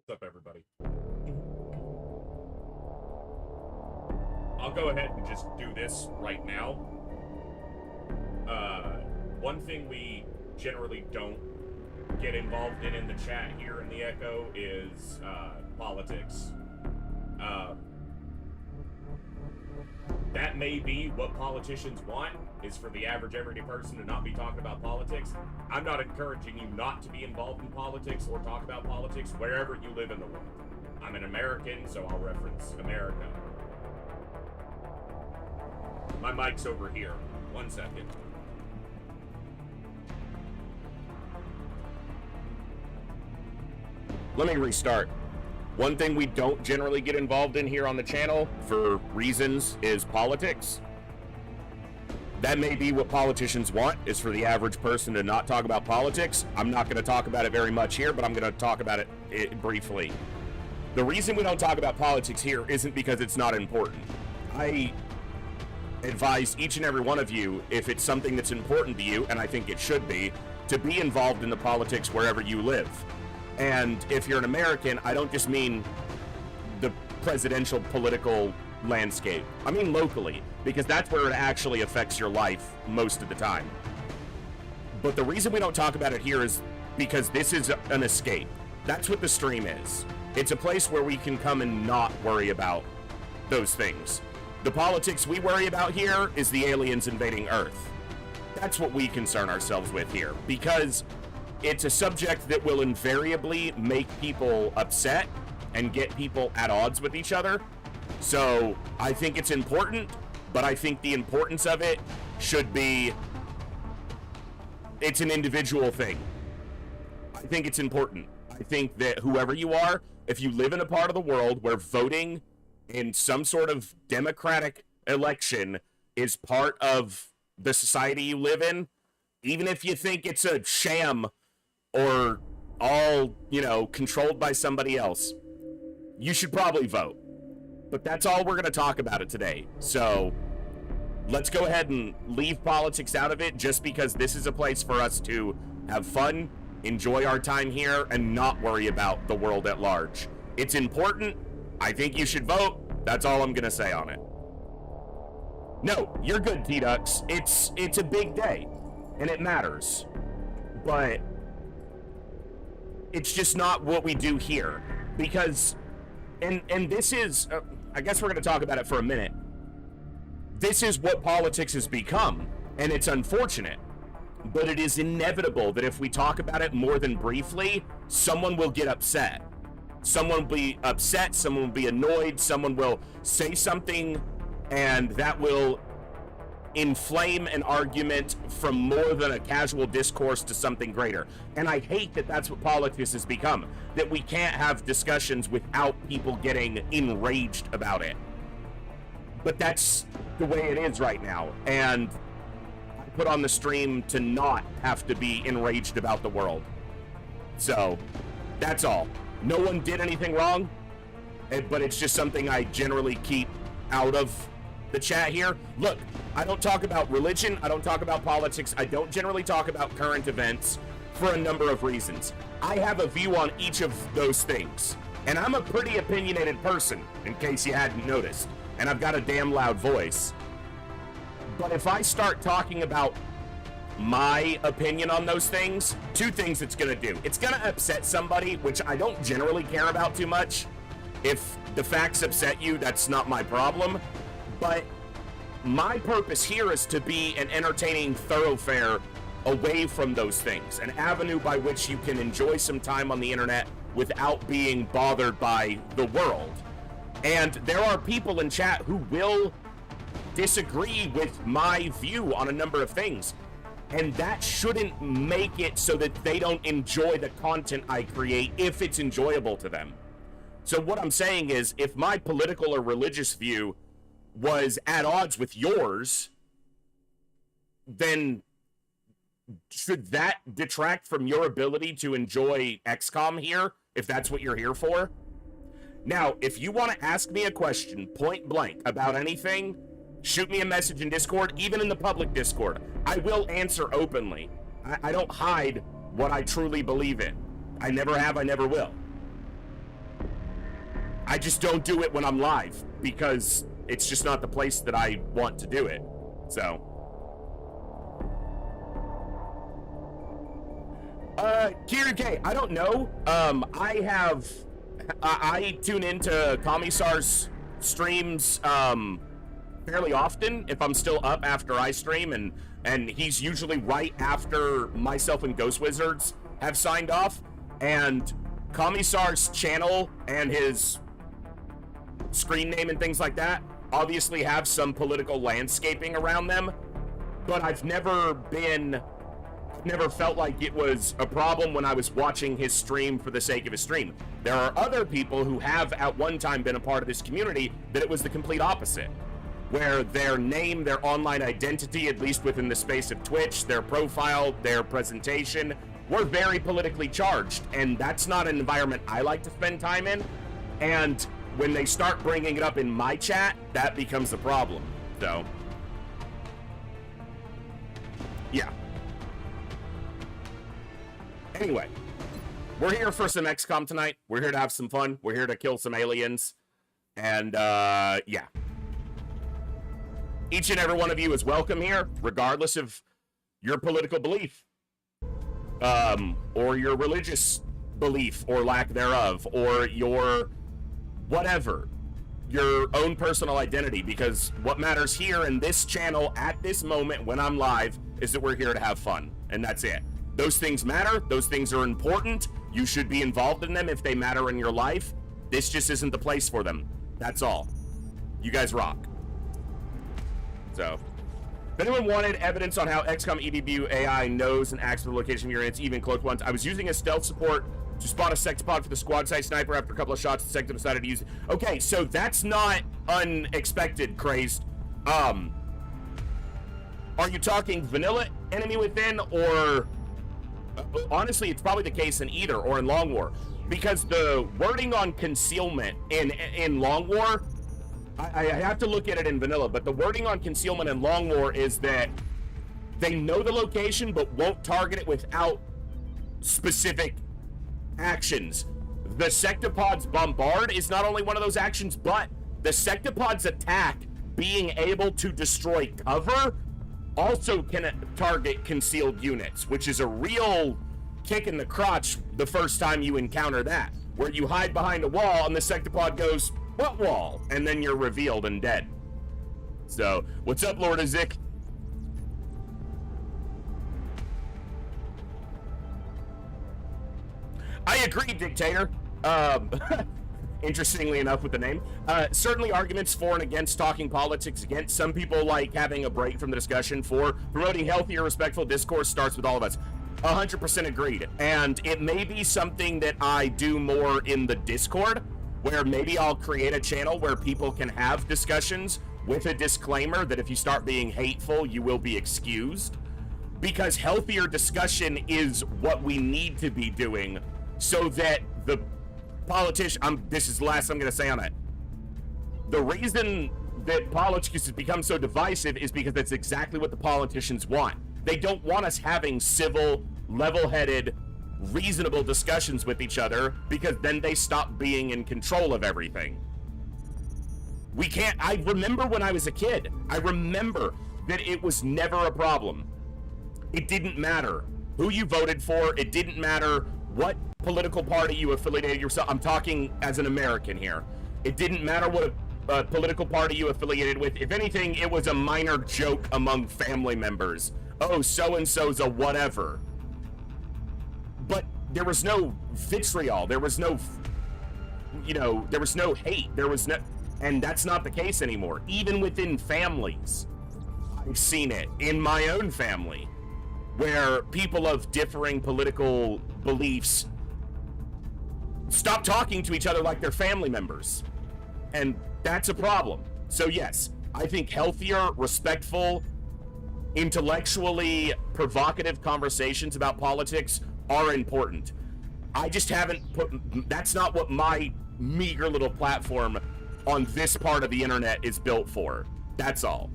What's up, everybody? I'll go ahead and just do this right now. One thing we generally don't get involved in the chat here in the Echo is politics. That may be what politicians want, is for the average everyday person to not be talking about politics. I'm not encouraging you not to be involved in politics or talk about politics wherever you live in the world. I'm an American, so I'll reference America. My mic's over here. 1 second. Let me restart. One thing we don't generally get involved in here on the channel, for reasons, is politics. That may be what politicians want, is for the average person to not talk about politics. I'm not going to talk about it very much here, but I'm going to talk about it briefly. The reason we don't talk about politics here isn't because it's not important. I advise each and every one of you, if it's something that's important to you, and I think it should be, to be involved in the politics wherever you live. And if you're an American, I don't just mean the presidential political landscape. I mean locally, because that's where it actually affects your life most of the time. But the reason we don't talk about it here is because this is an escape. That's what the stream is. It's a place where we can come and not worry about those things. The politics we worry about here is the aliens invading Earth. That's what we concern ourselves with here, because it's a subject that will invariably make people upset and get people at odds with each other. So I think it's important, but I think the importance of it should be, it's an individual thing. I think it's important. I think that whoever you are, if you live in a part of the world where voting in some sort of democratic election is part of the society you live in, even if you think it's a sham or all, controlled by somebody else, you should probably vote. But that's all we're going to talk about it today. So let's go ahead and leave politics out of it, just because this is a place for us to have fun, enjoy our time here, and not worry about the world at large. It's important. I think you should vote. That's all I'm going to say on it. No, you're good, T-Ducks. It's a big day, and it matters. But it's just not what we do here, because, and this is, I guess we're going to talk about it for a minute. This is what politics has become, and it's unfortunate, but it is inevitable that if we talk about it more than briefly, someone will get upset. Someone will be upset, someone will be annoyed, someone will say something, and that will inflame an argument from more than a casual discourse to something greater. And I hate that that's what politics has become, that we can't have discussions without people getting enraged about it. But that's the way it is right now, and I put on the stream to not have to be enraged about the world. So that's all. No one did anything wrong, but it's just something I generally keep out of the chat here. Look, I don't talk about religion, I don't talk about politics, I don't generally talk about current events for a number of reasons. I have a view on each of those things, and I'm a pretty opinionated person, in case you hadn't noticed, and I've got a damn loud voice. But if I start talking about my opinion on those things, two things it's gonna do. It's gonna upset somebody, which I don't generally care about too much. If the facts upset you, that's not my problem. But my purpose here is to be an entertaining thoroughfare away from those things, an avenue by which you can enjoy some time on the internet without being bothered by the world. And there are people in chat who will disagree with my view on a number of things, and that shouldn't make it so that they don't enjoy the content I create if it's enjoyable to them. So what I'm saying is, if my political or religious view was at odds with yours, then should that detract from your ability to enjoy XCOM here, if that's what you're here for? Now, if you want to ask me a question point blank about anything, shoot me a message in Discord, even in the public Discord. I will answer openly. I don't hide what I truly believe in. I never have, I never will. I just don't do it when I'm live because it's just not the place that I want to do it. So. Kieran K, I don't know. I tune into Commissar's streams, fairly often if I'm still up after I stream, and he's usually right after myself and Ghost Wizards have signed off, and Commissar's channel and his screen name and things like that obviously have some political landscaping around them, but I've never felt like it was a problem when I was watching his stream for the sake of his stream. There are other people who have at one time been a part of this community that it was the complete opposite, where their name, their online identity, at least within the space of Twitch, their profile, their presentation, were very politically charged, and that's not an environment I like to spend time in, and when they start bringing it up in my chat, that becomes a problem. So, yeah. Anyway, we're here for some XCOM tonight. We're here to have some fun. We're here to kill some aliens. And, yeah. Each and every one of you is welcome here, regardless of your political belief. Or your religious belief or lack thereof, or your whatever. Your own personal identity, because what matters here in this channel at this moment when I'm live is that we're here to have fun, and that's it. Those things matter. Those things are important. You should be involved in them if they matter in your life. This just isn't the place for them. That's all. You guys rock. So, if anyone wanted evidence on how XCOM EDBU AI knows and acts for the location of your units, even close ones, I was using a stealth support to spot a sectopod for the squad side sniper. After a couple of shots, the sector decided to use it. Okay, so that's not unexpected, Crazed. Are you talking vanilla enemy within, or... honestly, it's probably the case in either, or in Long War, because the wording on concealment in Long War, I have to look at it in vanilla, but the wording on concealment in Long War is that they know the location but won't target it without specific actions. The sectopod's bombard is not only one of those actions, but the sectopod's attack, being able to destroy cover, also can target concealed units, which is a real kick in the crotch the first time you encounter that, where you hide behind a wall and the sectopod goes, "What wall?" and then you're revealed and dead. So, what's up, Lord Azik? I agree, Dictator. Interestingly enough with the name. Certainly arguments for and against talking politics against. Some people like having a break from the discussion. For promoting healthier, respectful discourse starts with all of us. 100% agreed. And it may be something that I do more in the Discord, where maybe I'll create a channel where people can have discussions with a disclaimer that if you start being hateful, you will be excused. Because healthier discussion is what we need to be doing so that the politician, this is the last I'm going to say on it. The reason that politics has become so divisive is because that's exactly what the politicians want. They don't want us having civil, level-headed, reasonable discussions with each other, because then they stop being in control of everything. We can't. I remember when I was a kid, I remember that it was never a problem. It didn't matter who you voted for. It didn't matter what political party you affiliated yourself. I'm talking as an American here. It didn't matter what political party you affiliated with. If anything, it was a minor joke among family members. Oh, so-and-so's a whatever. But there was no vitriol. There was no, there was no hate. There was no, and that's not the case anymore. Even within families, I've seen it in my own family, where people of differing political beliefs stop talking to each other like they're family members. And that's a problem. So yes, I think healthier, respectful, intellectually provocative conversations about politics are important. I just haven't that's not what my meager little platform on this part of the internet is built for. That's all.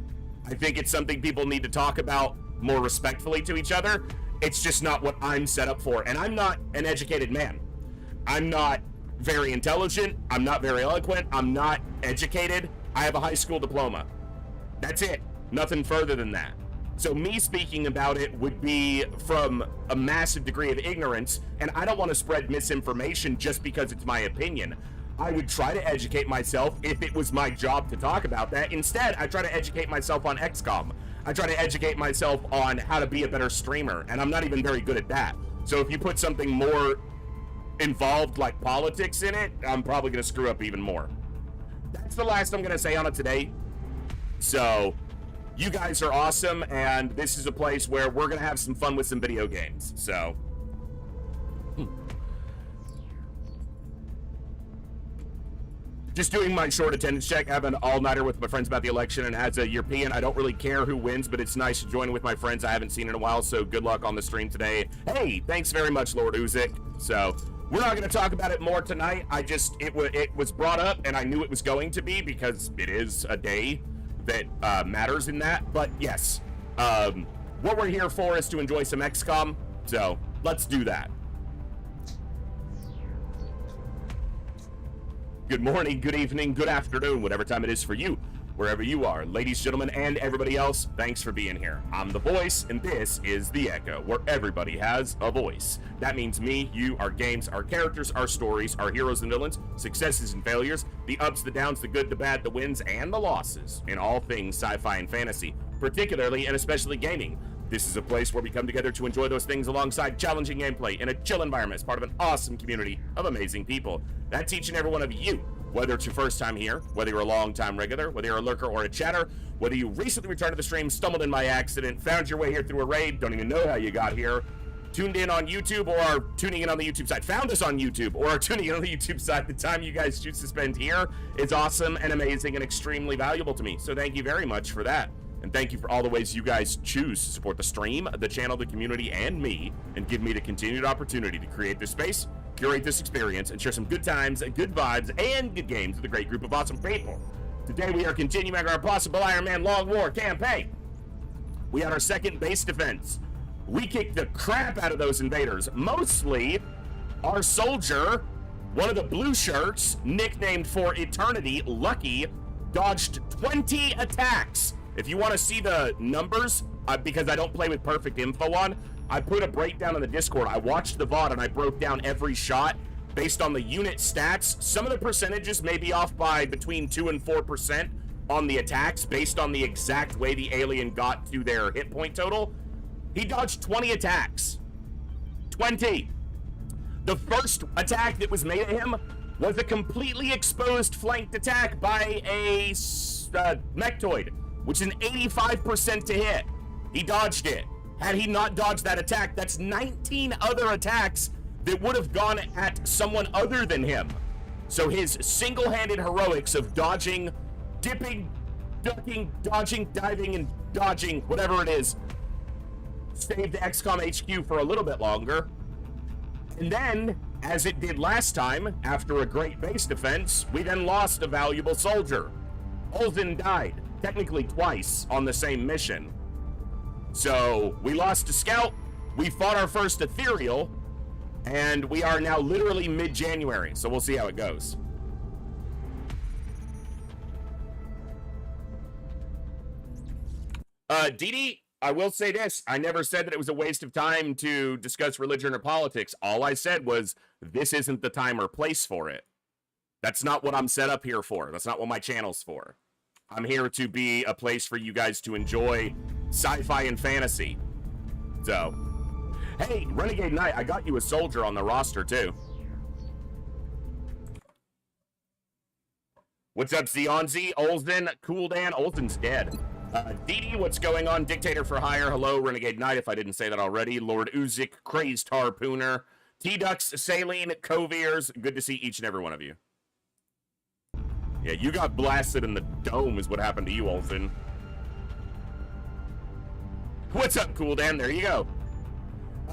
I think it's something people need to talk about more respectfully to each other. It's just not what I'm set up for. And I'm not an educated man. I'm not very intelligent. I'm not very eloquent. I'm not educated. I have a high school diploma. That's it. Nothing further than that. So me speaking about it would be from a massive degree of ignorance, and I don't want to spread misinformation just because it's my opinion. I would try to educate myself if it was my job to talk about that. Instead, I try to educate myself on XCOM. I try to educate myself on how to be a better streamer, and I'm not even very good at that. So if you put something more involved like politics in it, I'm probably going to screw up even more. That's the last I'm going to say on it today. So you guys are awesome, and this is a place where we're going to have some fun with some video games. So just doing my short attendance check. I have an all-nighter with my friends about the election, and as a European, I don't really care who wins, but it's nice to join with my friends I haven't seen in a while, so good luck on the stream today. Hey, thanks very much, Lord Uzik. So we're not going to talk about it more tonight. It was brought up, and I knew it was going to be because it is a day that matters in that. But yes, what we're here for is to enjoy some XCOM, so let's do that. Good morning, good evening, good afternoon, whatever time it is for you, wherever you are. Ladies, gentlemen, and everybody else, thanks for being here. I'm the voice, and this is The Echo, where everybody has a voice. That means me, you, our games, our characters, our stories, our heroes and villains, successes and failures, the ups, the downs, the good, the bad, the wins, and the losses in all things sci-fi and fantasy, particularly and especially gaming. This is a place where we come together to enjoy those things alongside challenging gameplay in a chill environment as part of an awesome community of amazing people. That's each and every one of you, whether it's your first time here, whether you're a long-time regular, whether you're a lurker or a chatter, whether you recently returned to the stream, stumbled in by accident, found your way here through a raid, don't even know how you got here, tuned in on YouTube or are tuning in on the YouTube side, found us on YouTube or are tuning in on the YouTube side. The time you guys choose to spend here is awesome and amazing and extremely valuable to me. So thank you very much for that. And thank you for all the ways you guys choose to support the stream, the channel, the community, and me, and give me the continued opportunity to create this space, curate this experience, and share some good times, good vibes, and good games with a great group of awesome people. Today we are continuing our Possible Iron Man Long War campaign. We had our second base defense. We kicked the crap out of those invaders. Mostly our soldier, one of the blue shirts, nicknamed for Eternity, Lucky, dodged 20 attacks. If you want to see the numbers, because I don't play with perfect info on, I put a breakdown in the Discord. I watched the VOD and I broke down every shot based on the unit stats. Some of the percentages may be off by between 2 and 4% on the attacks based on the exact way the alien got to their hit point total. He dodged 20 attacks. 20. The first attack that was made at him was a completely exposed flanked attack by a mechtoid, which is an 85% to hit. He dodged it. Had he not dodged that attack, that's 19 other attacks that would have gone at someone other than him. So his single-handed heroics of dodging, dipping, ducking, dodging, diving, and dodging, whatever it is, saved the XCOM HQ for a little bit longer. And then, as it did last time, after a great base defense, we then lost a valuable soldier. Olsen died, technically twice, on the same mission. So, we lost a scout, we fought our first ethereal, and we are now literally mid-January, so we'll see how it goes. Dee, I will say this, I never said that it was a waste of time to discuss religion or politics. All I said was, this isn't the time or place for it. That's not what I'm set up here for. That's not what my channel's for. I'm here to be a place for you guys to enjoy sci-fi and fantasy. So, hey, Renegade Knight, I got you a soldier on the roster, too. What's up, Zionzi, Olsen, Cool Dan? Olsen's dead. Dee, what's going on? Dictator for Hire, hello, Renegade Knight, if I didn't say that already. Lord Uzik, Crazed Harpooner, T-Ducks, Saline, Coviers, good to see each and every one of you. Yeah, you got blasted in the dome is what happened to you, Olsen. What's up, Cool Dan? There you go.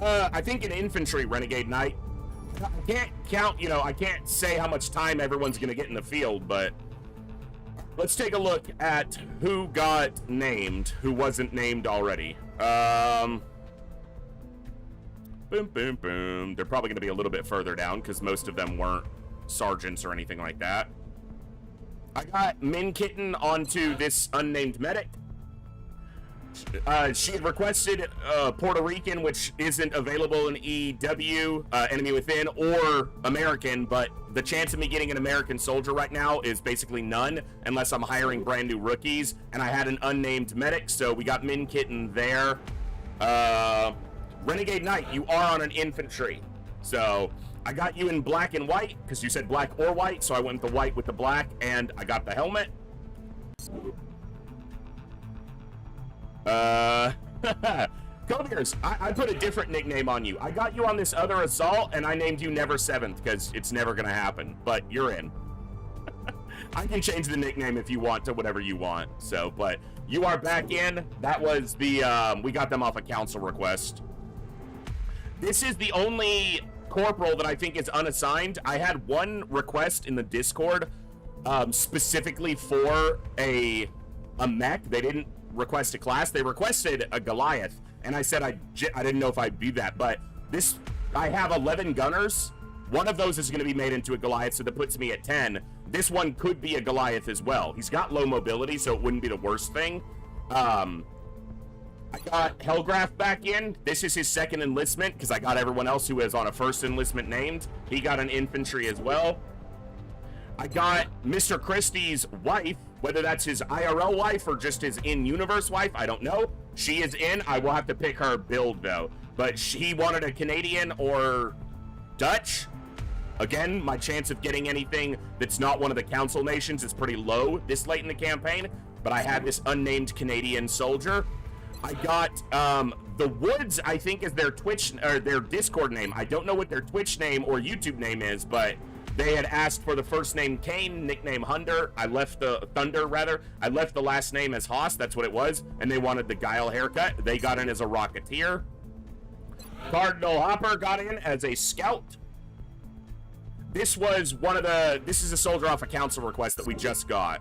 I think in infantry, Renegade Knight, I can't count, you know, I can't say how much time everyone's going to get in the field, but let's take a look at who got named, who wasn't named already. Boom, boom, boom. They're probably going to be a little bit further down because most of them weren't sergeants or anything like that. I got Min Kitten onto this unnamed medic. She had requested Puerto Rican, which isn't available in EW, Enemy Within, or American, but the chance of me getting an American soldier right now is basically none, unless I'm hiring brand new rookies, and I had an unnamed medic, so we got Min Kitten there. Renegade Knight, you are on an infantry, so I got you in black and white, because you said black or white, so I went the white with the black, and I got the helmet. Coviers, I put a different nickname on you. I got you on this other assault, and I named you Never Seventh, because it's never gonna happen, but you're in. I can change the nickname if you want to whatever you want, so, but you are back in. That was the, we got them off a council request. This is the only corporal that I think is unassigned. I had one request in the Discord, specifically for a mech. They didn't request a class. They requested a Goliath, and I said I didn't know if I'd do that, but this, I have 11 gunners. One of those is going to be made into a Goliath, so that puts me at 10. This one could be a Goliath as well. He's got low mobility, so it wouldn't be the worst thing. I got Hellgraph back in. This is his second enlistment, because I got everyone else who is on a first enlistment named. He got an infantry as well. I got Mr. Christie's wife, whether that's his IRL wife or just his in-universe wife, I don't know. She is in. I will have to pick her build, though. But she wanted a Canadian or Dutch. Again, my chance of getting anything that's not one of the council nations is pretty low this late in the campaign, but I had this unnamed Canadian soldier. I got the Woods, I think, is their Twitch or their Discord name. I don't know what their Twitch name or YouTube name is, but they had asked for the first name Kane, nickname Thunder. I left the Thunder, rather. I left the last name as Haas. That's what it was. And they wanted the Guile haircut. They got in as a Rocketeer. Cardinal Hopper got in as a Scout. This was one of the... This is a soldier off a council request that we just got.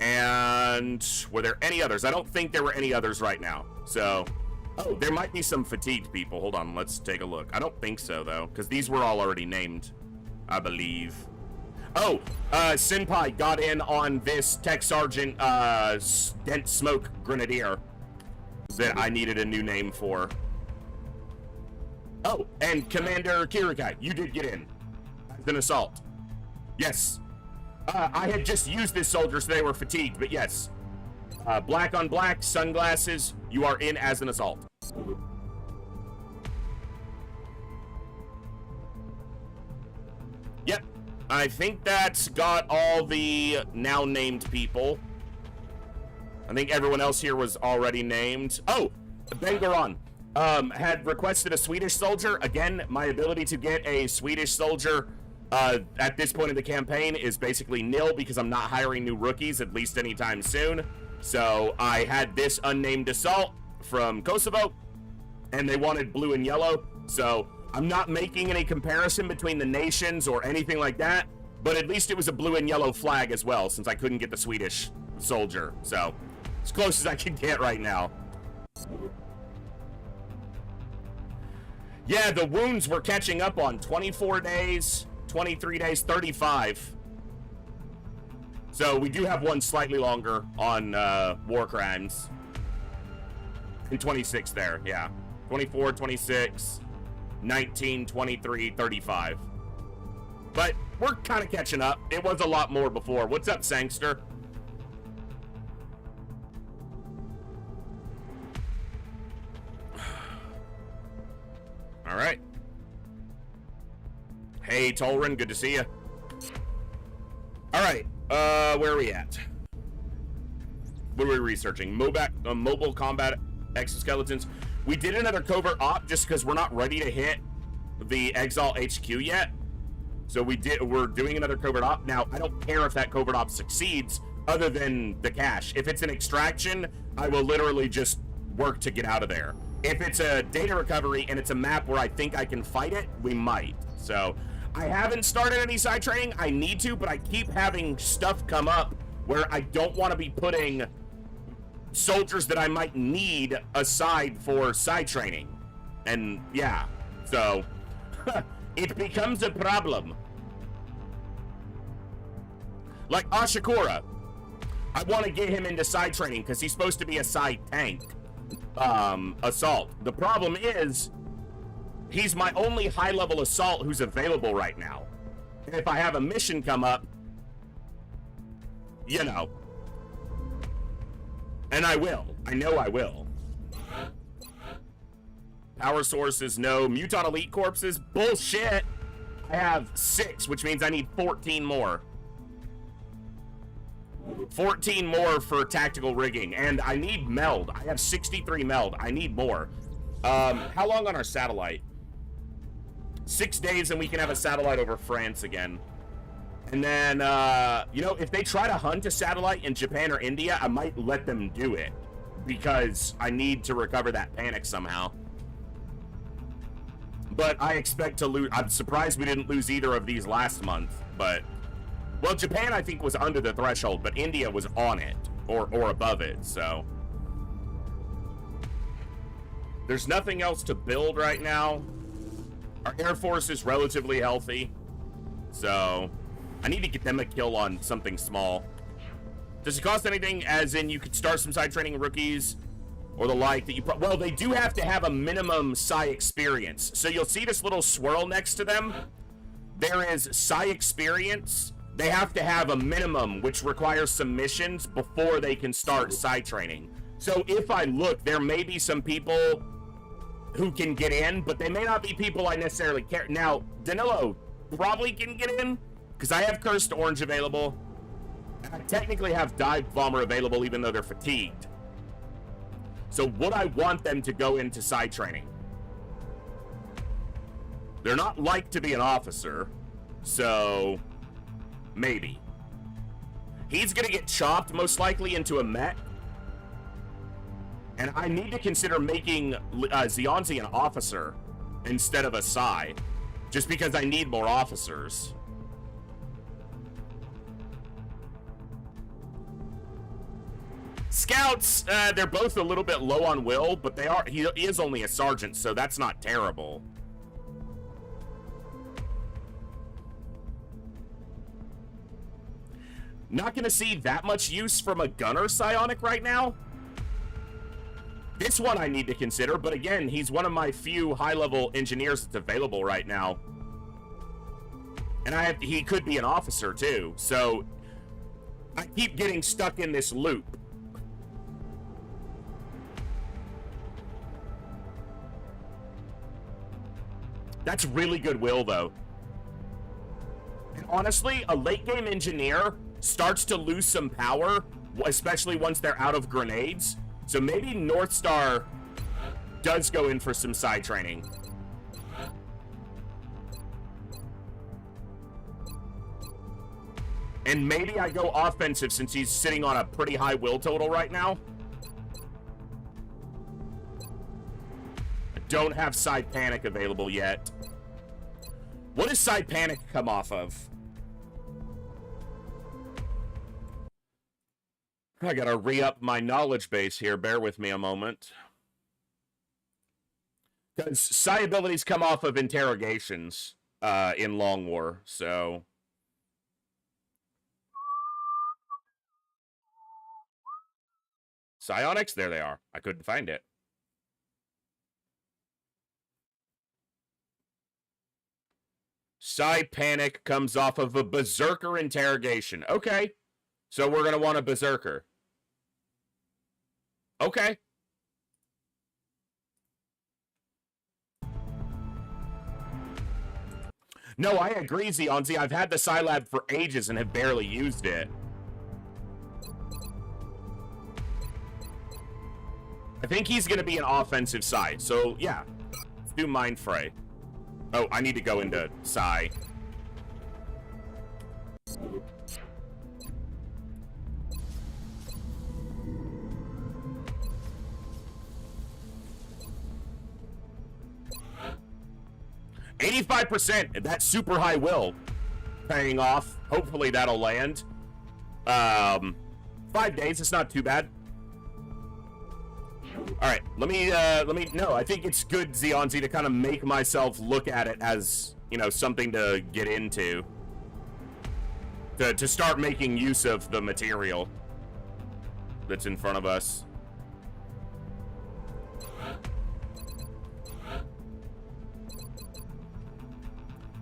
And were there any others? I don't think there were any others right now. So... Oh, there might be some fatigued people. Hold on, let's take a look. I don't think so, though, because these were all already named, I believe. Oh, Senpai got in on this Tech Sergeant, Dent Smoke Grenadier that I needed a new name for. Oh, and Commander Kirikai, you did get in as an assault. Yes. I had just used this soldier, so they were fatigued, but yes. Black on black, sunglasses, you are in as an assault. Yep, I think that's got all the now named people. I think everyone else here was already named. Oh, Bengaron had requested a Swedish soldier. Again, my ability to get a Swedish soldier at this point in the campaign is basically nil because I'm not hiring new rookies, at least anytime soon. So I had this unnamed assault from Kosovo, and they wanted blue and yellow. So I'm not making any comparison between the nations or anything like that, but at least it was a blue and yellow flag as well, since I couldn't get the Swedish soldier. So as close as I can get right now. Yeah, the wounds were catching up on 24 days, 23 days, 35. So we do have one slightly longer on war crimes. And 26 there, yeah. 24, 26, 19, 23, 35. But we're kind of catching up. It was a lot more before. What's up, Sangster? All right. Hey, Tolrin, good to see you. All right. Where are we at? What are we researching? Mobile combat exoskeletons. We did another covert op just because we're not ready to hit the Exalt HQ yet. So we're doing another covert op. Now, I don't care if that covert op succeeds other than the cash. If it's an extraction, I will literally just work to get out of there. If it's a data recovery and it's a map where I think I can fight it, we might. So I haven't started any side training. I need to, but I keep having stuff come up where I don't want to be putting soldiers that I might need aside for side training. And yeah, so it becomes a problem. Like Ashikura. I want to get him into side training because he's supposed to be a side tank. Assault. The problem is, he's my only high-level assault who's available right now. And if I have a mission come up, you know. And I will. I know I will. Power sources, no. Muton Elite Corpses, bullshit. I have 6, which means I need 14 more. 14 more for tactical rigging, and I need meld. I have 63 meld. I need more. How long on our satellite? 6 days, and we can have a satellite over France again. And then, you know, if they try to hunt a satellite in Japan or India, I might let them do it, because I need to recover that panic somehow. But I expect to lose. I'm surprised we didn't lose either of these last month, but... Well, Japan, I think, was under the threshold, but India was on it, or above it, so... There's nothing else to build right now. Our Air Force is relatively healthy, so... I need to get them a kill on something small. Does it cost anything, as in you could start some side training rookies, or the like, that you... Well, they do have to have a minimum Psi experience. So you'll see this little swirl next to them. There is Psi experience... They have to have a minimum, which requires some missions before they can start side training. So if I look, there may be some people who can get in, but they may not be people I necessarily care. Now, Danilo probably can get in, because I have Cursed Orange available. And I technically have Dive Bomber available, even though they're fatigued. So would I want them to go into side training? They're not like to be an officer, so... Maybe. He's gonna get chopped, most likely, into a mech. And I need to consider making Zionzi an officer instead of a Psi. Just because I need more officers. Scouts, they're both a little bit low on will, but they are. He is only a sergeant, so that's not terrible. Not gonna see that much use from a gunner psionic right now. This one I need to consider, but again, he's one of my few high-level engineers that's available right now. And he could be an officer too, so I keep getting stuck in this loop. That's really good will, though. And honestly, a late-game engineer starts to lose some power, especially once they're out of grenades. So maybe North Star does go in for some side training. And maybe I go offensive since he's sitting on a pretty high will total right now. I don't have Side Panic available yet. What does Side Panic come off of? I gotta re-up my knowledge base here. Bear with me a moment. Because Psi abilities come off of interrogations in Long War, so... Psionics? There they are. I couldn't find it. Psi Panic comes off of a Berserker interrogation. Okay. So we're going to want a Berserker. Okay. No, I agree, Zionzi. I've had the Scilab for ages and have barely used it. I think he's going to be an offensive Psi. So, yeah. Let's do Mind Fray. Oh, I need to go into Psi. %. That's super high will paying off. Hopefully that'll land. 5 days. It's not too bad. All right, let me, no, I think it's good, Zionzi, to kind of make myself look at it as, you know, something to get into. to start making use of the material that's in front of us.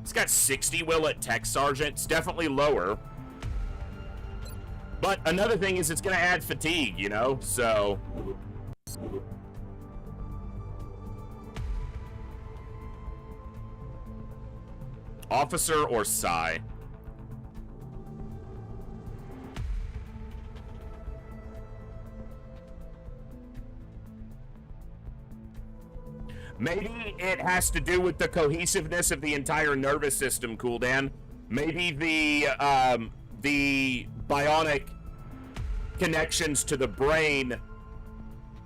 It's got 60 will at Tech Sergeant. It's definitely lower. But another thing is it's going to add fatigue, you know? So... Officer or Psy? Maybe it has to do with the cohesiveness of the entire nervous system, Cooldan. Maybe the bionic connections to the brain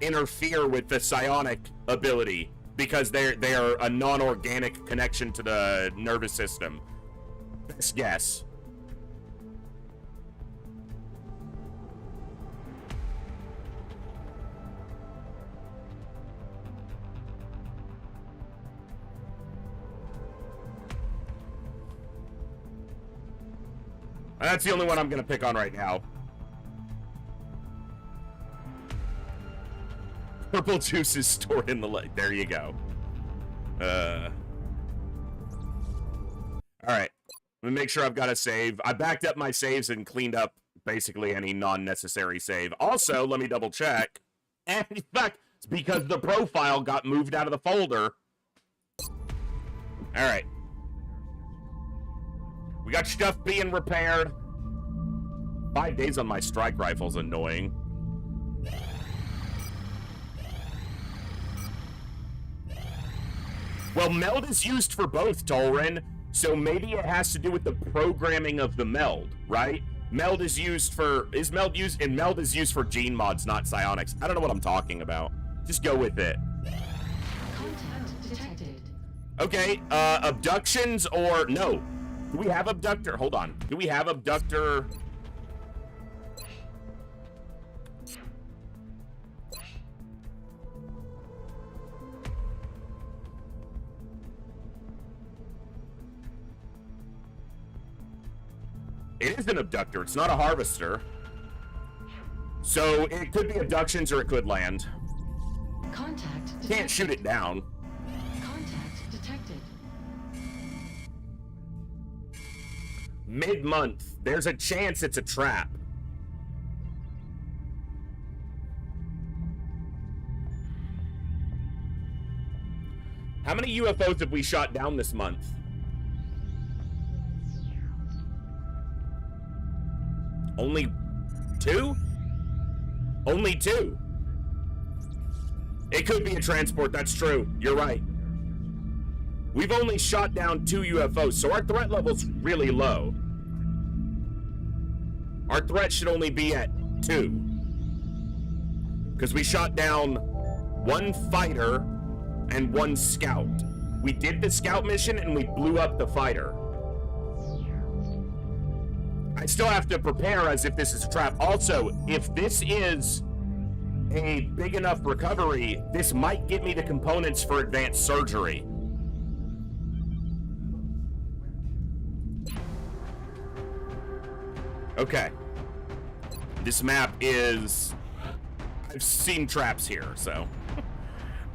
interfere with the psionic ability because they are a non-organic connection to the nervous system. Best guess. That's the only one I'm going to pick on right now. Purple juice is stored in the leg. There you go. Alright. Let me make sure I've got a save. I backed up my saves and cleaned up basically any non-necessary save. Also, let me double check. And in fact, it's because the profile got moved out of the folder. Alright. We got stuff being repaired. 5 days on my strike rifle's annoying. Well, meld is used for both, Tolrin. So maybe it has to do with the programming of the meld, right? Meld is used for... Is meld used... And meld is used for gene mods, not psionics. I don't know what I'm talking about. Just go with it. Contact detected. Okay, abductions or... No. Do we have abductor? Hold on. Do we have abductor? It is an abductor. It's not a harvester. So it could be abductions or it could land. Contact detected. Can't shoot it down. Contact detected. Mid-month. There's a chance it's a trap. How many UFOs have we shot down this month? Only 2? Only 2. It could be a transport, that's true. You're right. We've only shot down 2 UFOs, so our threat level's really low. Our threat should only be at 2. Because we shot down 1 fighter and 1 scout. We did the scout mission and we blew up the fighter. I still have to prepare as if this is a trap. Also, if this is a big enough recovery, this might get me the components for advanced surgery. Okay. This map is... I've seen traps here, so...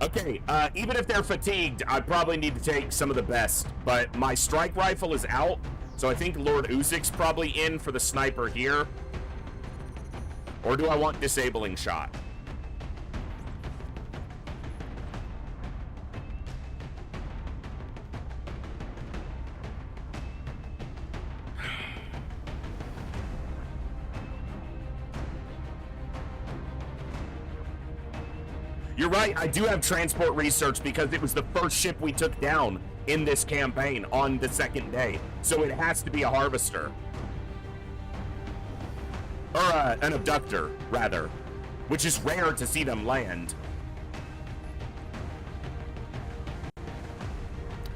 Okay, even if they're fatigued, I probably need to take some of the best, but my strike rifle is out, so I think Lord Uzik's probably in for the sniper here. Or do I want disabling shot? You're right, I do have transport research because it was the first ship we took down in this campaign on the 2nd day. So it has to be a harvester. Or an abductor, rather. Which is rare to see them land.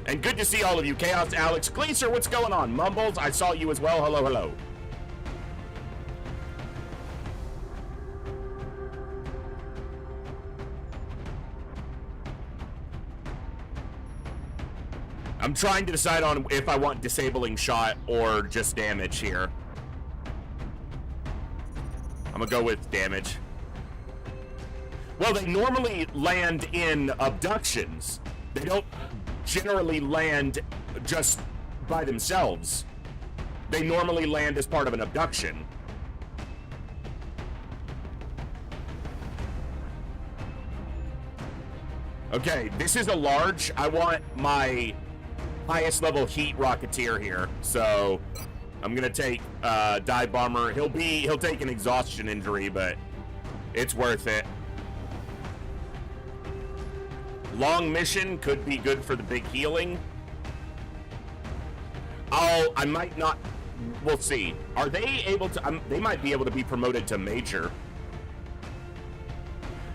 And good to see all of you. Chaos, Alex, Gleaser, what's going on? Mumbles, I saw you as well. Hello, hello. I'm trying to decide on if I want disabling shot or just damage here. I'm gonna go with damage. Well, they normally land in abductions. They don't generally land just by themselves. They normally land as part of an abduction. Okay, this is a large. I want my highest level heat rocketeer here, so I'm gonna take dive bomber. He'll take an exhaustion injury, but it's worth it. Long mission could be good for the big healing. I might not. We'll see. Are they able to? They might be able to be promoted to major.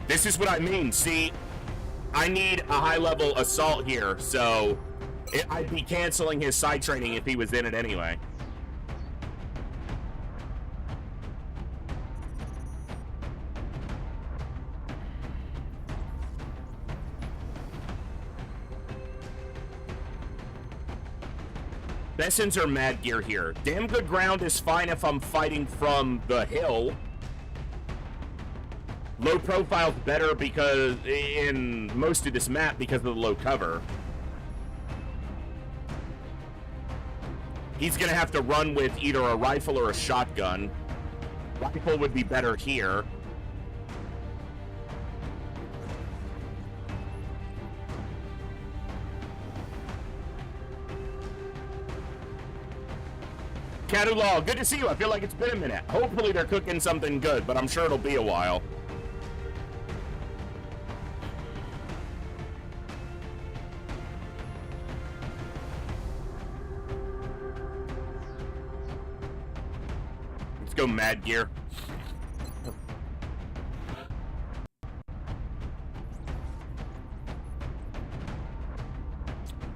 This is what I mean. See, I need a high-level assault here, so I'd be canceling his side training if he was in it anyway. Bessons or Mad Gear here. Damn good ground is fine if I'm fighting from the hill. Low profile's better because in most of this map because of the low cover. He's gonna have to run with either a rifle or a shotgun. Rifle would be better here. Catulaw, good to see you. I feel like it's been a minute. Hopefully they're cooking something good, but I'm sure it'll be a while. Let's go Mad Gear.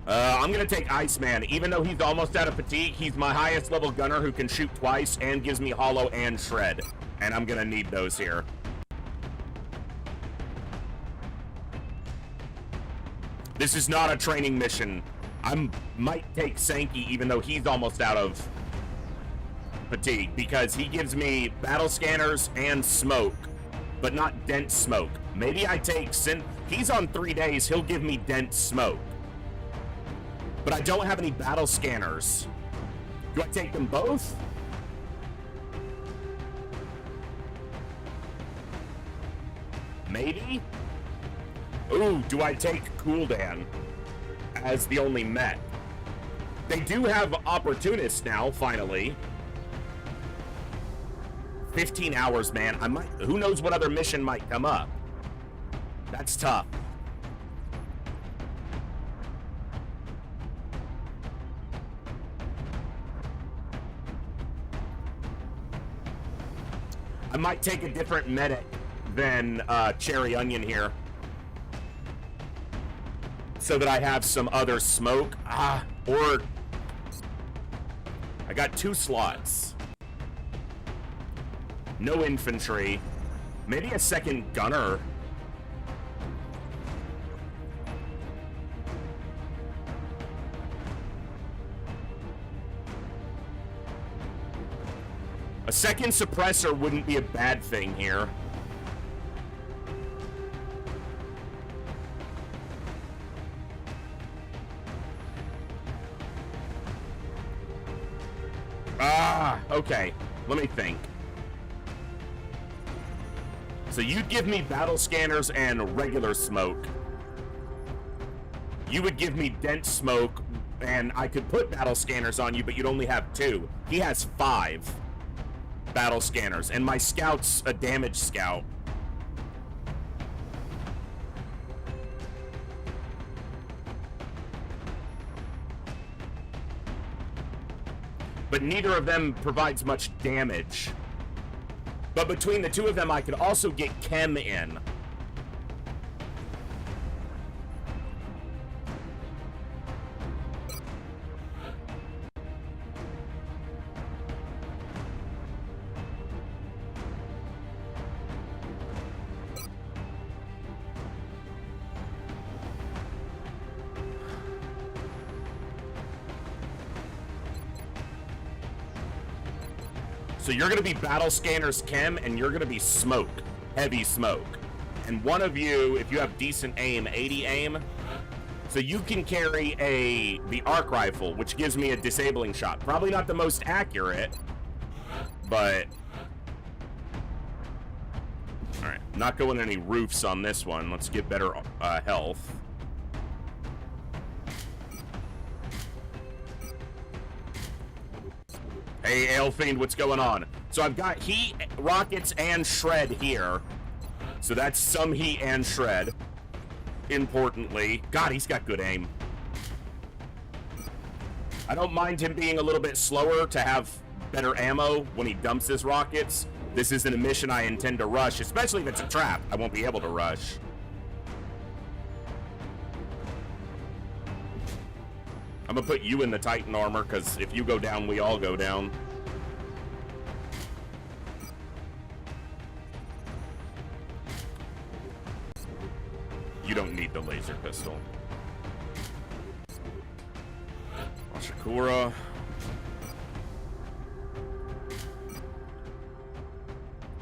I'm gonna take Iceman. Even though he's almost out of fatigue, he's my highest level gunner who can shoot twice and gives me hollow and shred. And I'm gonna need those here. This is not a training mission. I might take Sankey even though he's almost out of fatigue because he gives me battle scanners and smoke, but not dense smoke. Maybe I take he's on 3 days, he'll give me dense smoke. But I don't have any battle scanners. Do I take them both? Maybe? Ooh, do I take Cooldan as the only mech? They do have opportunists now, finally. 15 hours, man. Who knows what other mission might come up? That's tough. I might take a different medic than Cherry Onion here. So that I have some other smoke. Or I got 2 slots. No infantry. Maybe a second gunner. A second suppressor wouldn't be a bad thing here. Okay. Let me think. So you'd give me battle scanners and regular smoke. You would give me dense smoke, and I could put battle scanners on you, but you'd only have 2. He has 5 battle scanners, and my scout's a damage scout. But neither of them provides much damage. But between the 2 of them, I could also get Chem in. So you're going to be battle scanners chem, and you're going to be smoke, heavy smoke. And one of you, if you have decent aim, 80 aim, so you can carry the arc rifle, which gives me a disabling shot. Probably not the most accurate, but all right, not going any roofs on this one. Let's get better health. Hey, Alefiend, what's going on? So I've got heat, rockets, and shred here. So that's some heat and shred. Importantly, God, he's got good aim. I don't mind him being a little bit slower to have better ammo when he dumps his rockets. This isn't a mission I intend to rush, especially if it's a trap. I won't be able to rush. I'm gonna put you in the Titan armor, because if you go down, we all go down. You don't need the laser pistol. Shakura.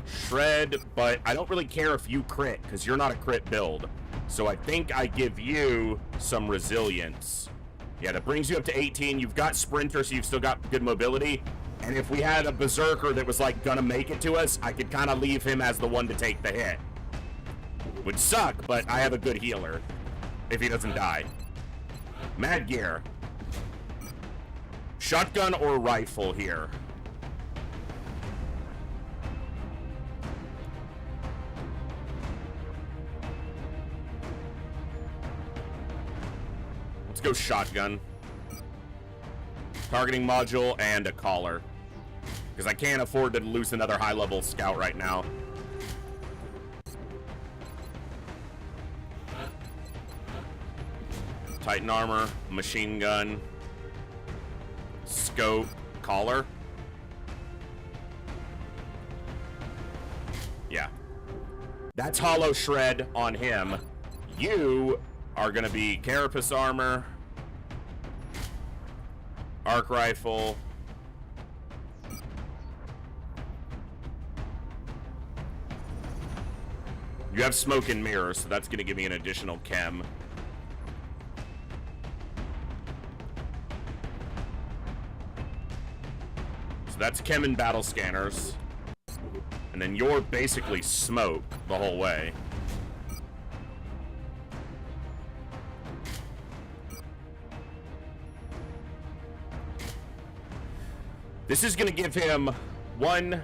Shred, but I don't really care if you crit, because you're not a crit build. So I think I give you some resilience. Yeah, that brings you up to 18. You've got Sprinter, so you've still got good mobility. And if we had a Berserker that was, like, gonna make it to us, I could kind of leave him as the one to take the hit. Would suck, but I have a good healer. If he doesn't die. Mad Gear. Shotgun or rifle here? Let's go shotgun. Targeting module and a collar. Because I can't afford to lose another high-level scout right now. Titan armor, machine gun, scope, collar. Yeah. That's hollow shred on him. You are going to be carapace armor, arc rifle, you have smoke and mirror, so that's going to give me an additional chem. So that's chem and battle scanners. And then you're basically smoke the whole way. This is going to give him 1,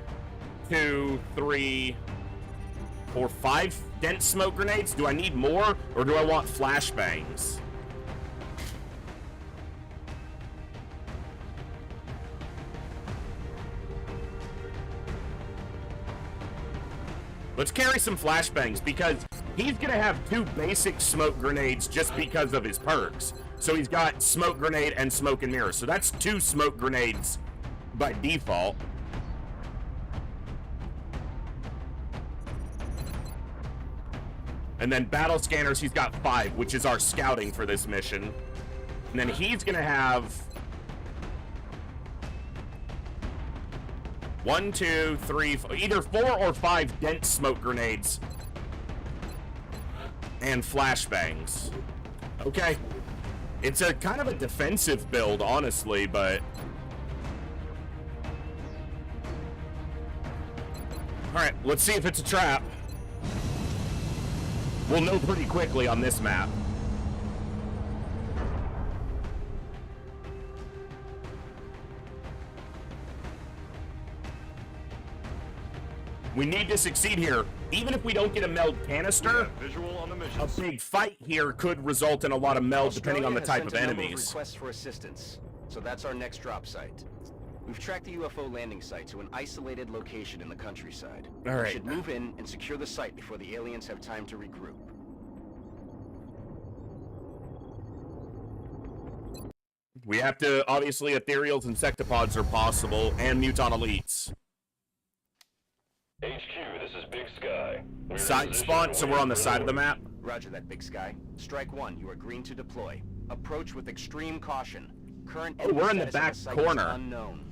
2, 3, 4, 5 dense smoke grenades. Do I need more, or do I want flashbangs? Let's carry some flashbangs, because he's going to have 2 basic smoke grenades just because of his perks. So he's got smoke grenade and smoke and mirror. So that's 2 smoke grenades by default. And then battle scanners, he's got 5, which is our scouting for this mission. And then he's going to have 1, 2, 3, either 4 or 5 dense smoke grenades and flashbangs. Okay. It's a kind of a defensive build, honestly, but alright, let's see if it's a trap. We'll know pretty quickly on this map. We need to succeed here. Even if we don't get a meld canister, visual on the a big fight here could result in a lot of meld depending on the type of enemies. Requests for assistance, so that's our next drop site. We've tracked the UFO landing site to an isolated location in the countryside. All right. We should move in and secure the site before the aliens have time to regroup. We have to, obviously, ethereals and sectopods are possible, and muton elites. HQ, this is Big Sky. Side spawn, so we're on the side of the map. Roger that, Big Sky. Strike 1, you are green to deploy. Approach with extreme caution. Current Oh, we're in the status of back site is corner. unknown.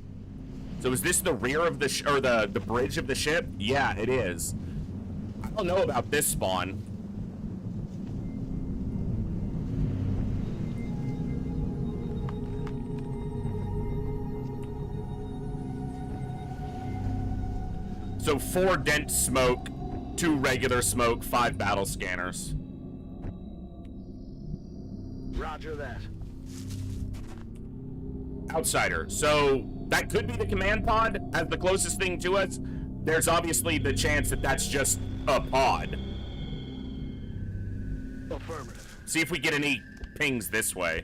So is this the rear of the or the bridge of the ship? Yeah, it is. I don't know about this spawn. So 4 dense smoke, 2 regular smoke, 5 battle scanners. Roger that. Outsider. So that could be the command pod as the closest thing to us. There's obviously the chance that that's just a pod. Affirmative. See if we get any pings this way.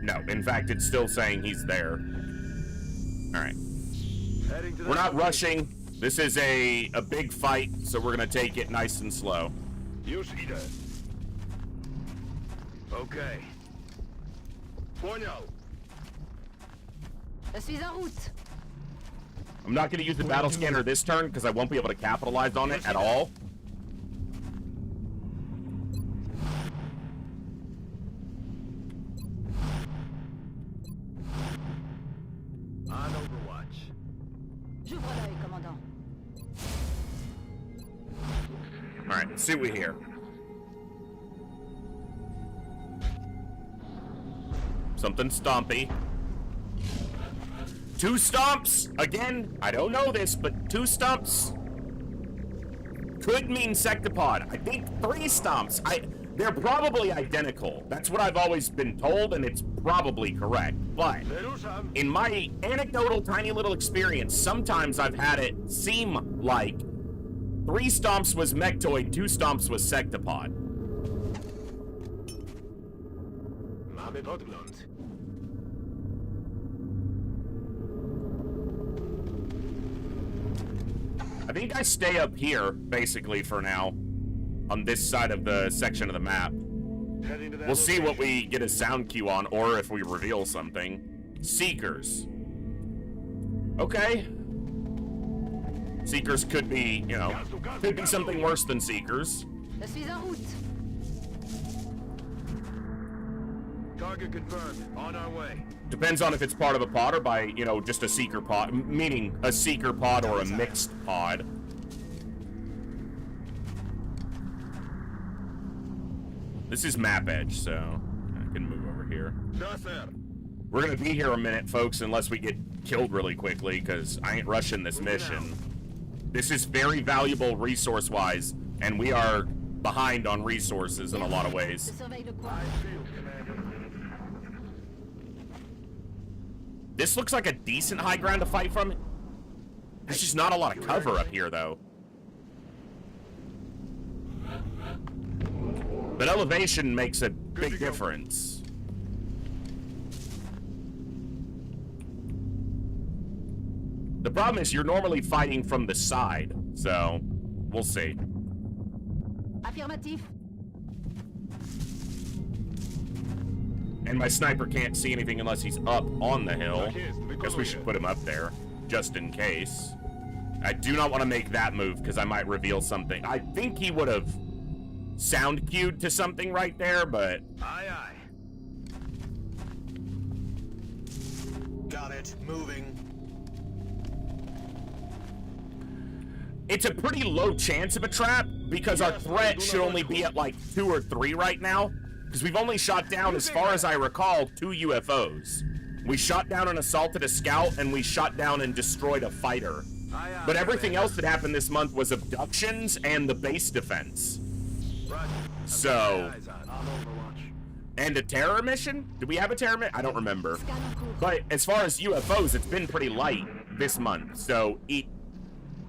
No, in fact, it's still saying he's there. All right. Heading to We're not rushing. This is a big fight, so we're gonna take it nice and slow. You see that? Okay. Poignal. Je suis en route. I'm not gonna use the battle scanner this turn because I won't be able to capitalize on it at all. On Overwatch. J'ouvre l'œil, commandant. All right, let's see what we hear. Something stompy. 2 stomps! Again, I don't know this, but 2 stomps could mean sectopod. I think 3 stomps. They're probably identical. That's what I've always been told, and it's probably correct. But in my anecdotal tiny little experience, sometimes I've had it seem like 3 stomps was mechtoid, 2 stomps was sectopod. Mamy podgląd. I think I stay up here, basically, for now. On this side of the section of the map. We'll see what we get a sound cue on, or if we reveal something. Seekers. Okay. Seekers could be, you know, could be something worse than Seekers. Je suis en route. Target confirmed. On our way. Depends on if it's part of a pod or by, you know, just a Seeker pod, meaning a Seeker pod or a mixed pod. This is map edge, so I can move over here. We're gonna be here a minute, folks, unless we get killed really quickly, because I ain't rushing this mission. This is very valuable resource-wise, and we are behind on resources in a lot of ways. Je surveille le coin. This looks like a decent high ground to fight from. There's just not a lot of cover up here, though. But elevation makes a big difference. The problem is you're normally fighting from the side, so we'll see. Affirmatif. And my sniper can't see anything unless he's up on the hill. Guess we should put him up there, just in case. I do not want to make that move, because I might reveal something. I think he would have sound cued to something right there, but... Aye, aye. Got it. Moving. It's a pretty low chance of a trap, because our threat should only be at like 2 or 3 right now. Because we've only shot down, as far as I recall, 2 UFOs. We shot down and assaulted a scout, and we shot down and destroyed a fighter. But everything else that happened this month was abductions and the base defense. So... And a terror mission? Did we have a terror mission? I don't remember. But as far as UFOs, it's been pretty light this month. So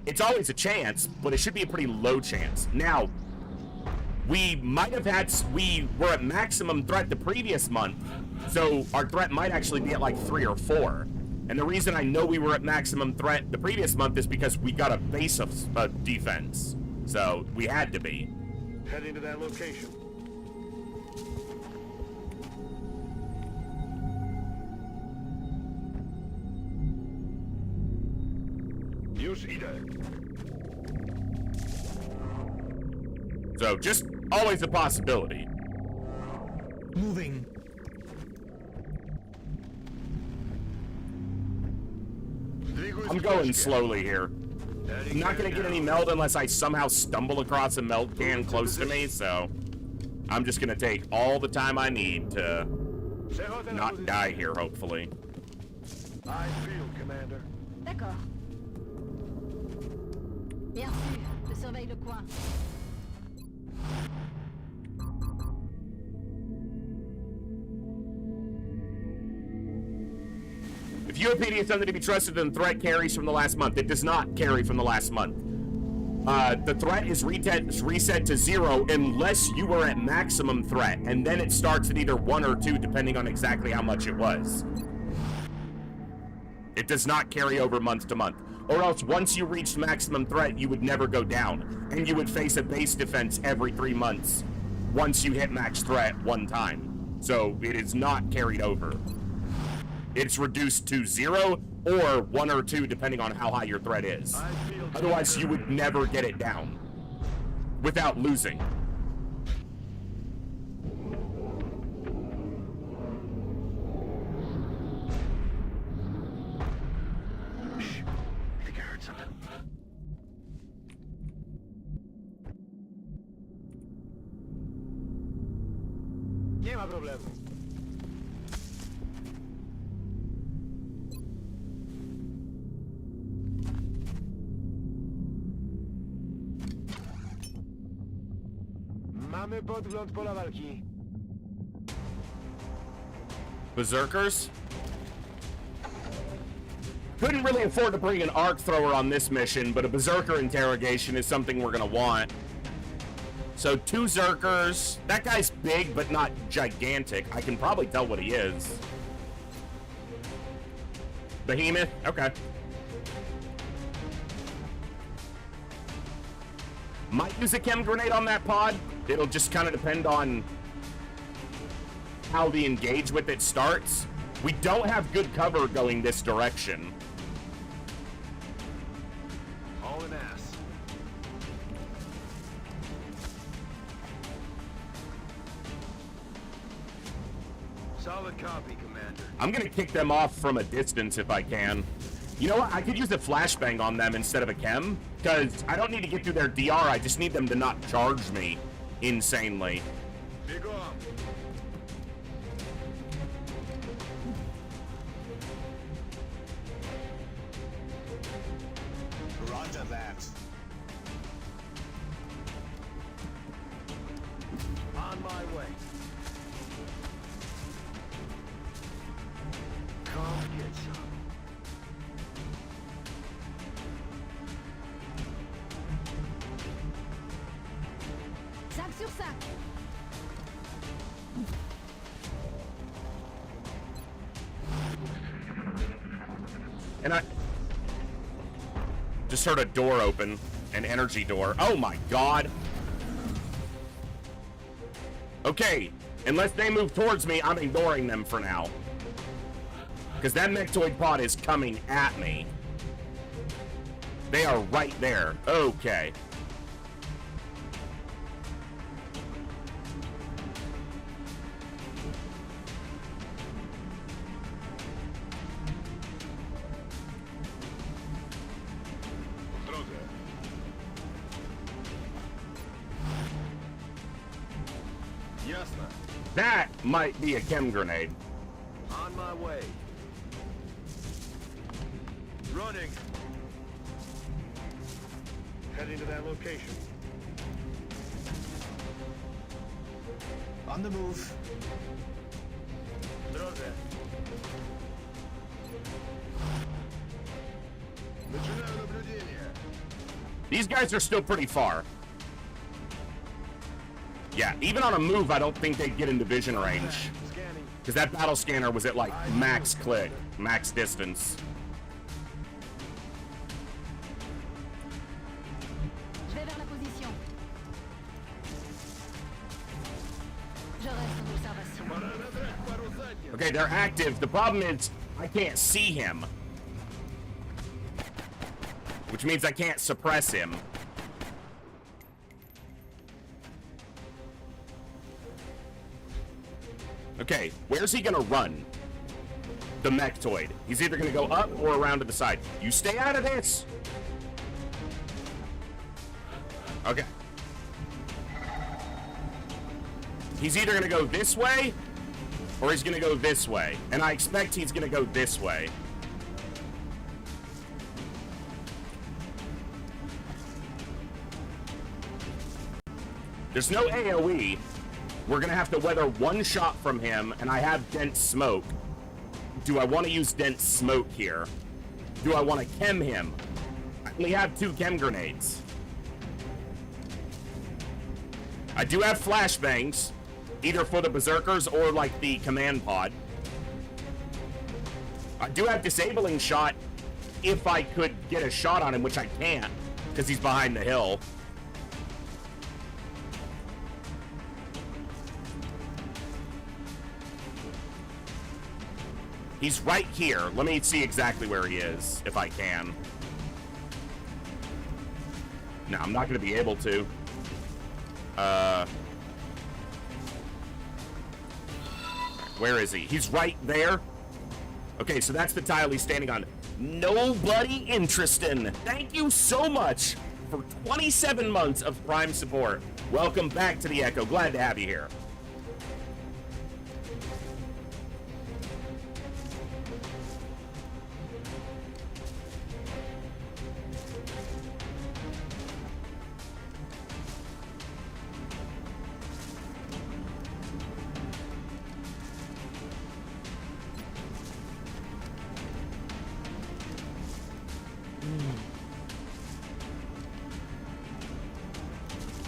it's always a chance, but it should be a pretty low chance. Now, we might have had... We were at maximum threat the previous month, so our threat might actually be at like 3 or 4. And the reason I know we were at maximum threat the previous month is because we got a base of defense. So we had to be. Heading to that location. Use either. So just always a possibility. Moving. I'm going slowly here. I'm not gonna get any meld unless I somehow stumble across a meld can close to me, so I'm just gonna take all the time I need to not die here, hopefully. I feel, Commander. D'accord. Bien sûr, je surveille le coin. If UAPD is something to be trusted, then threat carries from the last month. It does not carry from the last month. The threat is reset to 0 unless you were at maximum threat, and then it starts at either 1 or 2, depending on exactly how much it was. It does not carry over month to month. Or else, once you reached maximum threat, you would never go down, and you would face a base defense every 3 months once you hit max threat one time. So it is not carried over. It's reduced to 0 or 1 or 2, depending on how high your threat is. Otherwise, you would never get it down without losing. Shh. I think I heard something. Nie ma problemu. Mamy podgląd pola walki. Berserkers? Couldn't really afford to bring an arc thrower on this mission, but a berserker interrogation is something we're gonna want. So 2 Zerkers. That guy's big, but not gigantic. I can probably tell what he is. Behemoth? Okay. Might use a chem grenade on that pod. It'll just kind of depend on how the engage with it starts. We don't have good cover going this direction. All an ass. Solid copy, Commander. I'm gonna kick them off from a distance if I can. You know what? I could use a flashbang on them instead of a chem, because I don't need to get through their DR. I just need them to not charge me insanely. Big arm. Roger that. On my way. Come get some. Sac sur sac. And I just heard a door open, an energy door. Oh my god. Okay, unless they move towards me, I'm ignoring them for now. Because that mechtoid pod is coming at me. They are right there. Okay. Ясно. That might be a chem grenade. On my way. Running. Heading to that location. On the move. Дорога. Начинаю наблюдение. These guys are still pretty far. Yeah, even on a move, I don't think they'd get into vision range. Scanning. Because that battle scanner was at like max click, max distance. Je vais vers la position. Je reste en observation. Пора надрать пару задних. Okay, they're active. The problem is I can't see him. Which means I can't suppress him. Okay, where's he gonna run? the mechtoid. He's either going to go up or around to the side. You stay out of this. Okay. He's either going to go this way or he's going to go this way. And I expect he's going to go this way. There's no AoE. We're going to have to weather one shot from him, and I have dense smoke. Do I want to use dense smoke here? Do I want to chem him? I only have 2 chem grenades. I do have flashbangs, either for the berserkers or like the command pod. I do have disabling shot if I could get a shot on him, which I can't because he's behind the hill. He's right here. Let me see exactly where he is, if I can. No, I'm not going to be able to. Where is he? He's right there. Okay, so that's the tile he's standing on. Nobody interesting. Thank you so much for 27 months of Prime support. Welcome back to the Echo. Glad to have you here.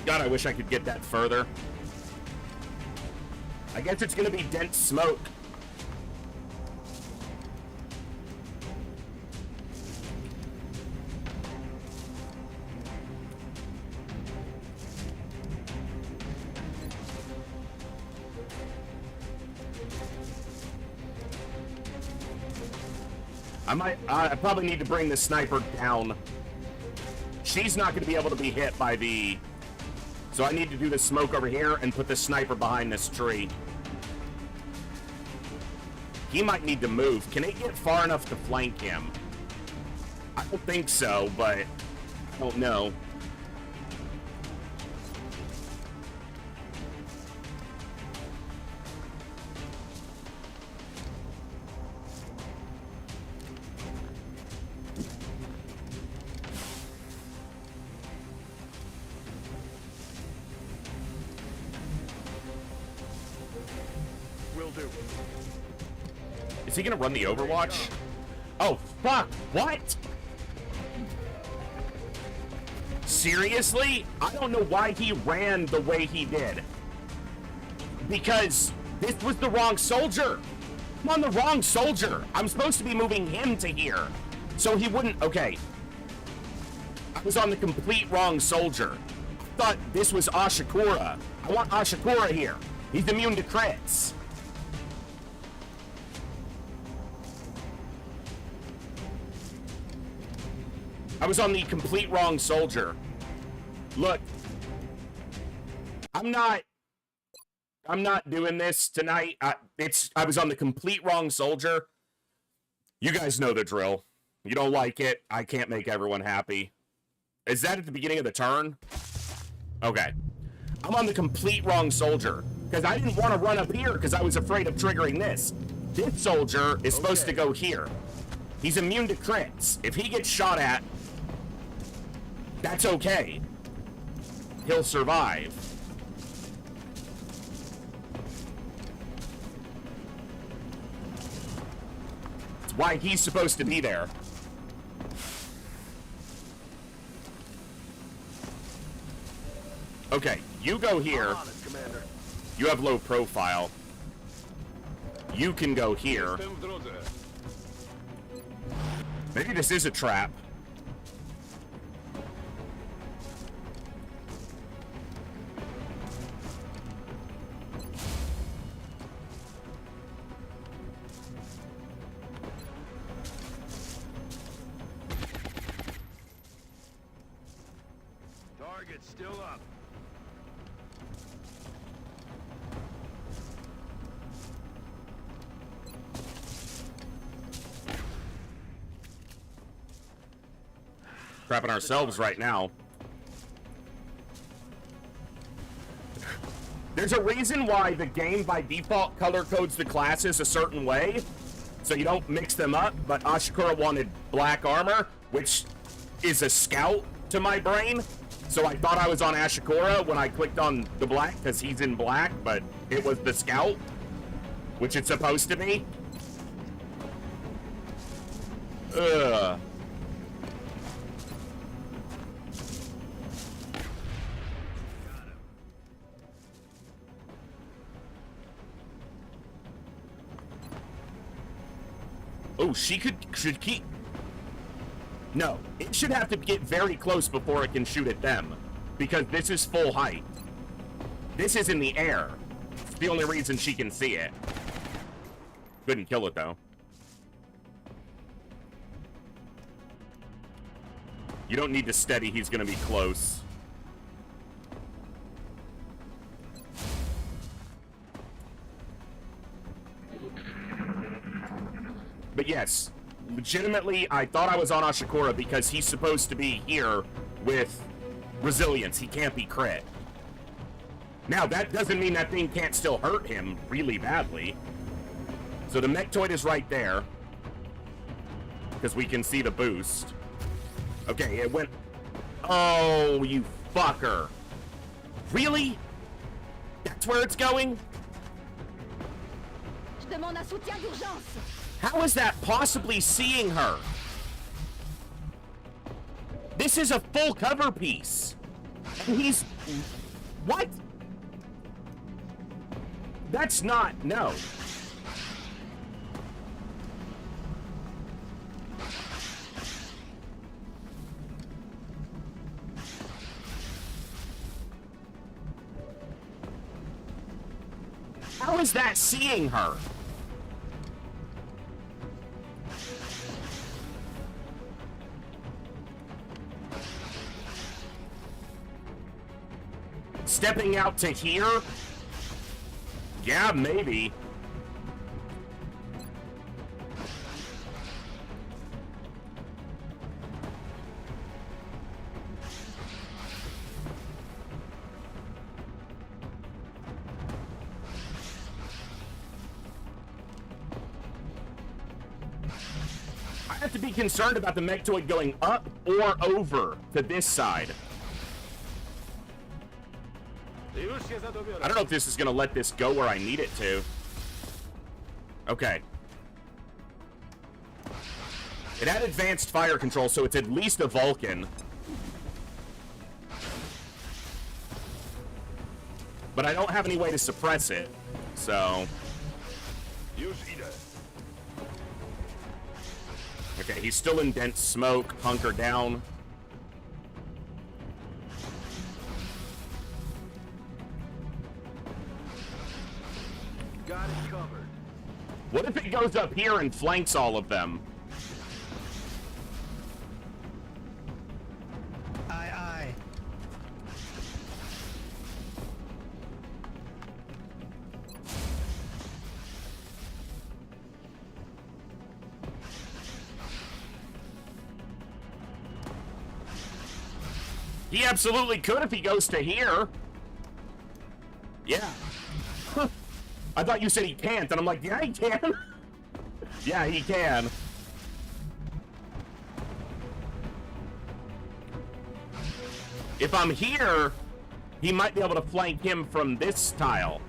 God, I wish I could get that further. I guess it's gonna be dense smoke. I probably need to bring the sniper down. She's not gonna be able to be hit by the... So I need to do the smoke over here and put the sniper behind this tree. He might need to move. Can it get far enough to flank him? I don't think so, but I don't know. Is he gonna run the Overwatch? Oh, fuck! What? Seriously? I don't know why he ran the way he did. Because this was the wrong soldier. I'm on the wrong soldier. I'm supposed to be moving him to here. So he wouldn't... Okay. I was on the complete wrong soldier. I thought this was Ashikura. I want Ashikura here. He's immune to crits. I was on the complete wrong soldier. Look, I'm not doing this tonight. I was on the complete wrong soldier. You guys know the drill. You don't like it, I can't make everyone happy. Is that at the beginning of the turn? Okay. I'm on the complete wrong soldier because I didn't want to run up here because I was afraid of triggering this. This soldier is supposed to go here. He's immune to crits. If he gets shot at, that's okay. He'll survive. It's why he's supposed to be there. Okay, you go here. You have low profile. You can go here. Maybe this is a trap. Target's still up. Crapping ourselves right now. There's a reason why the game by default color codes the classes a certain way, so you don't mix them up, but Ashikura wanted black armor, which is a scout to my brain, so I thought I was on Ashikura when I clicked on the black, because he's in black, but it was the scout, which it's supposed to be. Ugh. Oh, should keep... No, it should have to get very close before it can shoot at them. Because this is full height. This is in the air. It's the only reason she can see it. Couldn't kill it, though. You don't need to steady, he's gonna be close. But yes, legitimately, I thought I was on Ashikura because he's supposed to be here with resilience. He can't be crit. Now, that doesn't mean that thing can't still hurt him really badly. So the Mechtoid is right there. Because we can see the boost. Okay, it went... Oh, you fucker. Really? That's where it's going? Je demande un soutien d'urgence. How is that possibly seeing her? This is a full cover piece. And he's... What? That's not... No. How is that seeing her? Stepping out to here? Yeah, maybe. I have to be concerned about the Mechtoid going up or over to this side. I don't know if this is going to let this go where I need it to. Okay. It had advanced fire control, so it's at least a Vulcan. But I don't have any way to suppress it, so... Okay, he's still in dense smoke. Hunker down. Got it covered. What if it goes up here and flanks all of them? Aye. He absolutely could if he goes to here. Yeah. I thought you said he can't, and I'm like, yeah, he can. Yeah, he can. If I'm here, he might be able to flank him from this tile.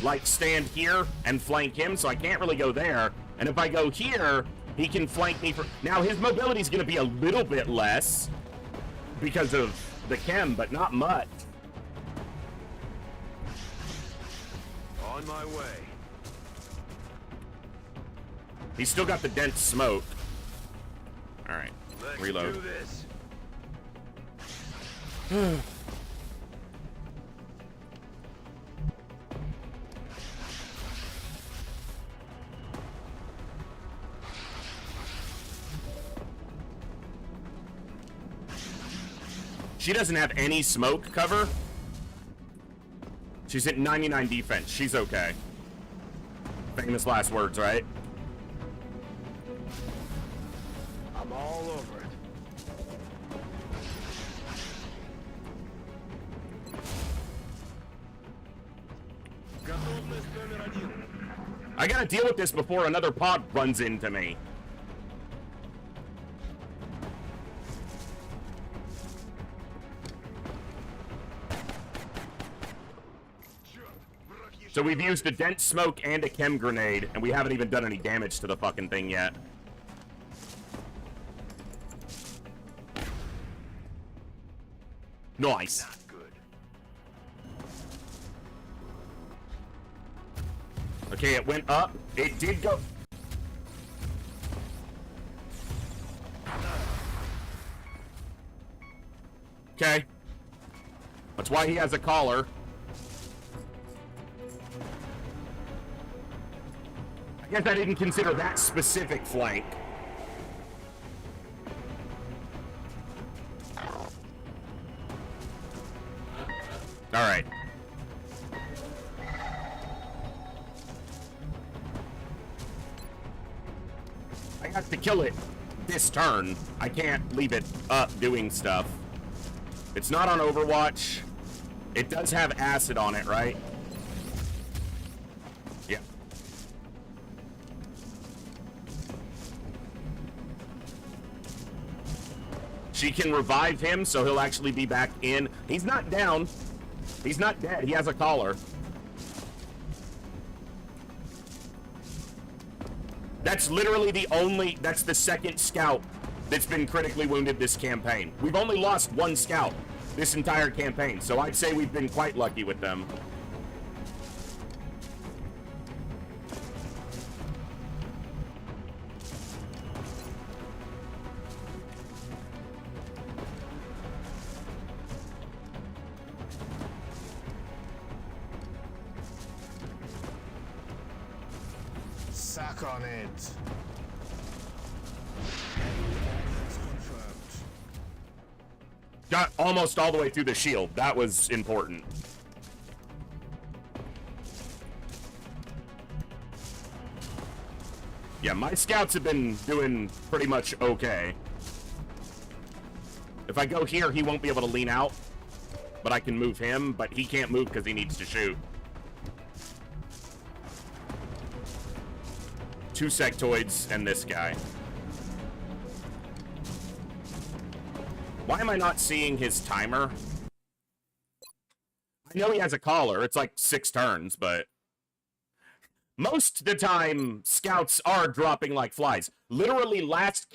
Like, stand here and flank him, so I can't really go there. And if I go here, he can flank me from... Now, his mobility's going to be a little bit less because of the chem, but not much. On my way. He's still got the dense smoke. Alright, Let's reload. do this. She doesn't have any smoke cover. She's at 99 defense. She's okay. Famous last words, right? I'm all over it. I gotta deal with this before another pod runs into me. So we've used a dense smoke and a chem grenade, and we haven't even done any damage to the fucking thing yet. Nice. Not good. Okay, it went up. It did go... Okay. That's why he has a collar. I guess I didn't consider that specific flank. Alright. I have to kill it this turn. I can't leave it up doing stuff. It's not on Overwatch. It does have acid on it, right? Yeah. She can revive him, so he'll actually be back in. He's not down. He's not dead. He has a collar. That's literally the only... That's the second scout that's been critically wounded this campaign. We've only lost one scout this entire campaign, so I'd say we've been quite lucky with them. Sack on it. It's confirmed. Got almost all the way through the shield. That was important. Yeah, my scouts have been doing pretty much okay. If I go here, he won't be able to lean out, but I can move him, but he can't move because he needs to shoot. 2 sectoids and this guy. Why am I not seeing his timer? I know he has a collar. It's like 6 turns, but most of the time, scouts are dropping like flies. Literally last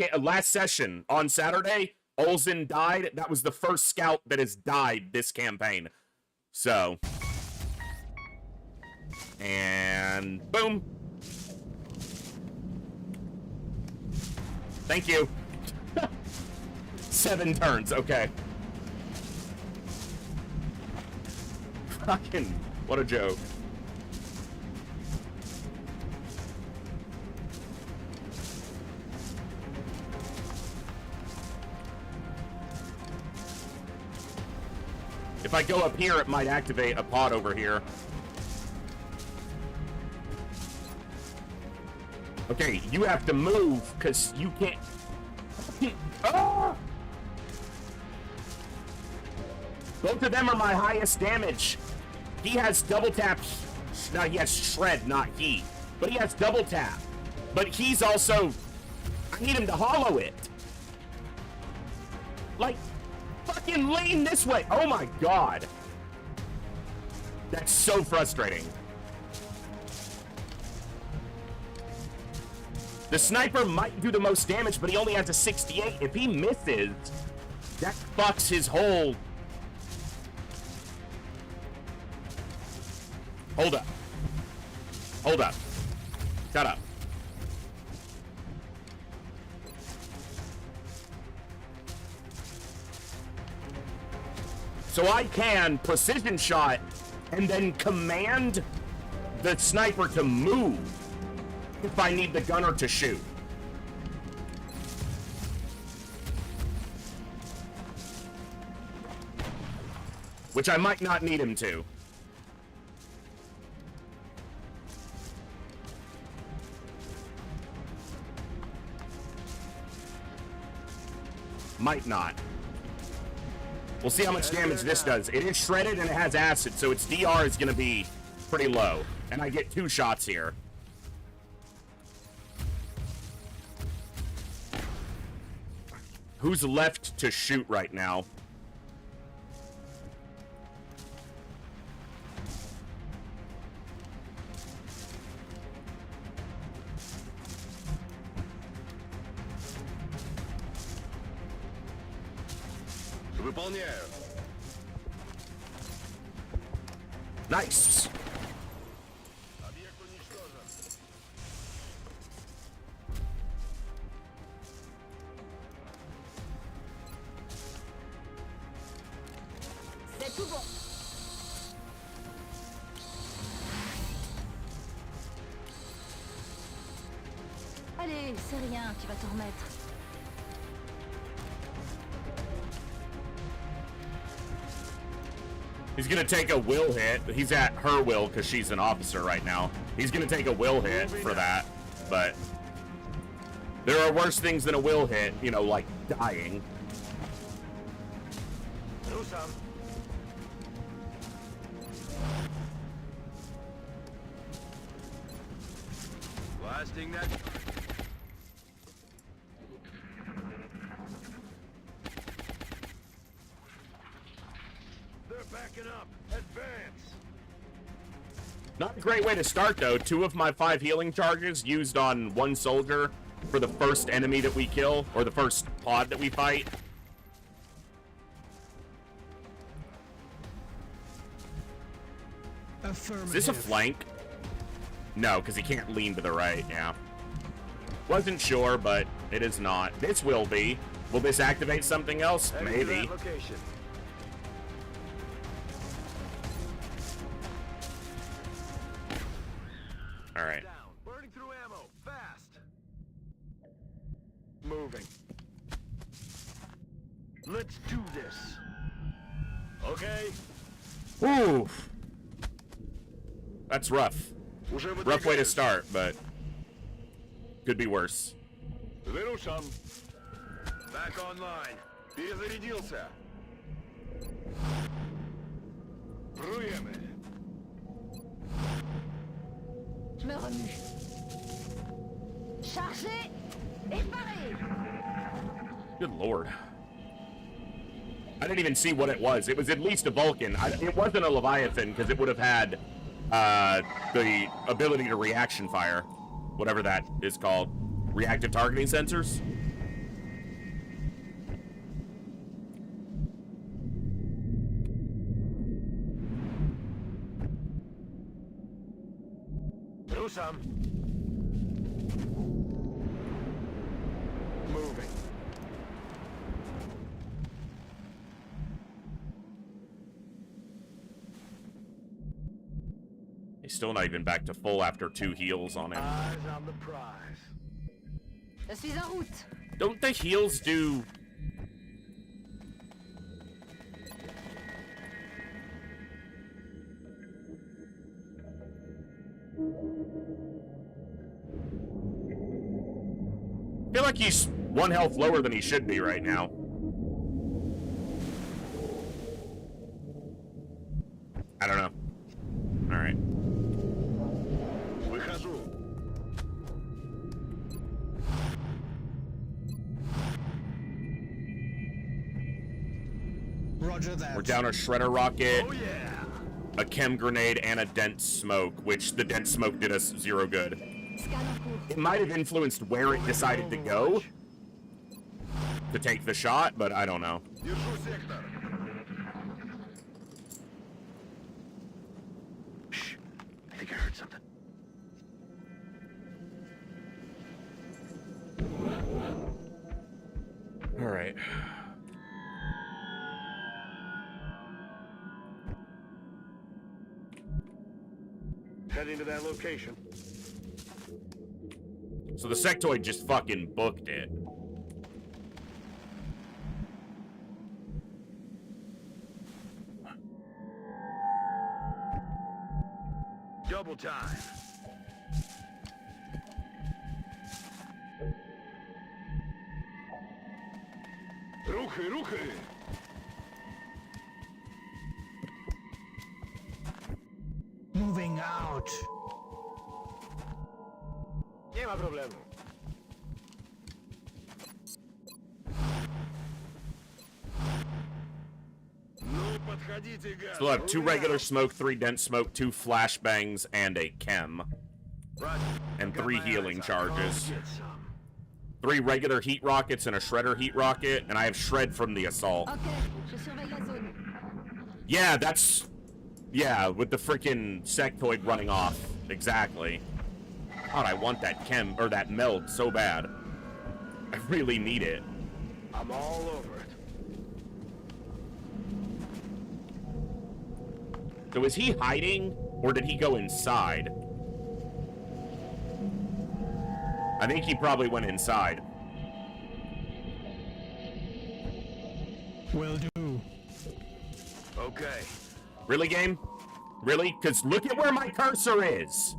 session on Saturday, Olsen died. That was the first scout that has died this campaign. So. And boom. Thank you. 7 turns, okay. Fucking, what a joke. If I go up here, it might activate a pod over here. Okay, you have to move, because you can't... Ah! Both of them are my highest damage. He has double tap. No, he has shred, not he. But he has double tap. But he's also... I need him to hollow it. Like, fucking lean this way. Oh my god. That's so frustrating. The sniper might do the most damage, but he only has a 68. If he misses, that fucks his whole... Hold up. Hold up. Shut up. So I can precision shot and then command the sniper to move if I need the gunner to shoot. Which I might not need him to. Might not. We'll see how much damage this does. It is shredded and it has acid, so its DR is going to be pretty low. And I get 2 shots here. Who's left to shoot right now? Выполняю. Nice. Объект уничтожен. C'est tout bon. Allez, c'est rien, tu vas te remettre. He's gonna take a will hit. He's at her will because she's an officer right now. He's gonna take a will hit for that, but there are worse things than a will hit, you know, like dying. Do some. Blasting that. They're backing up. Advance. Not a great way to start, though. 2 of my 5 healing charges used on 1 soldier for the first enemy that we kill, or the first pod that we fight. Is this a flank? No, because he can't lean to the right, yeah. Wasn't sure, but it is not. This will be. Will this activate something else? Heading to Maybe. that location. Alright. Down. Burning through ammo. Fast. Moving. Let's do this. Okay. Oof. That's rough. Уже Rough way to выдвигаюсь. start, but could be worse. Беру сам. Back online. Перезарядился. Пруемы. Je me remue. Chargez et parez. Good lord. I didn't even see what it was. It was at least a Vulcan. It wasn't a Leviathan, because it would have had the ability to reaction fire. Whatever that is called. Reactive targeting sensors? Do some. Moving. He's still not even back to full after 2 heals on him. Eyes on the prize. Je suis en route. Don't the heals do... I feel like he's 1 health lower than he should be right now. I don't know. Alright. Выхожу. Roger that. We're down a shredder rocket, Oh yeah. a chem grenade, and a dense smoke, which the dense smoke did us 0 good. Scan en cours. It might have influenced where it decided to go to take the shot, but I don't know. Держу сектор. Shh. I think I heard something. All right. Heading to that location. So the sectoid just fucking booked it. Double time. Рухай, рухай. Moving out. Nie ma problemu. Ну, подходите, гад. Still have 2 regular smoke, 3 dense smoke, 2 flashbangs, and a chem. And 3 healing charges. 3 regular heat rockets and a shredder heat rocket, and I have shred from the assault. Ok, je surveille la zone. Yeah, that's... Yeah, with the freaking sectoid running off. Exactly. God, I want that chem, or that meld so bad. I really need it. I'm all over it. So is he hiding, or did he go inside? I think he probably went inside. Will do. Okay. Really, game? Really? Because look at where my cursor is!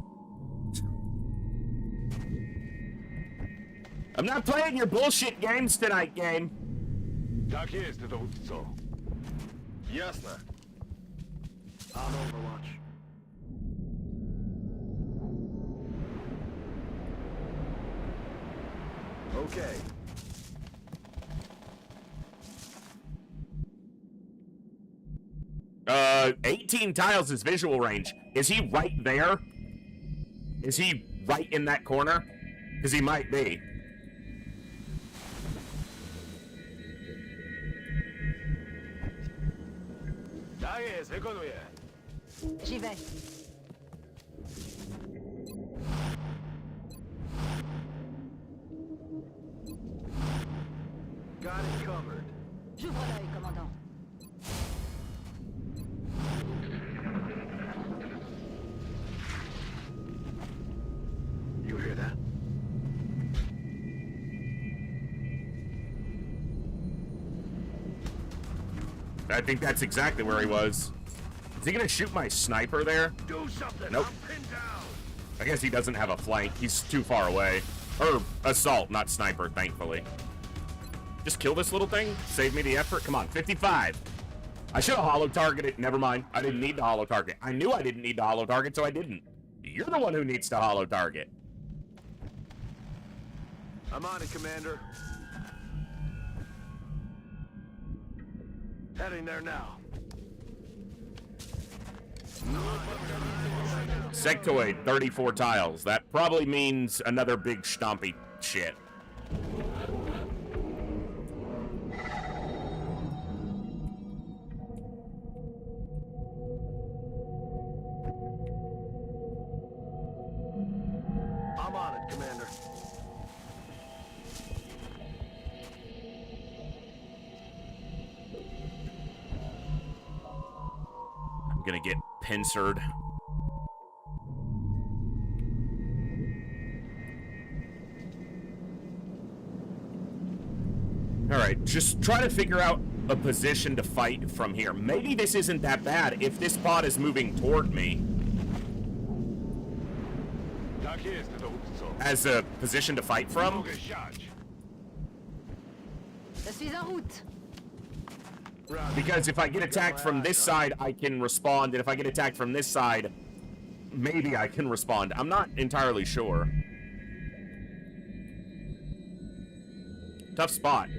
I'm not playing your bullshit games tonight, game. Так есть, докторцо. Ясно. On Overwatch. Okay. 18 tiles is visual range. Is he right there? Is he right in that corner? Because he might be. Tak jest, wykonuję. J'y vais. Got it covered. J'ouvre l'œil, commandant. You hear that? I think that's exactly where he was. Is he gonna shoot my sniper there? Do something. Nope. I'm pinned down. I guess he doesn't have a flank. He's too far away. Or assault, not sniper, thankfully. Just kill this little thing. Save me the effort. Come on, 55. I should have holo targeted. Never mind. I didn't need to holo target. I knew I didn't need to holo target, so I didn't. You're the one who needs to holo target. I'm on it, Commander. Heading there now. Sectoid, 34 tiles. That probably means another big stompy shit. I'm on it, Commander. I'm gonna get pincered. Alright, just try to figure out a position to fight from here. Maybe this isn't that bad if this pod is moving toward me. Tak jest, dowódco. As a position to fight from? Mogę siać. Je suis en route. Because if I get attacked from this side, I can respond, and if I get attacked from this side, maybe I can respond. I'm not entirely sure. Tough spot.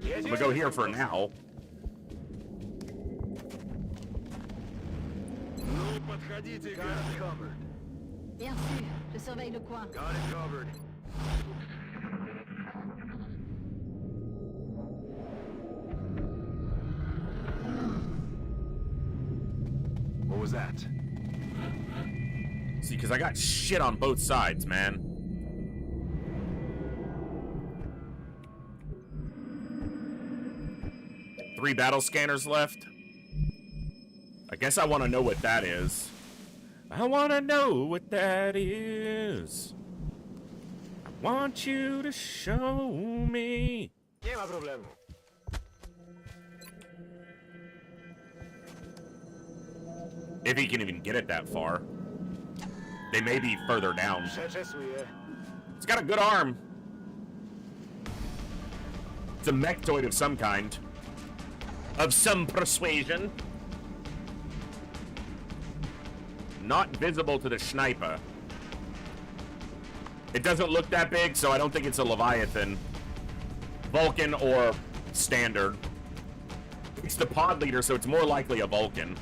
I'm gonna go here for now. Ну, подходите, got it covered. Bien sûr, je surveille le coin. Got it covered. What was that? See, because I got shit on both sides, man. Three battle scanners left. I guess I want to know what that is. I want to know what that is. I want you to show me. Nie ma problemu. If he can even get it that far. They may be further down. Przeczesuję. It's got a good arm. It's a mechtoid of some kind. Of some persuasion. not visible to the sniper. It doesn't look that big, so I don't think it's a Leviathan. Vulcan or standard. It's the pod leader, so it's more likely a Vulcan.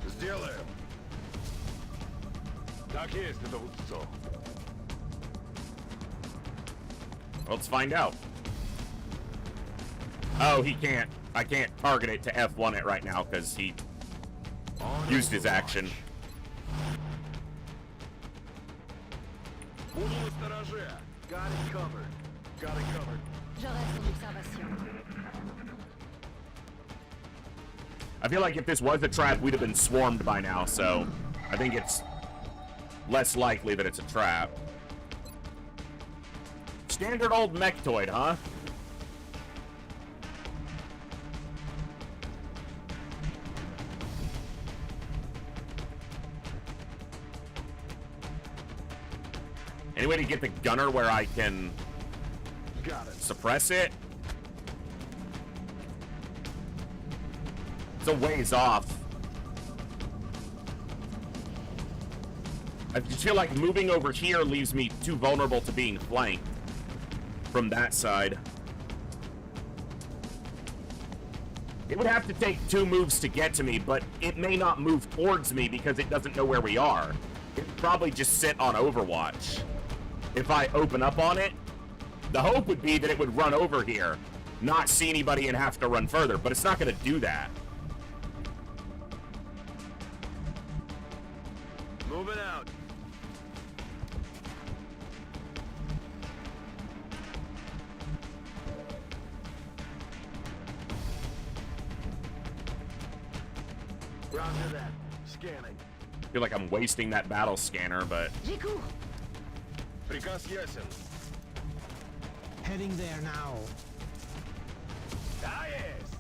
Сделаем. Так есть, это Утцо. Let's find out. Oh, he can't. I can't target it to F1 it right now because he used his action. Буду настороже. Got it covered. Got it covered. Je reste en observation. I feel like if this was a trap, we'd have been swarmed by now, so I think it's less likely that it's a trap. Standard old mechtoid, huh? Any way to get the gunner where I can Got it. suppress it? It's a ways off. I just feel like moving over here leaves me too vulnerable to being flanked from that side. It would have to take 2 moves to get to me, but it may not move towards me because it doesn't know where we are. It'd probably just sit on Overwatch. If I open up on it, the hope would be that it would run over here, not see anybody and have to run further, but it's not going to do that. Moving out. Roger that. Scanning. I feel like I'm wasting that battle scanner, but J'écoute. Приказ ясен. Heading there now. Да, есть.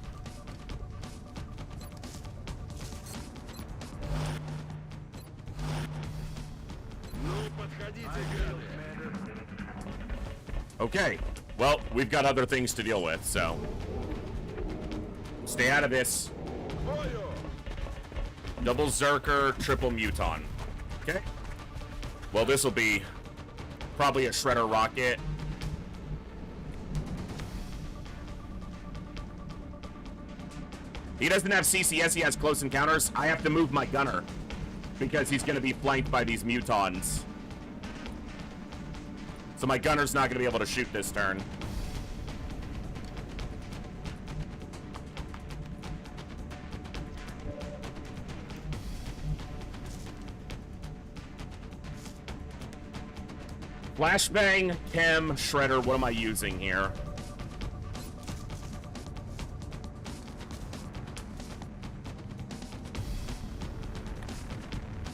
Ну, подходите, гады. okay. Well, we've got other things to deal with, so stay out of this. Бою! Double Zerker, triple Muton. Okay. Well, this will be probably a Shredder rocket. He doesn't have CCS, he has close encounters. I have to move my gunner because he's going to be flanked by these Mutons. So my gunner's not going to be able to shoot this turn. Flashbang, Chem, Shredder, what am I using here?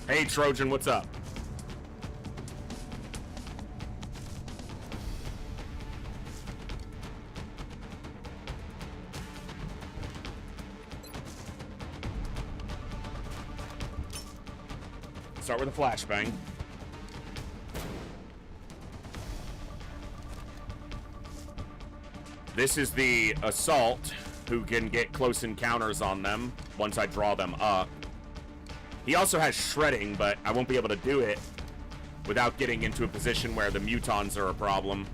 Hey Trojan, what's up? Start with a flashbang. This is the assault, who can get close encounters on them once I draw them up. He also has shredding, but I won't be able to do it without getting into a position where the Mutons are a problem.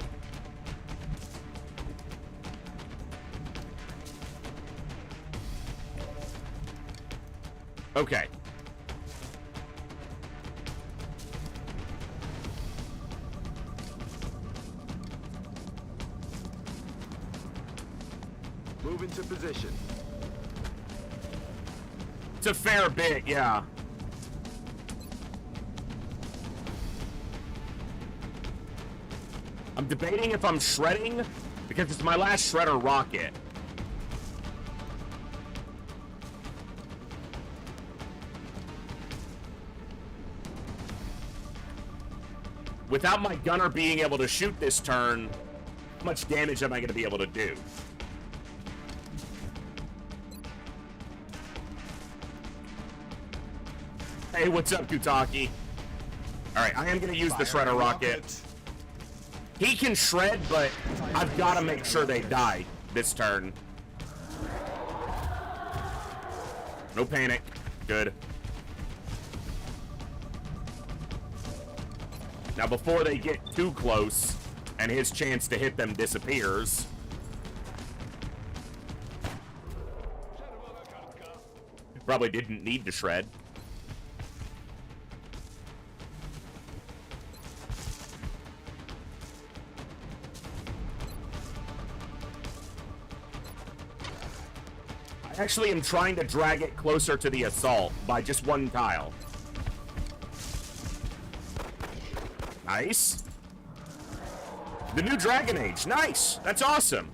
Okay. Move into position. It's a fair bit, yeah. I'm debating if I'm shredding, because it's my last Shredder rocket. Without my gunner being able to shoot this turn, how much damage am I going to be able to do? Hey, what's up, Kutaki? Alright, I am going to use the Shredder rocket. He can shred, but I've got to make sure they die this turn. No panic. Good. Now, before they get too close and his chance to hit them disappears, probably didn't need to shred. I actually am trying to drag it closer to the assault by just one tile. Nice. The new Dragon Age. Nice. That's awesome.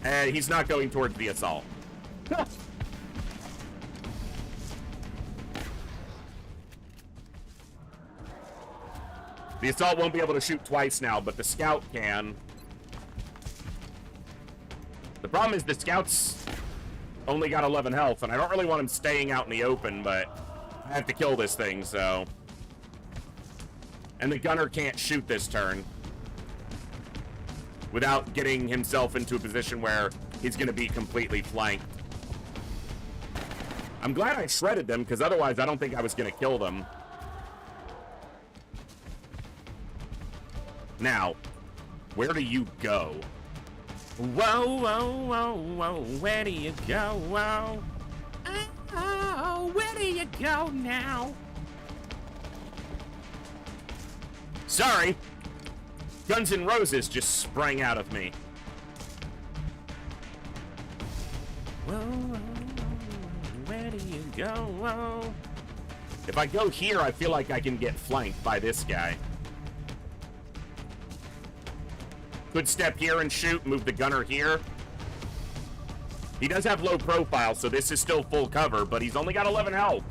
And he's not going towards the assault. The assault won't be able to shoot twice now, but the scout can. The problem is the scout's only got 11 health, and I don't really want him staying out in the open, but I have to kill this thing, so. And the gunner can't shoot this turn without getting himself into a position where he's going to be completely flanked. I'm glad I shredded them, because otherwise I don't think I was going to kill them. Now, where do you go? Whoa, whoa, whoa, whoa, where do you go? Whoa. Oh, where do you go now? Sorry. Guns N' Roses just sprang out of me. Whoa, whoa, whoa, where do you go? Whoa. If I go here, I feel like I can get flanked by this guy. Could step here and shoot, move the gunner here. He does have low profile, so this is still full cover, but he's only got 11 health.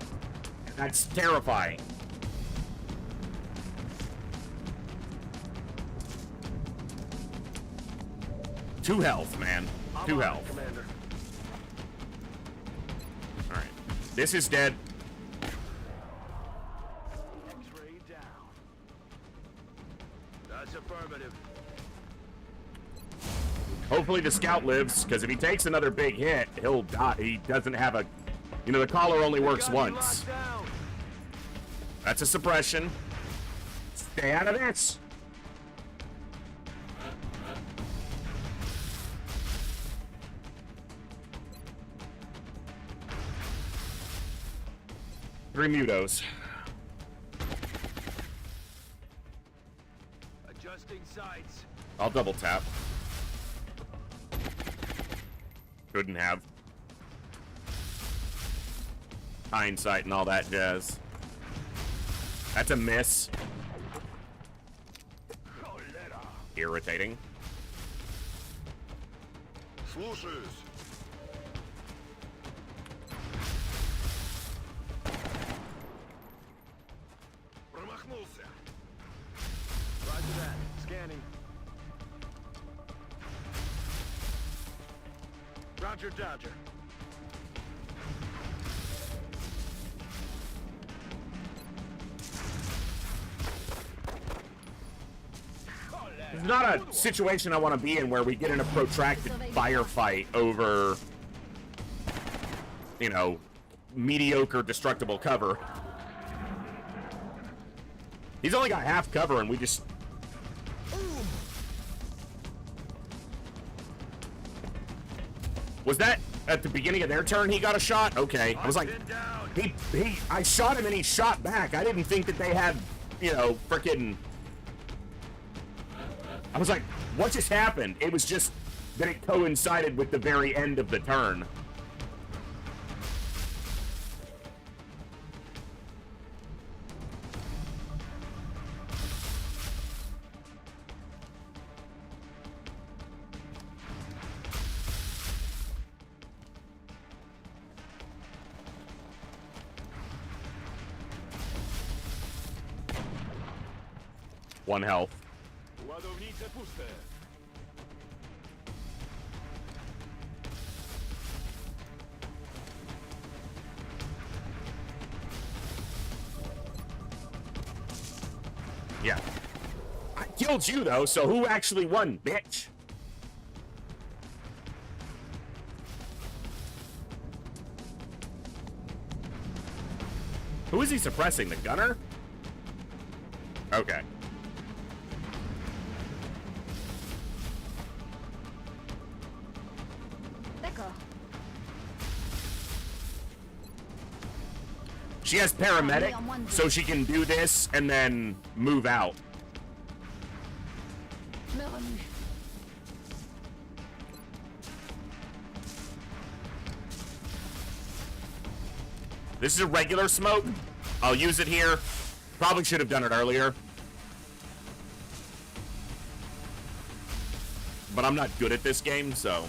That's terrifying. Two health, man. Two health. Commander. All right. This is dead. X-ray down. That's affirmative. Hopefully the scout lives, because if he takes another big hit, he'll die. He doesn't have a... You know, the collar only works Got you once. locked down. That's a suppression. Stay out of this. Three mutos. Adjusting sights. I'll double tap. Couldn't have. Hindsight and all that jazz. That's a miss. Irritating. Слушаюсь. Промахнулся. Roger that. Scanning. Roger, Dodger. It's not a situation I want to be in where we get in a protracted firefight over, you know, mediocre destructible cover. He's only got half cover and we just... Was that at the beginning of their turn he got a shot? Okay. I was like, I shot him and he shot back. I didn't think that they had, you know, frickin'... I was like, what just happened? It was just that it coincided with the very end of the turn. One health. Ładownice puste. Yeah. I killed you, though, so who actually won, bitch? Who is he suppressing? The gunner? Okay. D'accord. She has paramedic, so she can do this and then move out. Me remue. This is a regular smoke. I'll use it here. Probably should have done it earlier. But I'm not good at this game, so...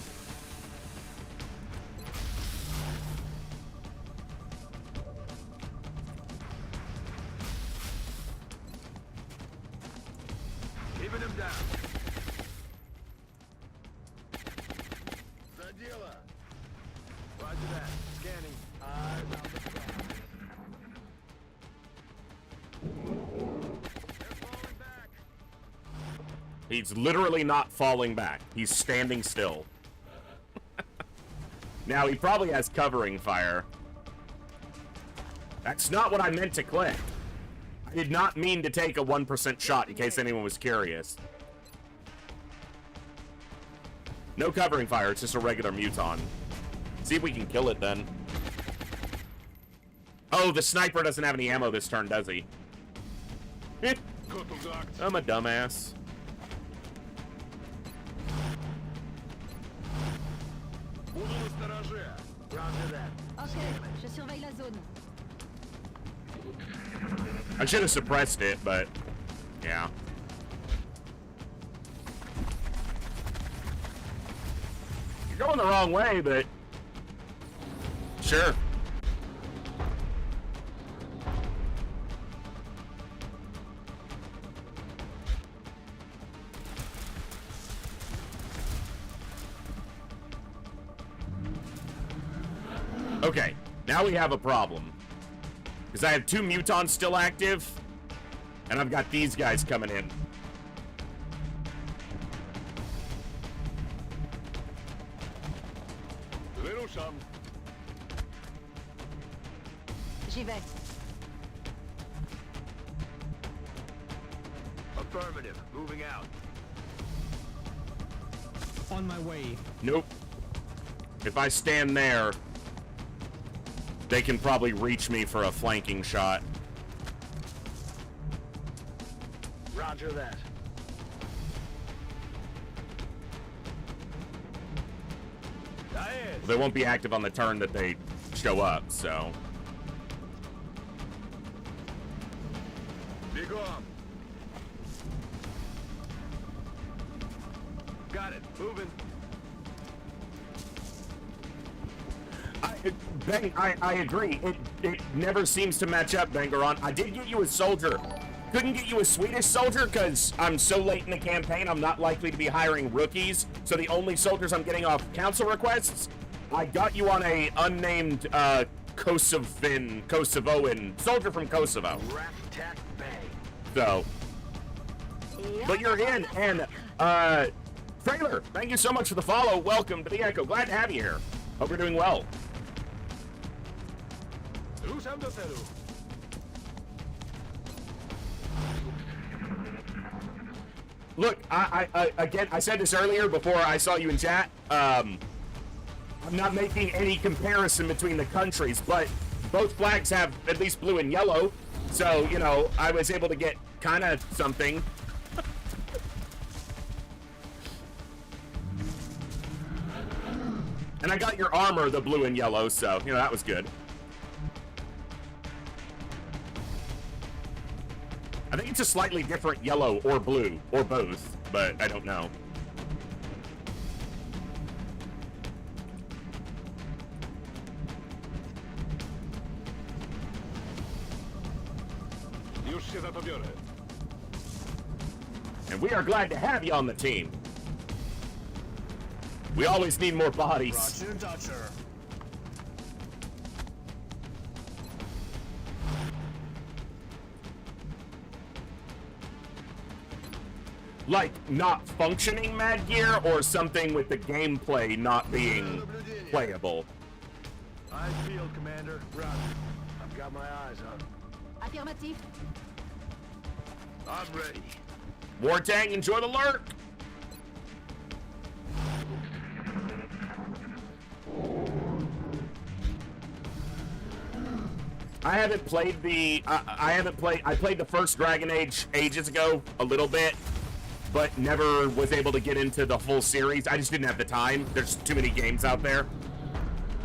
Keeping him down. Задела. Roger that. Scanning. Eyes on the prize. They're falling back. He's literally not falling back. He's standing still. Now, he probably has covering fire. That's not what I meant to click. I did not mean to take a 1% shot, in case anyone was curious. No covering fire, it's just a regular muton. See if we can kill it, then. Oh, the sniper doesn't have any ammo this turn, does he? I'm a dumbass. Буду настороже. Roger that. Ok, je surveille la zone. I should have suppressed it, but... yeah. You're going the wrong way, but... sure. Okay, now we have a problem. Because I have 2 mutons still active, and I've got these guys coming in. Little some. J'y vais. Affirmative. Moving out. On my way. Nope. If I stand there, they can probably reach me for a flanking shot. Roger that. They won't be active on the turn that they show up, so... Bigom. Got it. Moving. I agree. It never seems to match up, Bangaron. I did get you a soldier. Couldn't get you a Swedish soldier because I'm so late in the campaign, I'm not likely to be hiring rookies. So the only soldiers I'm getting off council requests, I got you on a unnamed Kosovoan soldier from Kosovo. Rat-tat bang. So, but you're in, and Trailer, thank you so much for the follow. Welcome to the Echo. Glad to have you here. Hope you're doing well. Ruszam do celu. Look, again, I said this earlier before I saw you in chat. I'm not making any comparison between the countries, but both flags have at least blue and yellow. So, you know, I was able to get kind of something. And I got your armor, the blue and yellow, so, you know, that was good. I think it's a slightly different yellow or blue, or both, but I don't know. Już się za to biorę. And we are glad to have you on the team. We always need more bodies. Roger, Dutcher. Like, not functioning Mad Gear, or something with the gameplay not being playable? I feel, Commander. Roger. I've got my eyes on. Affirmatif. I'm ready. Wartang, enjoy the lurk. I haven't played the, I played the first Dragon Age ages ago, a little bit, but never was able to get into the full series. I just didn't have the time. There's too many games out there.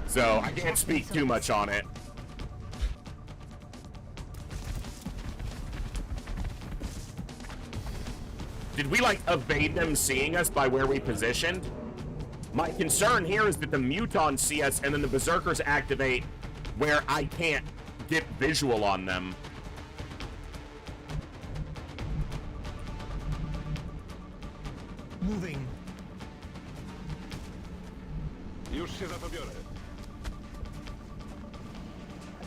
So I can't speak too much on it. Did we, like, evade them seeing us by where we positioned? My concern here is that the Mutons see us and then the Berserkers activate where I can't get visual on them. Moving.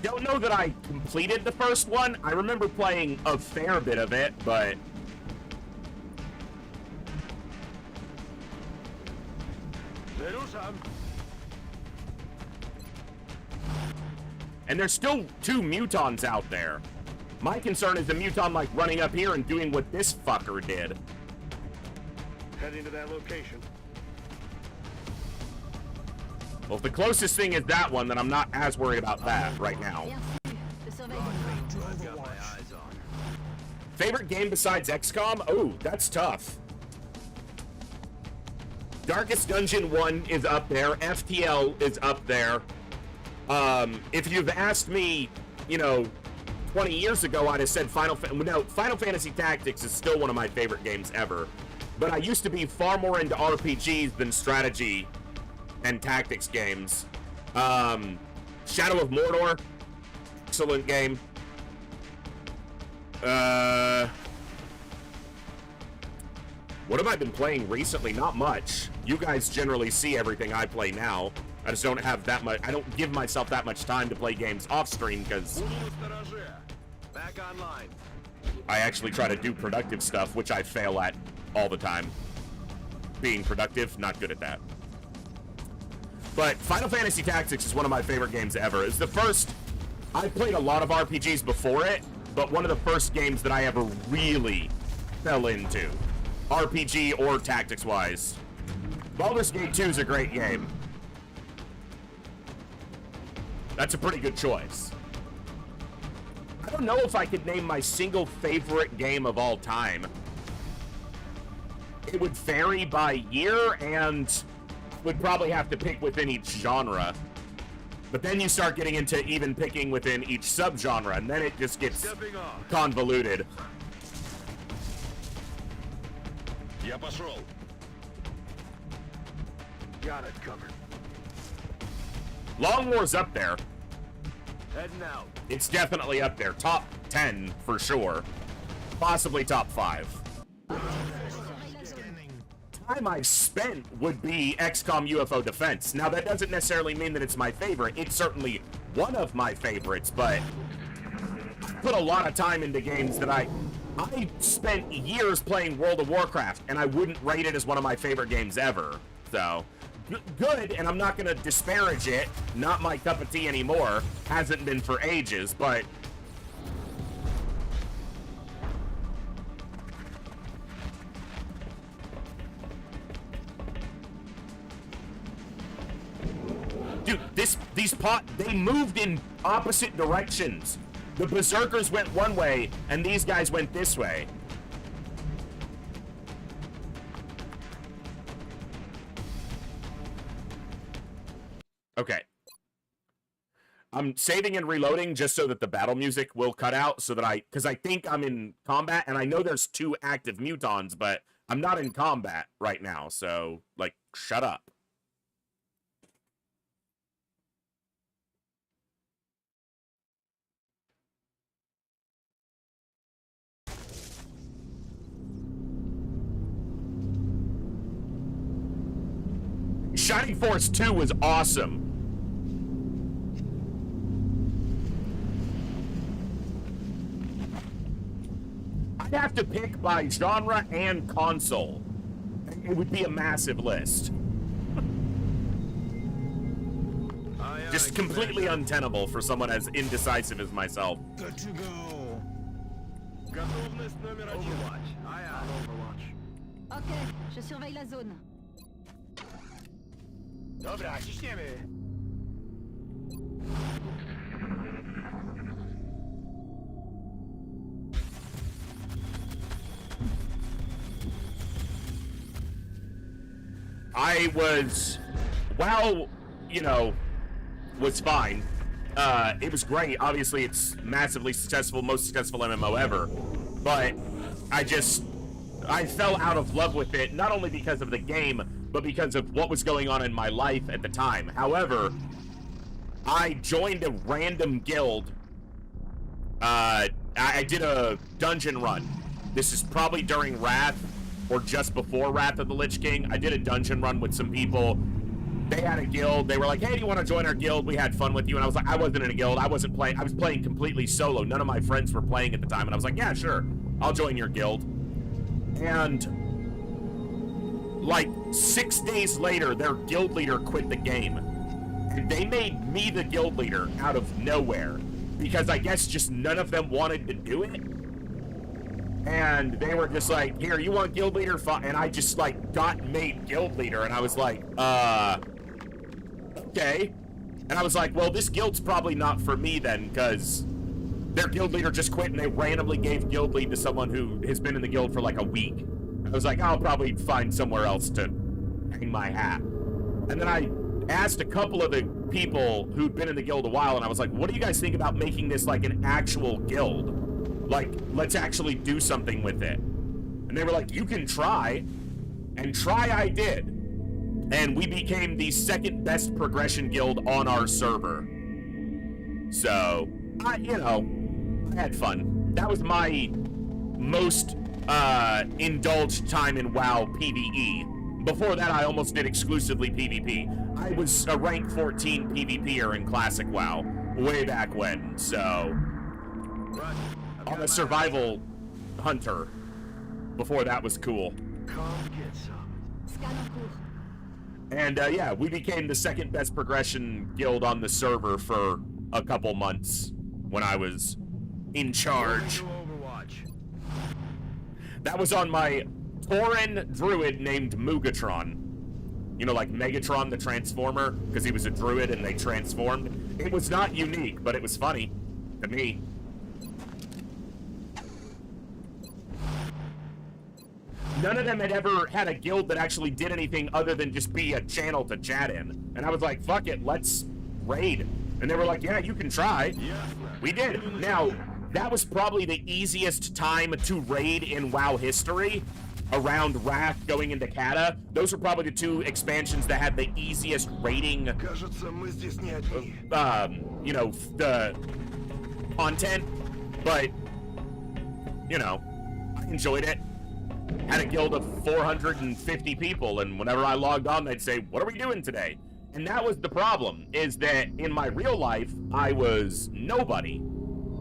Don't know that I completed the first one. I remember playing a fair bit of it, but... And there's still 2 Mutons out there. My concern is the Muton, like, running up here and doing what this fucker did. Heading to that location. Well, if the closest thing is that one, then I'm not as worried about that right now. Bien sûr. Je surveille. I've got my eyes on her. Favorite game besides XCOM? Oh, that's tough. Darkest Dungeon 1 is up there. FTL is up there. If you've asked me, you know, 20 years ago, I'd have said Final Fantasy Tactics is still one of my favorite games ever. But I used to be far more into RPGs than strategy and tactics games. Shadow of Mordor, excellent game. What have I been playing recently? Not much. You guys generally see everything I play now. I just don't have that much. I don't give myself that much time to play games off stream because Back online. I actually try to do productive stuff, which I fail at all the time. Being productive, not good at that. But Final Fantasy Tactics is one of my favorite games ever. It's the first... I've played a lot of RPGs before it, but one of the first games that I ever really fell into. RPG or tactics-wise. Baldur's Gate 2 is a great game. That's a pretty good choice. I don't know if I could name my single favorite game of all time. It would vary by year and would probably have to pick within each genre. But then you start getting into even picking within each subgenre, and then it just gets convoluted. Got it covered. Long War's up there. Heading out. It's definitely up there. Top 10 for sure. Possibly top 5. Scanning. Time I've spent would be XCOM UFO Defense. Now, that doesn't necessarily mean that it's my favorite. It's certainly one of my favorites, but I put a lot of time into games that I spent years playing World of Warcraft, and I wouldn't rate it as one of my favorite games ever. So, good, and I'm not going to disparage it. Not my cup of tea anymore. Hasn't been for ages, but... Dude, they moved in opposite directions. The Berserkers went one way, and these guys went this way. Okay. I'm saving and reloading just so that the battle music will cut out so that because I think I'm in combat, and I know there's 2 active Mutons, but I'm not in combat right now, so, like, shut up. Shining Force 2 was awesome. I'd have to pick by genre and console. It would be a massive list. Just completely untenable for someone as indecisive as myself. Good to go. Готовность номер один. Overwatch. Aye, aye. Overwatch. Ok, je surveille la zone. Dobra, ciśniemy. I was, well, you know, was fine. It was great. Obviously, it's massively successful, most successful MMO ever. But I fell out of love with it, not only because of the game, but because of what was going on in my life at the time. However, I joined a random guild. I did a dungeon run. This is probably during Wrath, or just before Wrath of the Lich King. I did a dungeon run with some people. They had a guild. They were like, hey, do you want to join our guild? We had fun with you. And I was like, I wasn't in a guild. I wasn't playing. I was playing completely solo. None of my friends were playing at the time. And I was like, yeah, sure. I'll join your guild. And like 6 days later, their guild leader quit the game. And they made me the guild leader out of nowhere. Because I guess just none of them wanted to do it. And they were just like, here, you want guild leader? And I just like got made guild leader. And I was like, okay. And I was like, well, this guild's probably not for me then, because their guild leader just quit and they randomly gave guild lead to someone who has been in the guild for like a week. I was like, I'll probably find somewhere else to hang my hat. And then I asked a couple of the people who'd been in the guild a while, and I was like, what do you guys think about making this like an actual guild? Like, let's actually do something with it. And they were like, you can try. And try I did. And we became the second best progression guild on our server. So, I had fun. That was my most indulged time in WoW PvE. Before that, I almost did exclusively PvP. I was a rank 14 PvPer in Classic WoW way back when, so I'm a survival hunter. Before that was cool. Come get some. Scan en cours. And yeah, we became the second best progression guild on the server for a couple months when I was in charge. Overwatch. That was on my Tauren druid named Mugatron. You know, like Megatron the Transformer, because he was a druid and they transformed. It was not unique, but it was funny to me. None of them had ever had a guild that actually did anything other than just be a channel to chat in. And I was like, fuck it, let's raid. And they were like, yeah, you can try. We did. Now, that was probably the easiest time to raid in WoW history. Around Wrath going into Kata. Those were probably the two expansions that had the easiest raiding, Кажется, мы здесь не одни. you know, the content. But, you know, I enjoyed it. Had a guild of 450 people, and whenever I logged on, they'd say, what are we doing today? And that was the problem, is that in my real life, I was nobody.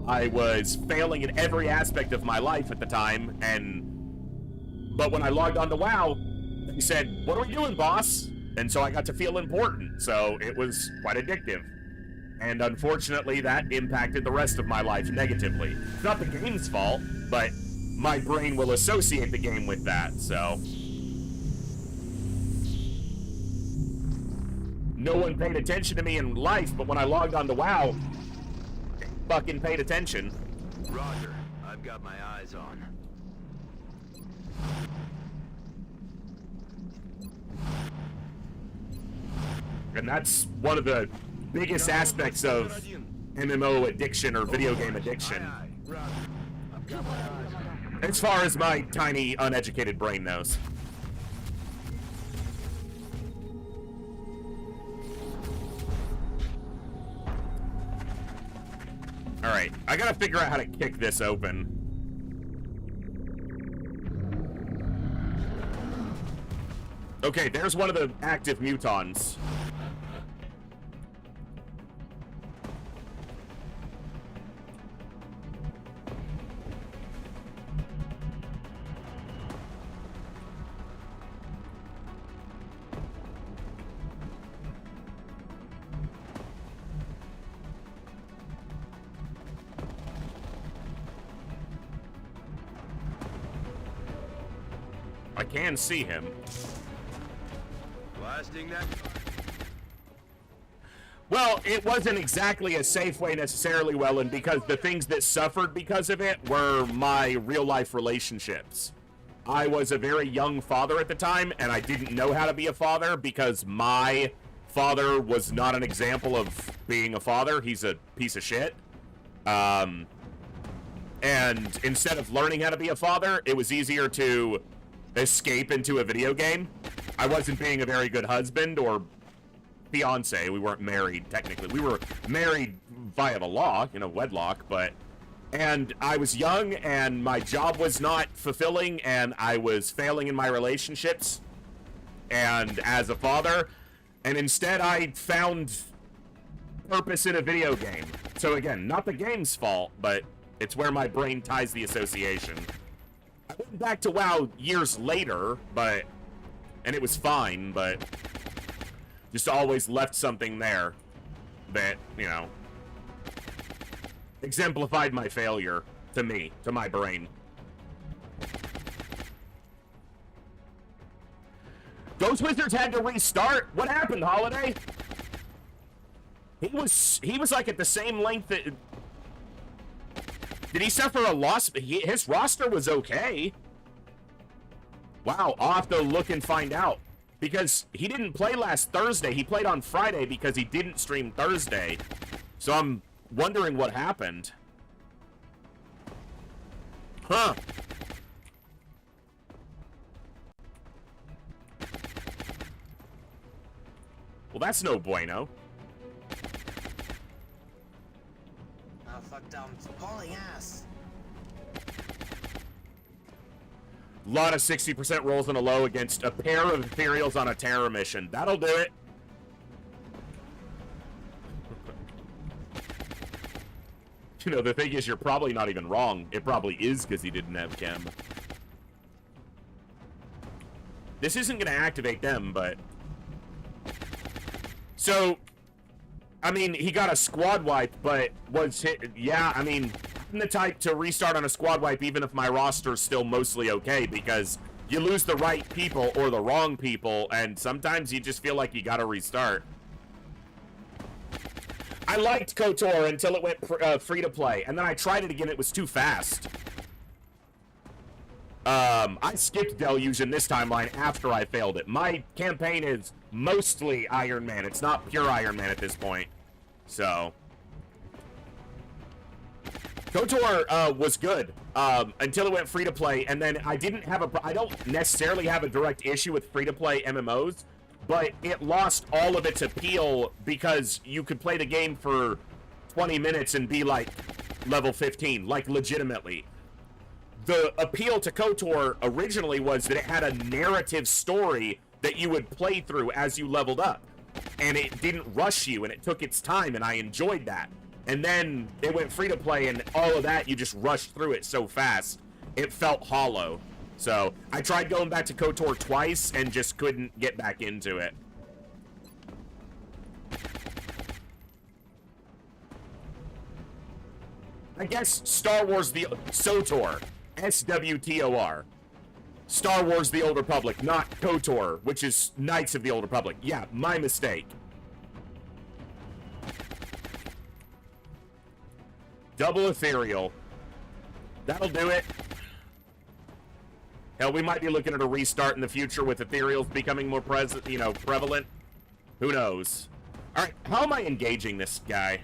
I was failing in every aspect of my life at the time, but when I logged on to WoW, they said, what are we doing, boss? And so I got to feel important, so it was quite addictive. And unfortunately, that impacted the rest of my life negatively. It's not the game's fault, but my brain will associate the game with that, so. No one paid attention to me in life, but when I logged on to WoW, they fucking paid attention. Roger. I've got my eyes on. And that's one of the biggest aspects of MMO addiction or video game addiction. Aye, aye. Roger. I've got my eyes on. As far as my tiny, uneducated brain knows. Alright, I gotta figure out how to kick this open. Okay, there's one of the active mutons. I can see him. Blasting that. Well, it wasn't exactly a safe way necessarily, Wellen, because the things that suffered because of it were my real-life relationships. I was a very young father at the time, and I didn't know how to be a father because my father was not an example of being a father. He's a piece of shit. And instead of learning how to be a father, it was easier to escape into a video game. I wasn't being a very good husband or fiance. We weren't married, technically. We were married via the law, you know, wedlock, but... And I was young, and my job was not fulfilling, and I was failing in my relationships, and as a father, and instead I found purpose in a video game. So again, not the game's fault, but it's where my brain ties the association. I went back to WoW years later, and it was fine, but just always left something there that, you know, exemplified my failure to me, to my brain. Ghost Wizards had to restart? What happened, Holiday? He was like at the same length that... Did he suffer a loss? His roster was okay. Wow, I'll have to look and find out. Because he didn't play last Thursday. He played on Friday because he didn't stream Thursday. So I'm wondering what happened. Huh. Well, that's no bueno. Oh, fuck them. Hauling ass. Lot of 60% rolls on a low against a pair of Ethereals on a terror mission. That'll do it. You know, the thing is, you're probably not even wrong. It probably is because he didn't have chem. This isn't going to activate them, but... So, I mean, he got a squad wipe, but was hit... Yeah, I mean, I'm the type to restart on a squad wipe even if my roster's still mostly okay, because you lose the right people or the wrong people, and sometimes you just feel like you gotta restart. I liked KOTOR until it went free-to-play, and then I tried it again, it was too fast. I skipped Deluge in this timeline after I failed it. My campaign is mostly Iron Man. It's not pure Iron Man at this point. So... KOTOR was good until it went free-to-play, and then I don't necessarily have a direct issue with free-to-play MMOs, but it lost all of its appeal because you could play the game for 20 minutes and be like level 15, like legitimately. The appeal to KOTOR originally was that it had a narrative story that you would play through as you leveled up, and it didn't rush you, and it took its time, and I enjoyed that. And then it went free to play, and all of that, you just rushed through it so fast. It felt hollow. So I tried going back to KOTOR twice and just couldn't get back into it. I guess Star Wars the SWTOR. SWTOR. Star Wars the Old Republic, not KOTOR, which is Knights of the Old Republic. Yeah, my mistake. Double Ethereal. That'll do it. Hell, we might be looking at a restart in the future with Ethereals becoming more prevalent. Who knows? Alright, how am I engaging this guy?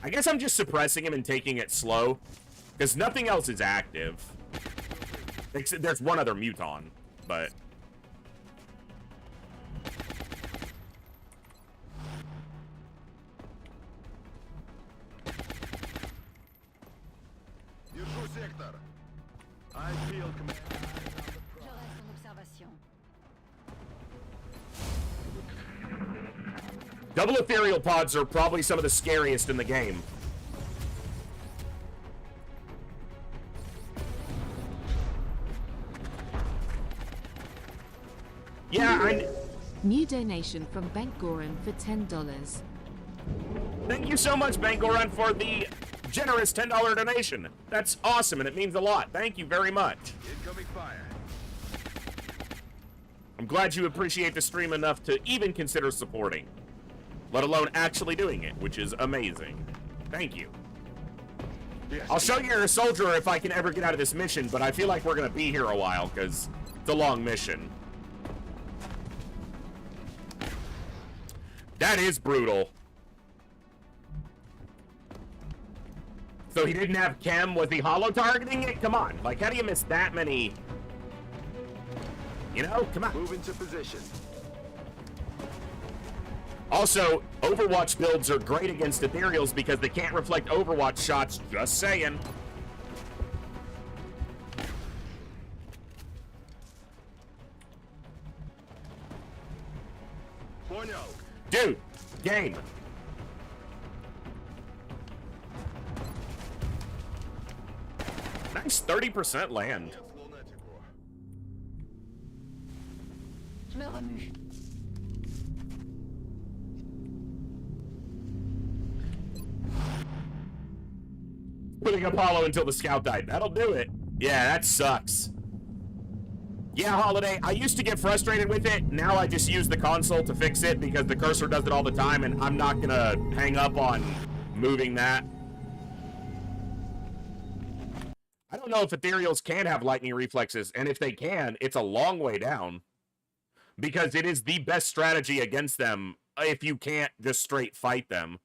I guess I'm just suppressing him and taking it slow. Because nothing else is active. There's one other Muton, but... I feel command. Je reste en observation. Double Ethereal Pods are probably some of the scariest in the game. Yeah, New donation from Bank-Goran for $10. Thank you so much, Bangoran, for the generous $10 donation. That's awesome, and it means a lot. Thank you very much. Incoming fire. I'm glad you appreciate the stream enough to even consider supporting, let alone actually doing it, which is amazing. Thank you. I'll show you a soldier if I can ever get out of this mission, but I feel like we're going to be here a while because it's a long mission. That is brutal. So he didn't have chem? Was he holo-targeting it? Come on. Like, how do you miss that many? You know? Come on. Move into position. Also, Overwatch builds are great against ethereals because they can't reflect Overwatch shots. Just saying. Dude, game. Nice 30% land. Je me remue. Putting Apollo until the scout died. That'll do it. Yeah, that sucks. Yeah, Holiday, I used to get frustrated with it. Now I just use the console to fix it because the cursor does it all the time, and I'm not gonna hang up on moving that. I don't know if ethereals can have lightning reflexes, and if they can, it's a long way down. Because it is the best strategy against them if you can't just straight fight them.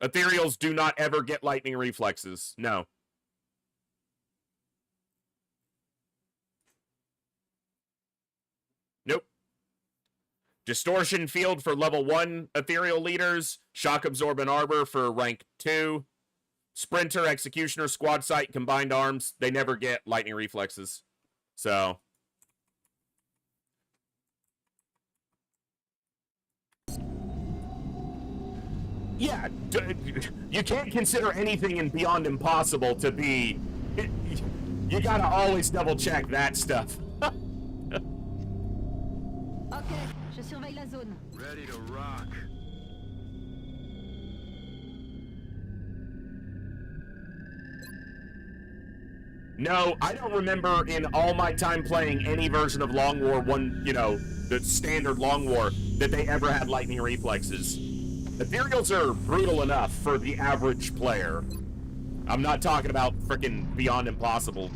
Ethereals do not ever get lightning reflexes. No. Nope. Distortion field for level 1 ethereal leaders. Shock absorbent arbor for rank 2. Sprinter, executioner, squad sight, combined arms. They never get lightning reflexes. So. Yeah, you can't consider anything in Beyond Impossible to be... You gotta always double check that stuff. Ok, je surveille la zone. Ready to rock. No, I don't remember in all my time playing any version of Long War 1, you know, the standard Long War, that they ever had lightning reflexes. Ethereals are brutal enough for the average player. I'm not talking about frickin' Beyond Impossible.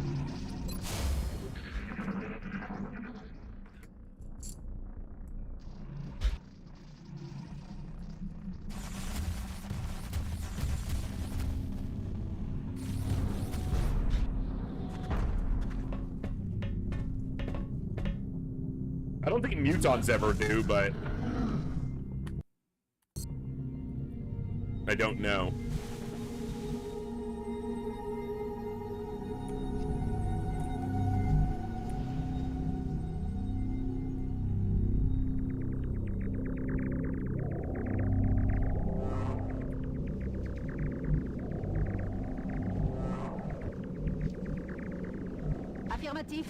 I don't think mutons ever do, but... I don't know. Affirmatif.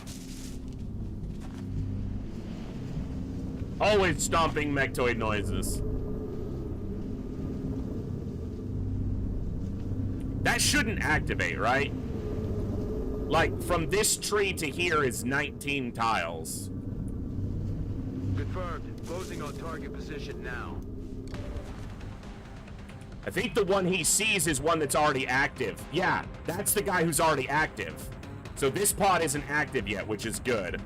Always stomping mechtoid noises. That shouldn't activate, right? Like, from this tree to here is 19 tiles. Confirmed. Closing on target position now. I think the one he sees is one that's already active. Yeah, that's the guy who's already active. So this pod isn't active yet, which is good.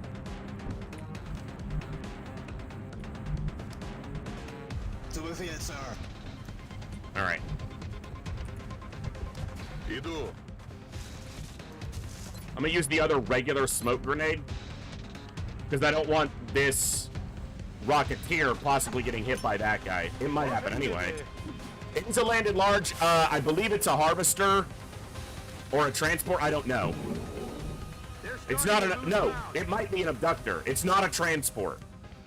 To the field, sir. Alright. Idu. I'm gonna use the other regular smoke grenade. Because I don't want this Rocketeer possibly getting hit by that guy. It might happen anyway. It's a landed large. I believe it's a harvester or a transport. I don't know. It's not an... No, it might be an abductor. It's not a transport.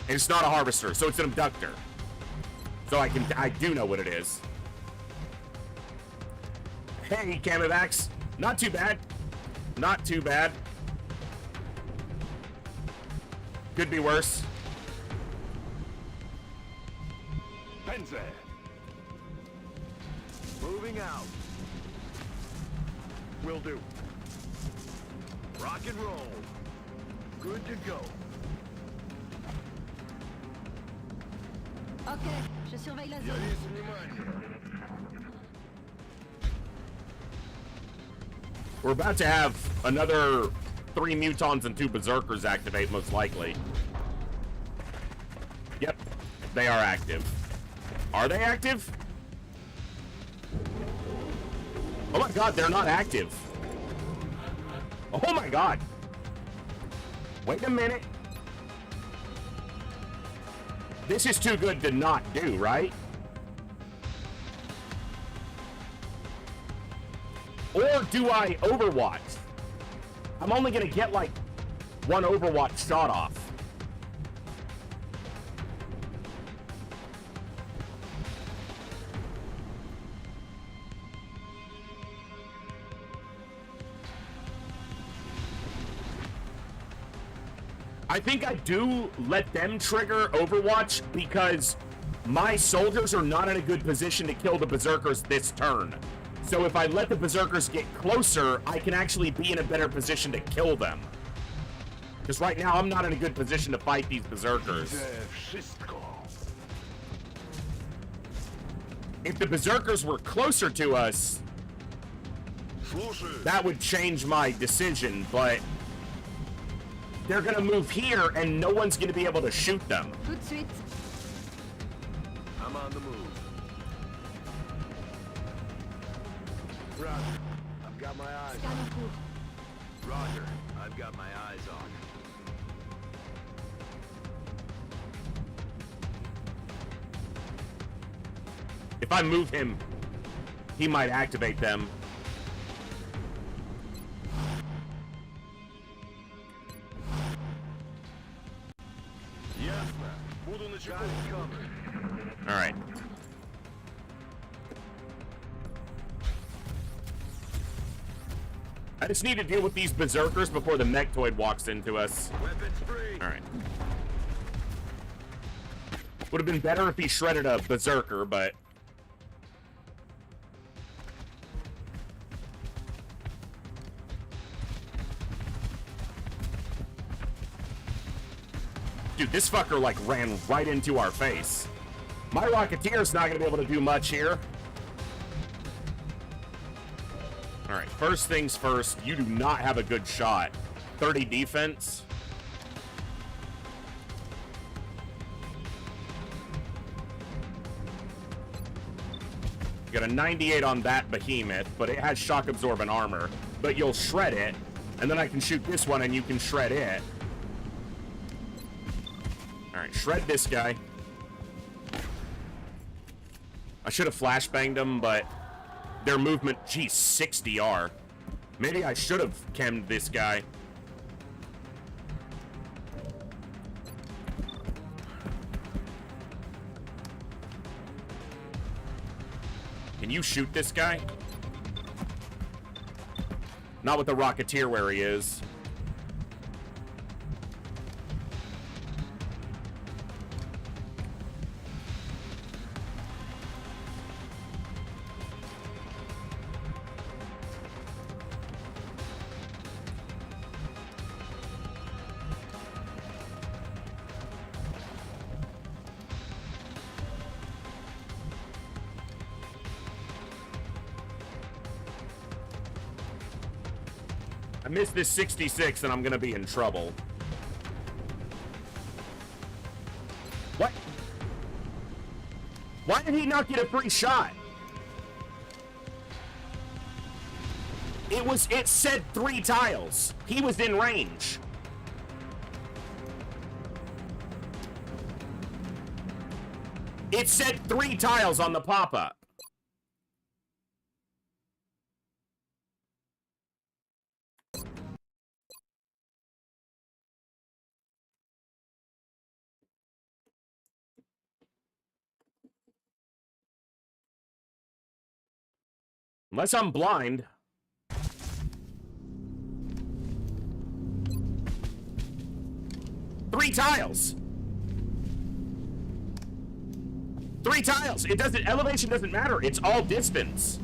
And it's not a harvester, so it's an abductor. So I do know what it is. Hey, Camivax. Not too bad. Not too bad. Could be worse. Penze. Moving out. Will do. Rock and roll. Good to go. Ok, je surveille la Я zone. весь внимание. We're about to have another 3 mutons and 2 berserkers activate, most likely. Yep, they are active. Are they active? Oh my god, they're not active. Oh my god. Wait a minute. This is too good to not do, right? Or do I Overwatch? I'm only gonna get like 1 Overwatch shot off. I think I do let them trigger Overwatch because my soldiers are not in a good position to kill the berserkers this turn. So if I let the berserkers get closer, I can actually be in a better position to kill them. Because right now I'm not in a good position to fight these berserkers. If the berserkers were closer to us, that would change my decision, but they're gonna move here and no one's gonna be able to shoot them. Tout de suite. I'm on the move. Roger. I've got my eyes Scan en cours. on. Roger. I've got my eyes on. If I move him, he might activate them. Ясно. Буду начекать. All right. I just need to deal with these berserkers before the mechtoid walks into us. Weapons free. All right. Would have been better if he shredded a berserker, but dude, this fucker like ran right into our face. My Rocketeer's not gonna be able to do much here. All right, first things first, you do not have a good shot. 30 defense. You got a 98 on that behemoth, but it has shock absorbent armor. But you'll shred it, and then I can shoot this one and you can shred it. All right, shred this guy. I should have flashbanged them, but their movement, geez, 60R. Maybe I should have chemmed this guy. Can you shoot this guy? Not with the Rocketeer where he is. I missed this 66 and I'm gonna be in trouble. What? Why did he not get a free shot? It said 3 tiles. He was in range. It said 3 tiles on the pop-up. Unless I'm blind. Three tiles. 3 tiles. It doesn't, elevation doesn't matter. It's all distance.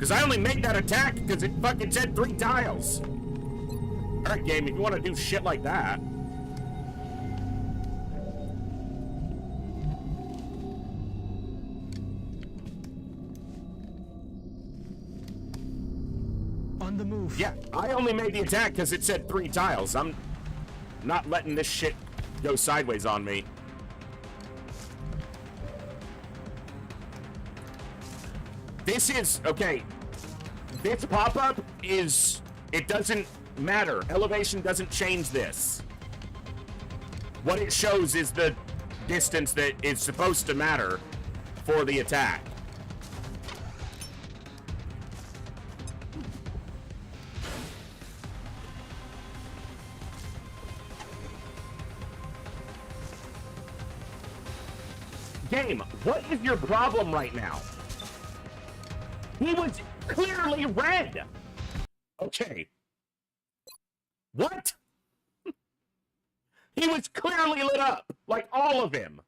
Because I only made that attack because it fucking said 3 tiles. Alright, game, if you want to do shit like that. On the move. Yeah, I only made the attack because it said 3 tiles. I'm not letting this shit go sideways on me. This is, okay, this pop-up is, it doesn't matter. Elevation doesn't change this. What it shows is the distance that is supposed to matter for the attack. Game, what is your problem right now? He was clearly red. Okay. What? He was clearly lit up, like all of him.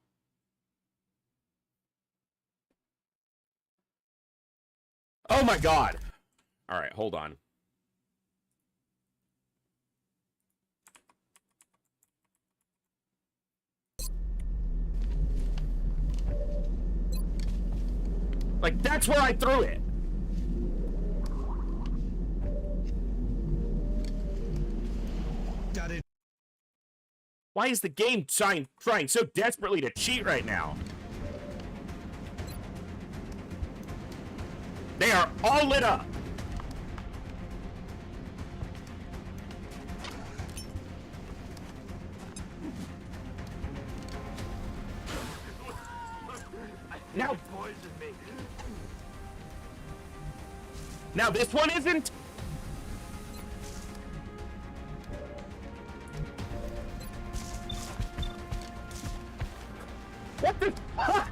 Oh my god. All right, hold on. Like, that's where I threw it. Got it. Why is the game trying so desperately to cheat right now? They are all lit up. Now, now this one isn't. What the? Huh?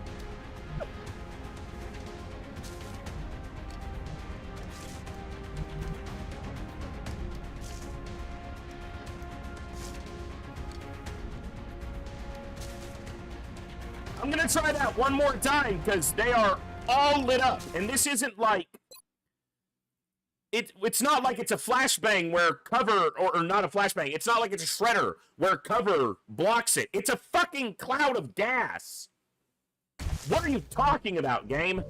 I'm gonna try that one more time because they are all lit up, and this isn't like it's not like it's a flashbang where cover or not a flashbang. It's not like it's a shredder where cover blocks it. It's a fucking cloud of gas. What are you talking about, game?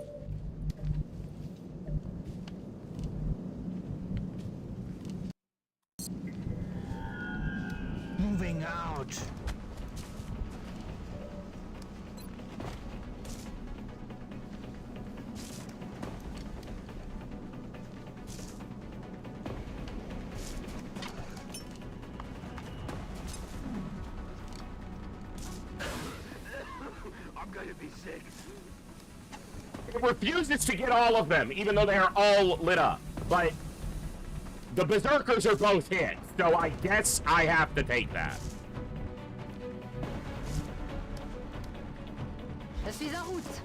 Moving out. I'm gonna be sick. It refuses to get all of them, even though they are all lit up. But the berserkers are both hit, so I guess I have to take that. Je suis en route.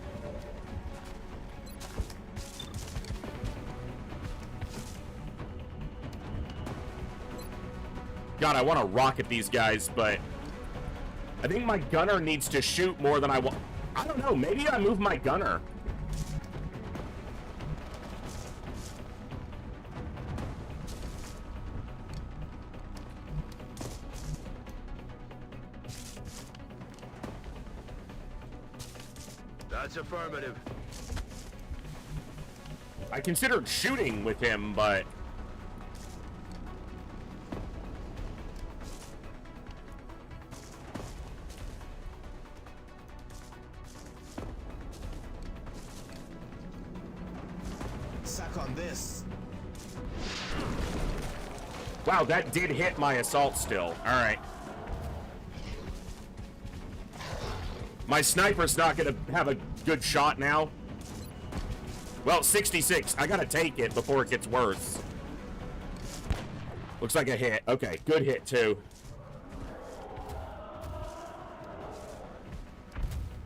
God, I want to rocket these guys, but I think my gunner needs to shoot more than I want. I don't know, maybe I move my gunner. That's affirmative. I considered shooting with him, but Suck on this. wow, that did hit my assault still. All right. My sniper's not going to have a good shot now. Well, 66. I got to take it before it gets worse. Looks like a hit. Okay, good hit, too.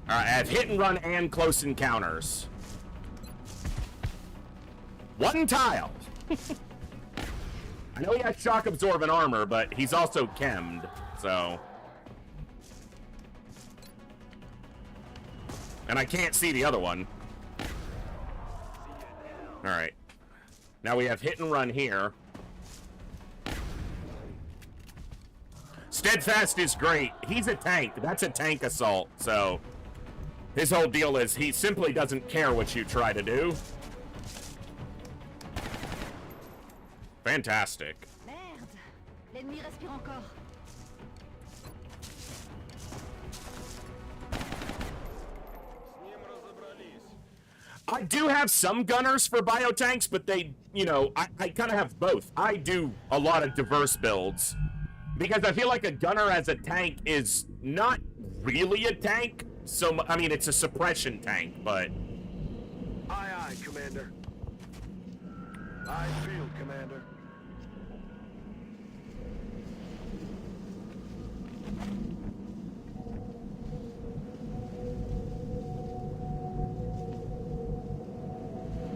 All right, I have hit and run and close encounters. One tile. I know he has shock absorbent armor, but he's also chemmed, so. And I can't see the other one. All right. Now we have hit and run here. Steadfast is great. He's a tank. That's a tank assault. So his whole deal is he simply doesn't care what you try to do. Fantastic. Merde. L'ennemi respire encore. I do have some gunners for biotanks, but they, you know, I kind of have both. I do a lot of diverse builds because I feel like a gunner as a tank is not really a tank. So, I mean, it's a suppression tank, but... Aye, aye, Commander. Aye, field, Commander.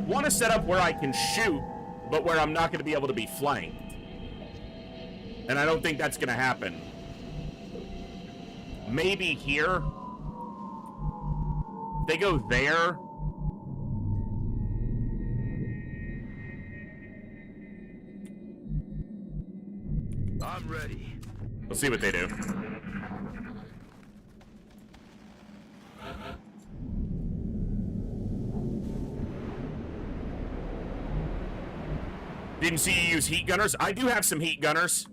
Want to set up where I can shoot, but where I'm not going to be able to be flanked. And I don't think that's going to happen. Maybe here. They go there. I'm ready. We'll see what they do. Didn't see you use heat gunners. I do have some heat gunners.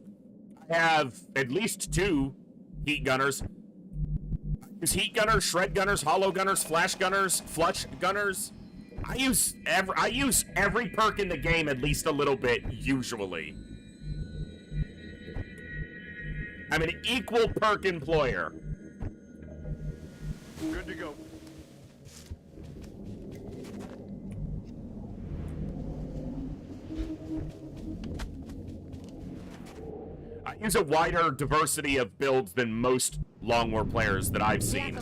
I have at least 2 heat gunners. Use heat gunners, shred gunners, hollow gunners, flash gunners, flush gunners. I use every perk in the game at least a little bit, usually. I'm an equal perk employer. Good to go. I use a wider diversity of builds than most Long War players that I've seen.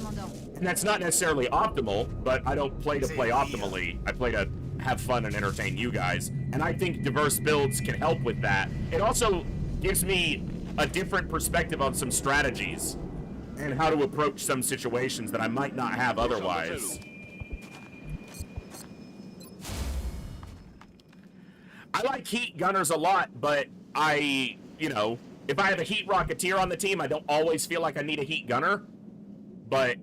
And that's not necessarily optimal, but I don't play to play optimally. I play to have fun and entertain you guys. And I think diverse builds can help with that. It also gives me a different perspective on some strategies and how to approach some situations that I might not have otherwise. I like heat gunners a lot, but you know, if I have a heat rocketeer on the team, I don't always feel like I need a heat gunner. But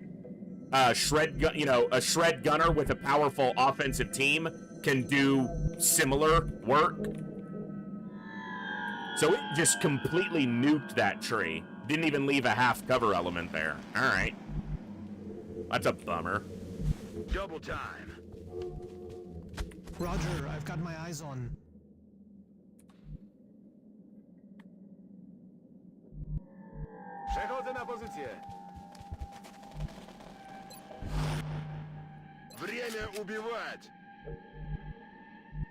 a shred gunner with a powerful offensive team can do similar work. So it just completely nuked that tree. Didn't even leave a half cover element there. All right. That's a bummer. Double time. Roger, I've got my eyes on. Przechodzę na pozycję. Время убивать.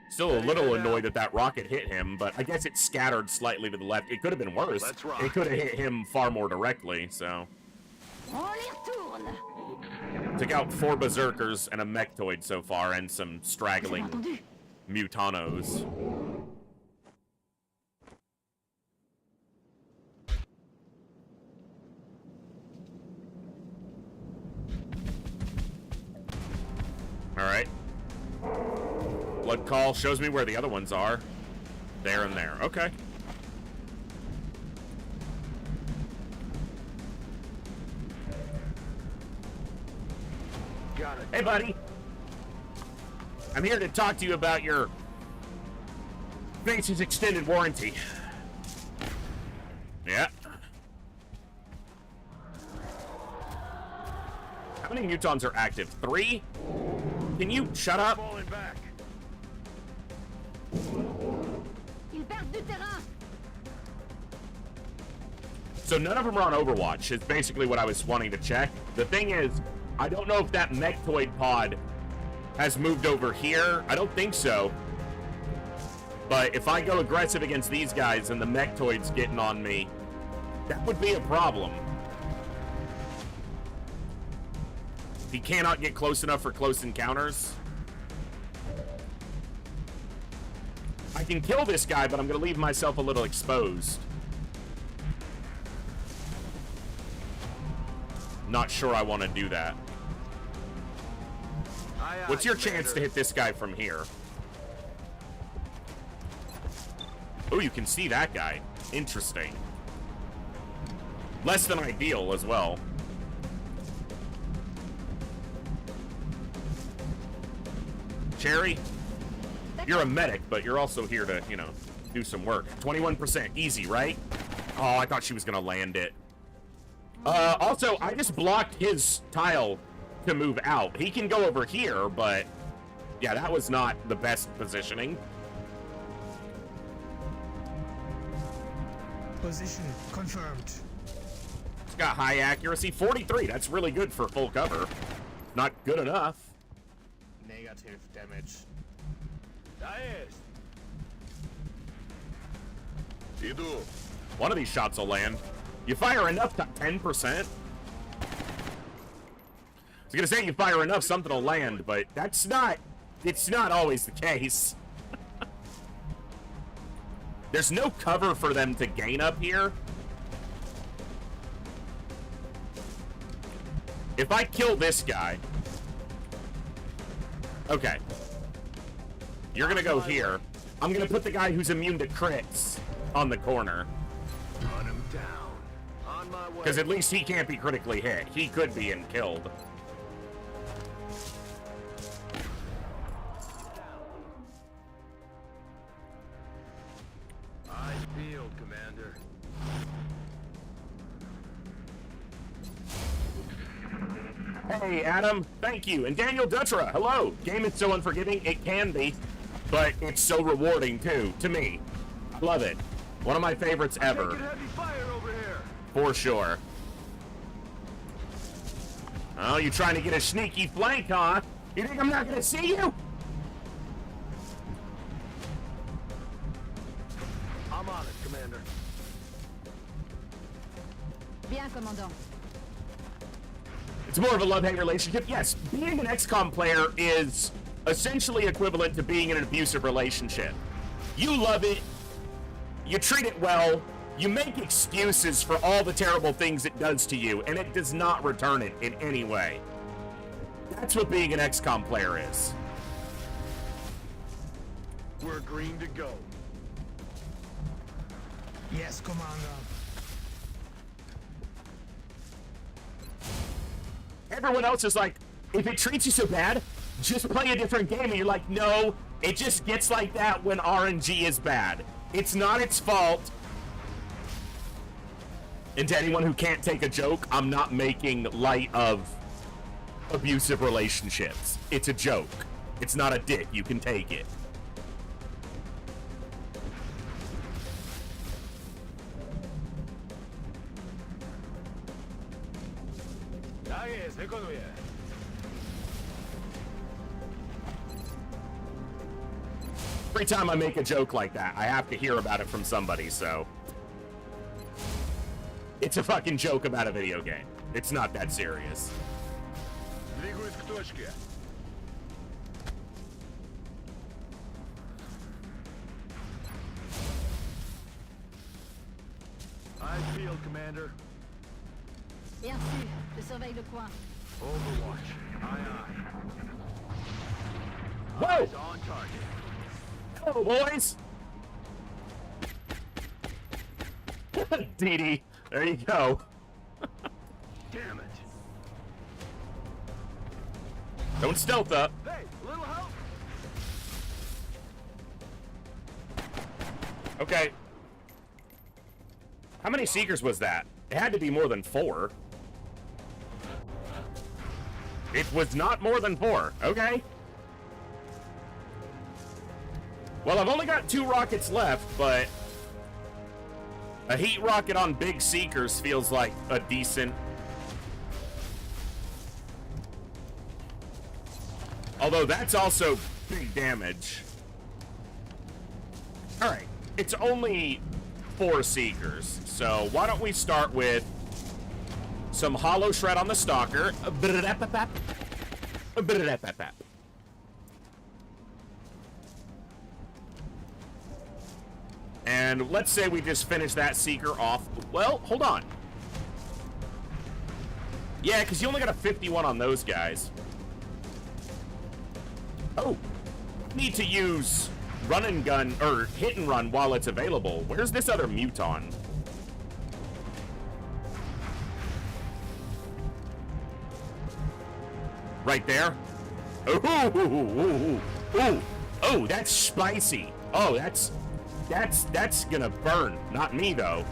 Still a little annoyed that that rocket hit him, but I guess it scattered slightly to the left. It could have been worse. Let's rock. It could have hit him far more directly, so. On y retourne. Took out 4 berserkers and a mechtoid so far, and some straggling Entendu. mutanos. Alright. Blood call shows me where the other ones are. There and there. Okay. Got it. Hey, buddy. I'm here to talk to you about your base's extended warranty. Yeah. How many mutons are active? 3? Can you shut up? Falling back. Ils perdent du terrain. So none of them are on Overwatch, is basically what I was wanting to check. The thing is, I don't know if that mechtoid pod has moved over here. I don't think so. But if I go aggressive against these guys and the mechtoid's getting on me, that would be a problem. He cannot get close enough for close encounters. I can kill this guy, but I'm going to leave myself a little exposed. Not sure I want to do that. Aye, aye, What's your chance Commander. to hit this guy from here? Oh, you can see that guy. Interesting. Less than ideal as well. Cherry, you're a medic, but you're also here to, you know, do some work. 21%, easy, right? Oh, I thought she was gonna land it. Also, I just blocked his tile to move out. He can go over here, but yeah, that was not the best positioning. Position confirmed. It's got high accuracy, 43. That's really good for full cover. Not good enough. Negative damage. Da jest. Idu. One of these shots will land. You fire enough to 10%. I was gonna say you fire enough, something will land, but it's not always the case. There's no cover for them to gain up here. If I kill this guy... Okay. You're gonna go here. I'm gonna put the guy who's immune to crits on the corner. Run him down. On my way. Because at least he can't be critically hit. He could be and killed. I field, Commander. Hey, Adam. Thank you. And Daniel Dutra. Hello. Game is so unforgiving. It can be. But it's so rewarding, too. To me. I love it. One of my favorites ever. Taking heavy fire over here. For sure. Oh, you trying to get a sneaky flank, huh? You think I'm not going to see you? I'm on it, Commander. Bien, commandant. It's more of a love-hate relationship. Yes, being an XCOM player is essentially equivalent to being in an abusive relationship. You love it, you treat it well, you make excuses for all the terrible things it does to you, and it does not return it in any way. That's what being an XCOM player is. We're green to go. Yes, Commander. Everyone else is like, if it treats you so bad, just play a different game. And you're like, no, it just gets like that when RNG is bad. It's not its fault. And to anyone who can't take a joke, I'm not making light of abusive relationships. It's a joke. It's not a dick. You can take it. Da jest, wykonuję. Every time I make a joke like that, I have to hear about it from somebody, so... It's a fucking joke about a video game. It's not that serious. Двигаюсь к точке. I field, Commander. Bien reçu. Je surveille le coin. Overwatch. Aye, aye. Whoa! Eyes on target. Hello, boys! Dee Dee, there you go. Damn it. Don't stealth up. Hey, little help. Okay. How many Seekers was that? It had to be more than 4. It was not more than 4. Okay. Well, I've only got 2 rockets left, but a heat rocket on big Seekers feels like a decent... Although that's also big damage. Alright, it's only 4 Seekers, so why don't we start with some Hollow Shred on the Stalker. And let's say we just finish that Seeker off. Well, hold on. Yeah, because you only got a 51 on those guys. Oh, need to use run and gun, or hit and run while it's available. Where's this other muton? Right there. Ooh, oh, that's spicy. Oh, that's gonna burn. Not me though.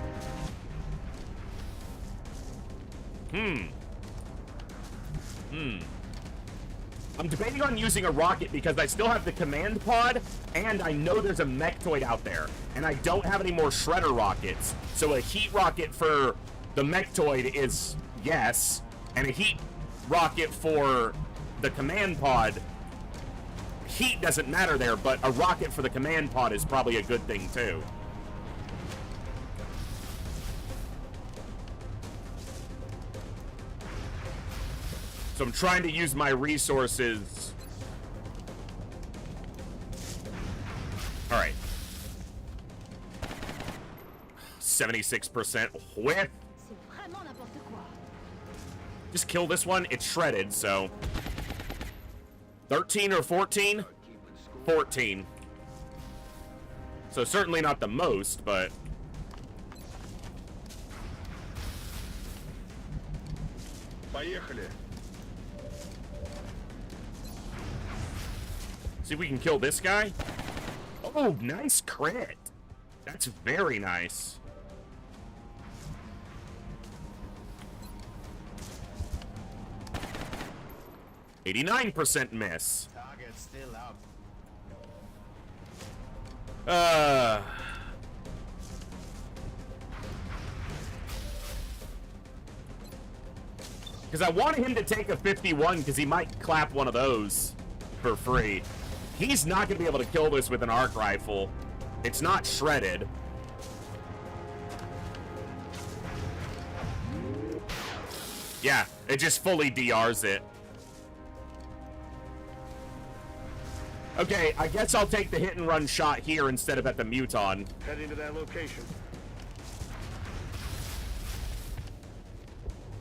I'm debating on using a rocket because I still have the command pod, and I know there's a mechtoid out there, and I don't have any more shredder rockets. So a heat rocket for the mechtoid is yes, and a heat rocket for the command pod, heat doesn't matter there, but a rocket for the command pod is probably a good thing too. So I'm trying to use my resources. All right. 76% whiff. C'est vraiment n'importe quoi. Just kill this one. It's shredded, so 13 or 14? 14. So certainly not the most, but Поехали. see if we can kill this guy. Oh, nice crit. That's very nice. %89 miss. Target still up. Because I wanted him to take a 51 because he might clap one of those for free. He's not going to be able to kill this with an arc rifle. It's not shredded. Yeah, it just fully DRs it. Okay, I guess I'll take the hit and run shot here instead of at the muton. Heading to that location.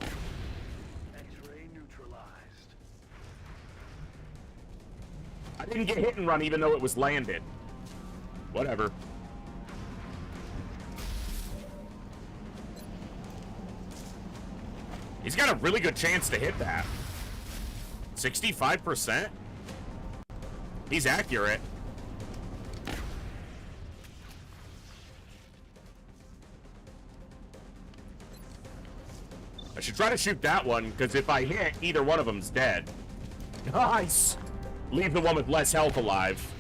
X-ray neutralized. I didn't get hit and run even though it was landed. Whatever. He's got a really good chance to hit that. 65%? He's accurate. I should try to shoot that one, because if I hit, either one of them's dead. Nice! Leave the one with less health alive.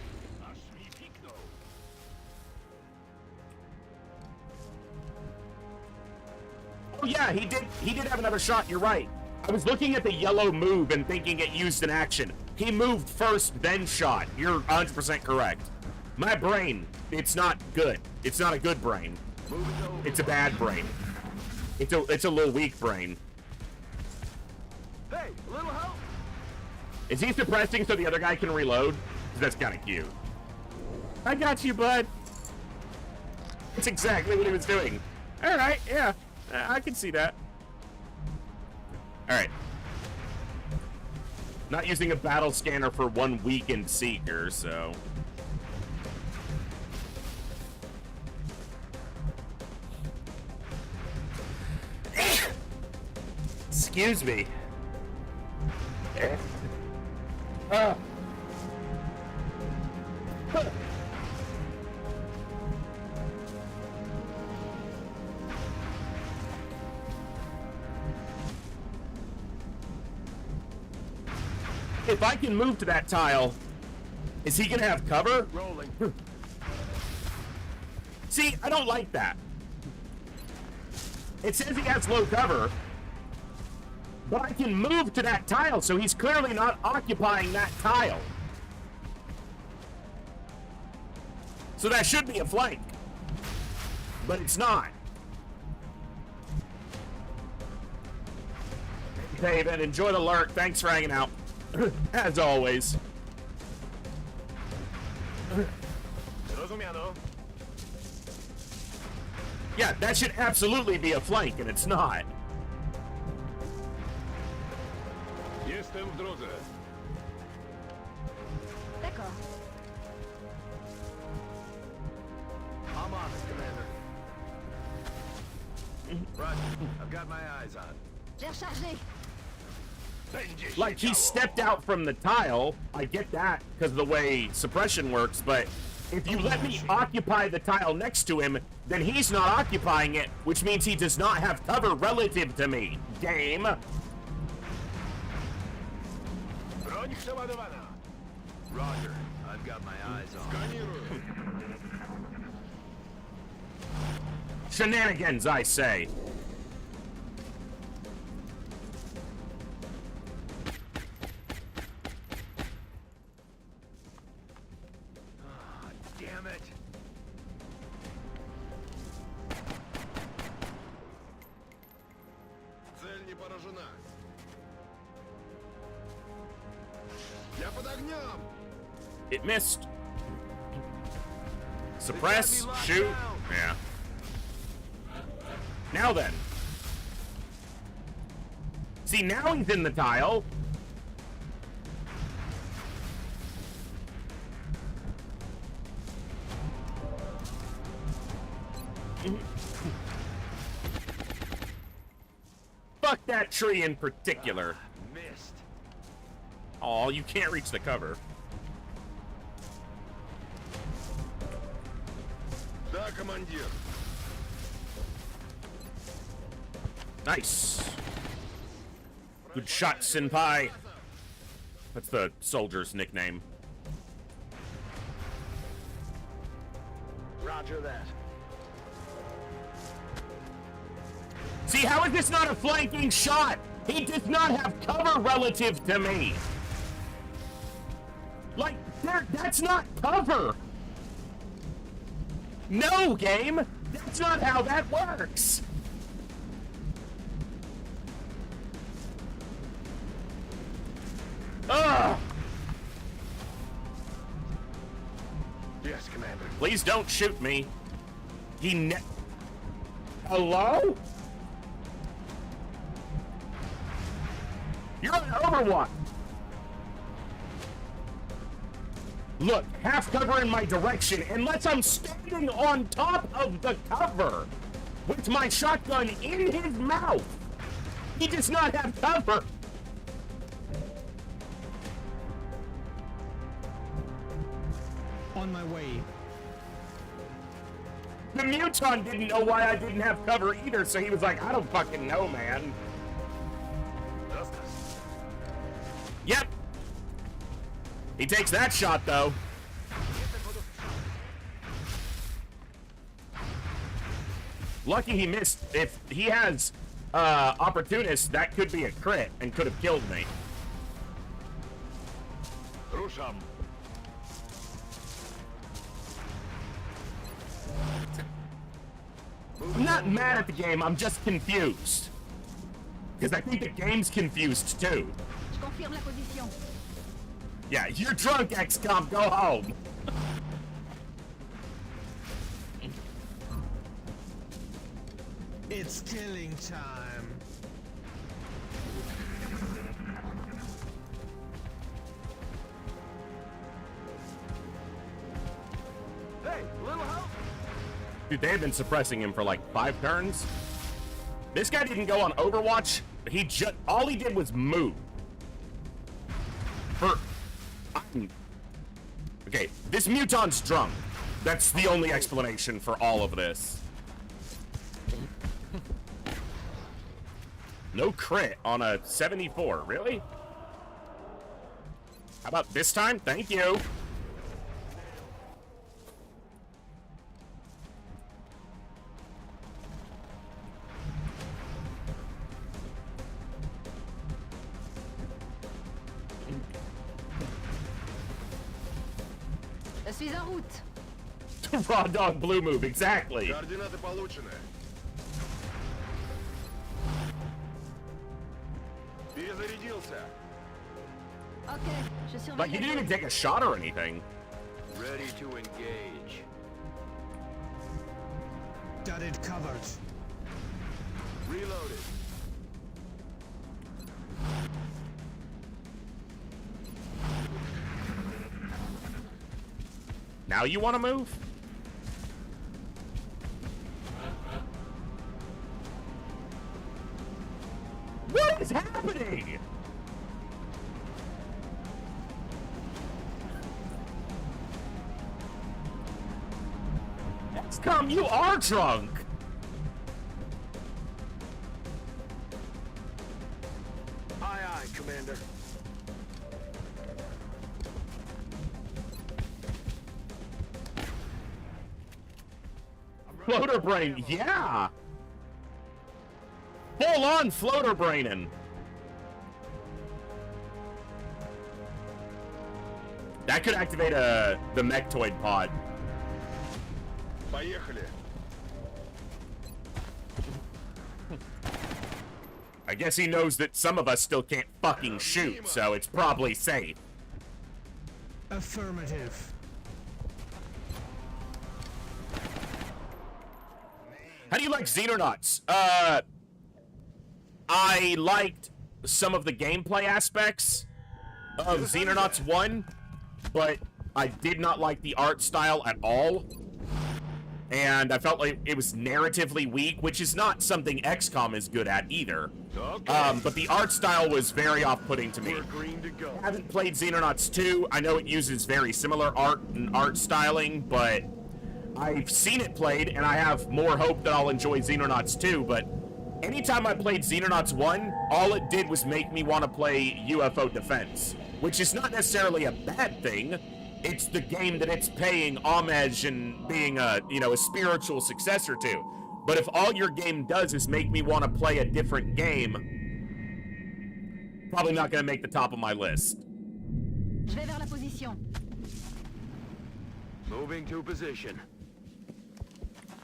Oh yeah, he did have another shot, you're right. I was looking at the yellow move and thinking it used an action. He moved first, then shot. You're 100% correct. My brain, it's not good. It's not a good brain. It's a bad brain. It's a little weak brain. Hey, a little help. Is he suppressing so the other guy can reload? 'Cause that's kind of cute. I got you, bud. That's exactly what he was doing. All right, yeah. I can see that. All right. Not using a battle scanner for one weakened seeker, so... Excuse me. If I can move to that tile, is he gonna have cover? Rolling. See, I don't like that. It says he has low cover, but I can move to that tile, so he's clearly not occupying that tile. So that should be a flank, but it's not. David, enjoy the lurk. Thanks for hanging out. As always. Rozumiano. Yeah, that should absolutely be a flank, and it's not. Jestem w drodze. D'accord. what? I've got my eyes on. J'ai rechargé. Like, he stepped out from the tile. I get that because of the way suppression works, but if you let me occupy the tile next to him, then he's not occupying it, which means he does not have cover relative to me. Game. Broń przeładowana. Roger. I've got my eyes on. Сканирую. Shenanigans, I say. Damn it. Цель не поражена. Я под огнем. It missed. Suppress, shoot. Yeah. Now then. See, now he's in the tile. Fuck that tree in particular. Missed. Oh, you can't reach the cover. Да, командир. Nice. Good shot, Senpai. That's the soldier's nickname. Roger that. See, how is this not a flanking shot? He does not have cover relative to me. Like, that's not cover. No, game. That's not how that works. Ugh. Yes, Commander. Please don't shoot me. Hello? You're on Overwatch. Look, half cover in my direction, unless I'm standing on top of the cover with my shotgun in his mouth. He does not have cover. On my way. The Muton didn't know why I didn't have cover either, so he was like, I don't fucking know, man. Yep. He takes that shot, though. Lucky he missed. If he has Opportunist, that could be a crit and could have killed me. Ruszam. I'm not mad at the game, I'm just confused. Because I think the game's confused, too. Je confirme la position. Yeah, you're drunk, XCOM, go home. It's killing time. Hey, little help. Dude, they have been suppressing him for like 5 turns. This guy didn't go on Overwatch. All he did was move. Okay, this Muton's drunk. That's the only explanation for all of this. No crit on a 74, really? How about this time? Thank you. Je suis en route. Raw dog blue move, exactly. Координаты получены. Перезарядился. Ok, je surveille. Like, he didn't even take a shot or anything. Ready to engage. Got it covered. Reloaded. Now you want to move? happening? XCOM, you are drunk. Aye, aye, Commander. Floater brain, yeah. Full on floater braining. That could activate the mechtoid pod. Поехали. I guess he knows that some of us still can't fucking shoot, so it's probably safe. Affirmative. How do you like Xenonauts? I liked some of the gameplay aspects of Xenonauts 1, but I did not like the art style at all. And I felt like it was narratively weak, which is not something XCOM is good at either. Okay. But the art style was very off-putting to me. We're green to go. I haven't played Xenonauts 2. I know it uses very similar art and art styling, but I've seen it played, and I have more hope that I'll enjoy Xenonauts 2, but anytime I played Xenonauts 1, all it did was make me want to play UFO Defense, which is not necessarily a bad thing. It's the game that it's paying homage and being a spiritual successor to. But if all your game does is make me want to play a different game, probably not going to make the top of my list. Je vais vers la position. Moving to position.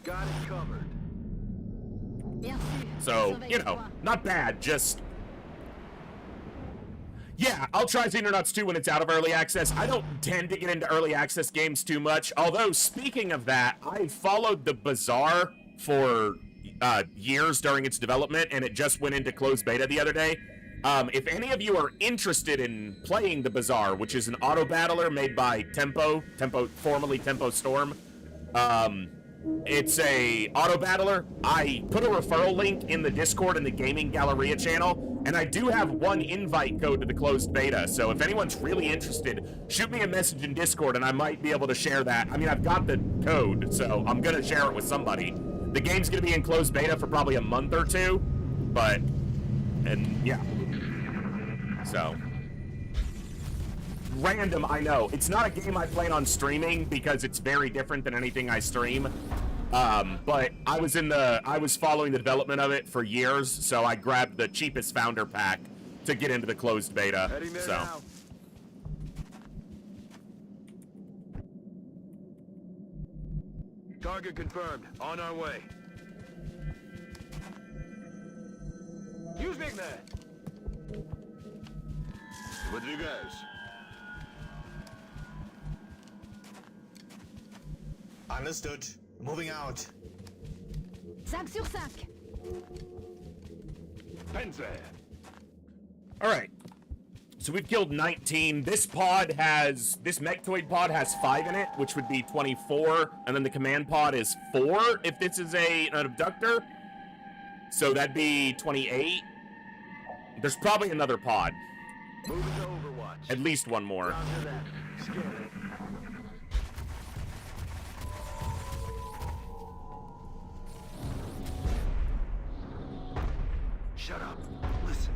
Got it covered. Bien sûr. So, Surveille you le know, coin. not bad, just... Yeah, I'll try Xenonauts 2 when it's out of early access. I don't tend to get into early access games too much, although, speaking of that, I followed the Bazaar for years during its development, and it just went into closed beta the other day. If any of you are interested in playing the Bazaar, which is an auto battler made by Tempo, formerly Tempo Storm, it's a auto battler. I put a referral link in the Discord and the Gaming Galleria channel, and I do have one invite code to the closed beta, so if anyone's really interested, shoot me a message in Discord and I might be able to share that. I mean, I've got the code, so I'm gonna share it with somebody. The game's gonna be in closed beta for probably a month or two, and yeah. So. Random, I know. It's not a game I plan on streaming because it's very different than anything I stream. But I was following the development of it for years, so I grabbed the cheapest founder pack to get into the closed beta. Heading there So. now. Target confirmed. On our way. Use big man. Выдвигаюсь. Understood. Moving out. 5 sur 5. Penze. All right. So we've killed 19. This mechtoid pod has 5 in it, which would be 24, and then the command pod is 4 if this is an abductor. So that'd be 28. There's probably another pod. Moving to Overwatch. At least one more. Roger that. Scanning. Shut up. Listen.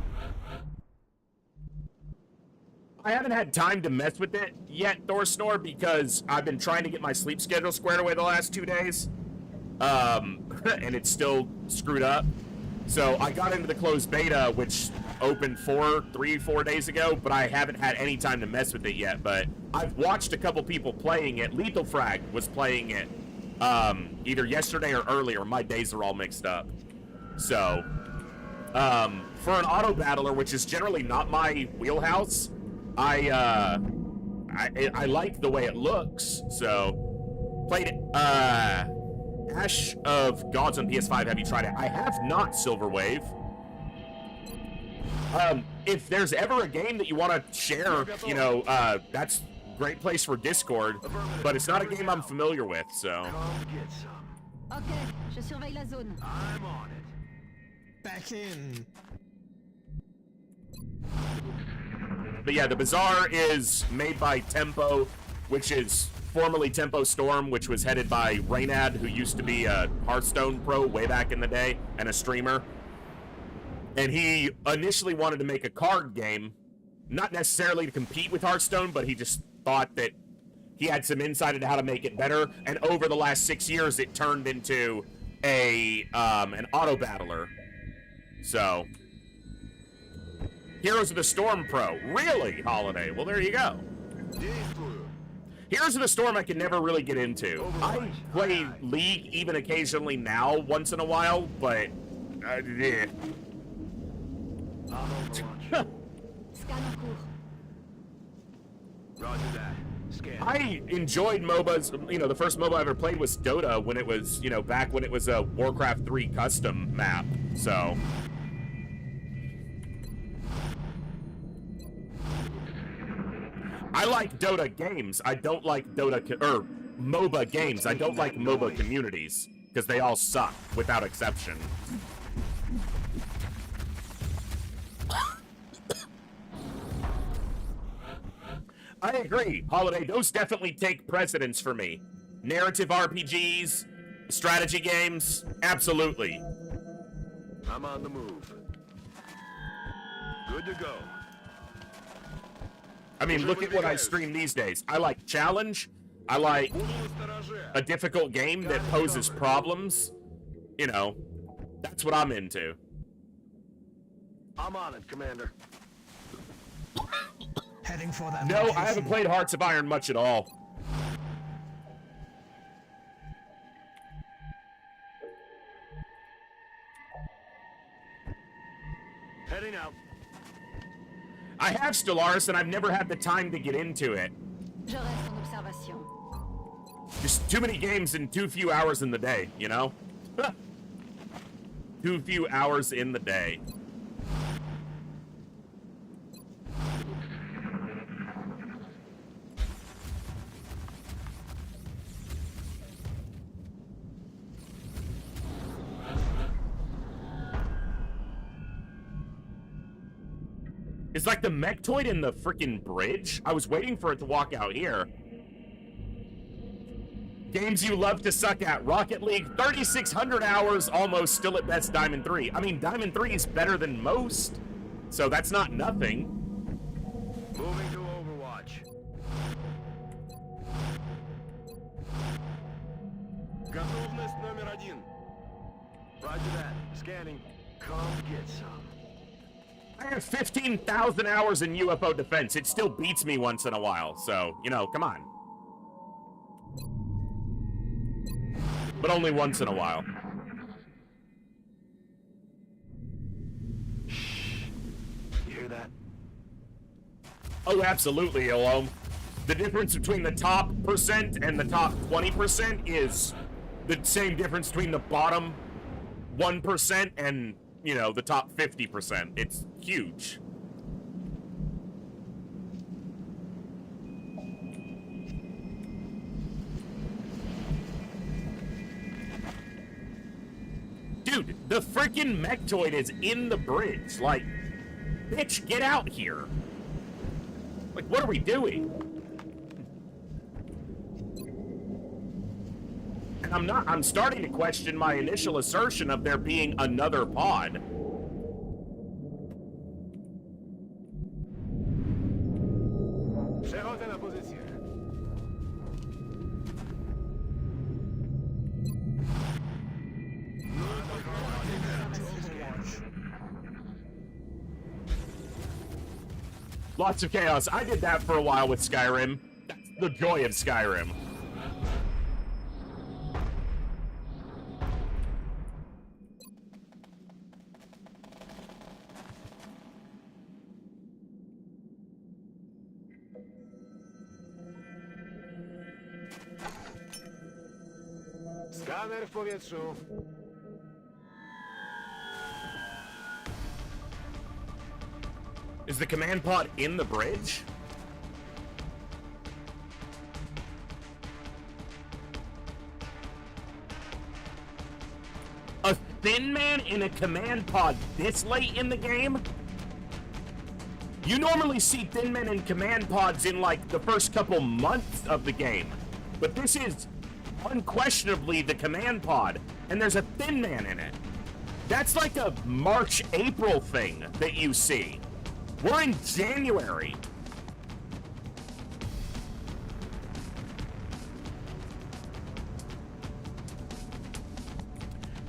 I haven't had time to mess with it yet, Thorsnor, because I've been trying to get my sleep schedule squared away the last 2 days. And it's still screwed up. So I got into the closed beta, which opened 3-4 days ago, but I haven't had any time to mess with it yet. But I've watched a couple people playing it. Lethal Frag was playing it either yesterday or earlier. My days are all mixed up. So, for an auto battler, which is generally not my wheelhouse, I like the way it looks. So, played it. Ash of Gods on PS5, have you tried it? I have not, Silverwave. If there's ever a game that you want to share, that's a great place for Discord, but it's not a game I'm familiar with, so. Come get some. Ok, je surveille la zone. I'm on it. Back in. But yeah, the Bazaar is made by Tempo, which is formerly Tempo Storm, which was headed by Reynad, who used to be a Hearthstone pro way back in the day and a streamer. And he initially wanted to make a card game, not necessarily to compete with Hearthstone, but he just thought that he had some insight into how to make it better. And over the last 6 years, it turned into an auto battler. So, Heroes of the Storm Pro. Really, Holiday? Well, there you go. Heroes of the Storm I can never really get into. I play League even occasionally now, once in a while, but... yeah. Scan en cours. Roger that. Scan. I enjoyed MOBAs. You know, the first MOBA I ever played was Dota when it was, you know, back when it was a Warcraft 3 custom map. So... I like Dota games. I don't like MOBA games. I don't like MOBA communities because they all suck without exception. I agree, Holiday. Those definitely take precedence for me. Narrative RPGs, strategy games, absolutely. I'm on the move. Good to go. I mean, look at what I stream these days. I like challenge. I like a difficult game that poses problems. You know, that's what I'm into. I'm on it, Commander. Heading for that No, location. I haven't played Hearts of Iron much at all. Heading out. I have Stellaris, and I've never had the time to get into it. Je reste en observation. Just too many games and too few hours in the day, you know? Too few hours in the day. It's like the Mechtoid in the freaking bridge. I was waiting for it to walk out here. Games you love to suck at. Rocket League, 3,600 hours, almost still at best Diamond 3. I mean, Diamond 3 is better than most, so that's not nothing. Moving to Overwatch. Готовность номер 1. Roger that. Scanning. Come get some. I have 15,000 hours in UFO defense. It still beats me once in a while, so, you know, come on. But only once in a while. You hear that? Oh, absolutely, Ilom. The difference between the top percent and the top 20% is the same difference between the bottom 1% and, you know, the top 50%. It's huge. Dude, the freaking Mechtoid is in the bridge. Like, bitch, get out here. Like, what are we doing? And I'm starting to question my initial assertion of there being another pod. Przechodzę na pozycję. Lots of chaos. I did that for a while with Skyrim. That's the joy of Skyrim. Skaner w powietrzu. Is the command pod in the bridge? A thin man in a command pod this late in the game? You normally see thin men and command pods in like the first couple months of the game, but this is unquestionably the command pod, and there's a thin man in it. That's like a March, April thing that you see. We're in January.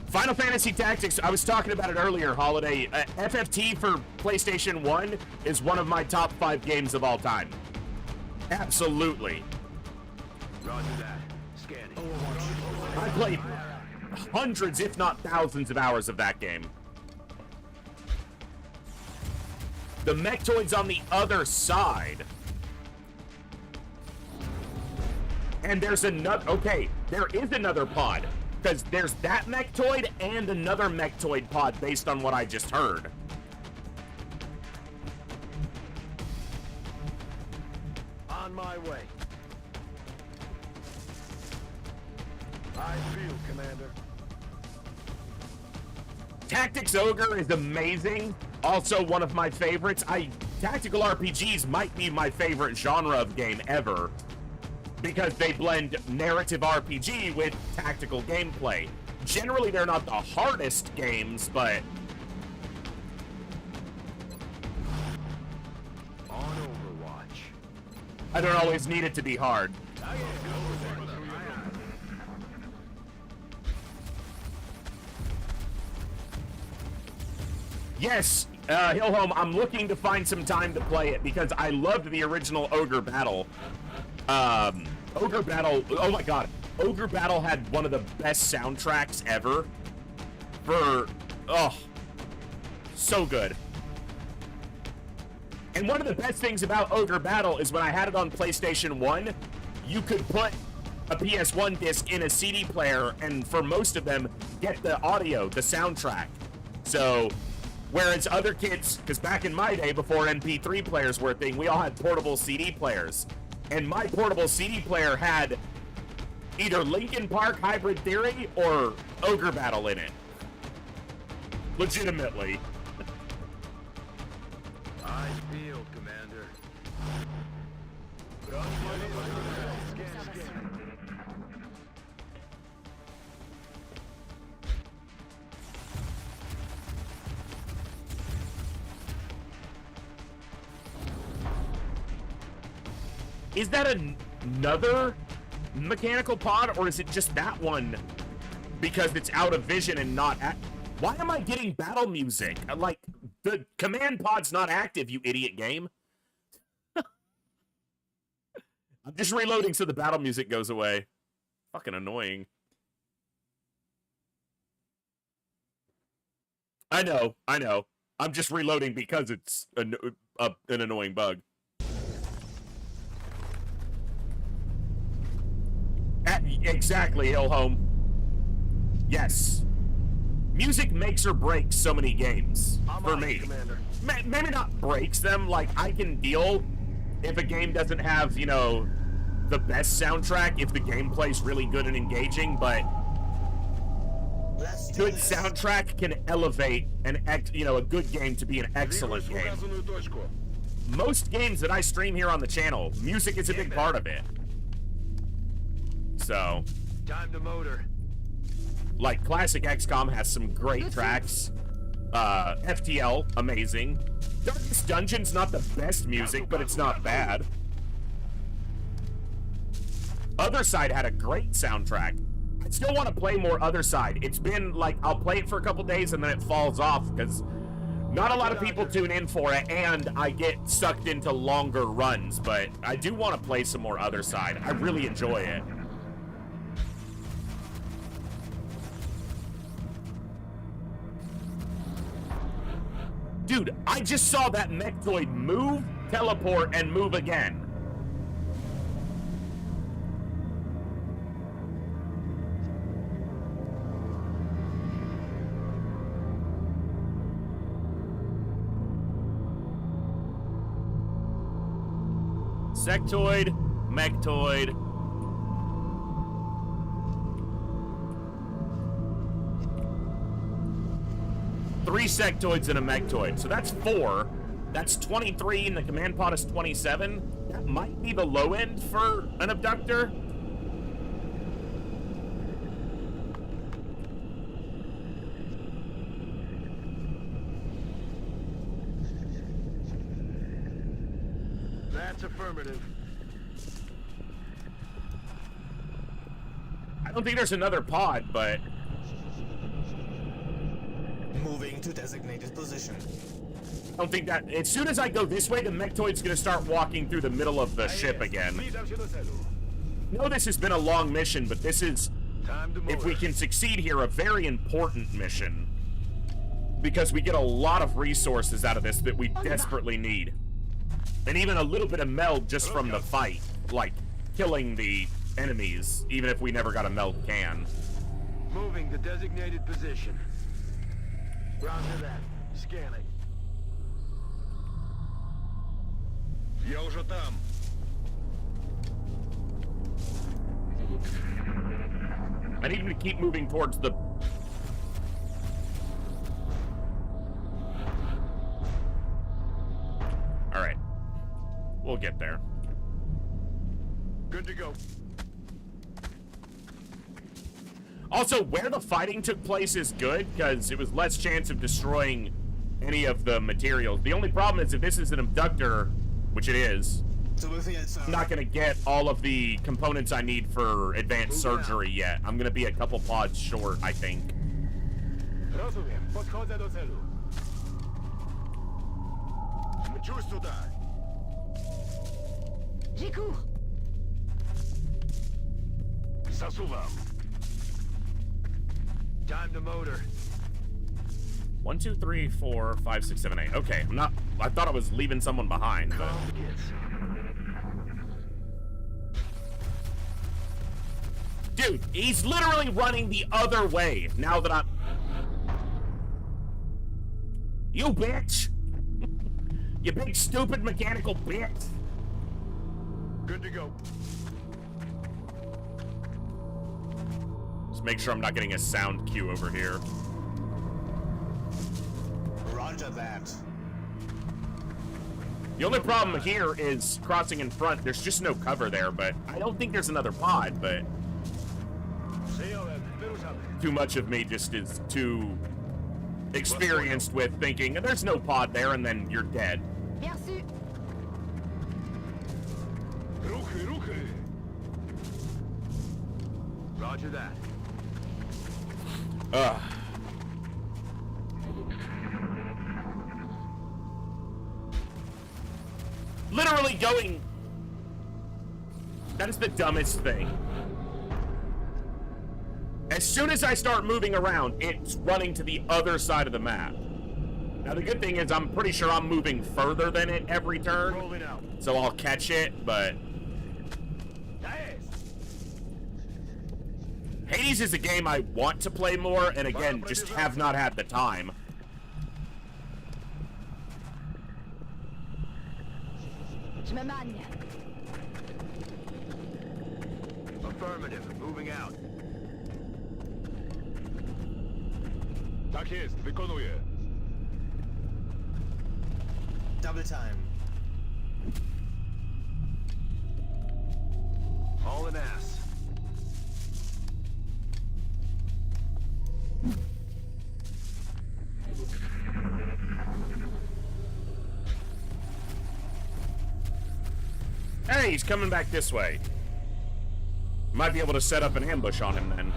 Final Fantasy Tactics, I was talking about it earlier, Holiday. FFT for PlayStation 1 is one of my top 5 games of all time. Absolutely. Roger that. Scanning. I played hundreds, if not thousands of hours of that game. The mechtoid's on the other side. And there's another, okay, there is another pod. Because there's that mechtoid and another mechtoid pod based on what I just heard. On my way. I feel, Commander. Tactics Ogre is amazing. Also one of my favorites. Tactical RPGs might be my favorite genre of game ever, because they blend narrative RPG with tactical gameplay. Generally, they're not the hardest games, but On Overwatch. I don't always need it to be hard. Yes, Hillhome, I'm looking to find some time to play it because I loved the original Ogre Battle. Ogre Battle, oh my god, Ogre Battle had one of the best soundtracks ever for, oh, so good. And one of the best things about Ogre Battle is when I had it on PlayStation 1, you could put a PS1 disc in a CD player and for most of them, get the audio, the soundtrack. So, whereas other kids, because back in my day, before MP3 players were a thing, we all had portable CD players. And my portable CD player had either Linkin Park Hybrid Theory or Ogre Battle in it. Legitimately. I feel, Commander. Is that another mechanical pod, or is it just that one because it's out of vision and not why am I getting battle music? Like, the command pod's not active, you idiot game. I'm just reloading so the battle music goes away. Fucking annoying. I know. I'm just reloading because it's an annoying bug. Exactly, Hillhome. Yes. Music makes or breaks so many games, for me. Maybe not breaks them, like, I can deal if a game doesn't have, you know, the best soundtrack, if the gameplay's really good and engaging, but good soundtrack can elevate a good game to be an excellent game. Most games that I stream here on the channel, music is a big part of it. So, Time to motor. Like, classic XCOM has some great tracks. FTL, amazing. Darkest Dungeon's not the best music, but it's not bad. Other Side had a great soundtrack. I still want to play more Other Side. It's been, like, I'll play it for a couple days and then it falls off, because not a lot of people tune in for it, and I get sucked into longer runs, but I do want to play some more Other Side. I really enjoy it. Dude, I just saw that mechtoid move, teleport, and move again. Sectoid, mechtoid. Three sectoids and a mechtoid, so that's 4. That's 23 and the command pod is 27. That might be the low end for an abductor. That's affirmative. I don't think there's another pod, but Moving to designated position. I don't think that... As soon as I go this way, the mechtoid's gonna start walking through the middle of the ship again. I know this has been a long mission, but this is, Time to move. if we can succeed here, a very important mission. Because we get a lot of resources out of this that we desperately need. And even a little bit of meld just from the fight. Like, killing the enemies, even if we never got a meld can. Moving to designated position. Roger that. Scanning. Я уже там. I need him to keep moving towards the... Alright. We'll get there. Good to go. Also, where the fighting took place is good, because it was less chance of destroying any of the materials. The only problem is if this is an abductor, which it is, To the field, sir. I'm not going to get all of the components I need for advanced surgery yet. I'm going to be a couple pods short, I think. Rozumiem. Podchodzę do celu. Mczuś tutaj. J'écours. Zasuwam. Time to motor. 1, 2, 3, 4, 5, 6, 7, 8. Okay, I'm not... I thought I was leaving someone behind, but... Come get some. Dude, he's literally running the other way now that I'm... You bitch! You big stupid mechanical bitch! Good to go. Just make sure I'm not getting a sound cue over here. Roger that. The only problem here is crossing in front. There's just no cover there, but I don't think there's another pod, but too much of me just is too experienced with thinking, there's no pod there, and then you're dead. Bien sûr. Ruchy, ruchy. Roger that. Ugh. Literally going... That is the dumbest thing. As soon as I start moving around, it's running to the other side of the map. Now, the good thing is I'm pretty sure I'm moving further than it every turn, Rolling out. so I'll catch it, but... Hades is a game I want to play more, and again, just have not had the time. Je me magne. Affirmative. Moving out. Tak jest. Wykonuję. Double time. All an ass. Hey, he's coming back this way. Might be able to set up an ambush on him then.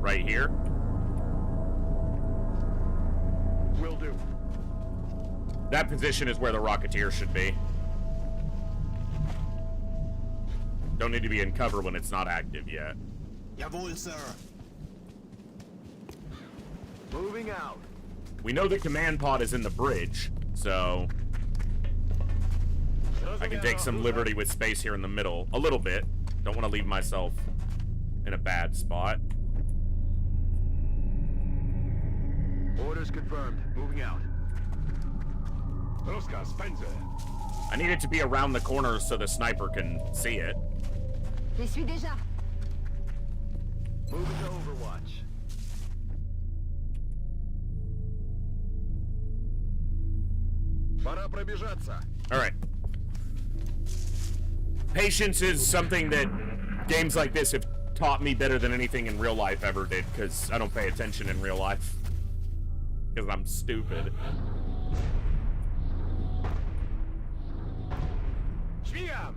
Right here. Will do. That position is where the Rocketeer should be. Don't need to be in cover when it's not active yet. Jawohl, sir. Moving out. We know the command pod is in the bridge, so I can take some liberty with space here in the middle. A little bit. Don't want to leave myself in a bad spot. Orders confirmed. Moving out. Rozkaz, pędzę. I need it to be around the corner so the sniper can see it. Je suis déjà. Moving to Overwatch. Пора пробежаться. All right. Patience is something that games like this have taught me better than anything in real life ever did, because I don't pay attention in real life. Because I'm stupid. Śmigam!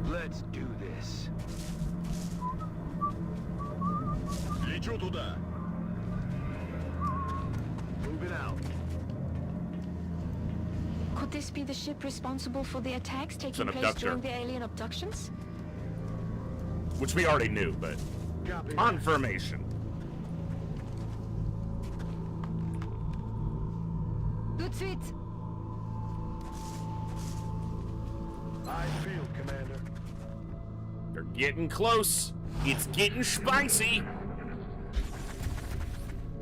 Let's do this. Лечу туда. Moving out. Could this be the ship responsible for the attacks taking an place abductor. during the alien abductions? Which we already knew, but Copy. confirmation. Tout de suite. I feel, Commander. They're getting close. It's getting spicy.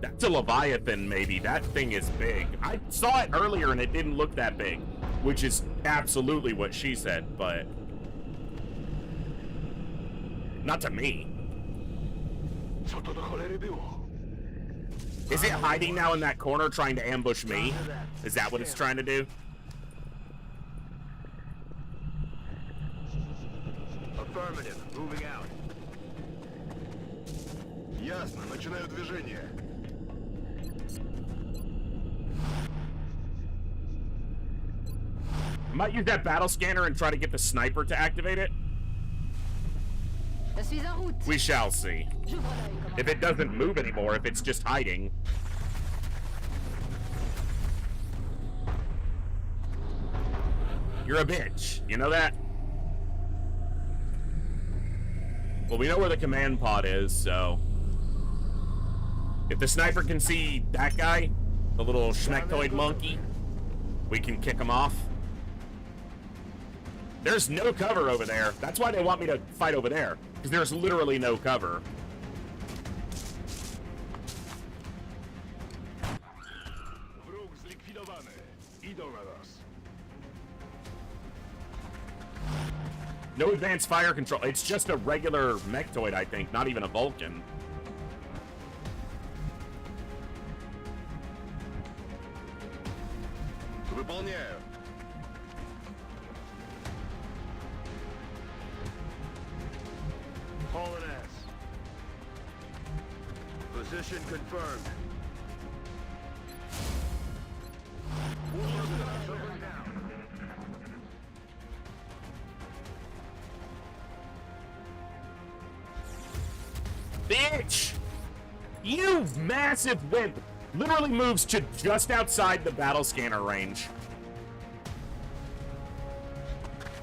That's a Leviathan, maybe. That thing is big. I saw it earlier and it didn't look that big, which is absolutely what she said, but not to me. Co to do cholery było? Is it hiding now in that corner trying to ambush me? Is that what it's trying to do? Affirmative. Moving out. Ясно. Начинаю движение. I might use that battle scanner and try to get the sniper to activate it. Je suis en route. We shall see. J'ouvre l'œil, If it doesn't move anymore, if it's just hiding. You're a bitch. You know that? Well, we know where the command pod is, so... If the sniper can see that guy, the little schmectoid monkey, we can kick him off. There's no cover over there. That's why they want me to fight over there, because there's literally no cover. Wróg zlikwidowany. Idą na nas. No advanced fire control. It's just a regular mechtoid, I think, not even a Vulcan. Выполняю. Hauling ass. Position confirmed. Covering down. Bitch! You massive wimp! Literally moves to just outside the battle scanner range.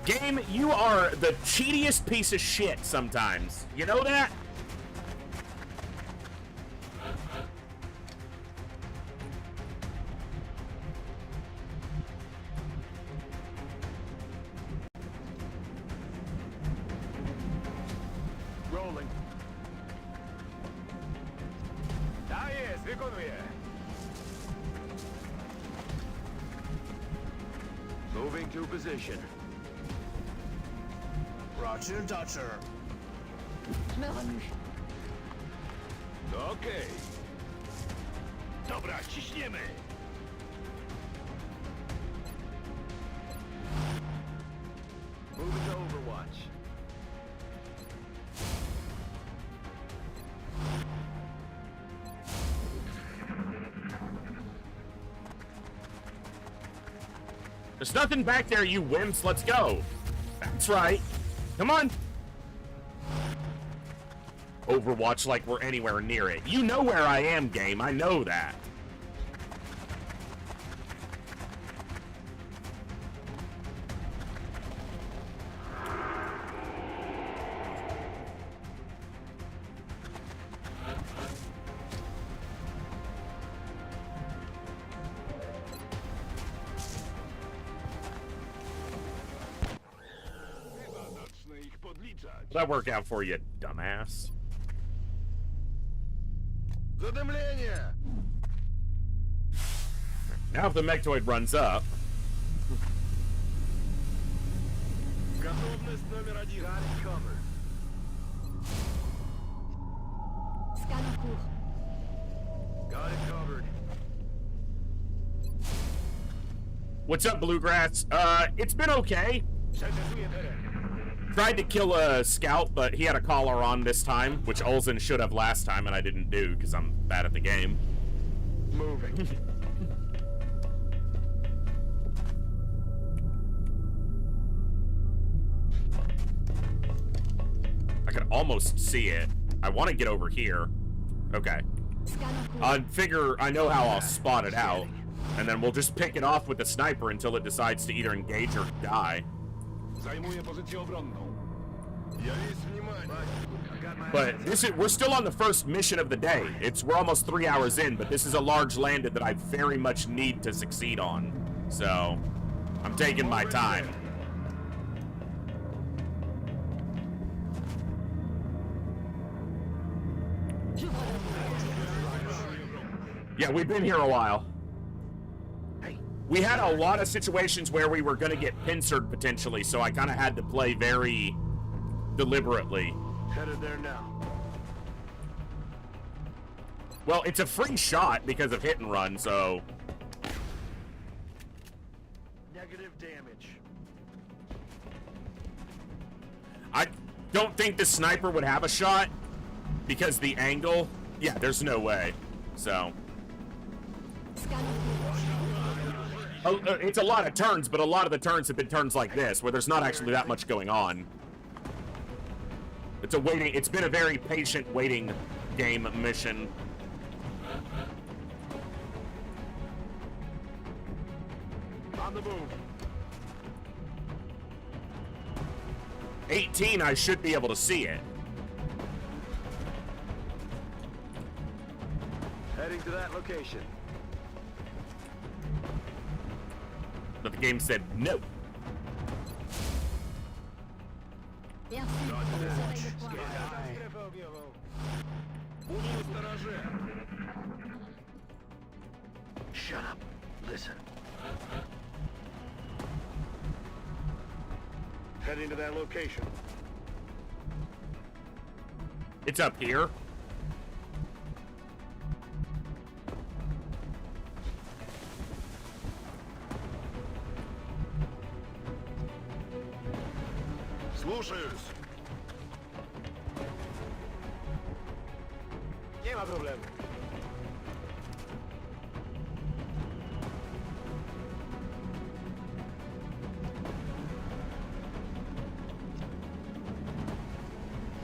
Game, you are the cheatiest piece of shit sometimes. You know that? Rolling. Tak jest, wykonuję. Moving to position. Roger, Dutcher. Je me remue. Okej. Dobra, ciśniemy. Moving to Overwatch. There's nothing back there, you wimps. Let's go. That's right. Come on. Overwatch like we're anywhere near it. You know where I am, game. I know that. Zacznę ich podliczać. How'd that work out for you, dumbass? Zadymlenie! Now if the mechtoid runs up... Готовность номер 1. Got it covered. Scan en cours. Got it covered. What's up, Bluegrass? It's been okay. Tried to kill a scout, but he had a collar on this time, which Olsen should have last time, and I didn't do because I'm bad at the game. Moving. I can almost see it. I want to get over here. Okay. Scan en cours. I figure I know how I'll spot it out, and then we'll just pick it off with the sniper until it decides to either engage or die. Займу позицію оборонну. Я весь внимание. But we're still on the first mission of the day. We're almost 3 hours in, but this is a large landed that I very much need to succeed on. So, I'm taking my time. Yeah, we've been here a while. We had a lot of situations where we were going to get pincered potentially, so I kind of had to play very deliberately. Headed there now. Well, it's a free shot because of hit and run, so... Negative damage. I don't think the sniper would have a shot because the angle... Yeah, there's no way. So... Scan en cours. It's a lot of turns, but a lot of the turns have been turns like this, where there's not actually that much going on. It's been a very patient waiting game mission. On the move. 18, I should be able to see it. Heading to that location. But the game said no. Bien sûr. Le surveille le point. Буду настороже. Shut up. Listen. Heading to that location. It's up here. Слушаюсь. Nie ma problemu.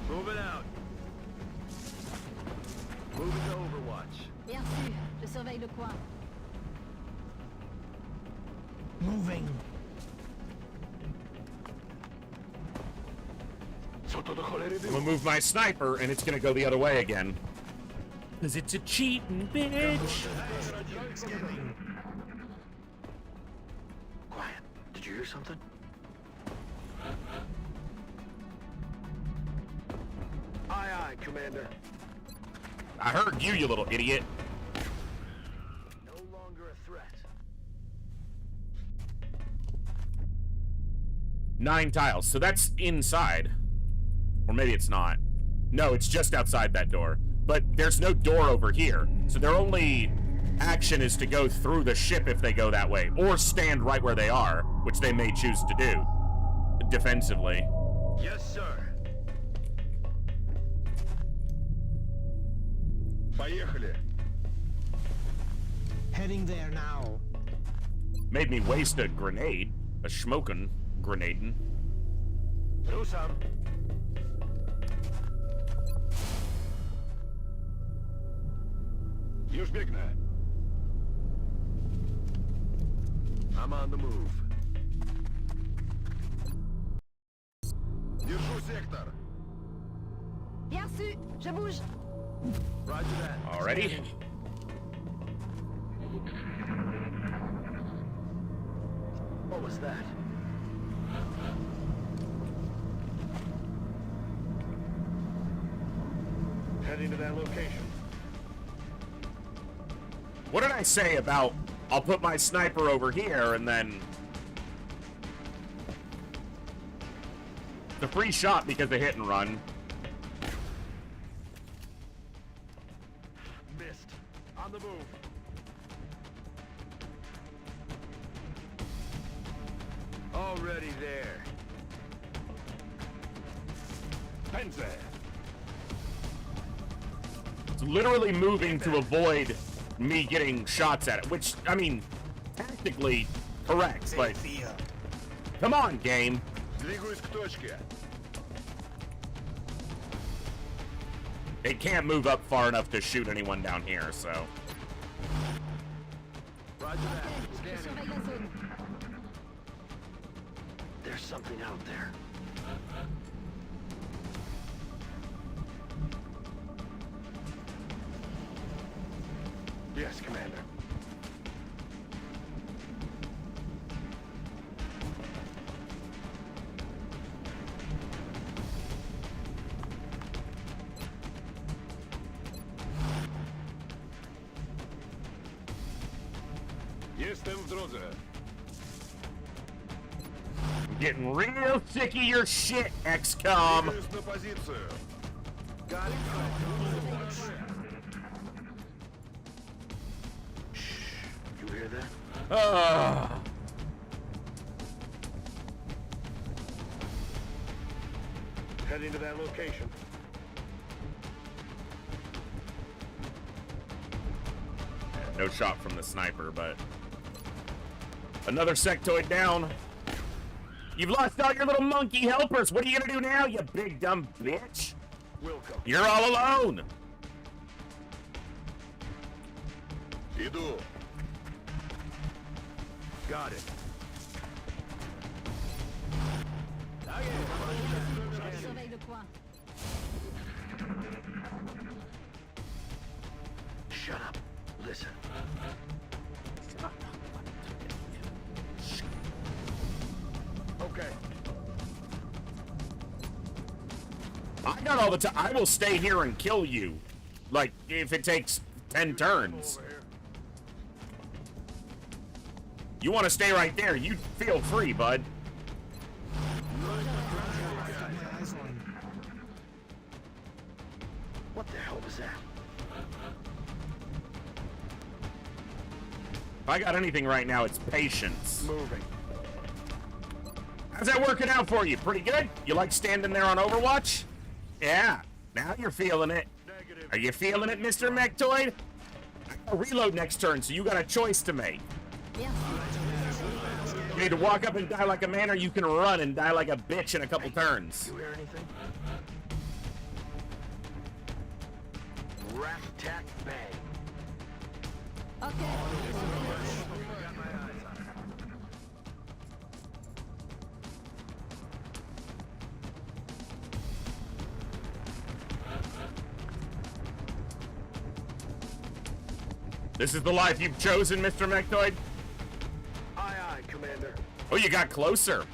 Moving out. Moving to Overwatch. Bien sûr. Je surveille le coin. Moving. Co to do cholery I'm było? gonna move my sniper, and it's gonna go the other way again. Cause it's a cheating bitch. Quiet. Did you hear something? Aye, aye, Commander. I heard you, you little idiot. No longer a threat. 9 tiles, so that's inside. Or maybe it's not. No, it's just outside that door. But there's no door over here, so their only action is to go through the ship if they go that way, or stand right where they are, which they may choose to do, defensively. Yes, sir. Поехали. Heading there now. Made me waste a grenade, a smokin' grenade. Do some. Już biegnę. I'm on the move. Держу сектор. Bien sûr. Je bouge. Roger that. Already? What was that? Heading to that location. What did I say about I'll put my sniper over here and then... a free shot because of hit and run. Missed. On the move. Already there. Penze. It's literally moving to avoid me getting shots at it, which, I mean, tactically correct, but come on, game. Двигаюсь к точке. It can't move up far enough to shoot anyone down here, so. Roger that. Je Scanning. surveille la zone. There's something out there. Yes, Commander. Jestem w drodze. I'm getting real sick of your shit, XCOM. Двигаюсь на позицию. Got it. You hear that? Heading to that location. No shot from the sniper, but another sectoid down. You've lost all your little monkey helpers. What are you gonna do now, you big dumb bitch? Welcome. You're all alone. Иду. Got it. Je surveille le coin. Shut up. Listen. Okay. I got all the time. I will stay here and kill you. Like, if it takes 10 turns. Over here. You want to stay right there, you feel free, bud. What the hell was that? If I got anything right now, it's patience. Moving. How's that working out for you? Pretty good? You like standing there on Overwatch? Yeah, now you're feeling it. Negative. Are you feeling it, Mr. Mechtoid? I'll reload next turn, so you got a choice to make. Bien. You need to walk up and die like a man, or you can run and die like a bitch in a couple turns. You hear anything? Rat tack bang. Ok. Got my eyes on it. This is the life you've chosen, Mr. Mechtoid? Aye, aye, Commander. Oh, you got closer.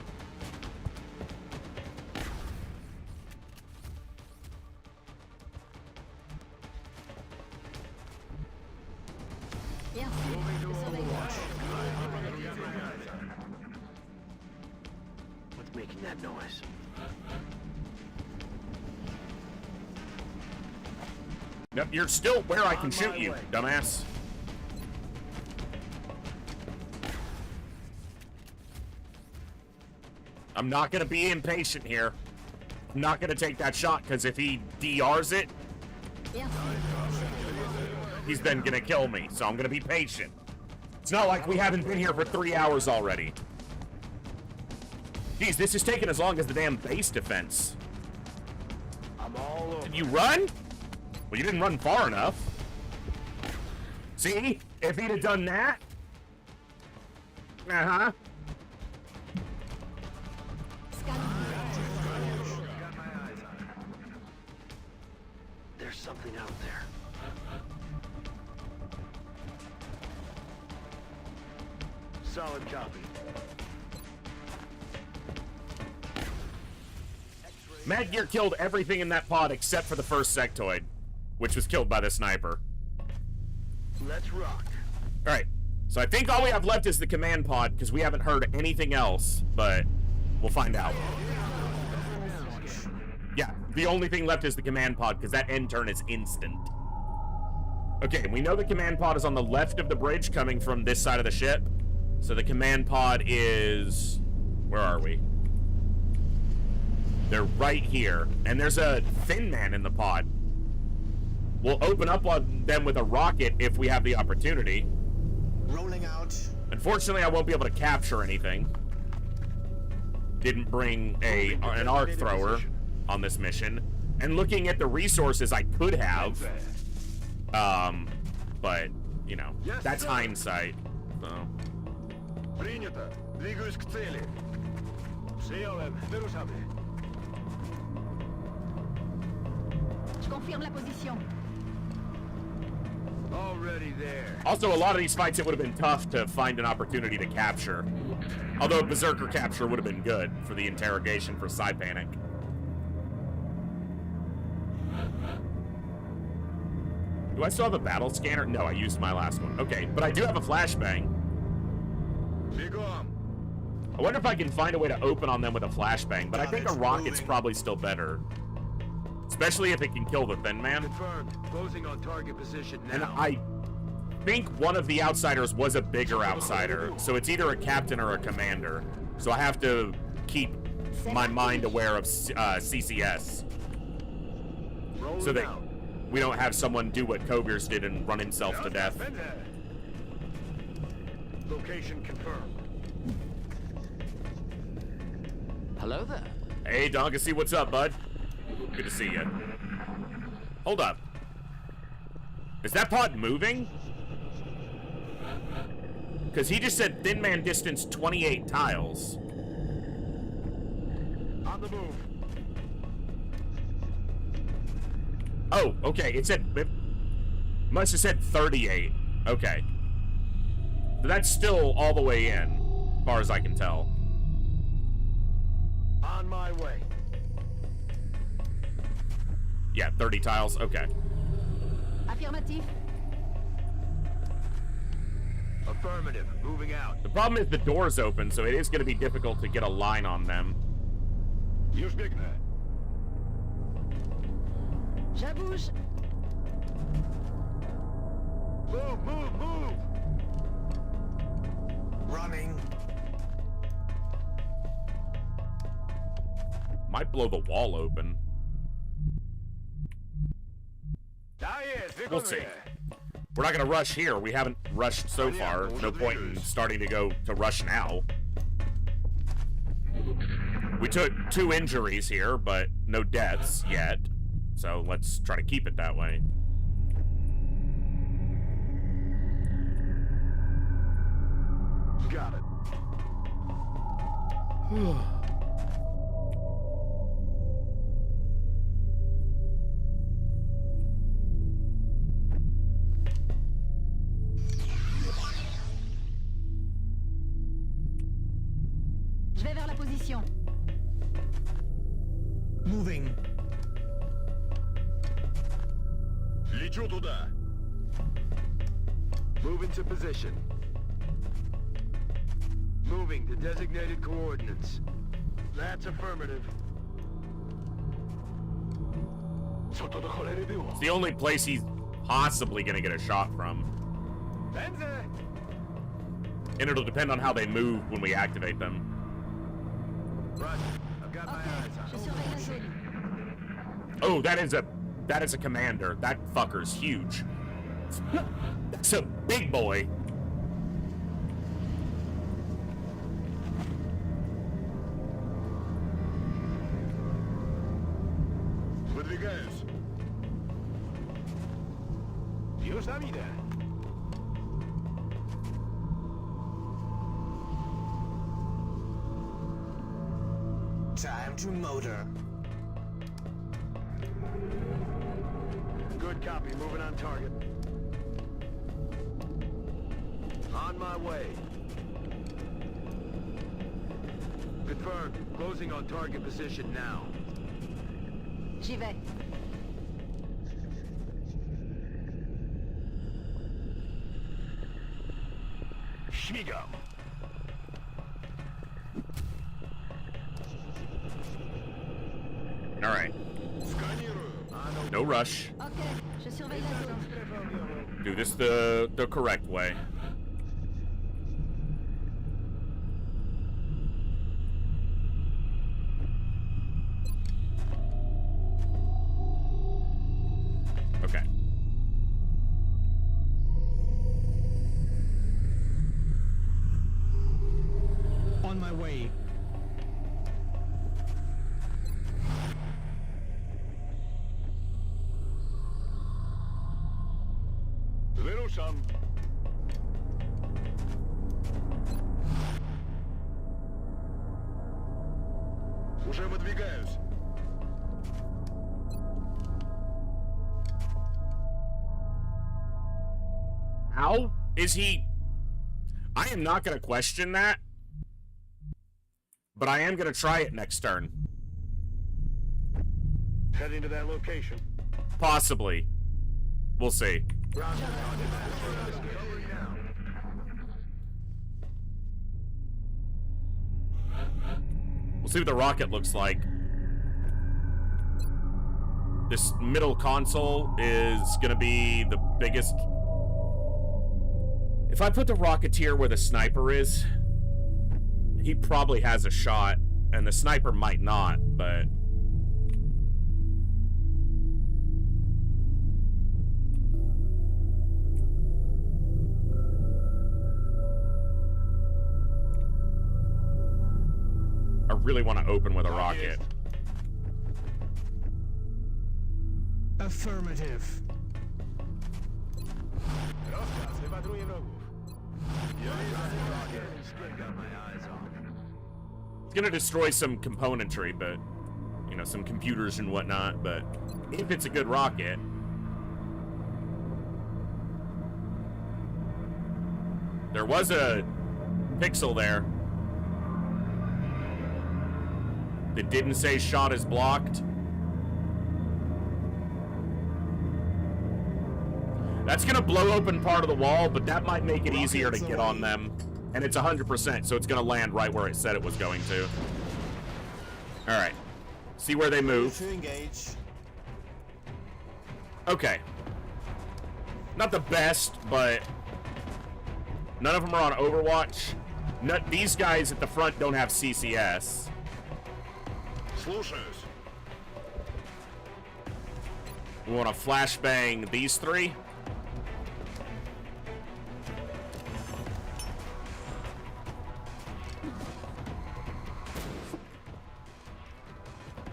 Bien. Je surveille le coin. What's making that noise? Yep, you're still where I can On shoot my you, way. dumbass. I'm not gonna be impatient here. I'm not gonna take that shot, because if he DRs it, Bien. he's then gonna kill me, so I'm gonna be patient. It's not like we haven't been here for 3 hours already. Jeez, this is taking as long as the damn base defense. I'm all over. Did you run? Well, you didn't run far enough. See? If he'd have done that. Uh-huh. Scan. Got my eyes on it. There's something out there. Solid copy. Madgear killed everything in that pod except for the first sectoid, which was killed by the sniper. Let's rock. Alright, so I think all we have left is the command pod, because we haven't heard anything else, but we'll find out. the only thing left is the command pod, because that end turn is instant. Okay, we know the command pod is on the left of the bridge coming from this side of the ship. So the command pod is... Where are we? They're right here. And there's a thin man in the pod. We'll open up on them with a rocket if we have the opportunity. Rolling out. Unfortunately, I won't be able to capture anything. Didn't bring an arc thrower on this mission. And looking at the resources I could have, but, you know, that's hindsight, so. Принято. Двигаюсь к цели. Przyjąłem. Wyruszamy. Je confirme la position. Already there. Also, a lot of these fights, it would have been tough to find an opportunity to capture. Although Berserker capture would have been good for the interrogation for Panic. Do I still have a battle scanner? No, I used my last one. Okay, but I do have a flashbang. Бегом. I wonder if I can find a way to open on them with a flashbang, but I think a rocket's probably still better. Especially if it can kill the thin man. Confirmed. Closing on target position now. And I think one of the outsiders was a bigger outsider, so it's either a captain or a commander. So I have to keep my mind aware of CCS. So that we don't have someone do what Kogers did and run himself to death. Location confirmed. Hello there. Hey, Donkacy, what's up, bud? Good to see you. Hold up. Is that pod moving? Because he just said thin man distance 28 tiles. On the move. Oh, okay. It must have said 38. Okay. But that's still all the way in, as far as I can tell. On my way. Yeah, 30 tiles. Okay. Affirmatif. Affirmative. Moving out. The problem is the door's open, so it is going to be difficult to get a line on them. Już biegnę. Je bouge. Move, move, move. Running. Might blow the wall open. We'll see. We're not going to rush here. We haven't rushed so far. No point in starting to go to rush now. We took 2 injuries here, but no deaths yet. So let's try to keep it that way. Got it. Je vais vers la position. Moving. Лечу туда. Move into position. Moving to designated coordinates. That's affirmative. Co to do cholery było? It's the only place he's possibly going to get a shot from. Pędzę! And it'll depend on how they move when we activate them. Roger. I've got my eyes Je on. surveille la zone. Oh, that is a commander. That fucker's huge. That's a big boy. Выдвигаюсь. Już tam idę. Time to motor. Good copy. Moving on target. On my way. Confirmed. Closing on target position now. J'y vais. Śmigam. All right. No rush. Ok, je surveille la zone. Do this the correct way. Okay. On my way. Wyruszam. Уже выдвигаюсь. How is he? I am not going to question that, but I am going to try it next turn. Heading to that location. Possibly. We'll see. Roger. We'll see what the rocket looks like. This middle console is going to be the biggest. If I put the Rocketeer where the sniper is, he probably has a shot, and the sniper might not, but... I really want to open with a rocket. Affirmative. It's gonna destroy some componentry, but, you know, some computers and whatnot, but if it's a good rocket... There was a pixel there that didn't say shot is blocked. That's gonna blow open part of the wall, but that might make it easier to get on them. And it's 100%, so it's gonna land right where it said it was going to. Alright. See where they move. Okay. Not the best, but none of them are on Overwatch. These guys at the front don't have CCS. Слушаюсь. We want to flashbang these three.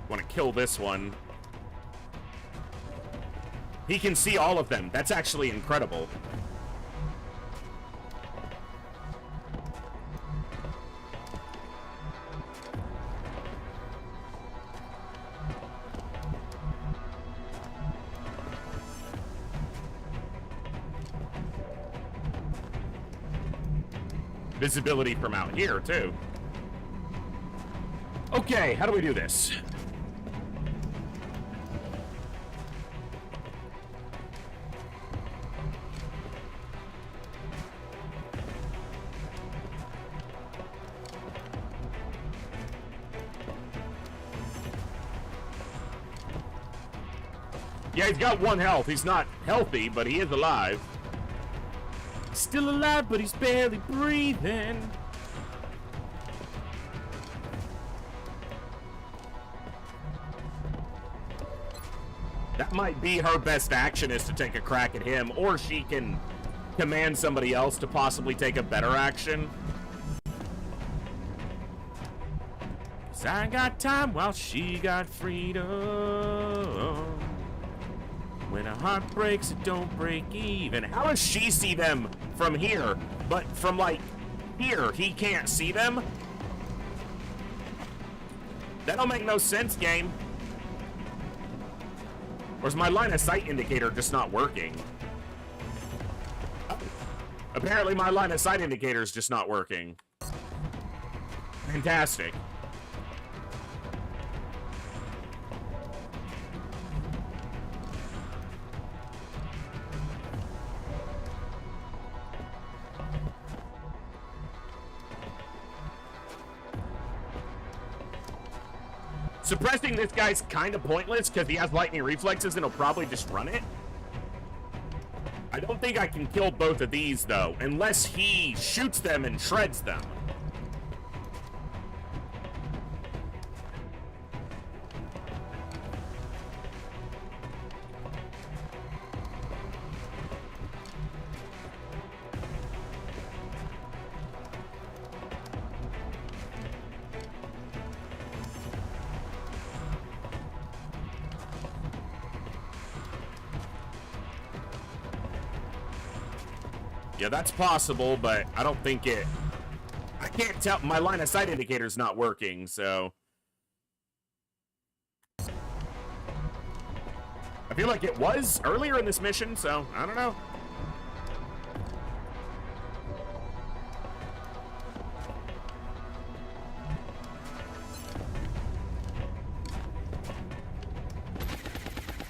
Want to kill this one. He can see all of them. That's actually incredible. Visibility from out here, too. Okay, how do we do this? Yeah, he's got 1 health. He's not healthy, but he is alive. Still alive, but he's barely breathing. That might be her best action, is to take a crack at him, or she can command somebody else to possibly take a better action. 'Cause I got time while she got freedom. When a heart breaks, it don't break even. How does she see them from here? But from, like, here, he can't see them? That don't make no sense, game. Or is my line of sight indicator just not working? Apparently my line of sight indicator is just not working. Fantastic. Suppressing this guy's kind of pointless because he has lightning reflexes and he'll probably just run it. I don't think I can kill both of these, though, unless he shoots them and shreds them. Yeah, that's possible, but I don't think it... I can't tell. My line of sight indicator's not working, so... I feel like it was earlier in this mission, so I don't know.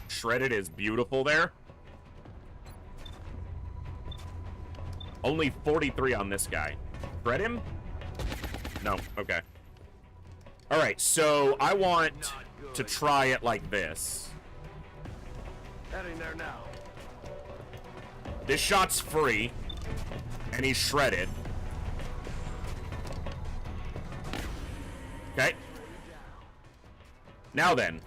Shredded is beautiful there. Only 43 on this guy. Shred him? No, okay. Alright, so I want to try it like this. Heading there now. This shot's free, and he's shredded. Okay. Now then.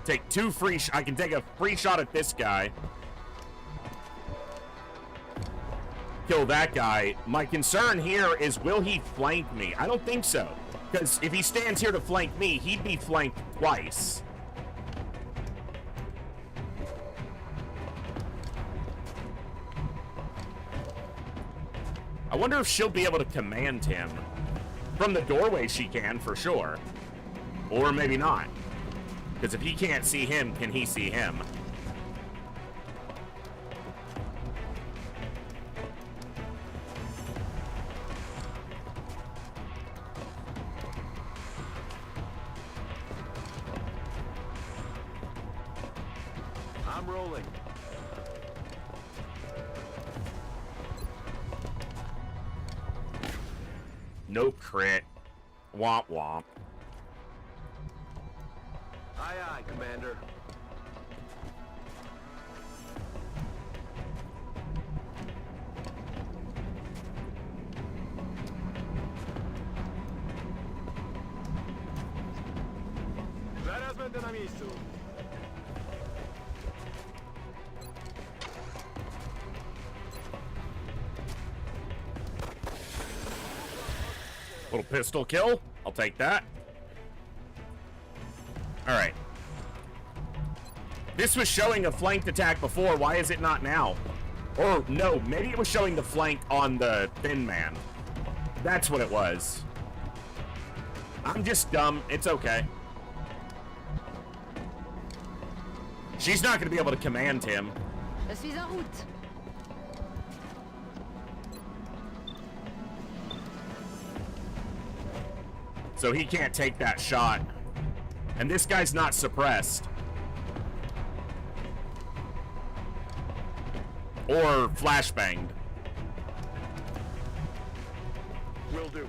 Take two free I can take a free shot at this guy. Kill that guy. My concern here is, will he flank me? I don't think so. Because if he stands here to flank me, he'd be flanked twice. I wonder if she'll be able to command him. From the doorway she can, for sure. Or maybe not. Because if he can't see him, can he see him? I'm rolling. No crit. Womp womp. Aye, aye, Commander. Zaraz będę na miejscu. Little pistol kill. I'll take that. Alright. This was showing a flanked attack before. Why is it not now? Or, no, maybe it was showing the flank on the thin man. That's what it was. I'm just dumb. It's okay. She's not going to be able to command him. Je suis en route. So he can't take that shot. And this guy's not suppressed. Or flashbanged. Will do.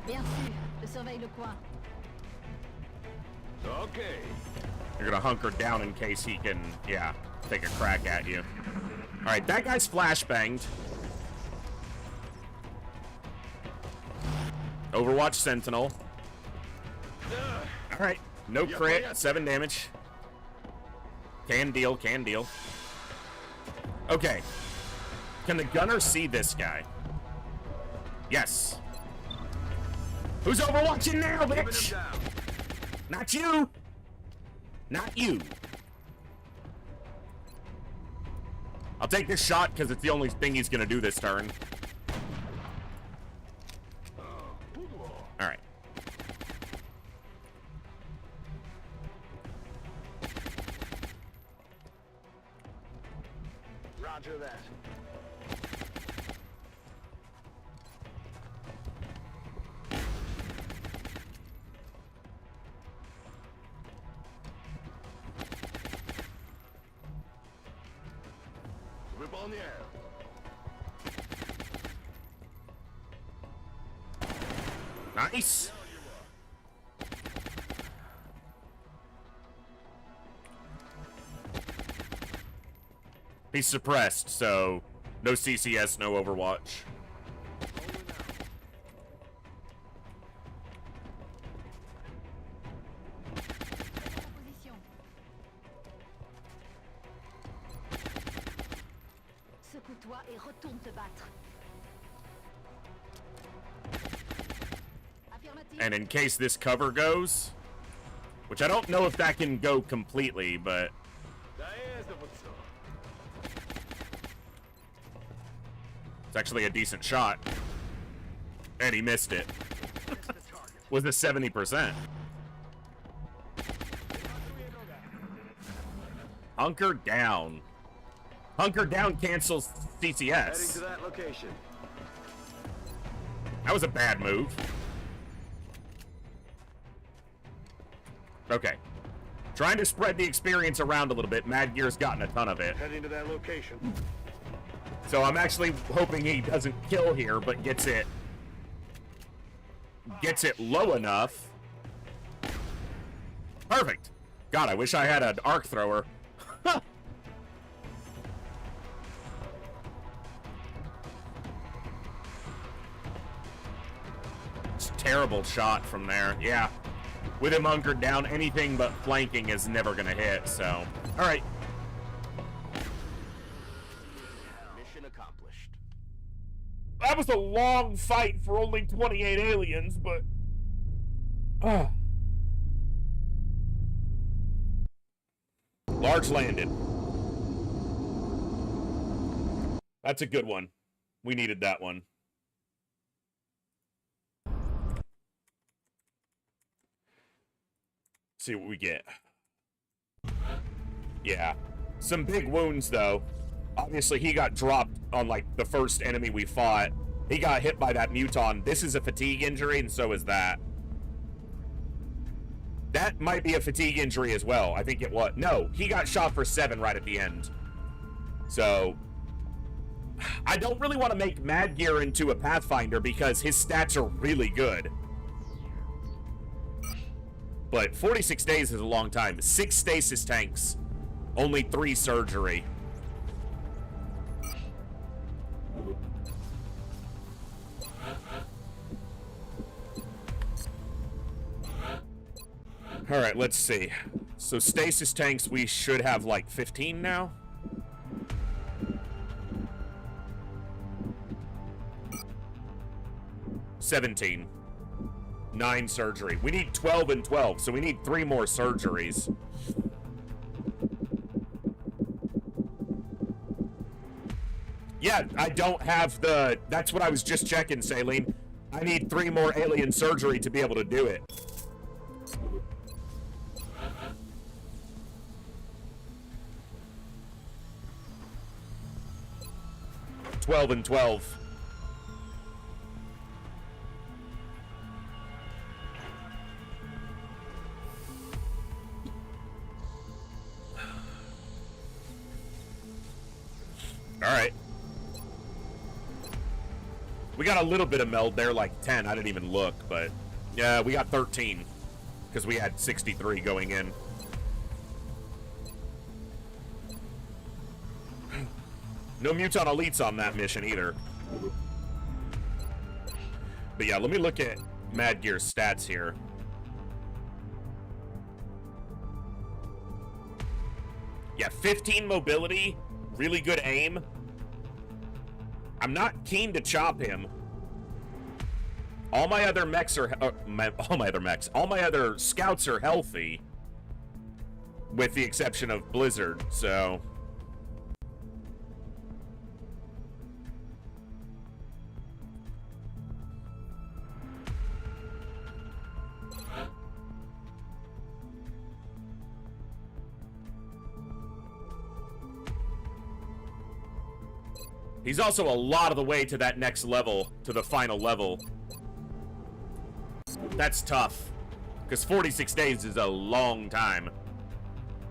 Bien sûr, je surveille le coin. Okay. You're gonna hunker down in case he can, yeah, take a crack at you. Alright, that guy's flashbanged. Overwatch Sentinel. Alright, no crit, 7 damage. Can deal, can deal. Okay. Can the gunner see this guy? Yes. Who's overwatching now, bitch? Not you! Not you. I'll take this shot because it's the only thing he's gonna do this turn. Alright. Roger that. on the air. Nice. He's suppressed, so no CCS, no Overwatch. Position. Secoue-toi et retourne te battre. Affirmative. And in case this cover goes, which I don't know if that can go completely, but it's actually a decent shot. And he missed it. Was a 70%. Hunker down. Hunker down cancels Heading to CCS. that location. That was a bad move. Okay. Trying to spread the experience around a little bit. Mad Gear's gotten a ton of it. Heading to that location. So I'm actually hoping he doesn't kill here, but gets it low enough. Perfect. God, I wish I had an arc thrower. It's a terrible shot from there. Yeah. With him hunkered down, anything but flanking is never gonna hit, so. Alright. Mission accomplished. That was a long fight for only 28 aliens, but... Large landed. That's a good one. We needed that one. See what we get. Yeah. Some big wounds, though. Obviously, he got dropped on, like, the first enemy we fought. He got hit by that muton. This is a fatigue injury, and so is that. That might be a fatigue injury as well. I think it was. No, he got shot for 7 right at the end. So, I don't really want to make Mad Gear into a Pathfinder because his stats are really good. But 46 days is a long time. 6 stasis tanks, only 3 surgery. All right, let's see. So stasis tanks, we should have like 15 now. $17. 9 surgery. We need 12 and 12, so we need 3 more surgeries. Yeah, I don't have the... That's what I was just checking, Saline. I need 3 more alien surgery to be able to do it. $12 and 12. Alright. We got a little bit of meld there, like 10. I didn't even look, but... Yeah, we got 13. Because we had 63 going in. No Muton Elites on that mission either. But yeah, let me look at Mad Gear's stats here. Yeah, 15 mobility, really good aim. I'm not keen to chop him. All my other mechs are all my other scouts are healthy, with the exception of Blizzard. So. He's also a lot of the way to that next level, to the final level. That's tough, because 46 days is a long time.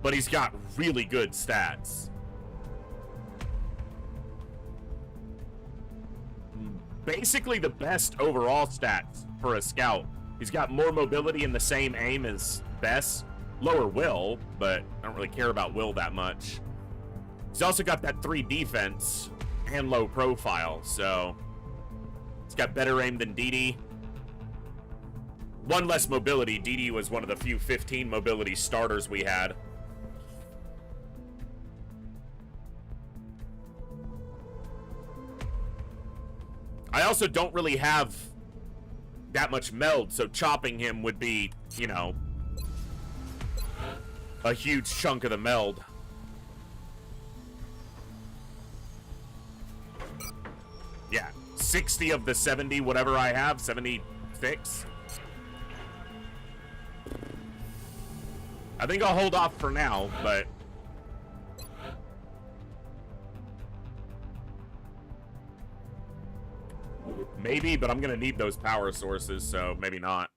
But he's got really good stats. basically the best overall stats for a scout. He's got more mobility and the same aim as Bess. Lower will, but I don't really care about will that much. He's also got that 3 defense and low profile, so he's got better aim than DD. 1 less mobility. DD was one of the few 15 mobility starters we had. I also don't really have that much meld, so chopping him would be, you know, a huge chunk of the meld. Yeah, 60 of the 70, whatever I have, 76. I think I'll hold off for now, but maybe, but I'm gonna need those power sources, so maybe not.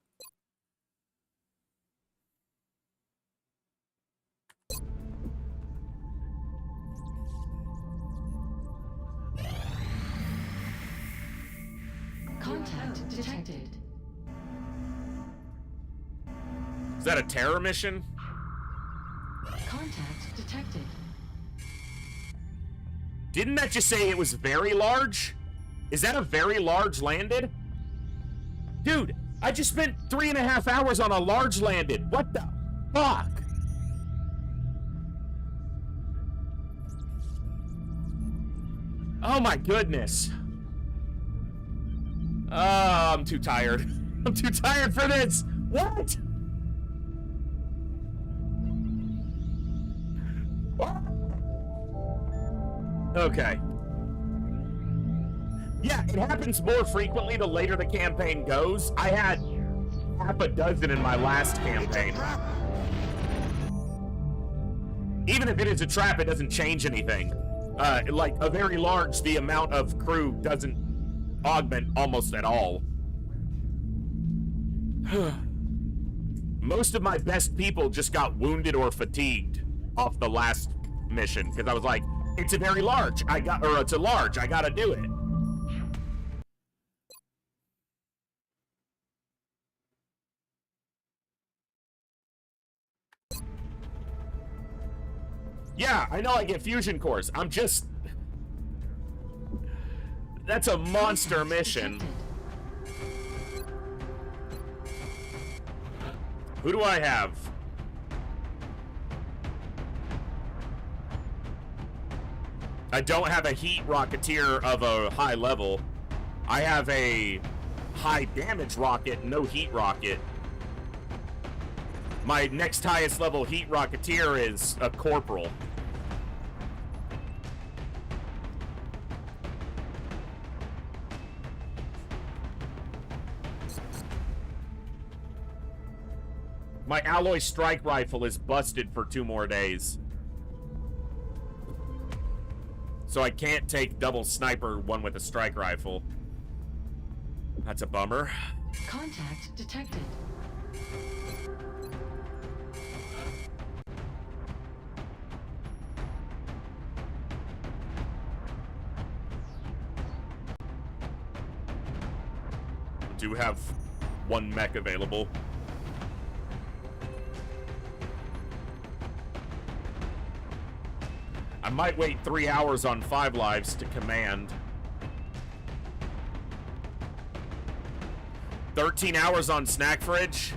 Contact detected. Is that a terror mission? Contact detected. Didn't that just say it was very large? Is that a very large landed? Dude, I just spent 3.5 hours on a large landed. What the fuck? Oh my goodness. Oh, I'm too tired. I'm too tired for this. What? Okay. Yeah, it happens more frequently the later the campaign goes. I had half a dozen in my last campaign. Even if it is a trap, it doesn't change anything. Like, a very large, the amount of crew doesn't augment almost at all. Most of my best people just got wounded or fatigued off the last mission, because I was like, it's a very large, it's a large, I gotta do it. Yeah, I know I get fusion cores. I'm just... That's a monster mission. Who do I have? I don't have a heat rocketeer of a high level. I have a high damage rocket, no heat rocket. My next highest level heat rocketeer is a corporal. My alloy strike rifle is busted for 2 more days. So I can't take double sniper one with a strike rifle. That's a bummer. Contact detected. Do have 1 mech available. I might wait 3 hours on 5 lives to command. 13 hours on snack fridge.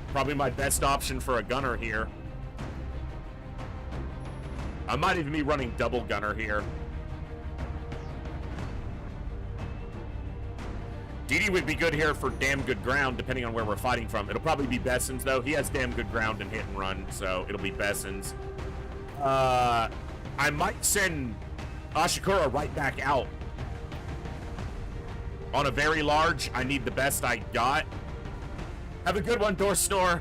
Probably my best option for a gunner here. I might even be running double gunner here. DD would be good here for damn good ground, depending on where we're fighting from. It'll probably be Besson's, though. He has damn good ground and hit and run, so it'll be Besson's. I might send Ashikura right back out. On a very large, I need the best I got. Have a good one, Door Snore.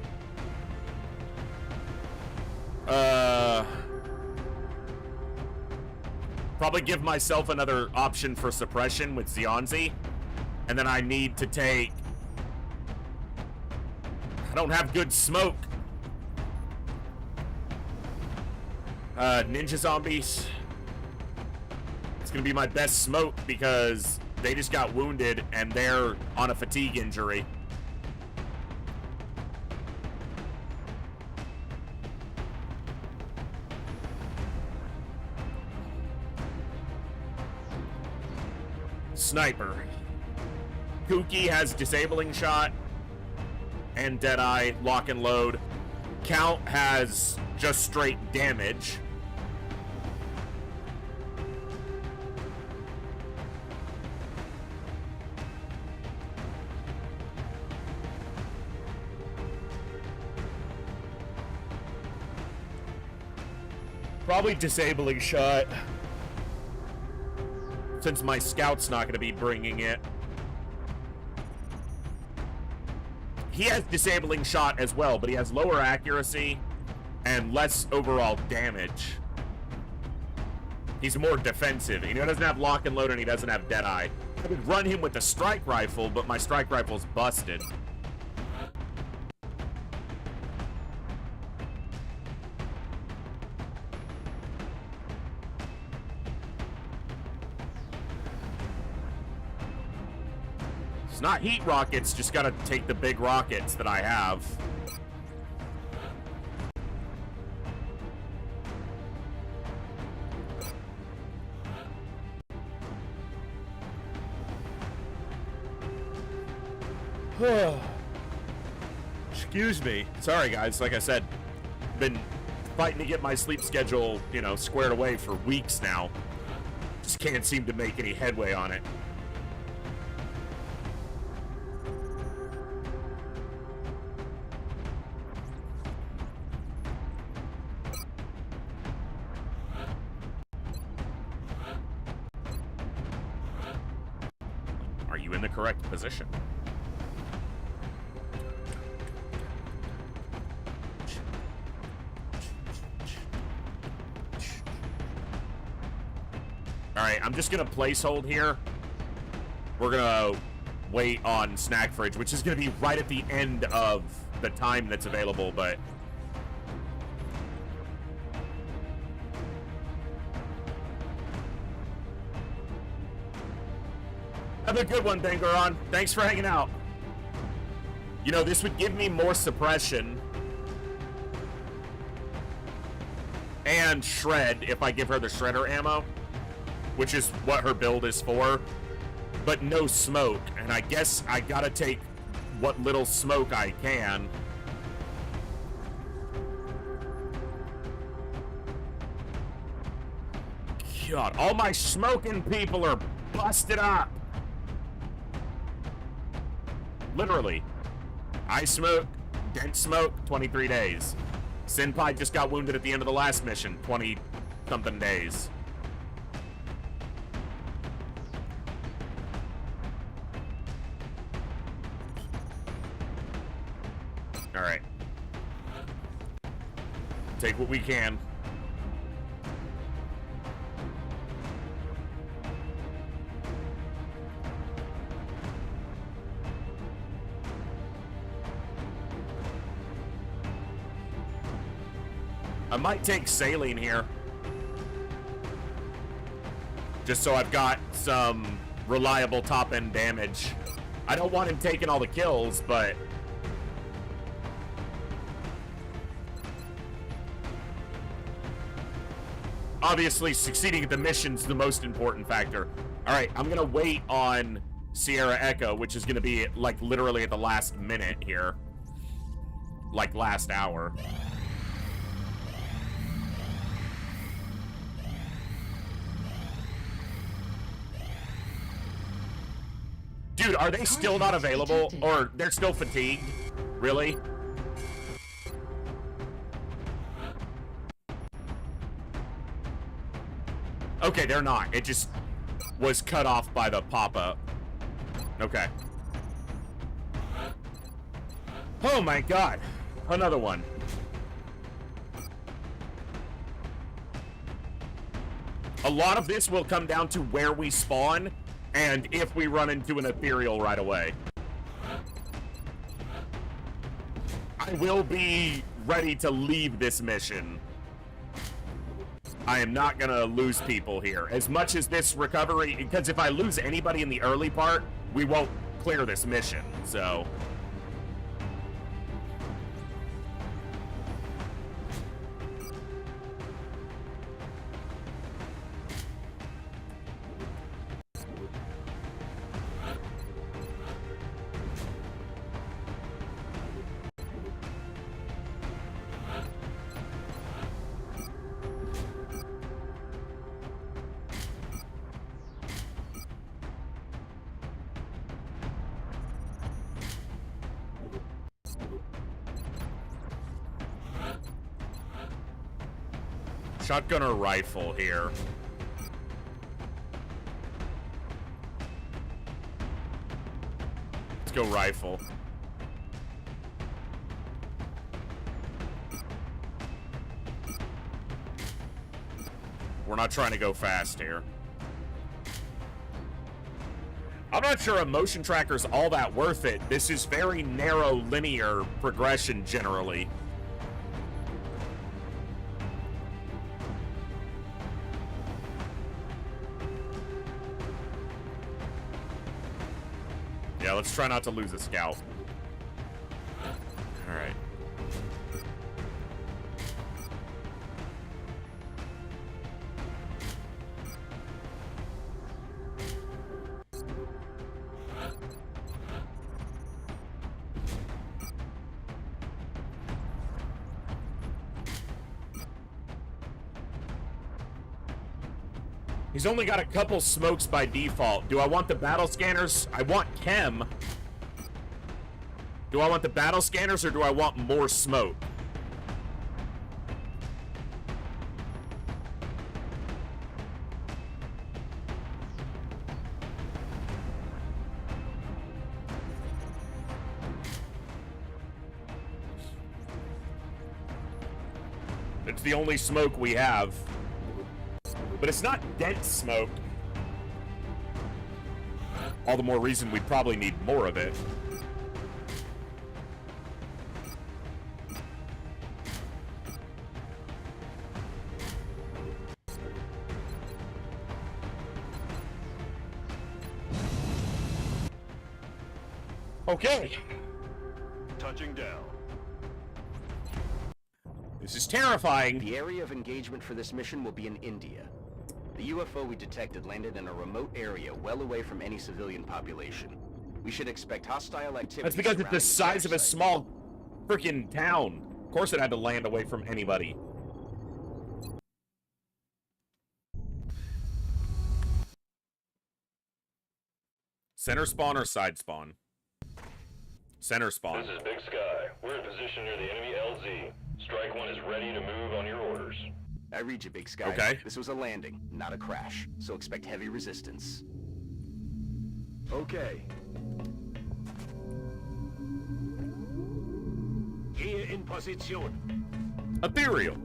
Probably give myself another option for suppression with Zionzi. And then I need to take... I don't have good smoke. Ninja zombies. It's gonna be my best smoke because They just got wounded, and they're on a fatigue injury. Sniper. Kooky has disabling shot and Deadeye, lock and load. Count has just straight damage. Probably disabling shot, since my scout's not going to be bringing it. He has disabling shot as well, but he has lower accuracy and less overall damage. He's more defensive. He doesn't have lock and load, and he doesn't have Deadeye. I could run him with the strike rifle, but my strike rifle's busted. It's not heat rockets, just gotta take the big rockets that I have. Excuse me. Sorry, guys. Like I said, been fighting to get my sleep schedule, squared away for weeks now. Just can't seem to make any headway on it. Are you in the correct position? Alright, I'm just gonna placehold here. We're gonna wait on snack fridge, which is gonna be right at the end of the time that's available, but... Have a good one, Dangaron. Thanks for hanging out. This would give me more suppression. And shred if I give her the shredder ammo, which is what her build is for. But no smoke, and I guess I gotta take what little smoke I can. God, all my smoking people are busted up. Literally. I smoke, Dent smoke, 23 days. Senpai just got wounded at the end of the last mission, 20-something days. Alright. Take what we can. I might take saline here. Just so I've got some reliable top-end damage. I don't want him taking all the kills, but... obviously, succeeding at the mission's the most important factor. Alright, I'm gonna wait on Sierra Echo, which is gonna be, like, literally at the last minute here. Like, last hour. Dude, are they still not available? Or they're still fatigued? Really? Okay, they're not. It just was cut off by the pop-up. Okay. Oh my god. Another one. A lot of this will come down to where we spawn and if we run into an ethereal right away. I will be ready to leave this mission I am not gonna lose people here. As much as this recovery, because if I lose anybody in the early part, we won't clear this mission, so... Shotgun or rifle here? Let's go rifle. We're not trying to go fast here. I'm not sure a motion tracker's all that worth it. This is very narrow, linear progression generally. Yeah, let's try not to lose a scout. All right. He's only got a couple smokes by default. Do I want the battle scanners? I want chem. Do I want the battle scanners or do I want more smoke? It's the only smoke we have. But it's not dense smoke. All the more reason we probably need more of it. Okay. Touching down. This is terrifying. The area of engagement for this mission will be in India. The UFO we detected landed in a remote area well away from any civilian population. We should expect hostile activity. That's because it's the size of a small freaking town. Of course it had to land away from anybody. Center spawn or side spawn? Center spawn. This is Big Sky. We're in position near the enemy LZ. Strike One is ready to move on your orders. I read you, Big Sky. Okay. This was a landing, not a crash. So expect heavy resistance. Okay. Here in position. Ethereal.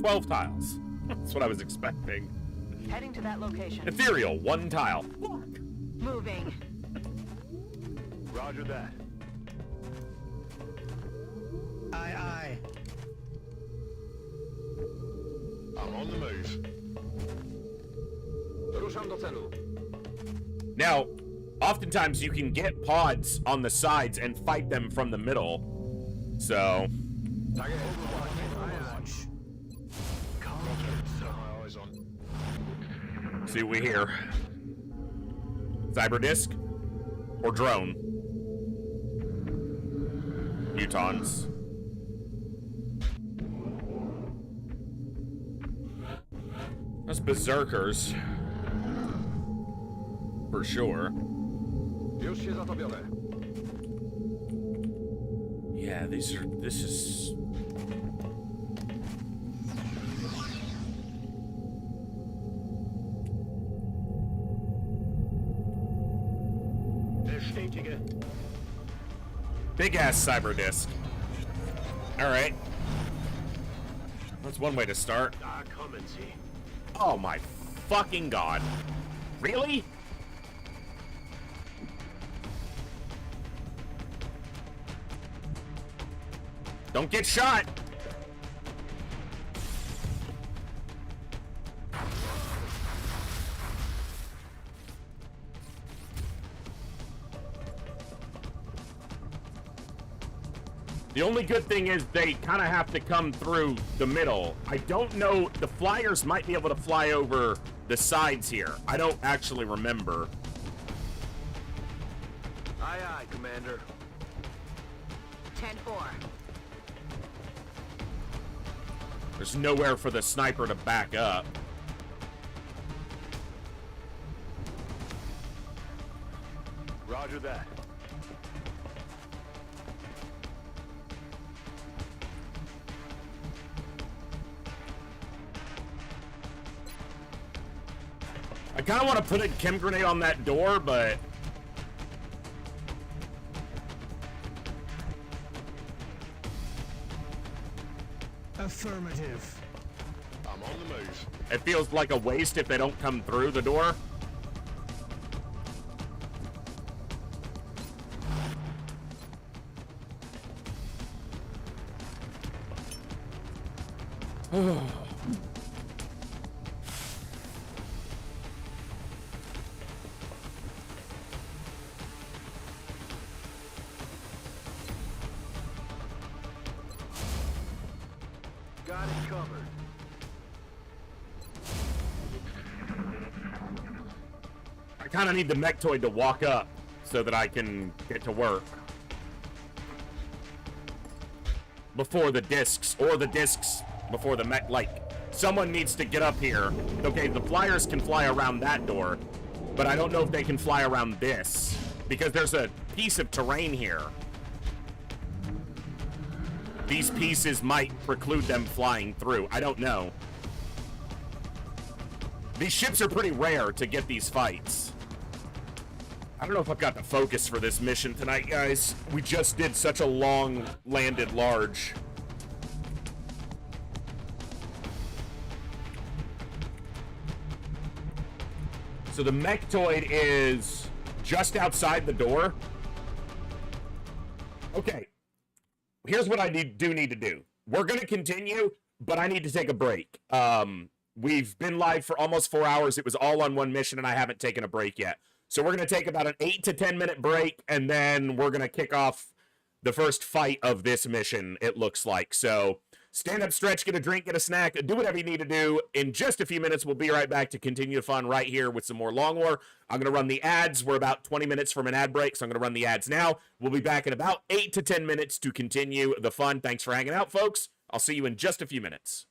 12 tiles. That's what I was expecting. Heading to that location. Ethereal, 1 tile. Moving. Roger that. Aye, aye. I'm on the move. Ruszam do celu. Now, oftentimes you can get pods on the sides and fight them from the middle. So, see what we hear. Cyber disc or drone? Mutons. That's berserkers. For sure. Już się za to biorę. Yeah, this is... Bestätige. Big ass cyber disc. Alright. That's one way to start. Da kommen sie. Oh my fucking god. Really? Don't get shot! The only good thing is they kind of have to come through the middle. I don't know. The flyers might be able to fly over the sides here. I don't actually remember. Aye, aye, Commander. 10-4. There's nowhere for the sniper to back up. Roger that. I kind of want to put a chem grenade on that door, but... Affirmative. I'm on the move. it feels like a waste if they don't come through the door. Got it covered. I kind of need the mechtoid to walk up so that I can get to work before the discs, or the discs before the mech. Like, someone needs to get up here. Okay, the flyers can fly around that door, but I don't know if they can fly around this because there's a piece of terrain here. These pieces might preclude them flying through. I don't know. These ships are pretty rare to get these fights. I don't know if I've got the focus for this mission tonight, guys. We just did such a long landed large. So the mechtoid is just outside the door. Okay. Here's what I do need to do. We're going to continue, but I need to take a break. We've been live for almost 4 hours. It was all on one mission, and I haven't taken a break yet. So we're going to take about an 8 to 10 minute break, and then we're going to kick off the first fight of this mission, it looks like. So stand up, stretch, get a drink, get a snack, do whatever you need to do. In just a few minutes, we'll be right back to continue the fun right here with some more Long War. I'm going to run the ads. We're about 20 minutes from an ad break, so I'm going to run the ads now. We'll be back in about 8 to 10 minutes to continue the fun. Thanks for hanging out, folks. I'll see you in just a few minutes.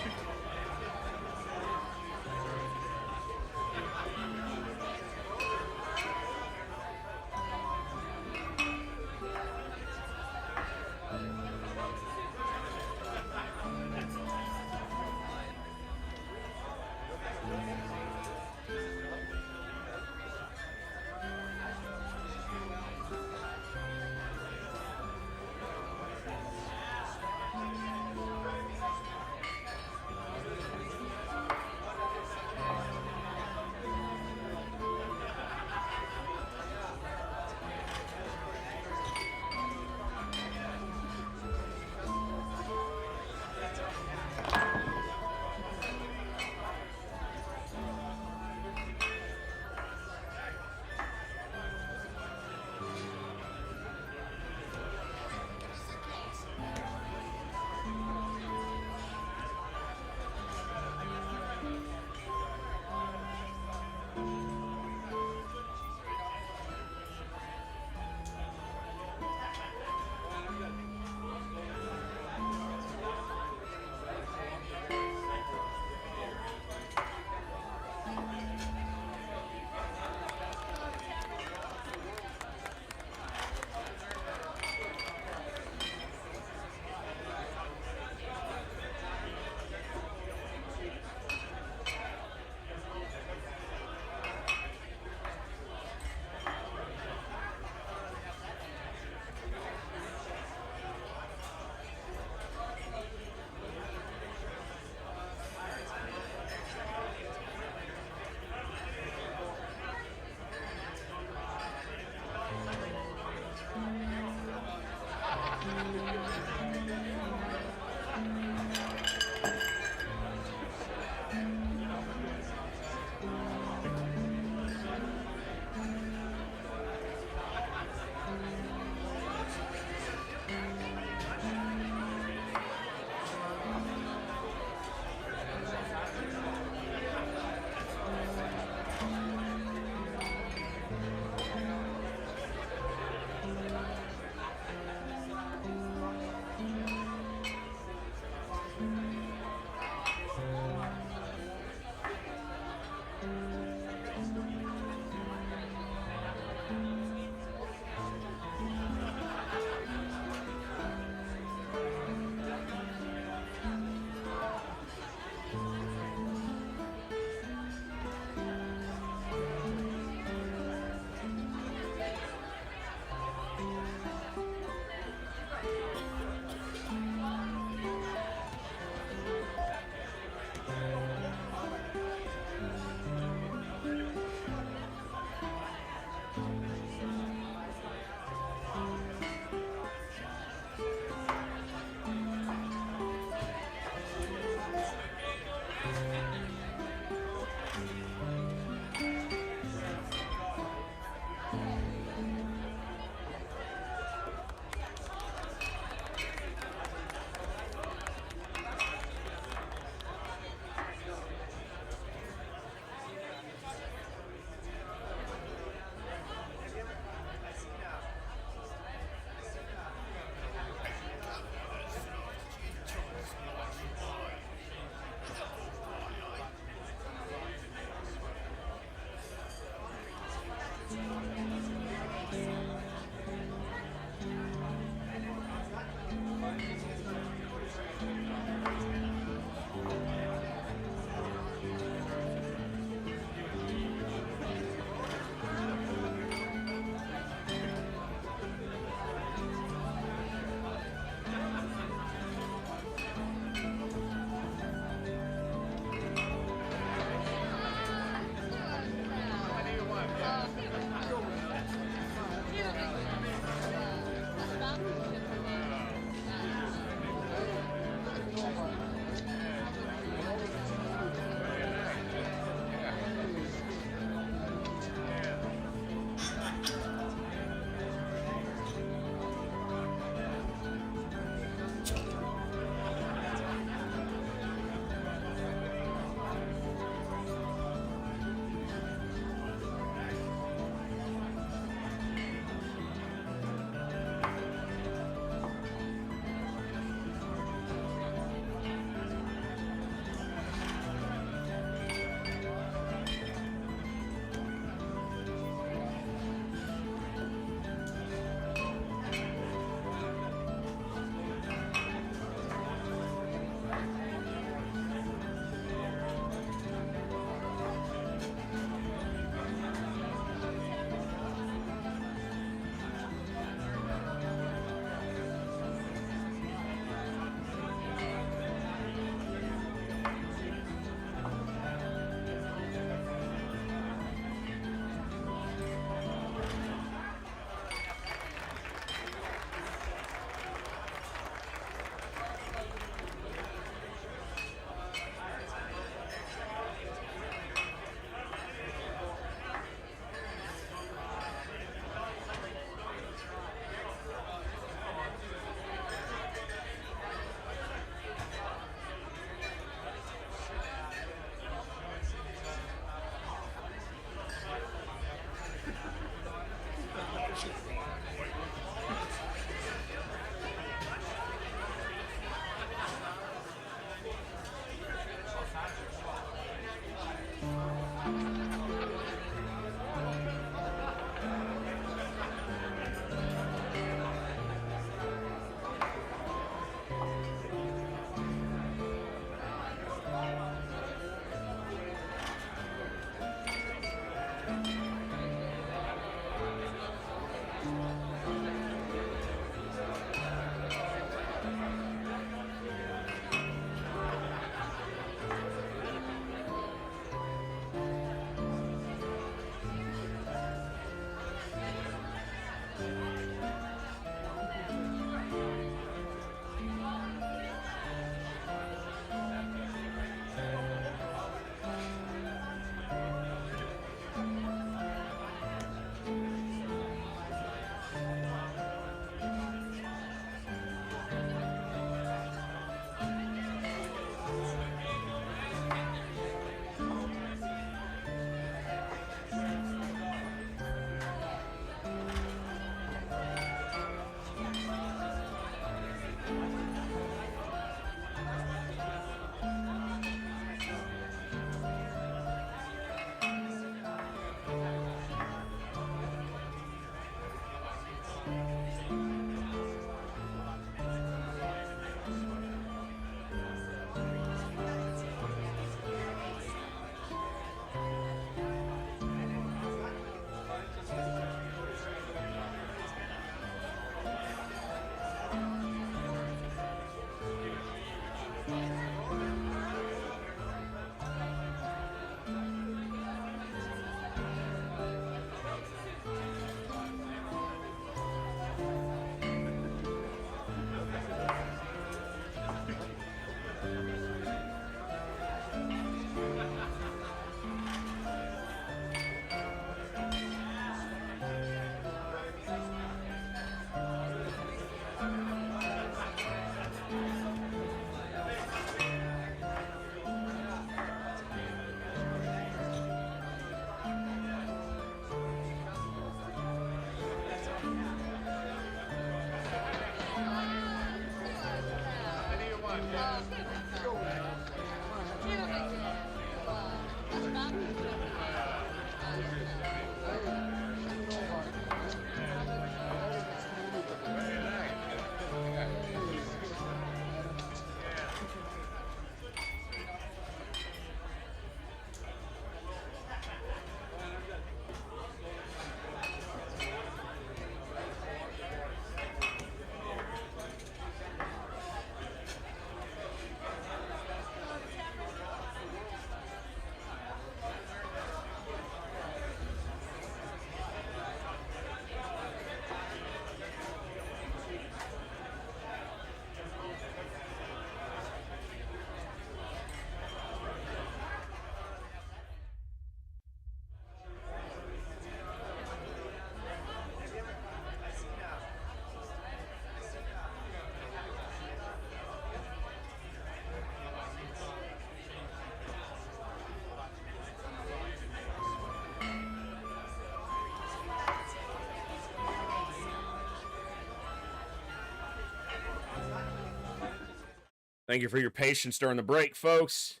Thank you for your patience during the break, folks.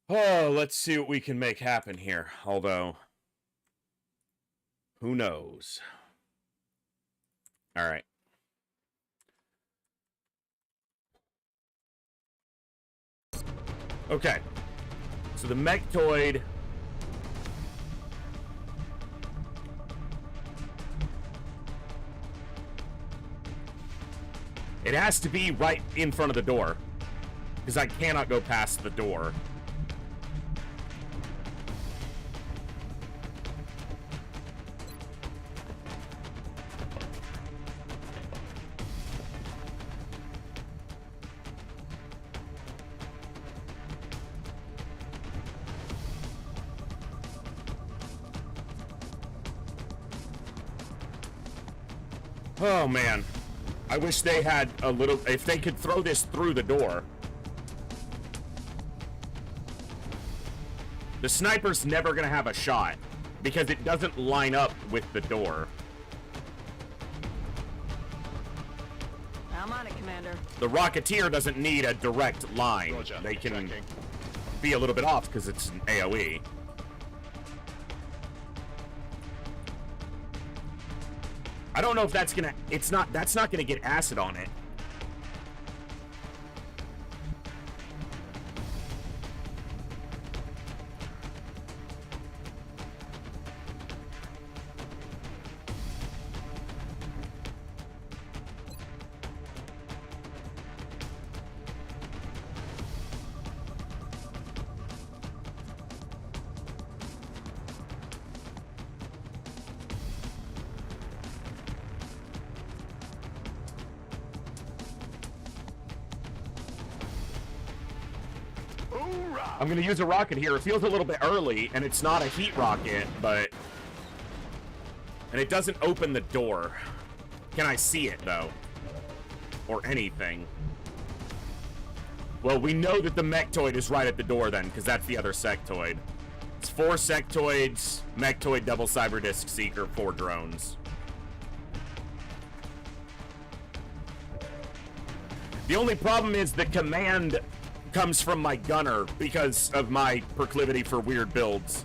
Oh, let's see what we can make happen here. Although, who knows? All right. Okay. So the mechtoid... It has to be right in front of the door, because I cannot go past the door. Oh, man. I wish they had a little... If they could throw this through the door. The sniper's never going to have a shot, because it doesn't line up with the door. I'm on it, Commander. The Rocketeer doesn't need a direct line. Roger. They can Tracking. be a little bit off, because it's an AoE. I don't know if that's gonna... That's not gonna get acid on it. I'm gonna use a rocket here. It feels a little bit early, and it's not a heat rocket, but... And it doesn't open the door. Can I see it, though? Or anything? Well, we know that the mechtoid is right at the door, then, because that's the other sectoid. It's 4 sectoids, mechtoid, double cyber disc seeker, 4 drones. The only problem is the command comes from my gunner because of my proclivity for weird builds.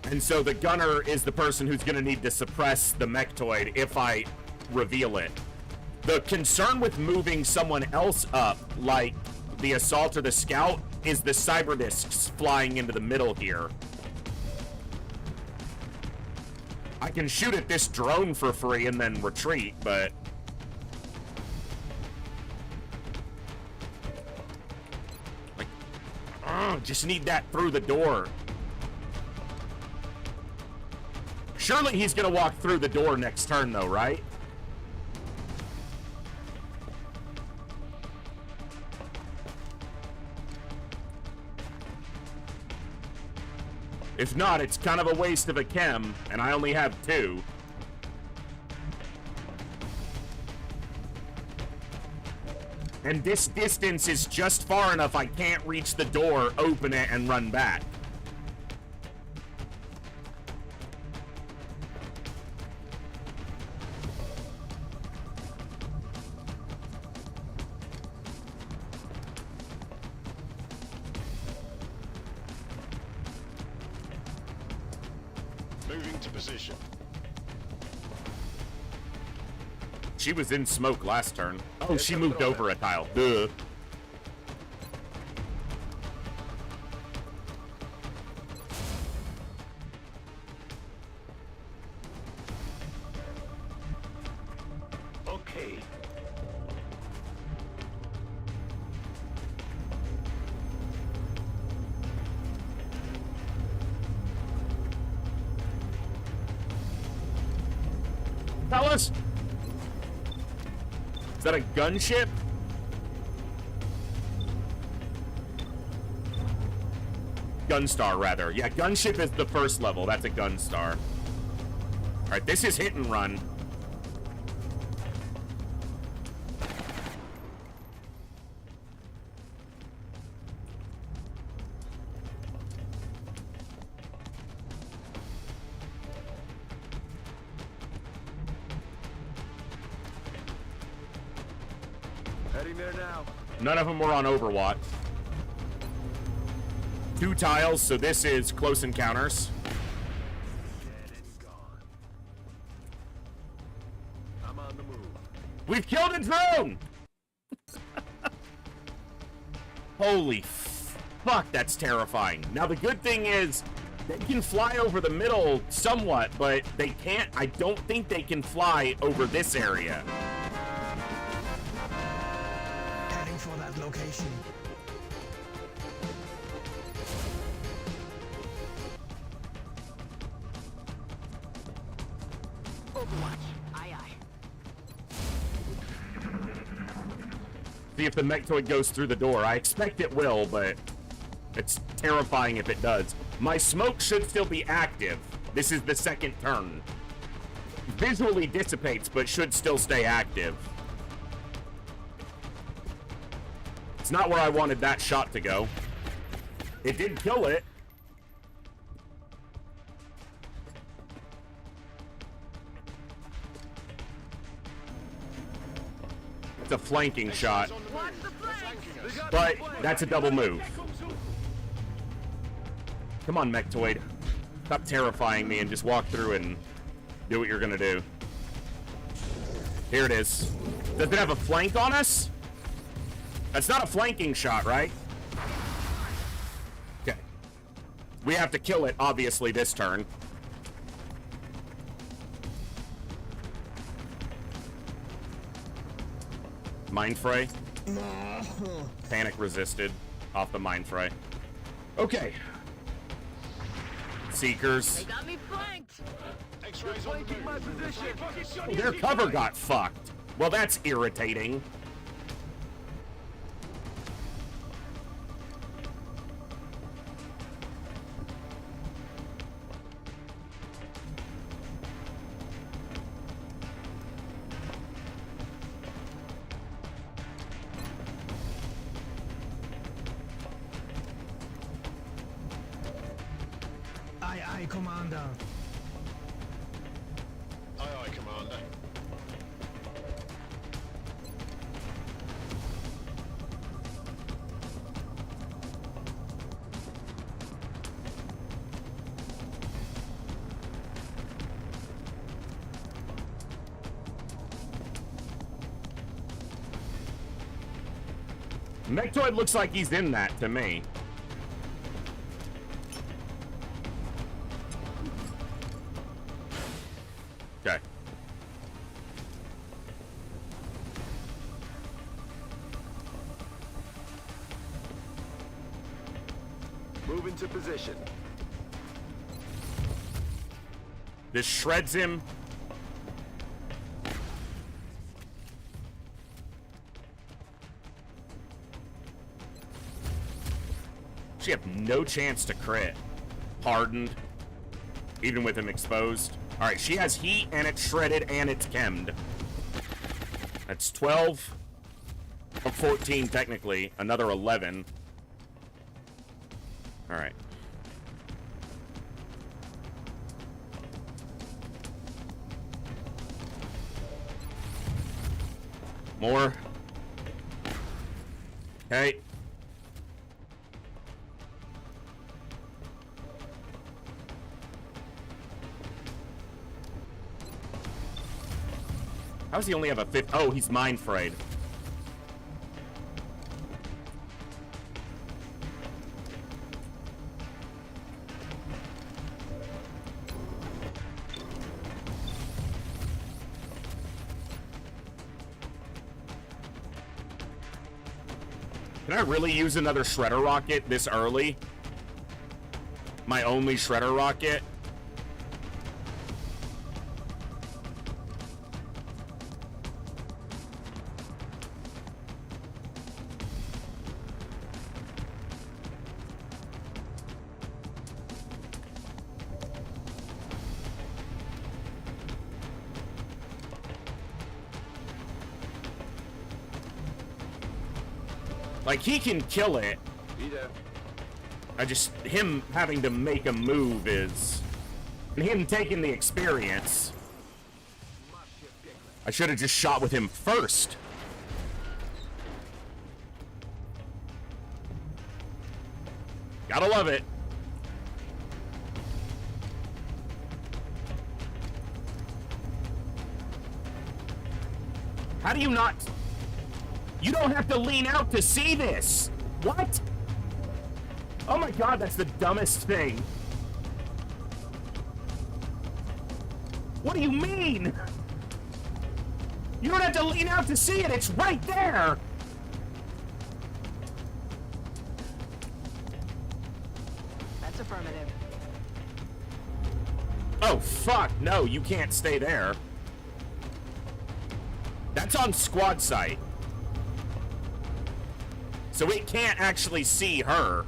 And so the gunner is the person who's going to need to suppress the mechtoid if I reveal it. The concern with moving someone else up, like the assault or the scout, is the cyber discs flying into the middle here. I can shoot at this drone for free and then retreat, but... just need that through the door. Surely he's gonna walk through the door next turn, though, right? If not, it's kind of a waste of a chem, and I only have 2. And this distance is just far enough I can't reach the door, open it, and run back. Moving to position. She was in smoke last turn. Oh, she moved over a tile. Duh. Okay. Fellas? Is that a gunship? Gunstar, rather. Yeah, gunship is the first level. That's a Gunstar. Alright, this is hit and run. Heading there now. None of them were on Overwatch. 2 tiles, so this is close encounters. Dead and gone. I'm on the move. We've killed a drone! Holy fuck, that's terrifying. Now, the good thing is, they can fly over the middle somewhat, but they can't, I don't think they can fly over this area. Heading for that location. Overwatch. Aye, aye. See if the Mechtoid goes through the door. I expect it will, but it's terrifying if it does. My smoke should still be active. This is the second turn. Visually dissipates, but should still stay active. It's not where I wanted that shot to go. It did kill it. It's a flanking shot, but that's a double move. Come on, Mechtoid. Stop terrifying me and just walk through and do what you're gonna do. Here it is. Does it have a flank on us? That's not a flanking shot, right? Okay. We have to kill it, obviously, this turn. Mind Fray. Panic resisted off the Mind Fray. Okay. Seekers. Got me flanked. X-rays on the My position. Their cover got fucked. Well, that's irritating. Aye, aye, Commander. Aye, aye, Commander. Mechtoid looks like he's in that to me. Okay. Move into position. This shreds him. She have no chance to crit. Hardened. Even with him exposed. Alright, she has heat and it's shredded and it's chemmed. That's 12. Or 14 technically. Another 11. Alright. More. Okay. How does he only have a 50? Oh, he's mind frayed. Can I really use another shredder rocket this early? My only shredder rocket? Like, he can kill it. Him having to make a move is... And him taking the experience. I should have just shot with him first. Gotta love it. How do you not... You don't have to lean out to see this. What? Oh my god, that's the dumbest thing. What do you mean? You don't have to lean out to see it. It's right there. That's affirmative. Oh, fuck. No, you can't stay there. That's on squad site. So it can't actually see her.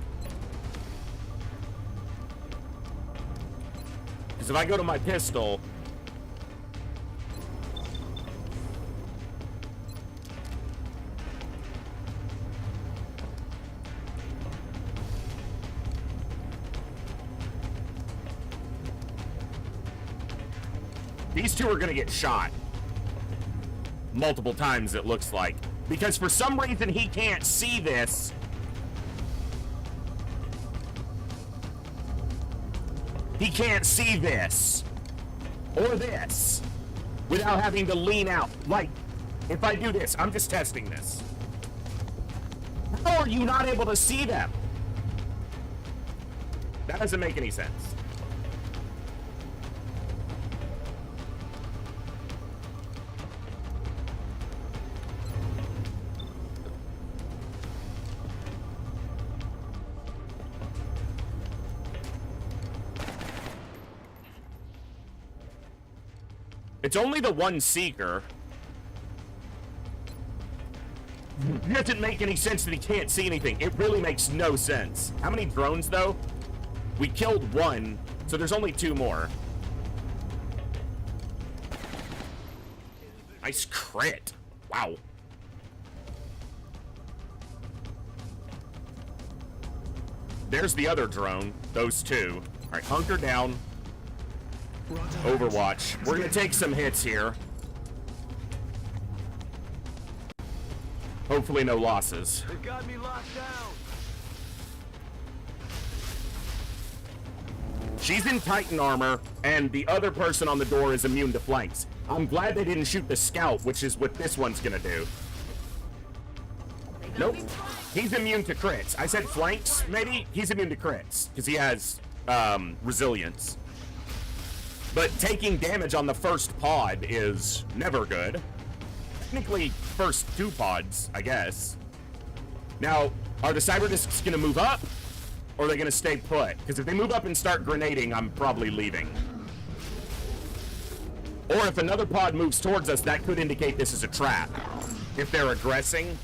Because if I go to my pistol... These two are gonna get shot. Multiple times, it looks like. Because for some reason he can't see this. He can't see this. Or this. Without having to lean out. Like, if I do this, I'm just testing this. How are you not able to see them? That doesn't make any sense. It's only the one seeker. It doesn't make any sense that he can't see anything. It really makes no sense. How many drones, though? We killed one, so there's only two more. Nice crit. Wow. There's the other drone. Those two. All right, hunker down. Overwatch. We're gonna take some hits here. Hopefully no losses. They've got me locked down. She's in Titan armor, and the other person on the door is immune to flanks. I'm glad they didn't shoot the scout, which is what this one's gonna do. Nope. He's immune to crits. I said flanks, maybe? He's immune to crits, because he has resilience. But taking damage on the first pod is never good. Technically, first two pods, I guess. Now, are the cyber discs gonna move up? Or are they gonna stay put? Because if they move up and start grenading, I'm probably leaving. Or if another pod moves towards us, that could indicate this is a trap. If they're aggressing.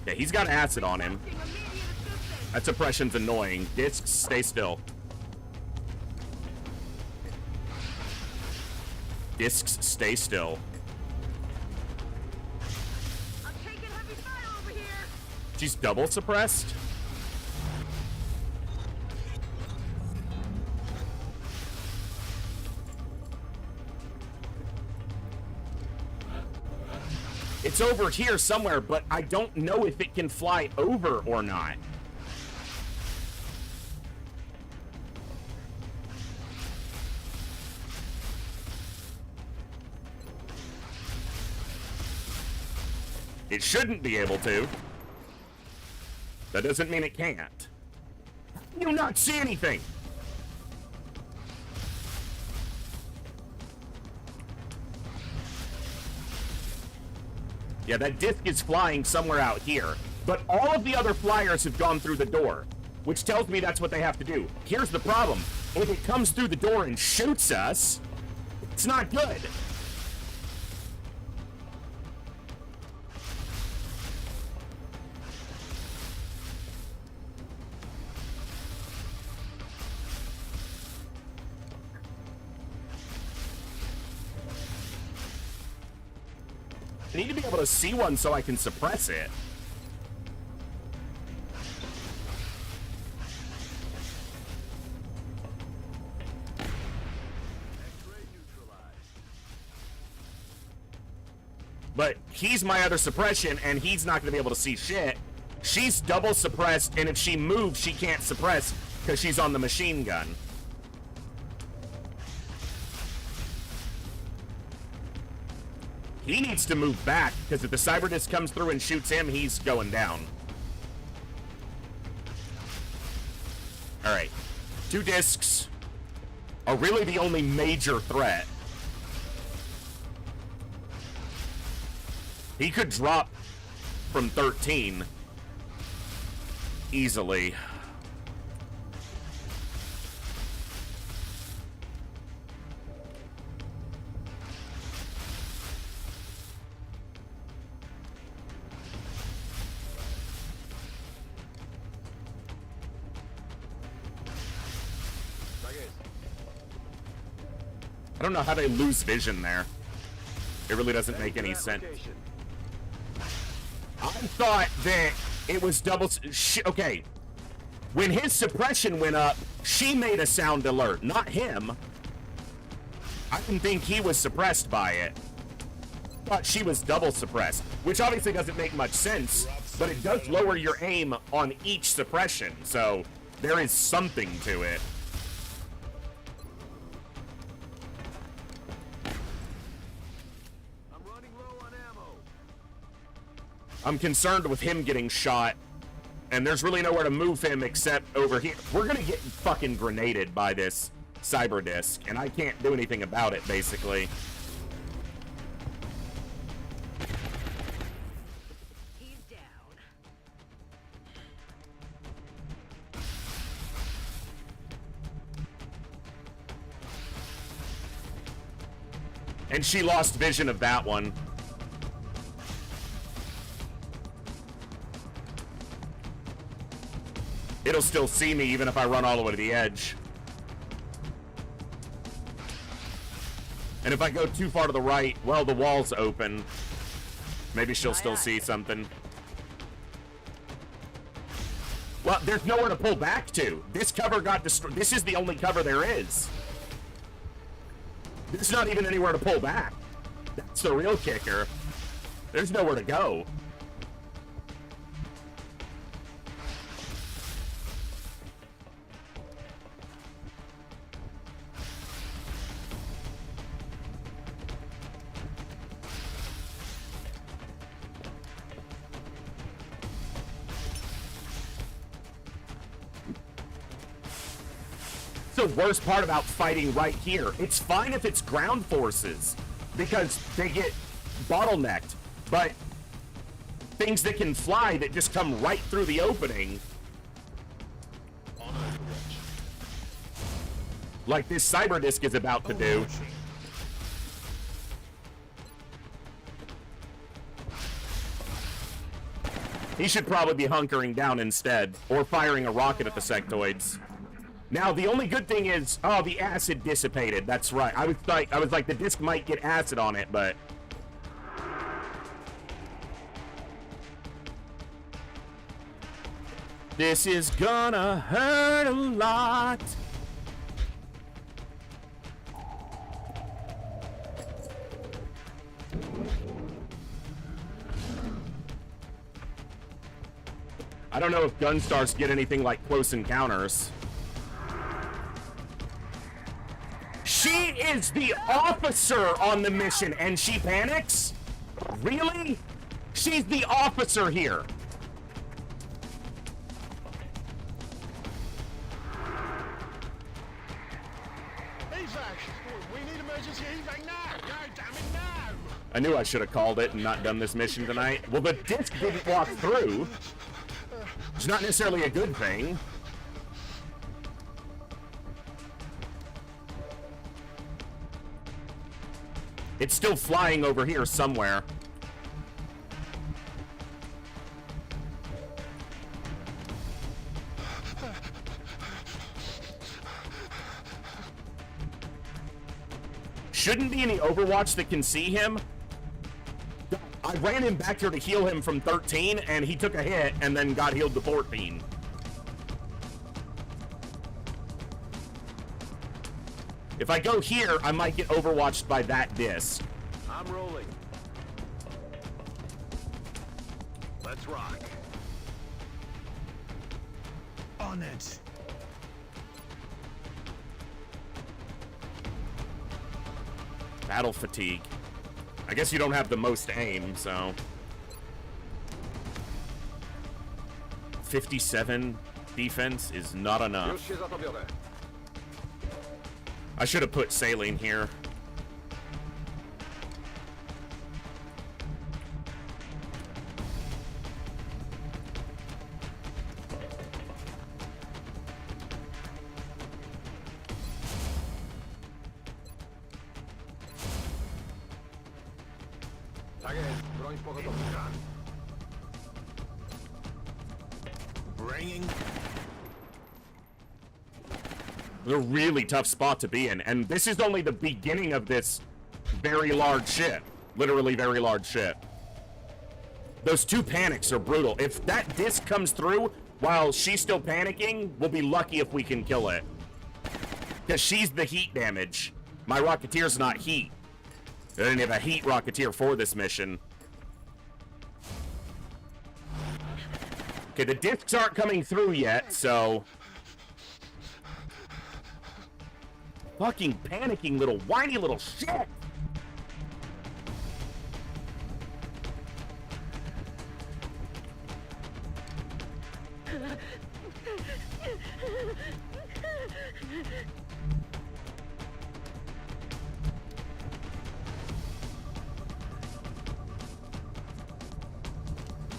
Yeah, he's got acid on him. That suppression's annoying. Discs, stay still. Discs, stay still. I'm taking heavy fire over here. She's double suppressed? It's over here somewhere, but I don't know if it can fly over or not. It shouldn't be able to. That doesn't mean it can't. You do not see anything. Yeah, that disc is flying somewhere out here. But all of the other flyers have gone through the door, which tells me that's what they have to do. Here's the problem. If it comes through the door and shoots us, it's not good. I need to be able to see one so I can suppress it. But he's my other suppression, and he's not going to be able to see shit. She's double suppressed, and if she moves, she can't suppress because she's on the machine gun. He needs to move back, because if the cyber disc comes through and shoots him, he's going down. Alright. 2 discs are really the only major threat. He could drop from 13 easily. I don't know how they lose vision there. It really doesn't make any sense. I thought that it was double... okay. When his suppression went up, she made a sound alert, not him. I didn't think he was suppressed by it. I thought she was double suppressed, which obviously doesn't make much sense, but it does lower your aim on each suppression, so there is something to it. I'm concerned with him getting shot, and there's really nowhere to move him except over here. We're gonna get fucking grenaded by this cyber disc, and I can't do anything about it, basically. He's down. And she lost vision of that one. It'll still see me even if I run all the way to the edge. And if I go too far to the right, well, the wall's open. Maybe she'll still see something. Well, there's nowhere to pull back to. This cover got destroyed. This is the only cover there is. There's not even anywhere to pull back. That's the real kicker. There's nowhere to go. The worst part about fighting right here. It's fine if it's ground forces because they get bottlenecked, but things that can fly that just come right through the opening, like this cyber disc is about to do. He should probably be hunkering down instead, or firing a rocket at the sectoids. Now, the only good thing is, oh, the acid dissipated. That's right. I was like, the disc might get acid on it, but... This is gonna hurt a lot. I don't know if Gunstars get anything like close encounters. She is the officer on the mission, and she panics? Really? She's the officer here. We need emergency evac now! No, damn it, now! I knew I should have called it and not done this mission tonight. Well, the disc didn't walk through. It's not necessarily a good thing. It's still flying over here somewhere. Shouldn't be any Overwatch that can see him. I ran him back here to heal him from 13, and he took a hit and then got healed to 14. If I go here, I might get Overwatched by that disc. I'm rolling. Let's rock. On it. Battle fatigue. I guess you don't have the most aim, so. 57 defense is not enough. I should have put saline here. Bringing. A really tough spot to be in, and this is only the beginning of this very large shit. Literally very large shit. Those two panics are brutal. If that disc comes through while she's still panicking, we'll be lucky if we can kill it. Because she's the heat damage. My Rocketeer's not heat. I didn't have a heat Rocketeer for this mission. Okay, the discs aren't coming through yet, so... Fucking panicking little whiny little shit!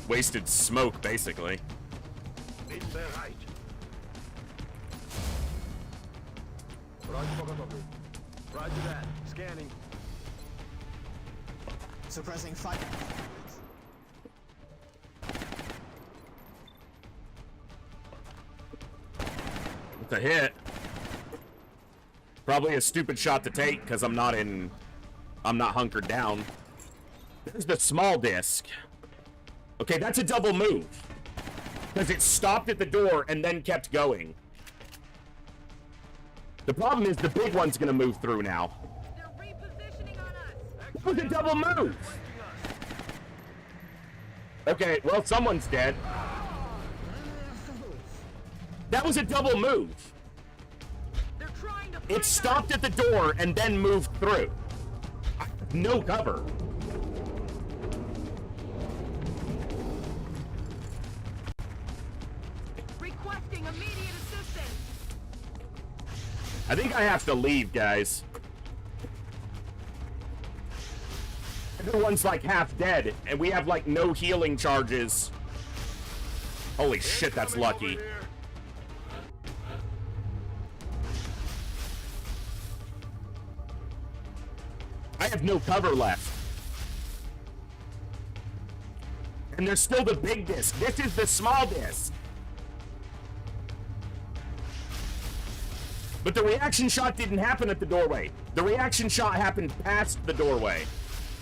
Wasted smoke, basically. Bin bereit. Roger that. Scanning. Suppressing fire. It's a hit. Probably a stupid shot to take because I'm not hunkered down. There's the small disc. Okay, that's a double move. Because it stopped at the door and then kept going. The problem is the big one's gonna move through now. They're repositioning on us. That was a double move! Okay, well, someone's dead. That was a double move. They're trying to It stopped at the door and then moved through. No cover. requesting immediate assistance. I think I have to leave, guys. Everyone's like half dead, and we have like no healing charges. Holy shit, that's lucky. I have no cover left. And there's still the big disc. This is the small disc. But the reaction shot didn't happen at the doorway. The reaction shot happened past the doorway.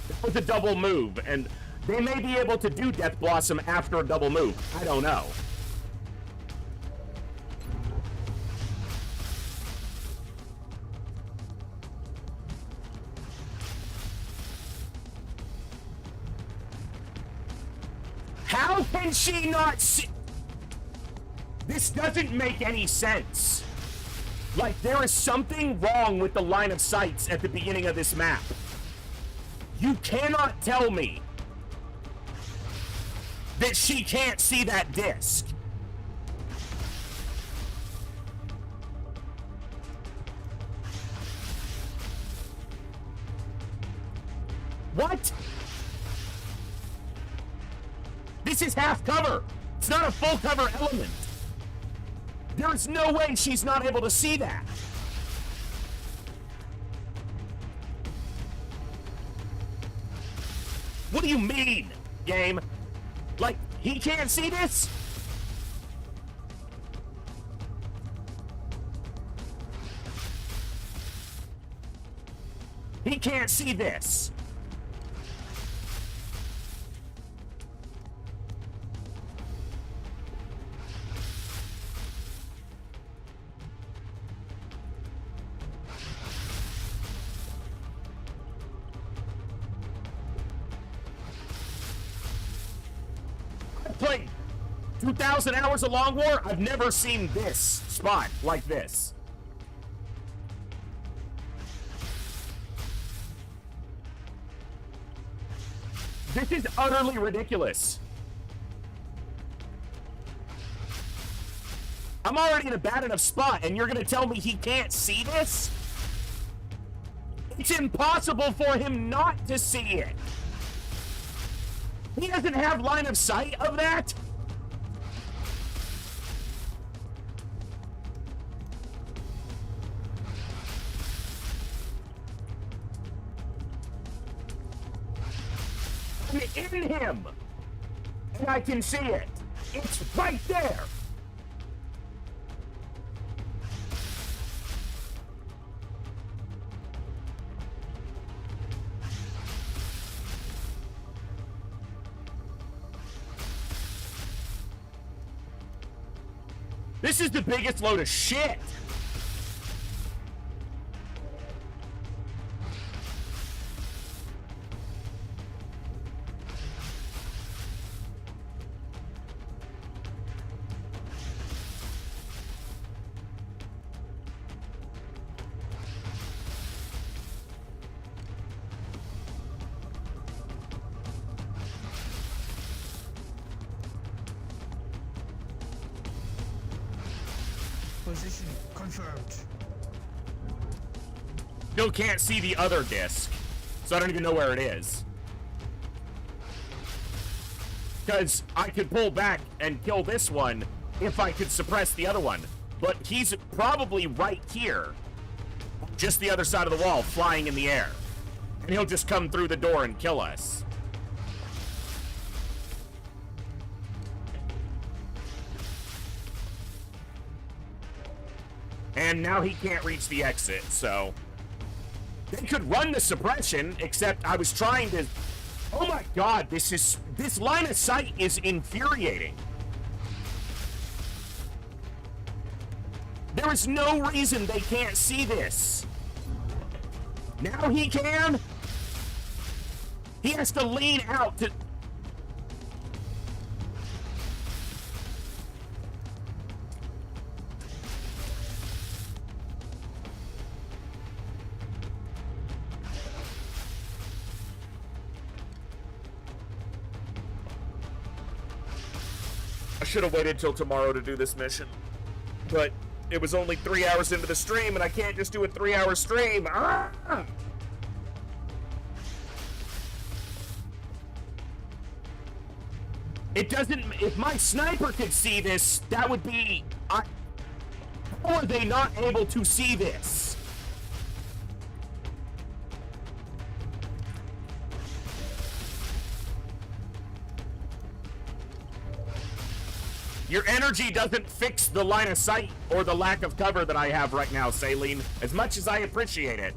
That was a double move, and they may be able to do Death Blossom after a double move. I don't know. How can she not see? This doesn't make any sense. Like, there is something wrong with the line of sights at the beginning of this map. You cannot tell me that she can't see that disc. What? This is half cover. It's not a full cover element. There's no way she's not able to see that. What do you mean, game? Like, he can't see this? He can't see this. Played 2,000 hours of Long War. I've never seen this spot like this. This is utterly ridiculous. I'm already in a bad enough spot, and you're gonna tell me he can't see this? It's impossible for him not to see it. He doesn't have line of sight of that? I'm in him! And I can see it. It's right there! This is the biggest load of shit. Position confirmed. Still can't see the other disc, so I don't even know where it is. Because I could pull back and kill this one if I could suppress the other one. But he's probably right here, just the other side of the wall, flying in the air. And he'll just come through the door and kill us. And now he can't reach the exit, so... They could run the suppression, except I was trying to... Oh my god, this line of sight is infuriating. There is no reason they can't see this. Now he can? He has to lean out to... I should have waited till tomorrow to do this mission, but it was only 3 hours into the stream, and I can't just do a 3-hour stream. Ah! It doesn't. If my sniper could see this, that would be. How are they not able to see this? Your energy doesn't fix the line of sight or the lack of cover that I have right now, Saline. As much as I appreciate it,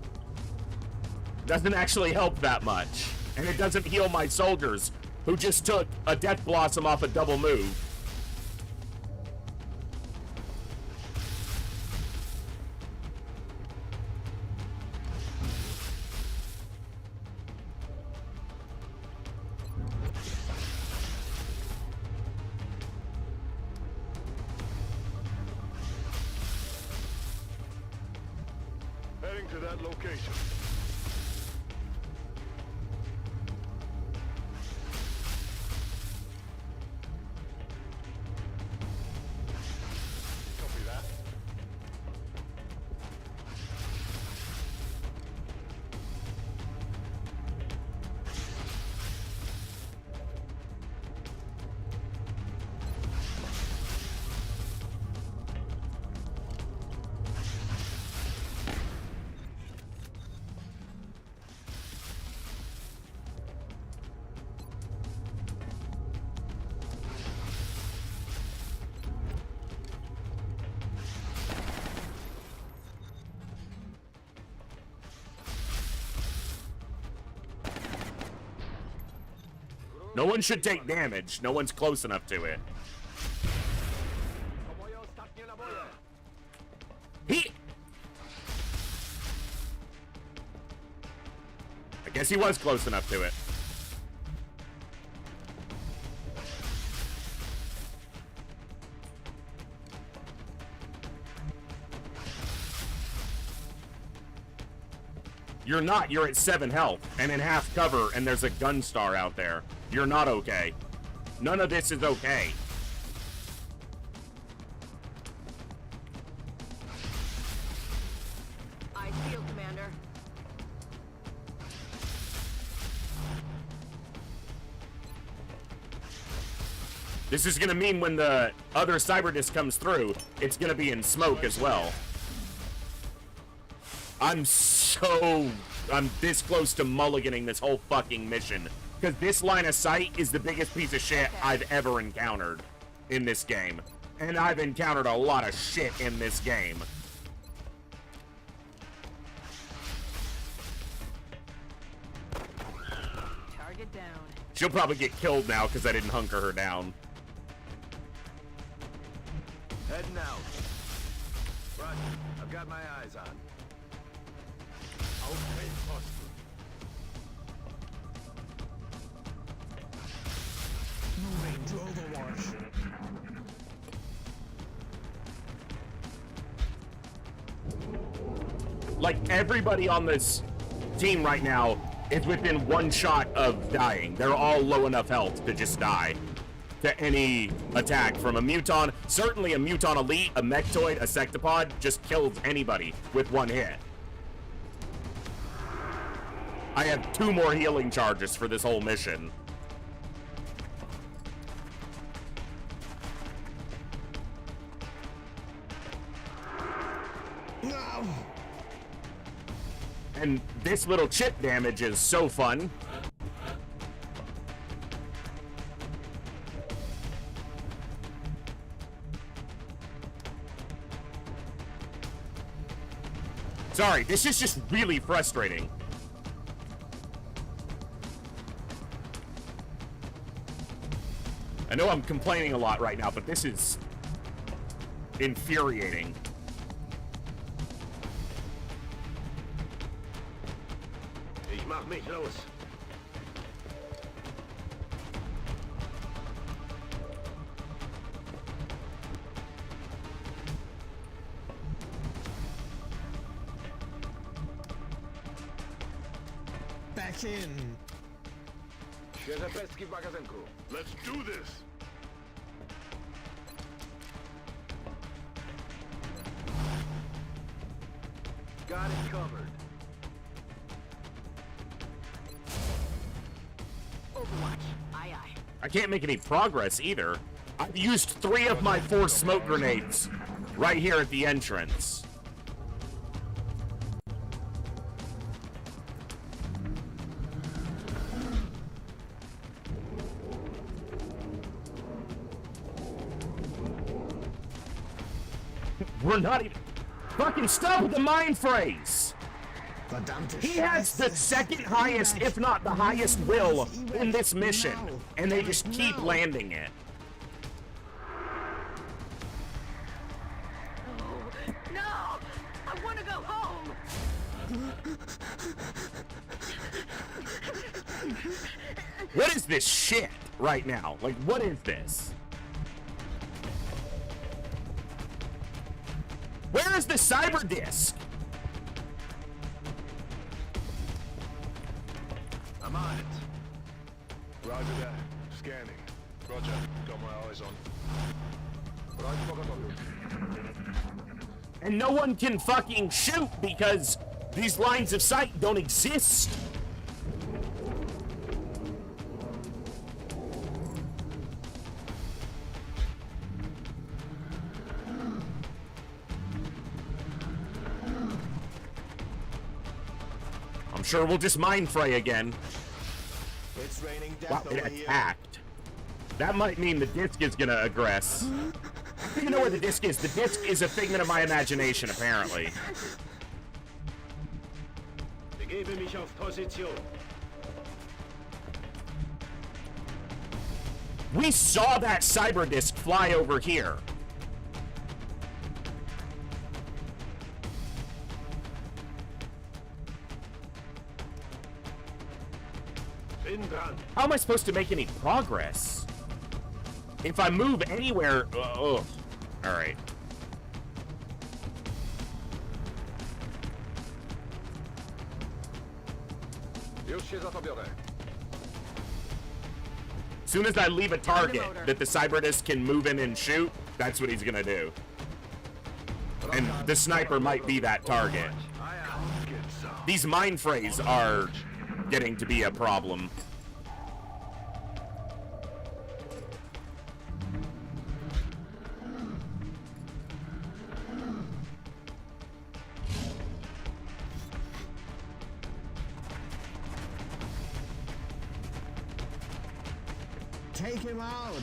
doesn't actually help that much. And it doesn't heal my soldiers, who just took a Death Blossom off a double move. Heading to that location. No one should take damage. No one's close enough to it. He... I guess he was close enough to it. You're not. You're at 7 health and in half cover, and there's a gun star out there. You're not okay. None of this is okay. I feel, Commander. This is gonna mean when the other cyber disc comes through, it's gonna be in smoke as well. I'm this close to mulliganing this whole fucking mission. Because this line of sight is the biggest piece of shit I've ever encountered in this game. And I've encountered a lot of shit in this game. Target down. She'll probably get killed now because I didn't hunker her down. Heading out. Roger. I've got my eyes on. Outpaid hostile. Moving to Overwatch. Like, everybody on this team right now is within one shot of dying. They're all low enough health to just die to any attack from a Muton. Certainly a Muton Elite, a Mechtoid, a Sectopod just kills anybody with one hit. I have 2 more healing charges for this whole mission. No. And this little chip damage is so fun. Sorry, this is just really frustrating. I know I'm complaining a lot right now, but this is infuriating. Ich mach mich los. Back in. Świeże pestki w magazynku. Let's do this. Got it covered. Overwatch. Aye, aye. I can't make any progress either. I've used 3 of my 4 smoke grenades right here at the entrance. We're not even... Fucking stop with the mind phrase! He has the second highest, if not the highest will in this mission, and they just keep landing it. No! I want to go home! What is this shit right now? Like, what is this? Where is the cyber disc? I'm on it. Roger that. Scanning. Roger. Got my eyes on. And no one can fucking shoot because these lines of sight don't exist. I'm sure we'll just mind fray again. It's raining Wow, death it over here. attacked. That might mean the disc is gonna aggress. I don't even know where the disc is. The disc is a figment of my imagination, apparently. Begebe mich auf Position. We saw that cyber disc fly over here. How am I supposed to make any progress? If I move anywhere... Ugh. Alright. As soon as I leave a target that the cyber disc can move in and shoot, that's what he's gonna do. And the sniper might be that target. These mind frays are getting to be a problem. Take him out.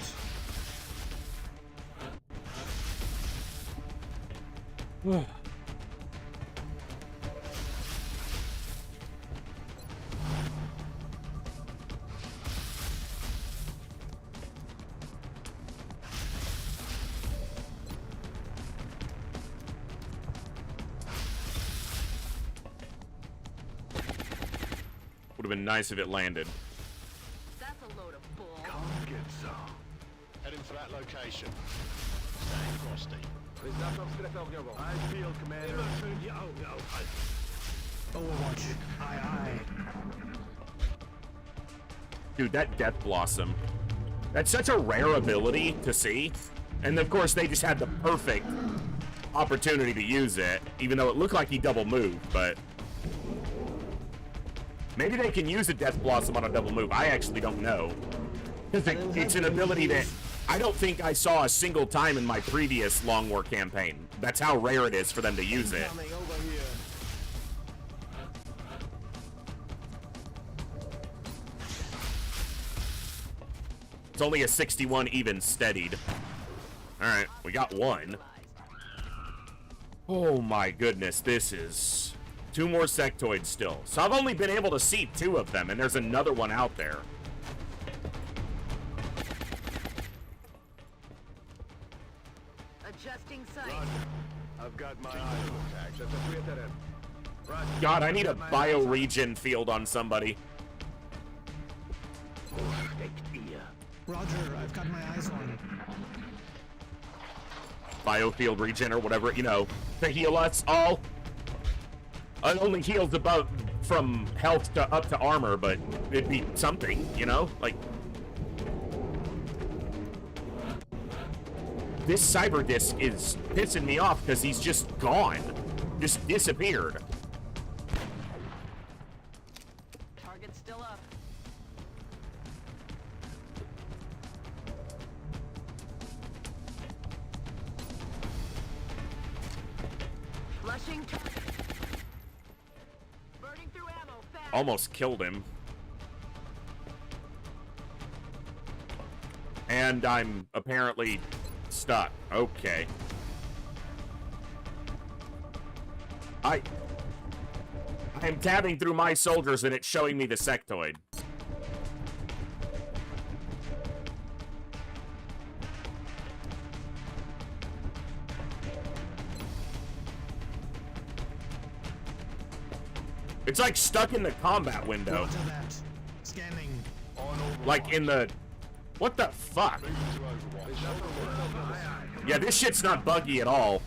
Would have been nice if it landed. That's a load of bull. Come get some. Heading for that location. Staying frosty. I feel, Commander. Overwatch. Aye, aye. Dude, that Death Blossom. That's such a rare ability to see. And of course, they just had the perfect opportunity to use it, even though it looked like he double moved, but... Maybe they can use a Death Blossom on a double move. I actually don't know. Because it's an ability that I don't think I saw a single time in my previous Long War campaign. That's how rare it is for them to use it. Coming over here. It's only a 61 even steadied. Alright, we got one. Oh my goodness, this is... 2 more sectoids still. So I've only been able to see 2 of them, and there's another one out there. Adjusting sight. I've got my eye on attack. God, I need a bioregion field on somebody. Roger, I've got my eyes on. Biofield regen or whatever, you know, to heal us all. It only heals above from health to up to armor, but it'd be something, you know? Like, this cyber disc is pissing me off because he's just gone. Just disappeared. Target's still up. Flushing target. Burning through ammo fast. Almost killed him. And I'm apparently stuck. Okay. I am tabbing through my soldiers and it's showing me the sectoid. It's like stuck in the combat window. Roger that. Scanning. Like in the... What the fuck? Yeah, this shit's not buggy at all.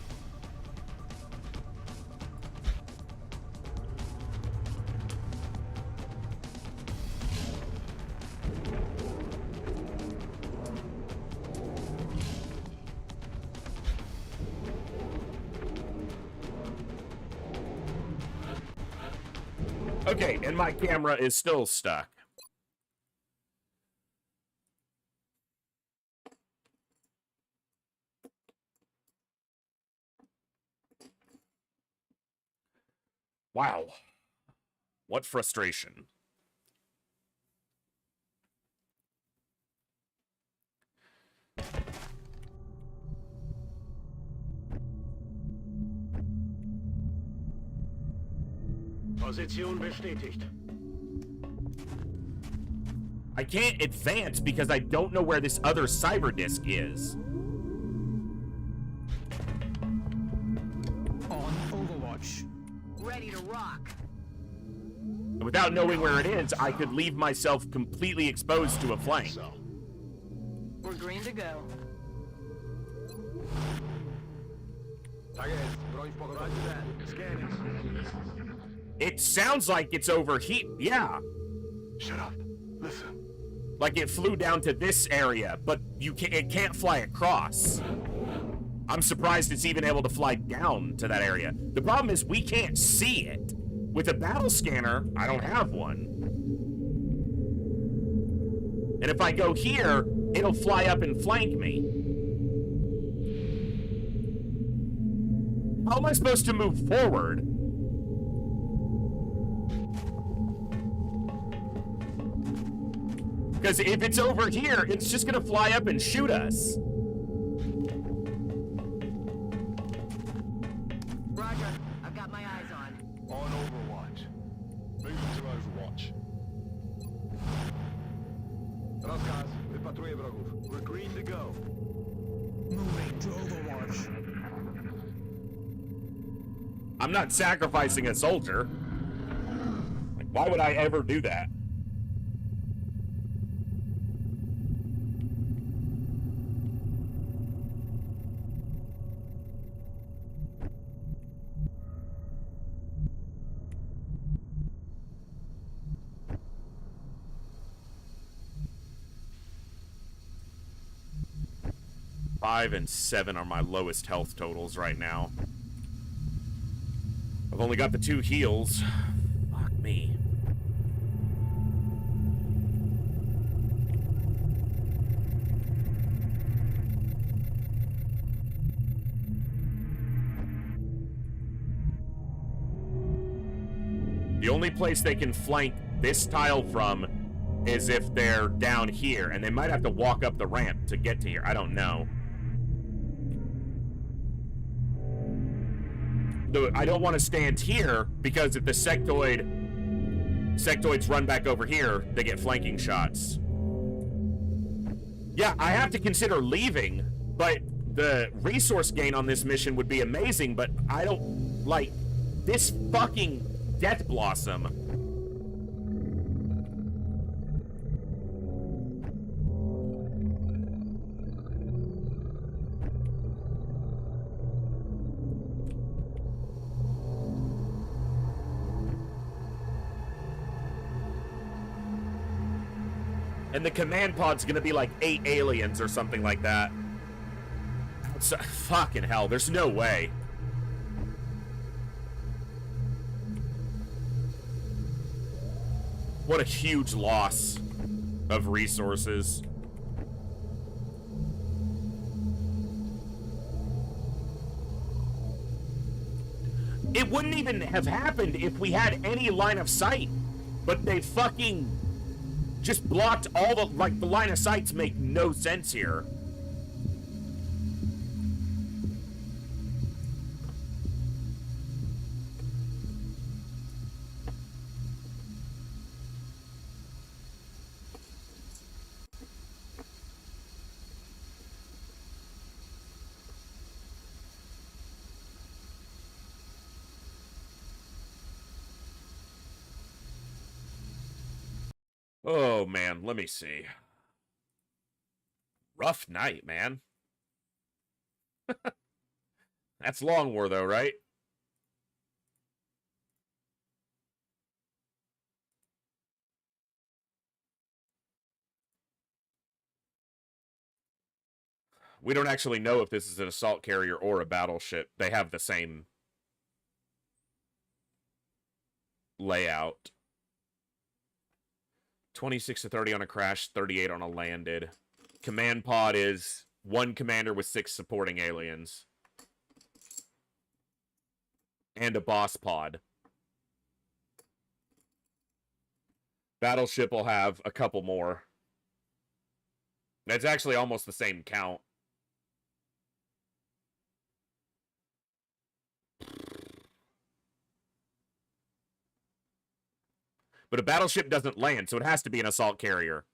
Okay, and my camera is still stuck. Wow. What frustration. Position bestätigt. I can't advance because I don't know where this other cyber disk is. On Overwatch. Ready to rock. Without knowing where it is, I could leave myself completely exposed to a flank. So, We're green to go. Roger that. Scanning. It sounds like it's over here. Yeah. Shut up. Listen. Like it flew down to this area, but it can't fly across. I'm surprised it's even able to fly down to that area. The problem is we can't see it. With a battle scanner, I don't have one. And if I go here, it'll fly up and flank me. How am I supposed to move forward? Because if it's over here, it's just gonna fly up and shoot us. Roger. I've got my eyes on. on Overwatch. Moving to Overwatch. Rozkaz. Wypatruję wrogów. We're green to go. Moving to Overwatch. I'm not sacrificing a soldier. Like, why would I ever do that? Five and 7 are my lowest health totals right now. I've only got the 2 heals. Fuck me. The only place they can flank this tile from is if they're down here, and they might have to walk up the ramp to get to here. I don't know. I don't want to stand here because if the sectoids run back over here, they get flanking shots. Yeah, I have to consider leaving, but the resource gain on this mission would be amazing, but I don't like this fucking Death Blossom. And the command pod's gonna be like 8 aliens or something like that. So, fucking hell, there's no way. What a huge loss of resources. It wouldn't even have happened if we had any line of sight. But they fucking just blocked all the, like, the line of sights make no sense here. Oh, man, let me see. Rough night, man. That's Long War, though, right? We don't actually know if this is an assault carrier or a battleship. They have the same layout. 26 to 30 on a crash, 38 on a landed. Command pod is 1 commander with 6 supporting aliens. And a boss pod. Battleship will have a couple more. That's actually almost the same count. But a battleship doesn't land, so it has to be an assault carrier.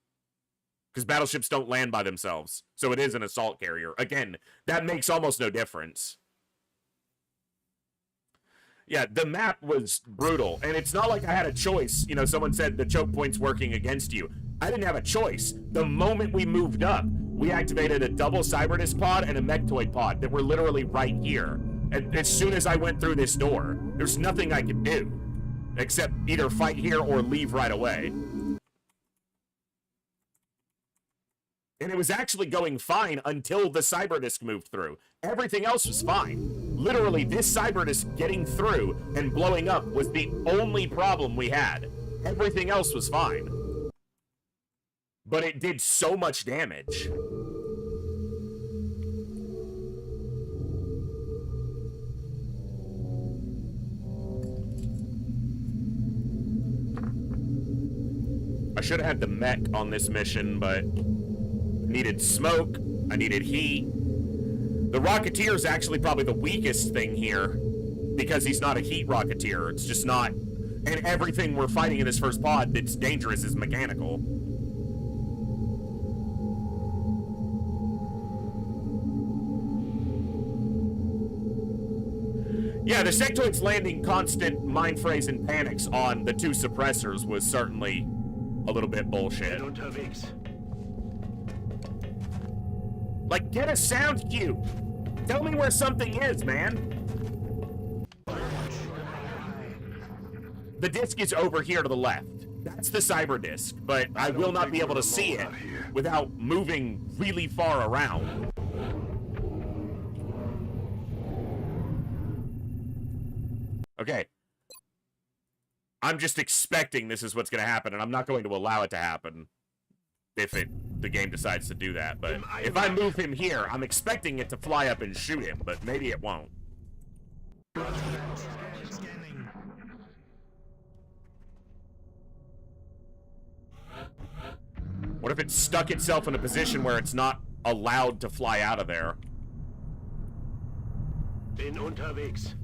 because battleships don't land by themselves. So it is an assault carrier. Again, that makes almost no difference. Yeah, the map was brutal, and it's not like I had a choice. You know, someone said the choke point's working against you. I didn't have a choice. The moment we moved up, we activated a double Cyberdisc pod and a Mechtoid pod that were literally right here. And as soon as I went through this door, there's nothing I could do except either fight here or leave right away. And it was actually going fine until the Cyberdisc moved through. Everything else was fine. Literally, this Cyberdisc getting through and blowing up was the only problem we had. Everything else was fine. But it did so much damage. I should have had the mech on this mission, but needed smoke, I needed heat. The Rocketeer is actually probably the weakest thing here because he's not a heat Rocketeer. It's just not... And everything we're fighting in this first pod that's dangerous is mechanical. Yeah, the sectoids landing constant mind phrase and panics on the two suppressors was certainly a little bit bullshit. Like, get a sound cue. Tell me where something is, man. The disc is over here to the left. That's the cyber disc, but I will not be able to see it without moving really far around. Okay. I'm just expecting this is what's going to happen, and I'm not going to allow it to happen if the game decides to do that. But if I move him here, I'm expecting it to fly up and shoot him, but maybe it won't. What if it stuck itself in a position where it's not allowed to fly out of there? Bin unterwegs.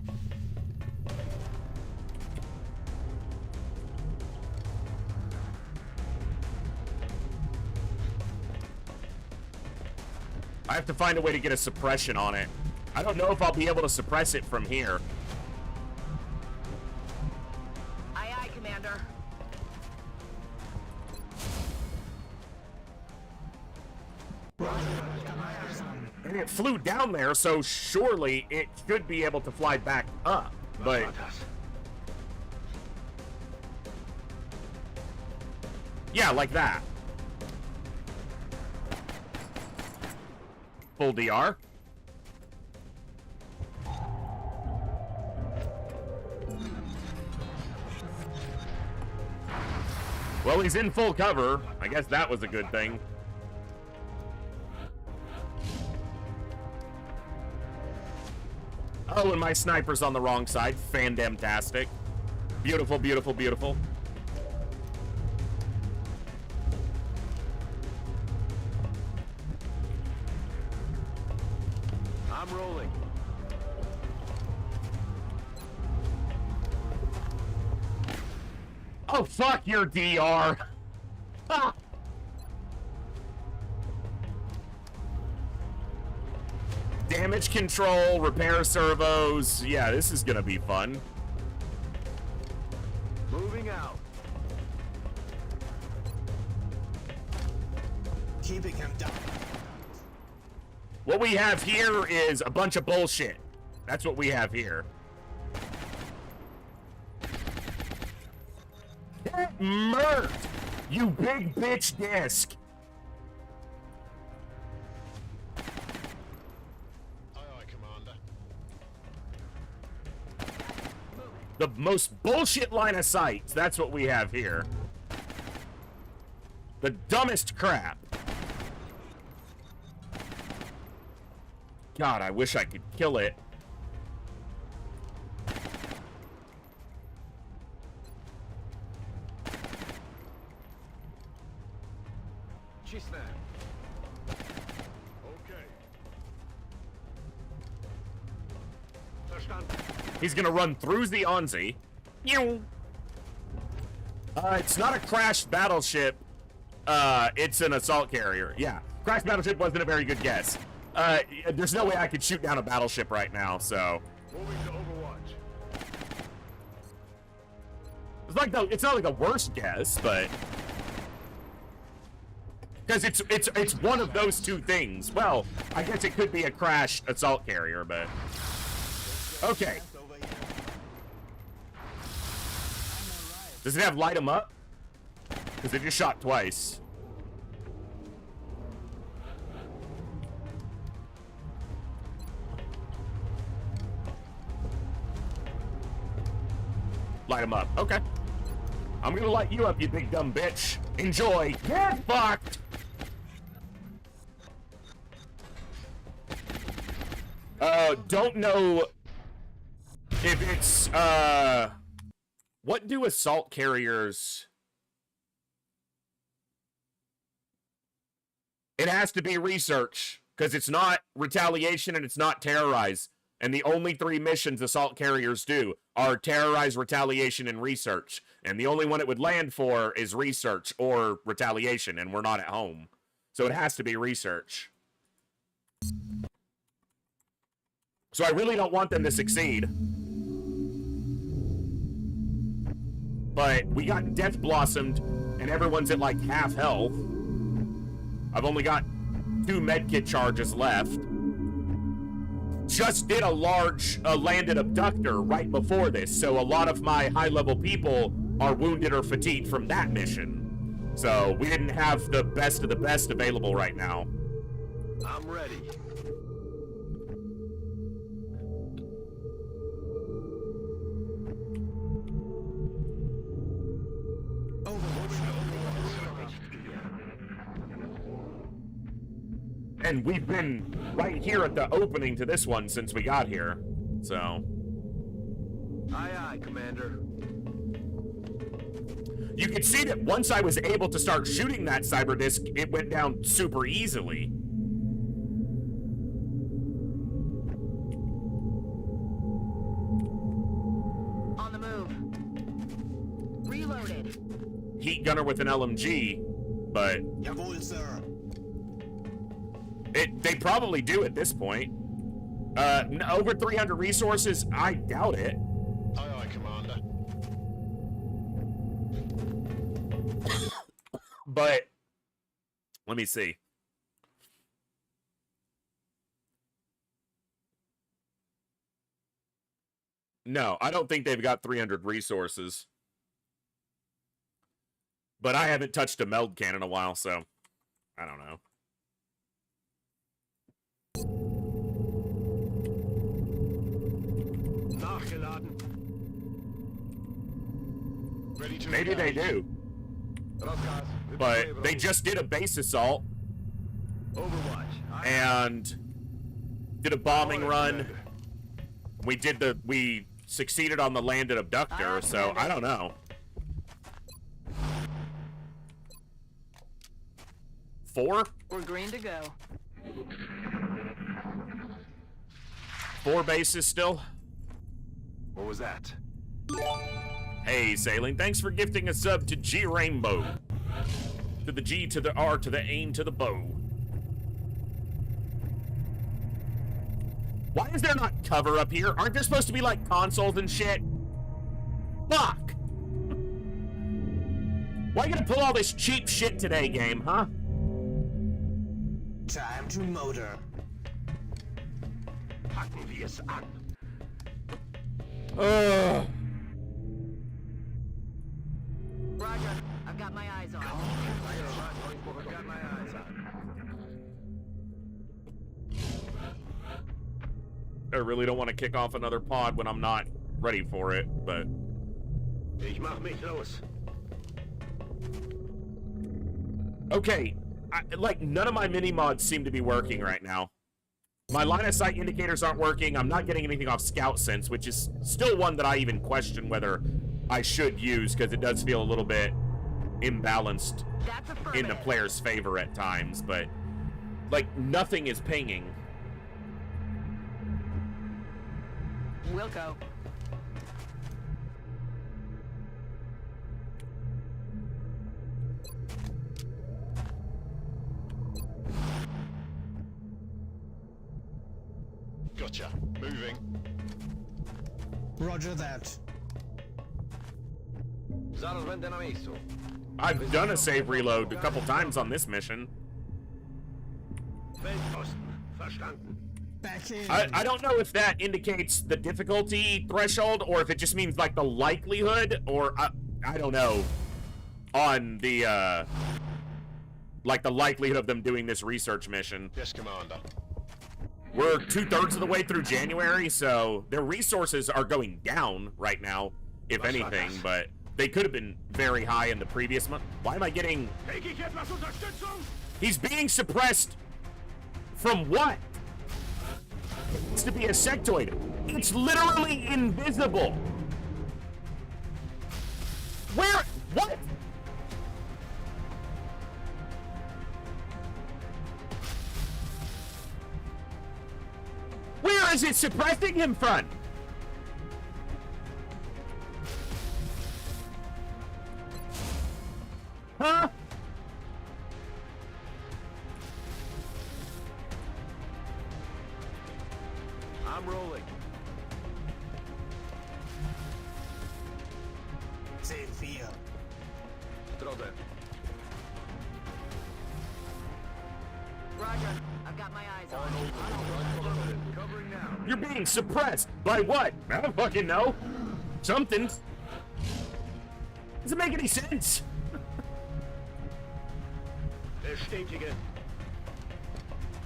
I have to find a way to get a suppression on it. I don't know if I'll be able to suppress it from here. Aye, aye, Commander. And it flew down there, so surely it should be able to fly back up. But... yeah, like that. Full DR. Well, he's in full cover. I guess that was a good thing. Oh, and my sniper's on the wrong side. Fandemtastic. Beautiful, beautiful, beautiful. I'm rolling. Oh, fuck your DR. Ha! Damage control, repair servos. Yeah, this is gonna be fun. Moving out. Keeping him down. What we have here is a bunch of bullshit. That's what we have here. Get murked, you big bitch disc. Aye, aye, Commander. The most bullshit line of sight. That's what we have here. The dumbest crap. God, I wish I could kill it. Okay. Verstanden. He's gonna run through the Onzi. It's not a crashed battleship. It's an assault carrier. Yeah. Crash battleship wasn't a very good guess. There's no way I could shoot down a battleship right now, so. Moving to Overwatch. It's not like a worst guess, but because it's one of those two things. Well, I guess it could be a crashed assault carrier, but okay. Does it have light 'em up? Because it just shot twice. Light 'em up. Okay. I'm gonna light you up, you big dumb bitch. Enjoy. Get fucked! Don't know if it's, what do assault carriers... It has to be research, because it's not retaliation and it's not terrorize. And the only 3 missions assault carriers do are terrorize, retaliation, and research. And the only one it would land for is research or retaliation, and we're not at home. So it has to be research. So I really don't want them to succeed. But we got Death Blossomed, and everyone's at like half health. I've only got 2 medkit charges left. Just did a large landed abductor right before this, so a lot of my high-level people are wounded or fatigued from that mission. So we didn't have the best of the best available right now. I'm ready. And we've been right here at the opening to this one since we got here, so. Aye, aye, Commander. You can see that once I was able to start shooting that cyber disc, it went down super easily. On the move. Reloaded. Heat gunner with an LMG, but Jawohl, sir. they probably do at this point. Over 300 resources, I doubt it. Aye, aye, Commander. But let me see. No, I don't think they've got 300 resources. But I haven't touched a meld can in a while, so I don't know. Nachgeladen. Ready to Maybe they engage. do. Rozkaz. But they just did a base assault Overwatch. Aye, and did a bombing aye, run. Commander. We succeeded on the landed abductor, so I don't know. 4? We're green to go. 4 bases still? What was that? Hey, Sailing, thanks for gifting a sub to G Rainbow. To the G, to the R, to the aim, to the bow. Why is there not cover up here? Aren't there supposed to be, like, consoles and shit? Fuck! Why you gonna pull all this cheap shit today, game, huh? Time to motor. Packen wir es an. Ugh. Roger. I've got my eyes on. Got my eyes on. I really don't want to kick off another pod when I'm not ready for it, but... Ich mach mich los. Okay, like, none of my mini-mods seem to be working right now. My line of sight indicators aren't working. I'm not getting anything off Scout Sense, which is still one that I even question whether I should use, because it does feel a little bit imbalanced That's in the player's favor at times, but, like, nothing is pinging. Wilco. Gotcha. Moving. Roger that. Зараз będę na miejscu. I've done a save reload a couple times on this mission. Feldposten. Verstanden. Back in. I don't know if that indicates the difficulty threshold or if it just means like the likelihood, or I don't know on the like the likelihood of them doing this research mission. Yes, Commander. We're 2/3 of the way through January, so their resources are going down right now, if anything, but they could have been very high in the previous month. Why am I getting... Krieg ich etwas Unterstützung? He's being suppressed from what? It's to be a sectoid. It's literally invisible. Where? What? Where is it suppressing him from? Huh? I'm rolling. Same feel. W drodze. Roger. I've got my eyes on. Covering now. You're being suppressed by what? I don't fucking know. Something. Doesn't make any sense. Bestätige.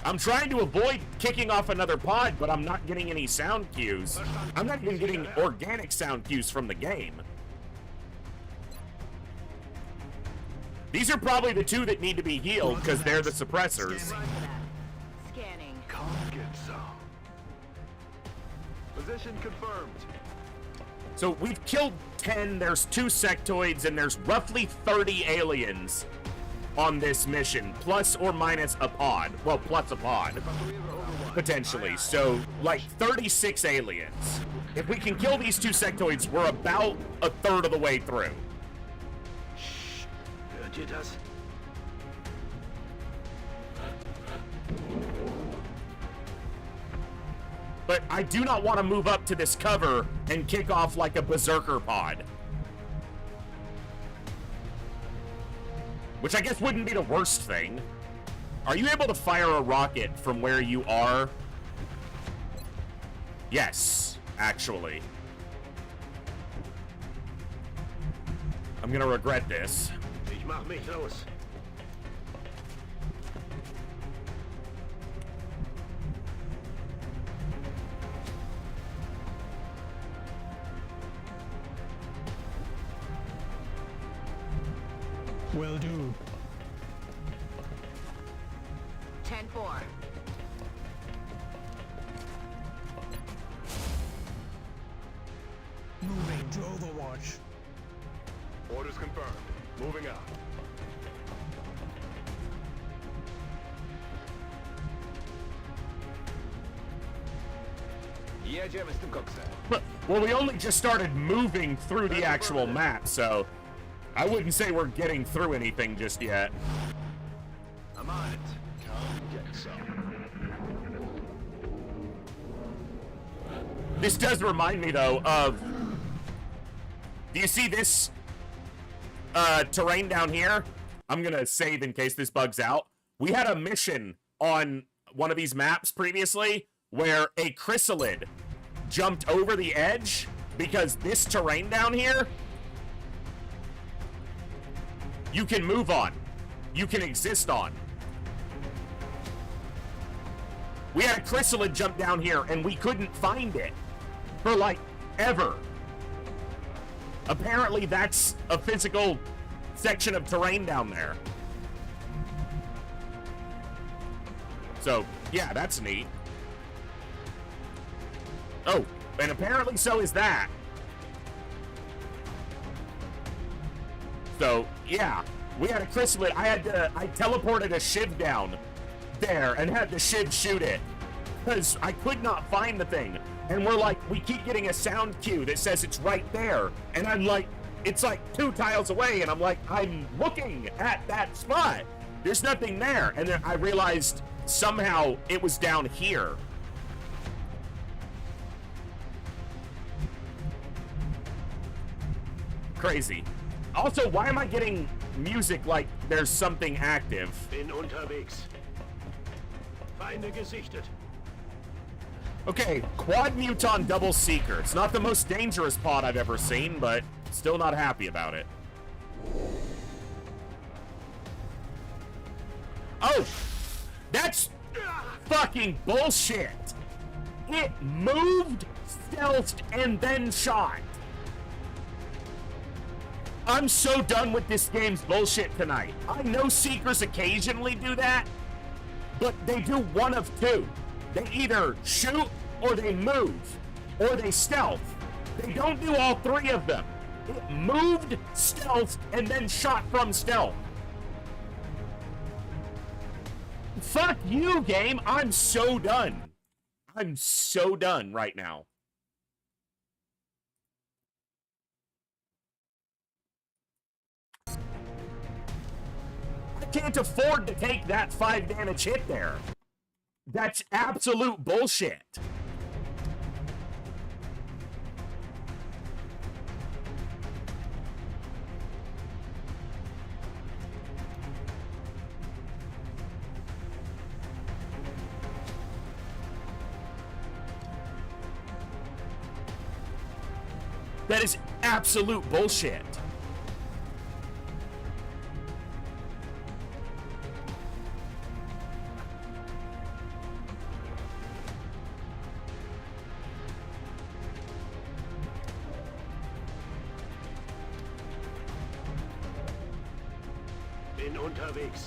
I'm trying to avoid kicking off another pod, but I'm not getting any sound cues. I'm not even getting organic sound cues from the game. These are probably the two that need to be healed because they're the suppressors. Roger that. Scanning. Come get some. Position confirmed. So we've killed 10, there's 2 sectoids, and there's roughly 30 aliens on this mission, plus or minus a pod. Well, plus a pod, potentially. So, like, 36 aliens. If we can kill these 2 sectoids, we're about a third of the way through. Hört ihr das? But I do not want to move up to this cover and kick off like a berserker pod. Which I guess wouldn't be the worst thing. Are you able to fire a rocket from where you are? Yes, actually. I'm gonna regret this. Ich mach mich los. Will do. 10-4. Moving to Overwatch. Orders confirmed. Moving out. Jedziemy z tym koksem. Well, we only just started moving through the actual map, so I wouldn't say we're getting through anything just yet. I'm on it. Come get some. This does remind me, though, of... Do you see this terrain down here? I'm gonna save in case this bugs out. We had a mission on one of these maps previously where a chrysalid jumped over the edge because this terrain down here you can move on. You can exist on. We had a chrysalid jump down here and we couldn't find it for like ever. Apparently that's a physical section of terrain down there. So, yeah, that's neat. Oh, and apparently so is that. So, yeah, we had a chrysalid. I teleported a shiv down there and had the shiv shoot it because I could not find the thing. And we're like, we keep getting a sound cue that says it's right there. And I'm like, it's like 2 tiles away. And I'm like, I'm looking at that spot. There's nothing there. And then I realized somehow it was down here. Crazy. Also, why am I getting music like there's something active? Bin unterwegs. Feinde gesichtet. Okay, quad muton double seeker. It's not the most dangerous pod I've ever seen, but still not happy about it. Oh! That's fucking bullshit! It moved, stealthed, and then shot. I'm so done with this game's bullshit tonight. I know Seekers occasionally do that, but they do one of two. They either shoot, or they move, or they stealth. They don't do all three of them. It moved, stealthed, and then shot from stealth. Fuck you, game. I'm so done. I'm so done right now. I can't afford to take that 5 damage hit there. That's absolute bullshit. That is absolute bullshit. Bin unterwegs.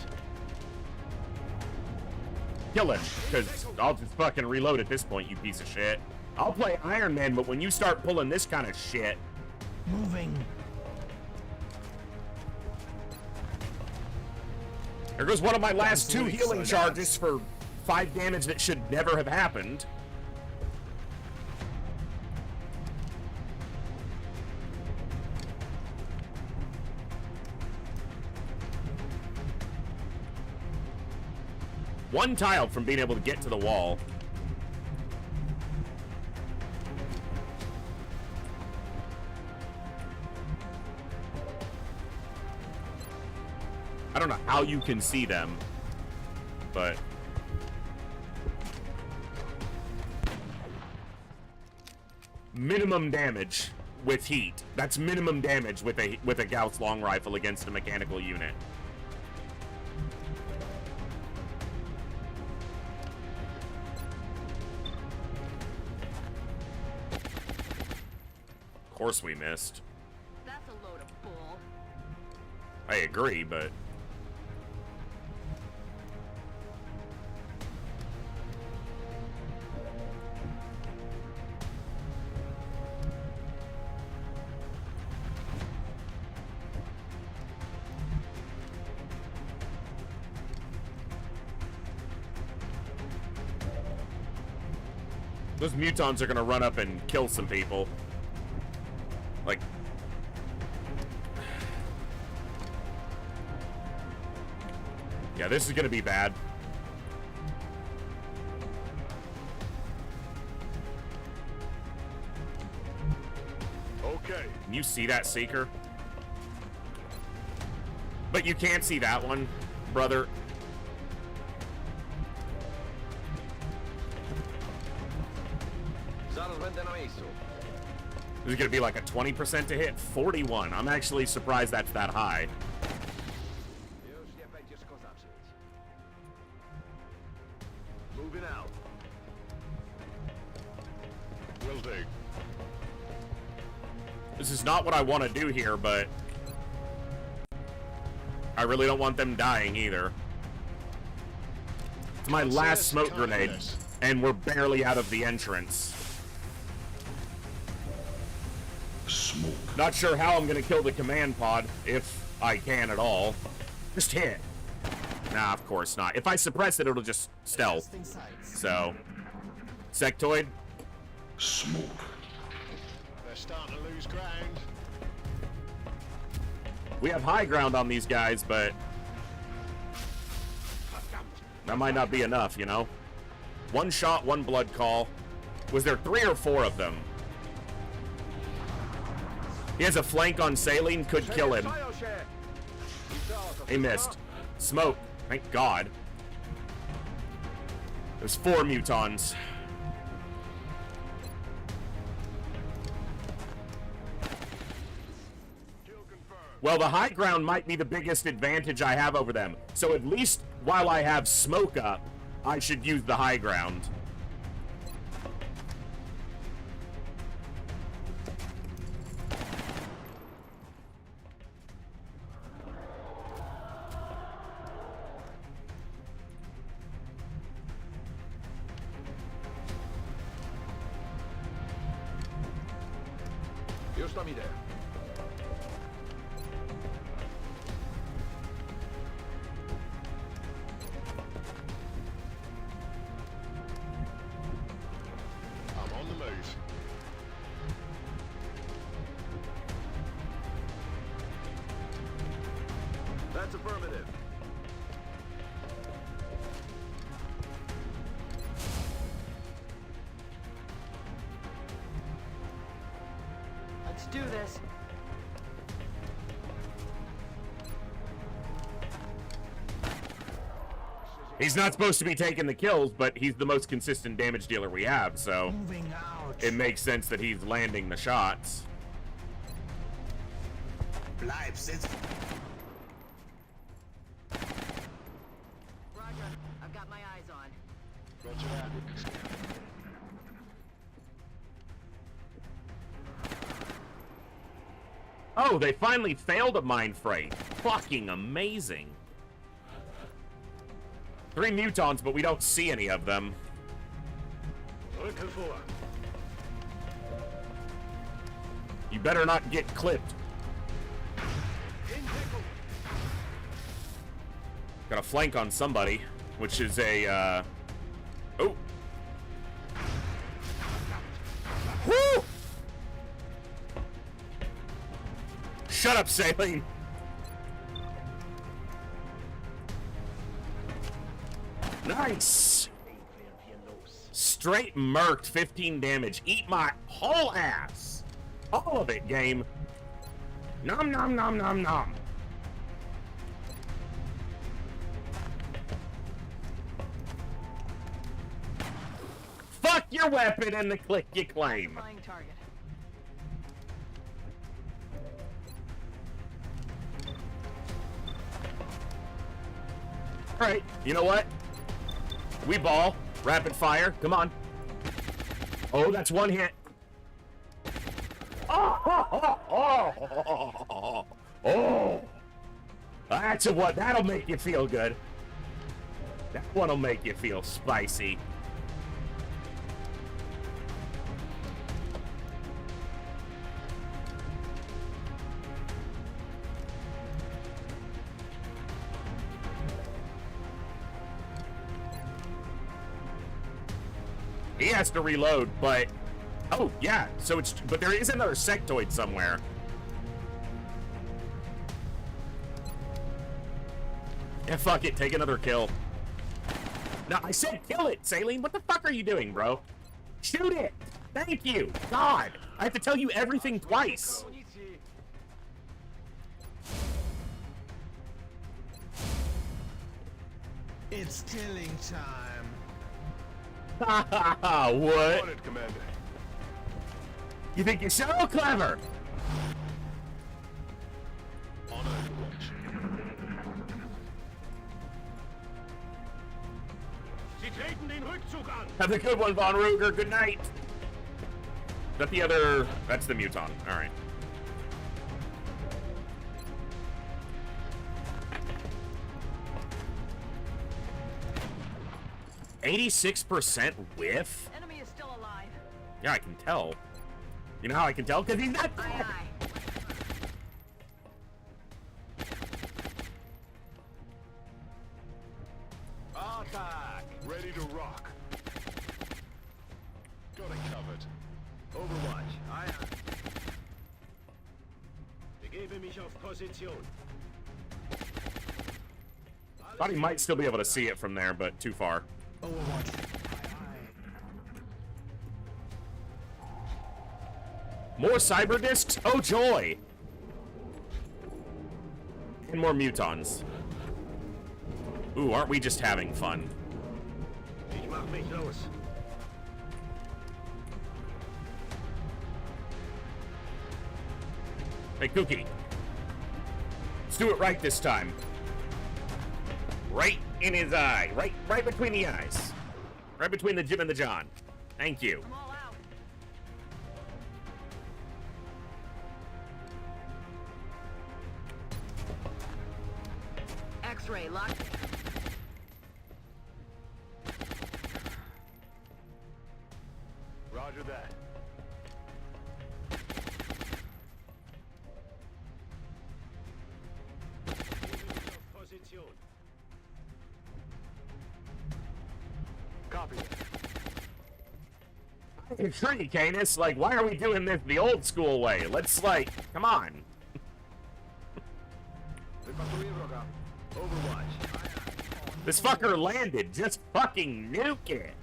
Kill him, because I'll just fucking reload at this point, you piece of shit. I'll play Iron Man, but when you start pulling this kind of shit... Moving. There goes one of my last 2 healing charges for 5 damage that should never have happened. One tiled from being able to get to the wall. I don't know how you can see them, but minimum damage with heat. That's minimum damage with a Gauss long rifle against a mechanical unit. Of course we missed. That's a load of bull. I agree, but those mutons are gonna run up and kill some people. Like, yeah, this is gonna be bad. Okay. Can you see that Seeker? But you can't see that one, brother. This is gonna be like a 20% to hit. 41. I'm actually surprised that's that high. Moving out. Will do. This is not what I want to do here, but I really don't want them dying either. It's my last smoke grenade, and we're barely out of the entrance. Smoke. Not sure how I'm gonna kill the command pod, if I can at all. Just hit. Nah, of course not. If I suppress it, it'll just stealth. So, sectoid. Smoke. They're starting to lose ground. We have high ground on these guys, but that might not be enough, you know? One shot, one blood call. Was there 3 or 4 of them? He has a flank on Saline, could kill him. He missed. Smoke. Thank God. There's 4 mutons. Well, the high ground might be the biggest advantage I have over them. So at least while I have smoke up, I should use the high ground. Just me there. I'm on the move. That's affirmative. Let's do this. He's not supposed to be taking the kills, but he's the most consistent damage dealer we have, so Moving out. it makes sense that he's landing the shots. Bleib sitzen. Roger. I've got my eyes on. Roger that. Oh, they finally failed a mine freight. Fucking amazing. 3 mutons, but we don't see any of them. Rücken vor. You better not get clipped. Got a flank on somebody, which is a, Oh! Woo! Shut up, Saline! Nice! Straight murked, 15 damage. Eat my whole ass! All of it, game. Nom nom nom nom nom. Fuck your weapon and the click you claim. Flying target. Alright, you know what? We ball. Rapid fire. Come on. Oh, that's 1 hit. Oh. That's a what? That'll make you feel good. That one'll make you feel spicy. He has to reload, but... Oh, yeah, so it's... But there is another sectoid somewhere. Yeah, fuck it, take another kill. No, I said kill it, Saline. What the fuck are you doing, bro? Shoot it! Thank you! God! I have to tell you everything twice. It's killing time. What? On it, Commander. You think you're so clever? On Overwatch. Sie treten den Rückzug an. Have a good one, Von Ruger. Good night. Is that the other... That's the Muton. All right. %86 whiff? Enemy is still alive. Yeah, I can tell. You know how I can tell? Because he's not Aye, dead. aye. Attack. Ready to rock. Got it covered. Overwatch. Aye. Begebe mich auf Position. Thought he might still be able to see it from there, but too far. Overwatch. More cyber discs? Oh joy! And more mutons. Ooh, aren't we just having fun? Ich mach mich los. Hey, Cookie. Let's do it right this time. Right in his eye. Right between the eyes. Right between the Jim and the John. Thank you. I'm all out. X-ray locked. Roger that. Position. Copy that. I'm sure you, Canis. Like, why are we doing this the old school way? Let's, like, come on. Wypatruję wroga. Overwatch. This fucker landed. Just fucking nuke it.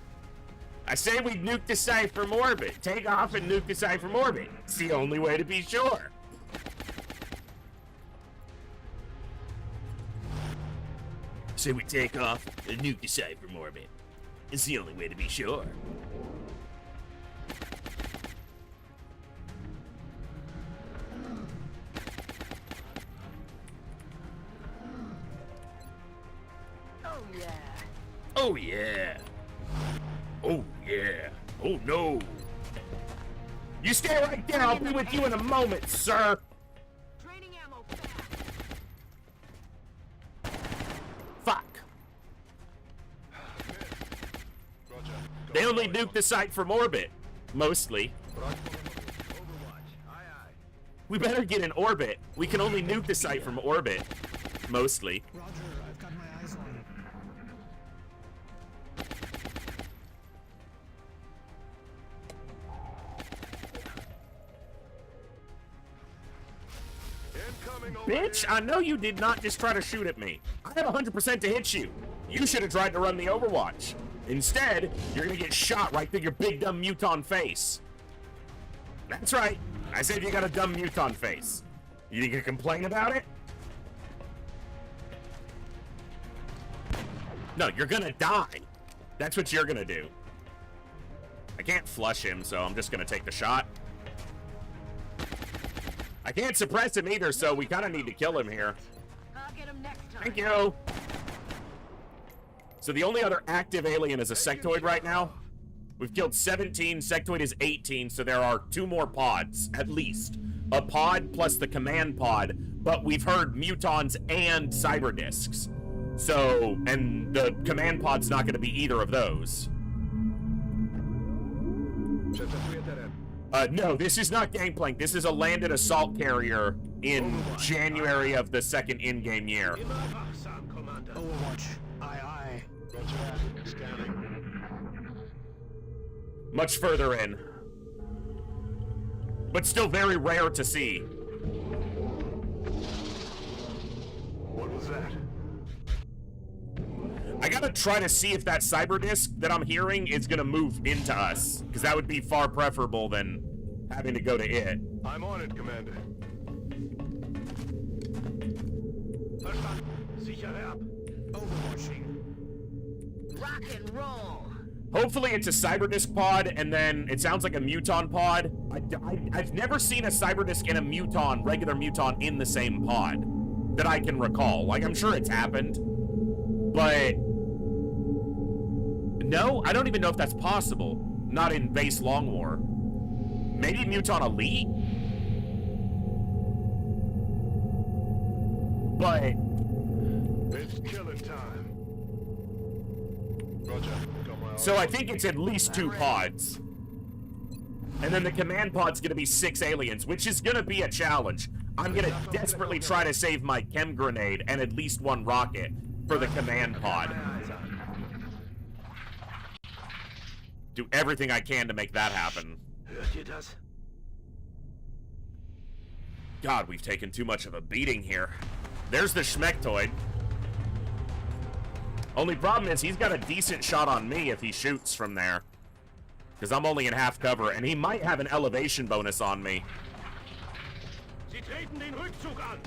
I say we nuke the site from orbit. Take off and nuke the site from orbit. It's the only way to be sure. Say we take off and nuke the site from orbit. It's the only way to be sure. Oh yeah. Oh yeah. Oh yeah. Oh no. You stay right there. I'll be with you in a moment, sir. Training ammo. Fuck. Roger. They only nuke the site from orbit. Mostly. Overwatch. Aye, aye. We better get in orbit. We can only nuke the site from orbit. Mostly. Roger, I've got my eyes on. Incoming over Bitch, here. I know you did not just try to shoot at me. I have 100% to hit you. You should have tried to run the Overwatch. Instead, you're gonna get shot right through your big dumb muton face. That's right. I said you got a dumb muton face. You think you can complain about it? No, you're gonna die. That's what you're gonna do. I can't flush him, so I'm just gonna take the shot. I can't suppress him either, so we kind of need to kill him here. I'll get him next time. Thank you. So the only other active alien is a sectoid right now. We've killed 17, sectoid is 18, so there are 2 more pods, at least. A pod plus the command pod, but we've heard mutons and cyber discs. So, and the command pod's not going to be either of those. Przeczekuję teren. No, this is not Gangplank. This is a landed assault carrier in January of the second in-game year. In my box, Sam, Commander. Overwatch. Aye, aye. Roger that. Scanning. Much further in. But still very rare to see. What was that? I gotta try to see if that cyber disc that I'm hearing is gonna move into us, because that would be far preferable than having to go to it. I'm on it, Commander. Verstanden. Sichere ab. Overwatching. Rock and roll. Hopefully it's a cyber disc pod, and then it sounds like a muton pod. I've never seen a cyber disc and a muton, regular muton, in the same pod that I can recall. Like, I'm sure it's happened, but no, I don't even know if that's possible. Not in base Long War. Maybe Muton Elite? But It's killing time. Roger. Got my so I think it's at least 2 pods. And then the command pod's gonna be 6 aliens, which is gonna be a challenge. I'm gonna desperately try to save my chem grenade and at least 1 rocket for the command pod. Eyes on. Do everything I can to make that happen. Hört ihr das? God, we've taken too much of a beating here. There's the Schmectoid. Only problem is he's got a decent shot on me if he shoots from there. Because I'm only in half cover, and he might have an elevation bonus on me. Sie treten den Rückzug an.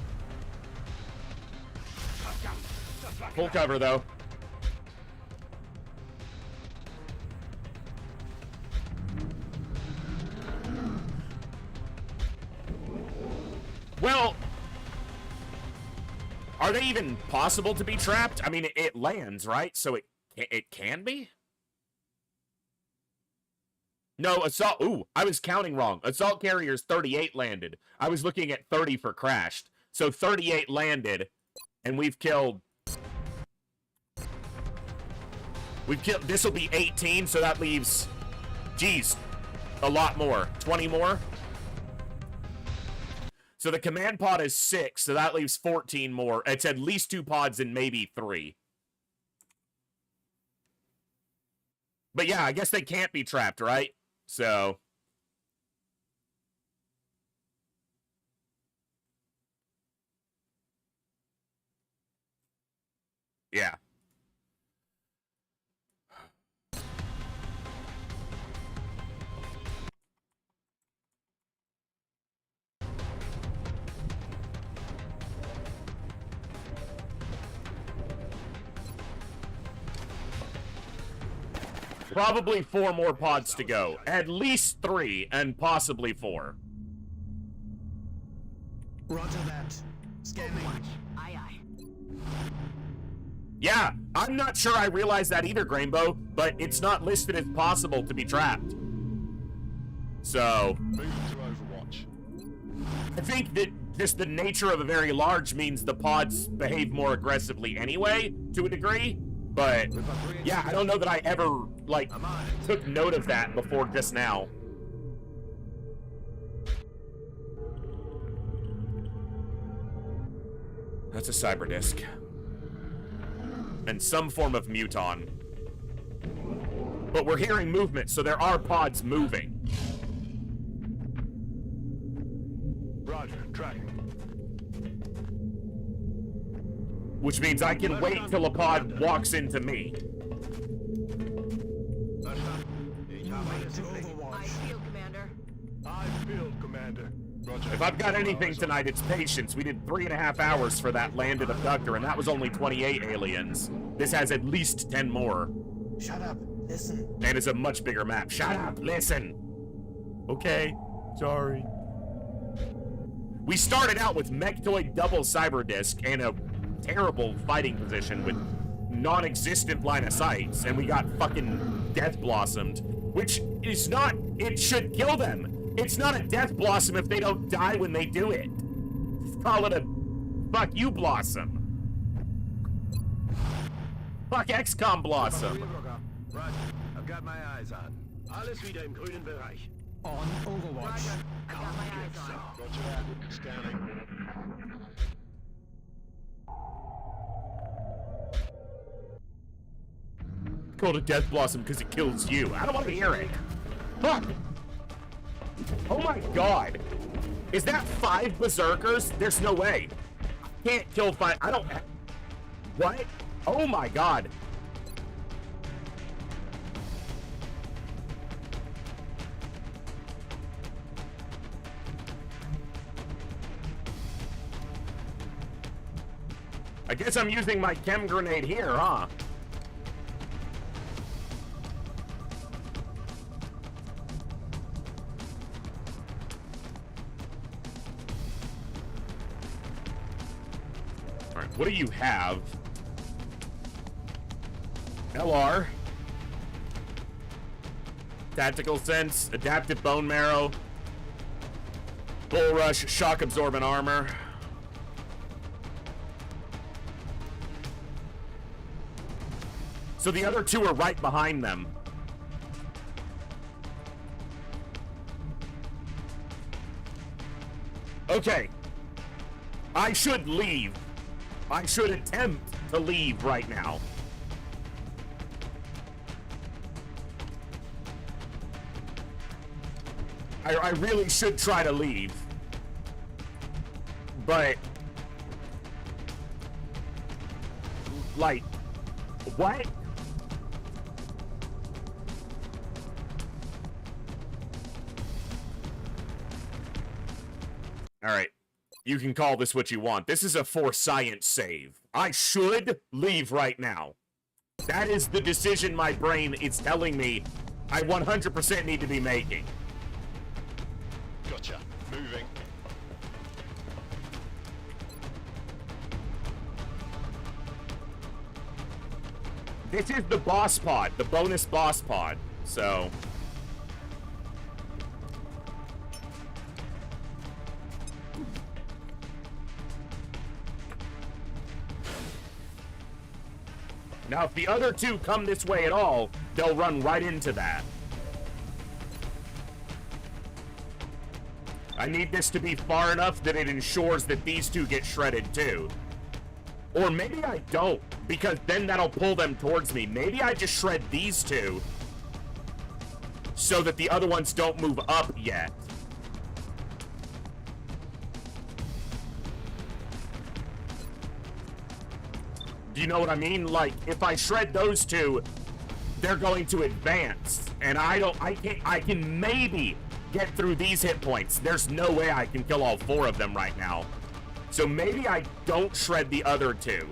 Full cover, though. Well, are they even possible to be trapped? I mean, it lands, right? So it can be? No, assault. Ooh, I was counting wrong. Assault carriers 38 landed. I was looking at 30 for crashed. So 38 landed, and we've killed. This will be 18, so that leaves, geez, a lot more. 20 more. So the command pod is 6, so that leaves 14 more. It's at least 2 pods and maybe 3. But yeah, I guess they can't be trapped, right? So yeah. Probably 4 more pods to go. At least 3, and possibly 4. Roger that. Scanning. Aye, aye. Yeah, I'm not sure I realized that either, Grainbow, but it's not listed as possible to be trapped. So Move to Overwatch. I think that just the nature of a very large means the pods behave more aggressively anyway, to a degree. But yeah, I don't know that I ever, like, took note of that before just now. That's a cyber disk. And some form of muton. But we're hearing movement, so there are pods moving. Roger, tracking. Which means I can wait till a pod walks into me. Moving to Overwatch. I feel, Commander. I feel, Commander. Roger. If I've got anything tonight, it's patience. We did 3.5 hours for that landed abductor, and that was only 28 aliens. This has at least 10 more. Shut up. Listen. And it's a much bigger map. Shut up, listen. Okay, sorry. We started out with Mechtoid double cyber disc and a terrible fighting position with non-existent line of sights, and we got fucking death blossomed, which is not, it should kill them. It's not a death blossom if they don't die when they do it. Just call it a fuck you blossom. Fuck XCOM blossom. Roger, I've got my eyes on. Alles wieder im grünen Bereich. On Overwatch. Roger. I got my eyes on. Roger that. Scanning. Called a death blossom because it kills you. I don't want to hear it. Fuck. Oh my god. Is that 5 berserkers? There's no way. Can't kill 5. I don't. What? Oh my god. I guess I'm using my chem grenade here, huh? Alright, what do you have? LR. Tactical sense, adaptive bone marrow. Bull rush, shock absorbent armor. So the other 2 are right behind them. Okay. I should leave. I should attempt to leave right now. I really should try to leave. But like, what? Alright. You can call this what you want. This is a for science save. I should leave right now. That is the decision my brain is telling me I 100% need to be making. Gotcha. Moving. This is the boss pod, the bonus boss pod, so... Now, if the other two come this way at all, they'll run right into that. I need this to be far enough that it ensures that these two get shredded too. Or maybe I don't, because then that'll pull them towards me. Maybe I just shred these two so that the other ones don't move up yet. Do you know what I mean? Like, if I shred those two, they're going to advance. And I can maybe get through these hit points. There's no way I can kill all four of them right now. So maybe I don't shred the other two.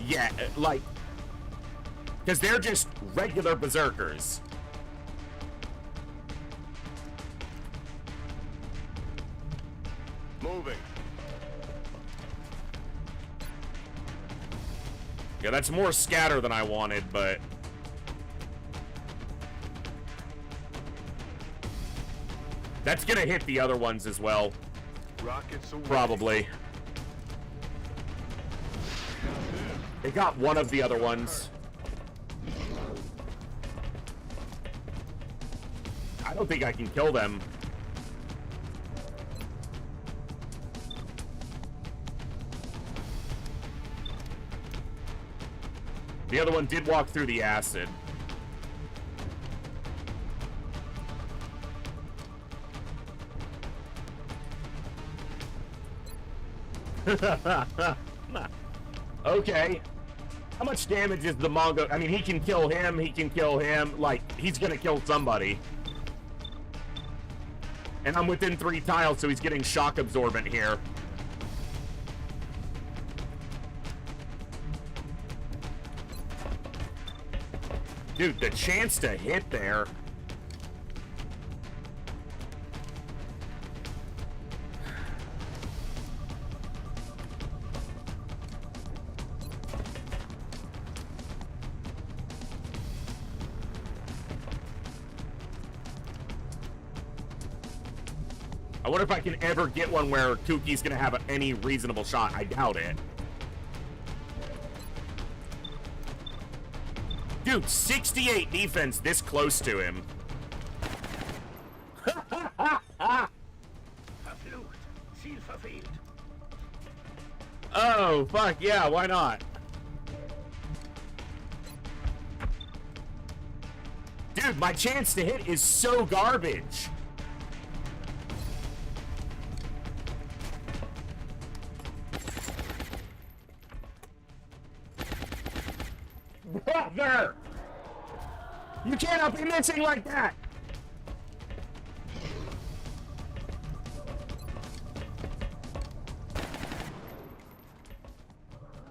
Yeah, like, because they're just regular berserkers. Moving. Yeah, that's more scatter than I wanted, but... that's gonna hit the other ones as well. Rockets away. Probably. It got one of the other ones. I don't think I can kill them. The other one did walk through the acid. Okay. How much damage is the Mongo? I mean, he can kill him, he can kill him. Like, he's gonna kill somebody. And I'm within 3 tiles, so he's getting shock absorbent here. Dude, the chance to hit there. I wonder if I can ever get one where Kuki's gonna have any reasonable shot. I doubt it. Dude, 68 defense this close to him. Oh, fuck, yeah, why not? Dude, my chance to hit is so garbage. Brother! You cannot be missing like that!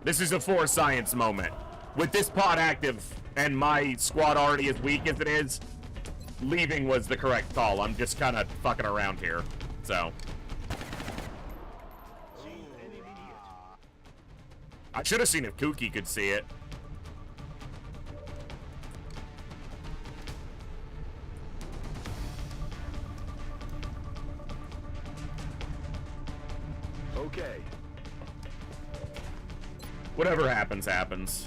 This is a for science moment. With this pod active and my squad already as weak as it is, leaving was the correct call. I'm just kind of fucking around here, so. I should have seen if Kuki could see it. Okay. Whatever happens, happens.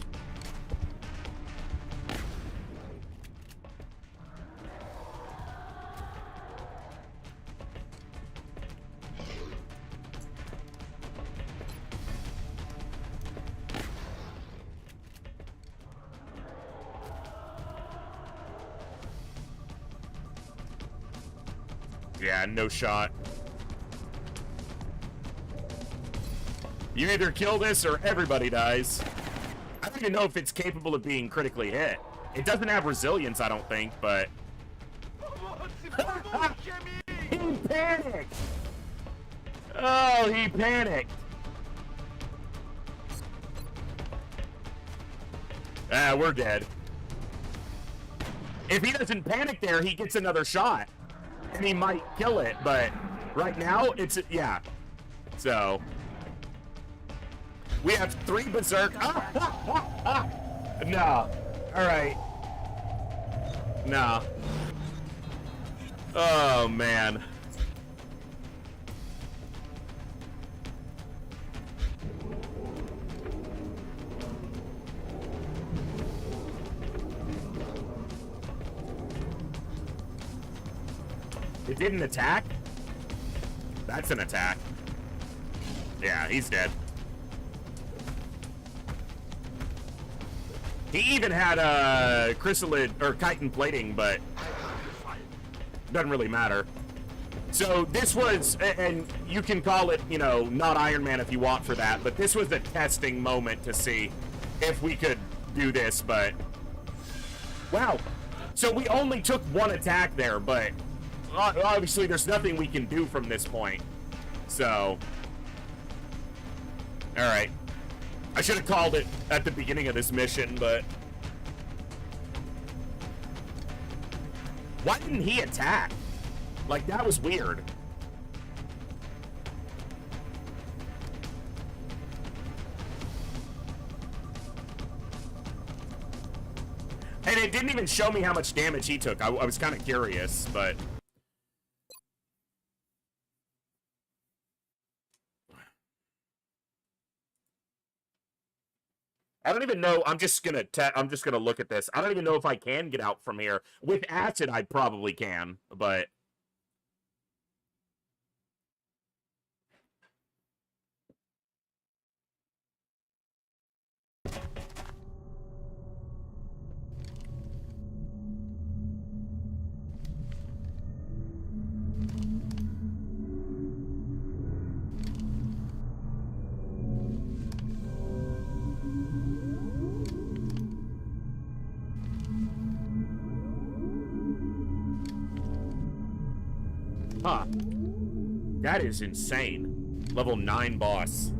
Yeah, no shot. You either kill this or everybody dies. I don't even know if it's capable of being critically hit. It doesn't have resilience, I don't think, but... He he panicked! Oh, he panicked. Ah, we're dead. If he doesn't panic there, he gets another shot. And he might kill it, but right now, it's, yeah. So, we have 3 berserk. No. Alright. No. Oh, man. It didn't attack? That's an attack. Yeah, he's dead. He even had chrysalid or chitin plating, but doesn't really matter. So this was, and you can call it, you know, not Iron Man if you want for that, but this was a testing moment to see if we could do this, but wow. So we only took 1 attack there, but obviously there's nothing we can do from this point. So, all right. I should have called it at the beginning of this mission, but why didn't he attack? Like, that was weird. And it didn't even show me how much damage he took. I was kind of curious, but I don't even know. I'm just gonna look at this. I don't even know if I can get out from here. With acid, I probably can, but huh. That is insane. Level 9 boss.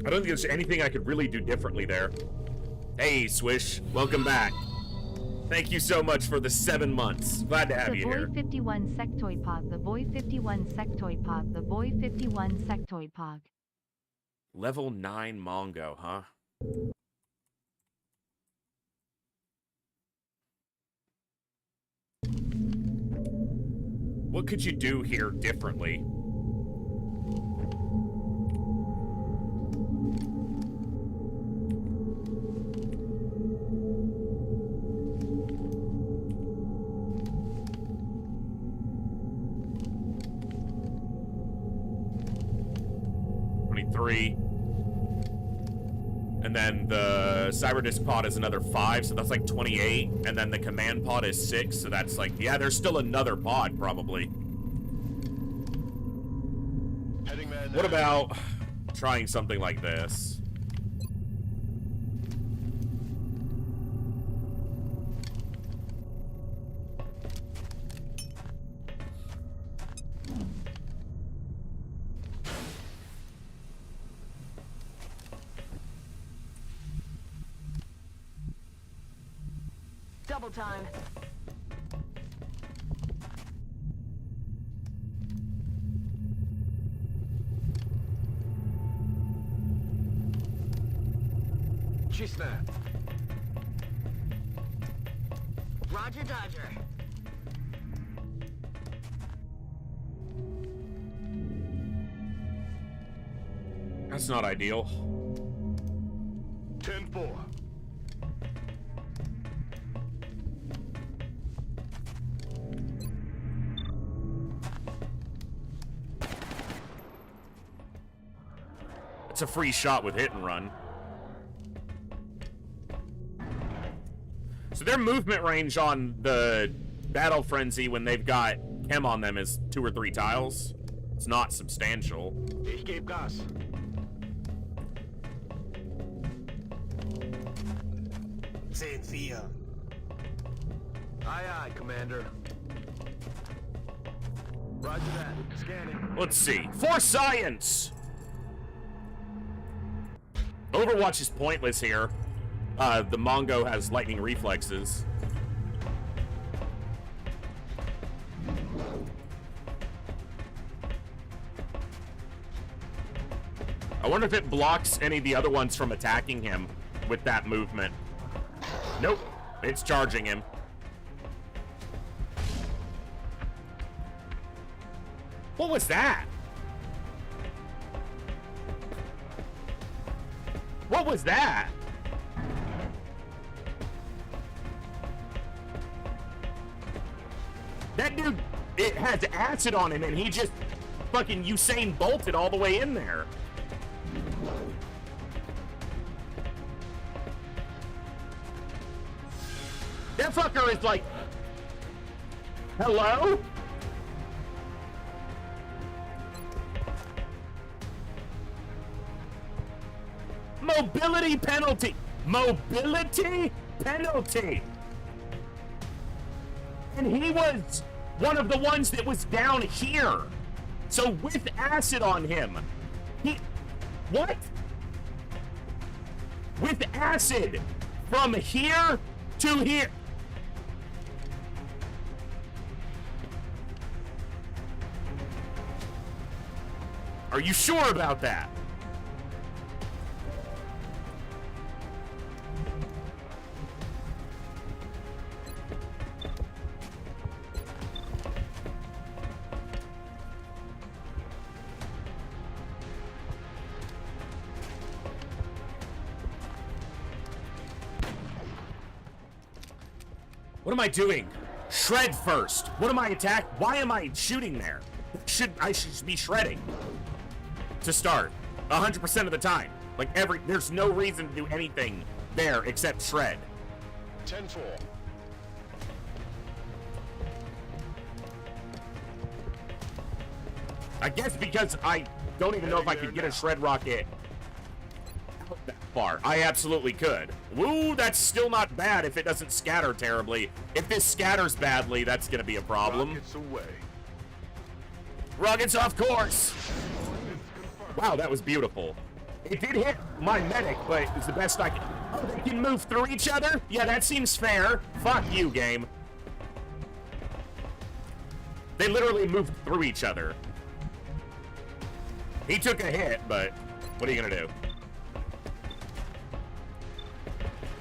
I don't think there's anything I could really do differently there. Hey, Swish. Welcome back. Thank you so much for the 7 months. Glad to have you here. The Boy 51 Sectoid Pog, the Boy 51 Sectoid Pog, the Boy 51 Sectoid Pog. Level 9 Mongo, huh? What could you do here differently? And then the cyberdisk pod is another 5, so that's like 28. And then the command pod is 6, so that's like, yeah, there's still another pod probably. What about trying something like this? Double time. Честно. Roger, Dodger. That's not ideal. 10-4. It's a free shot with hit and run. So their movement range on the Battle Frenzy when they've got chem on them is 2 or 3 tiles. It's not substantial. Ich gebe Gas. Sehen 4. Aye, aye, Commander. Roger that. Scanning. Let's see. For science! Overwatch is pointless here. The Mongo has lightning reflexes. I wonder if it blocks any of the other ones from attacking him with that movement. Nope. It's charging him. What was that? What was that? That dude, it has acid on him and he just fucking Usain Bolted all the way in there. That fucker is like, hello? Mobility penalty. Mobility penalty. And he was one of the ones that was down here. So with acid on him. What? With acid from here to here. Are you sure about that? What am I doing? Shred first. What am I attack? Why am I shooting there? I should be shredding to start 100% of the time. Like there's no reason to do anything there except shred. 10-4. I guess because I don't even know if I could get a shred rocket out that far. I absolutely could. Woo, that's still not bad if it doesn't scatter terribly. If this scatters badly, that's gonna be a problem. Rockets away. Rockets off course. Wow, that was beautiful. It did hit my medic, but it's the best I can. Oh, they can move through each other? Yeah, that seems fair. Fuck you, game. They literally moved through each other. He took a hit, but what are you gonna do?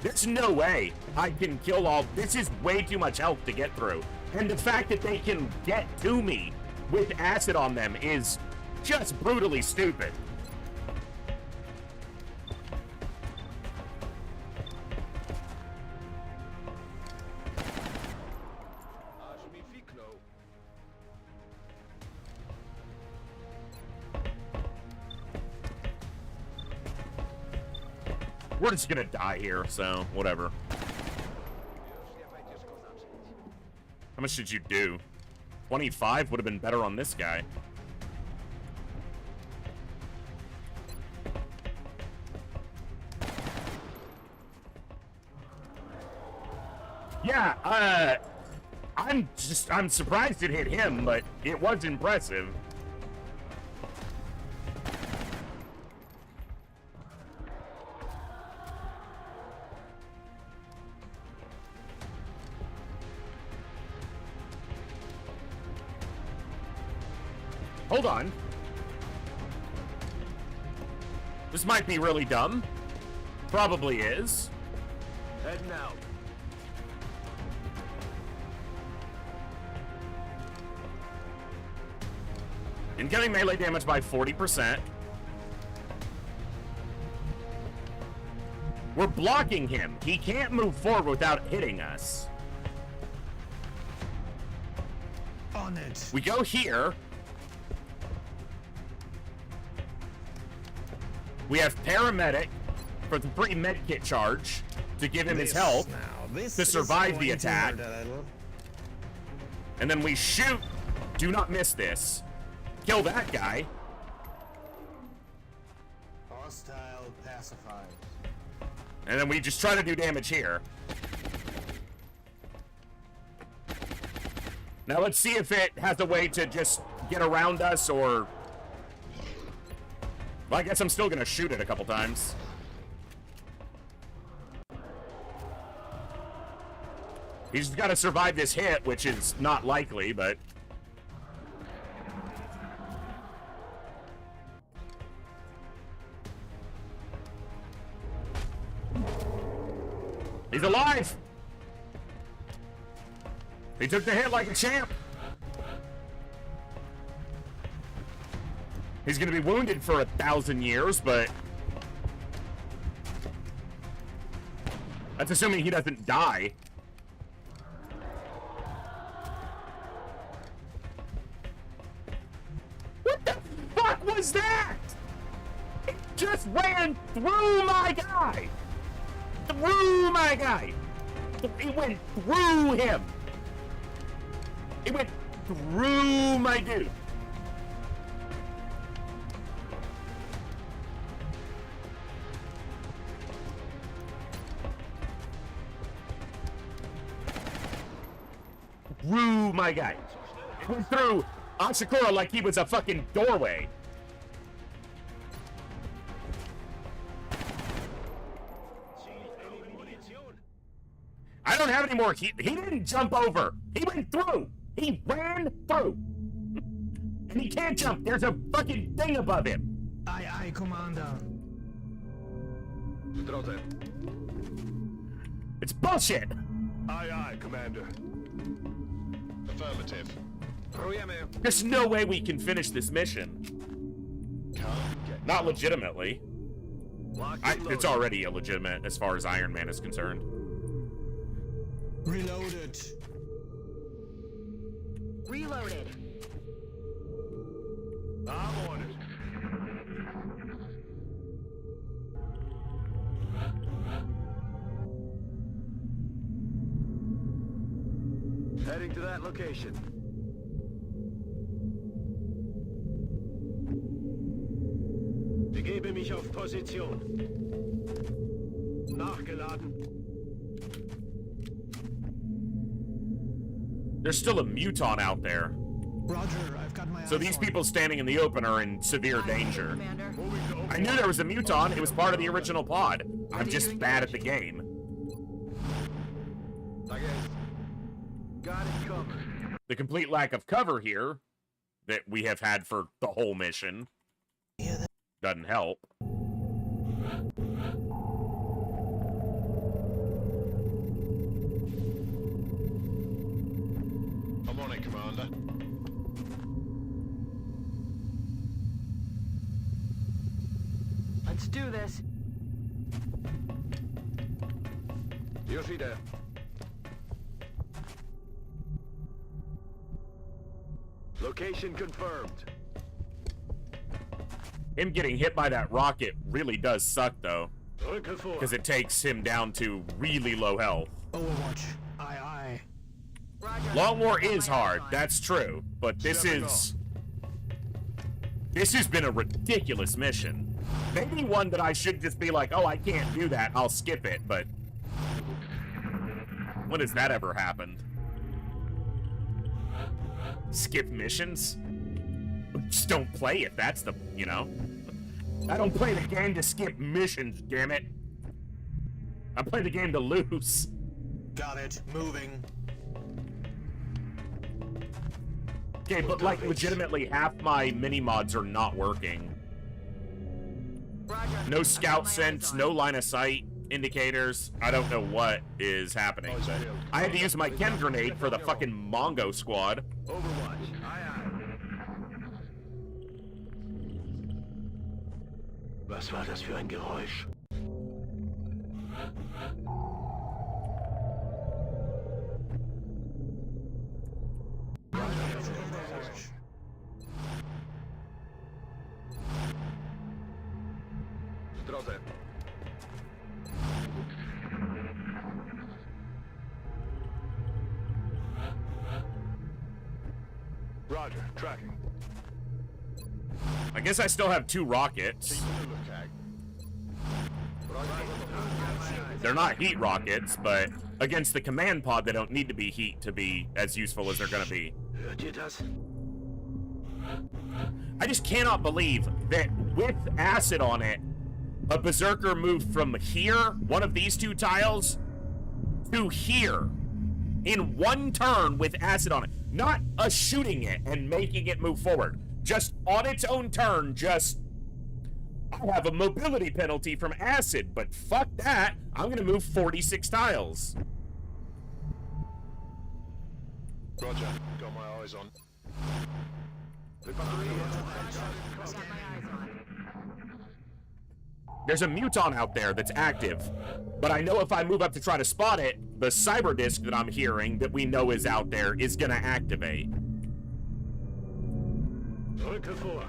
There's no way I can kill all. This is way too much health to get through. And the fact that they can get to me with acid on them is just brutally stupid. We're just gonna die here, so whatever. How much did you do? 25 would have been better on this guy. Yeah, I'm surprised it hit him, but it was impressive. Hold on. This might be really dumb. Probably is. Heading out. Incoming melee damage by 40%. We're blocking him. He can't move forward without hitting us. On it. We go here. We have paramedic for the free medkit charge to give him his health to survive the attack. And then we shoot. Do not miss this. kill that guy. Hostile pacified. And then we just try to do damage here. Now let's see if it has a way to just get around us, or... Well, I guess I'm still gonna shoot it a couple times. He's gotta survive this hit, which is not likely, but... He's alive! He took the hit like a champ! He's gonna be wounded for 1,000 years, but... That's assuming he doesn't die. What the fuck was that? It just ran through my guy! Through my guy! It went through him! It went through my dude! Through my guy! It went through Asakura like he was a fucking doorway! I don't have any more. He didn't jump over. He went through. He ran through. And he can't jump. There's a fucking thing above him. Aye, Commander. It's bullshit. Aye, Commander. Affirmative. There's no way we can finish this mission. Not legitimately. It's already illegitimate as far as Iron Man is concerned. Reloaded. Reloaded. I'm on it. Heading to that location. Begebe mich auf Position. Nachgeladen. There's still a muton out there. Roger, I've got my So these people standing in the open are in severe danger. I knew there was a muton. It was part of the original pod. I'm just bad at the game. Got it covered. The complete lack of cover here that we have had for the whole mission doesn't help. I'm on it, Commander. Let's do this. Yoshida. Location confirmed. Him getting hit by that rocket really does suck, though, because it takes him down to really low health. Overwatch. Aye. Roger. Long War is hard, that's true, but this has been a ridiculous mission. Maybe one that I should just be like, oh, I can't do that, I'll skip it, but when has that ever happened? Skip missions? Just don't play it, that's the, you know? I don't play the game to skip missions, damn it. I play the game to lose. Got it. Moving. Okay, but like legitimately half my mini-mods are not working. Roger. No scout sense, no line of sight indicators. I don't know what is happening. I had to use my chem grenade for the fucking Mongo squad. Overwatch. Aye. Was war das für ein Geräusch? Drodze. Roger, tracking. I guess I still have 2 rockets. Keeping a lookout. They're not heat rockets, but against the command pod, they don't need to be heat to be as useful as they're gonna be. Hört ihr das? I just cannot believe that with acid on it, a berserker moved from here, one of these 2 tiles, to here in 1 turn with acid on it. Not us shooting it and making it move forward. Just on its own turn, just... I have a mobility penalty from acid, but fuck that. I'm gonna move 46 tiles. Roger. Got my eyes on. There's a muton out there that's active, but I know if I move up to try to spot it, the cyber disc that I'm hearing that we know is out there is gonna activate. Rücke vor.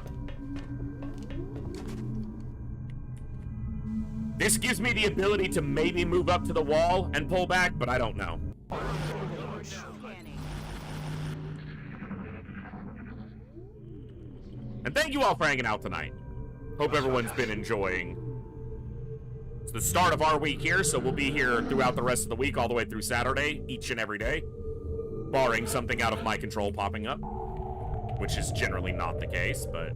This gives me the ability to maybe move up to the wall and pull back, but I don't know. And thank you all for hanging out tonight. Hope everyone's been enjoying. It's the start of our week here, so we'll be here throughout the rest of the week, all the way through Saturday, each and every day. Barring something out of my control popping up. Which is generally not the case, but...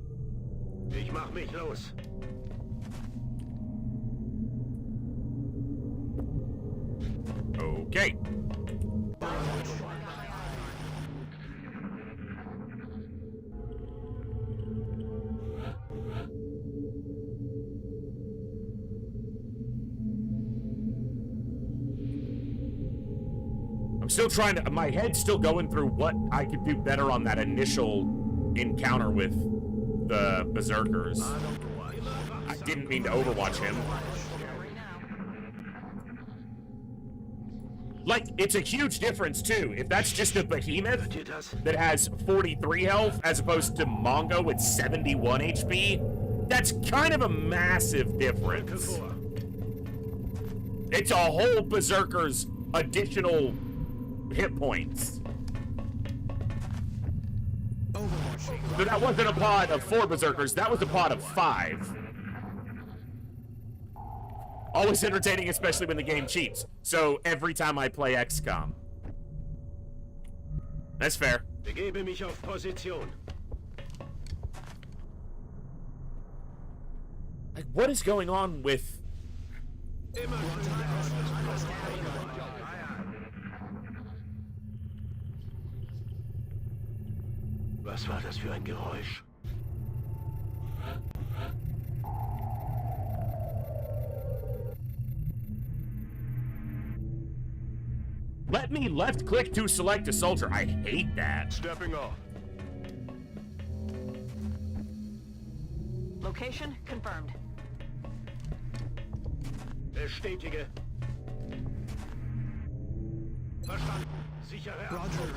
Ich mach mich los. Okay. I'm still trying to... My head's still going through what I could do better on that initial encounter with the Berserkers. I didn't mean to overwatch him. Like, it's a huge difference, too. If that's just a behemoth that has 43 health as opposed to Mongo with 71 HP, that's kind of a massive difference. It's a whole Berserker's additional hit points. So that wasn't a pod of 4 Berserkers, that was a pod of 5. Always entertaining, especially when the game cheats. So every time I play XCOM. That's fair. Begebe mich auf Position. Like, what is going on with... Was war das für ein Geräusch? Let me left click to select a soldier. I hate that. Stepping off. Location confirmed. Bestätige. Verstanden. Sichere Roger,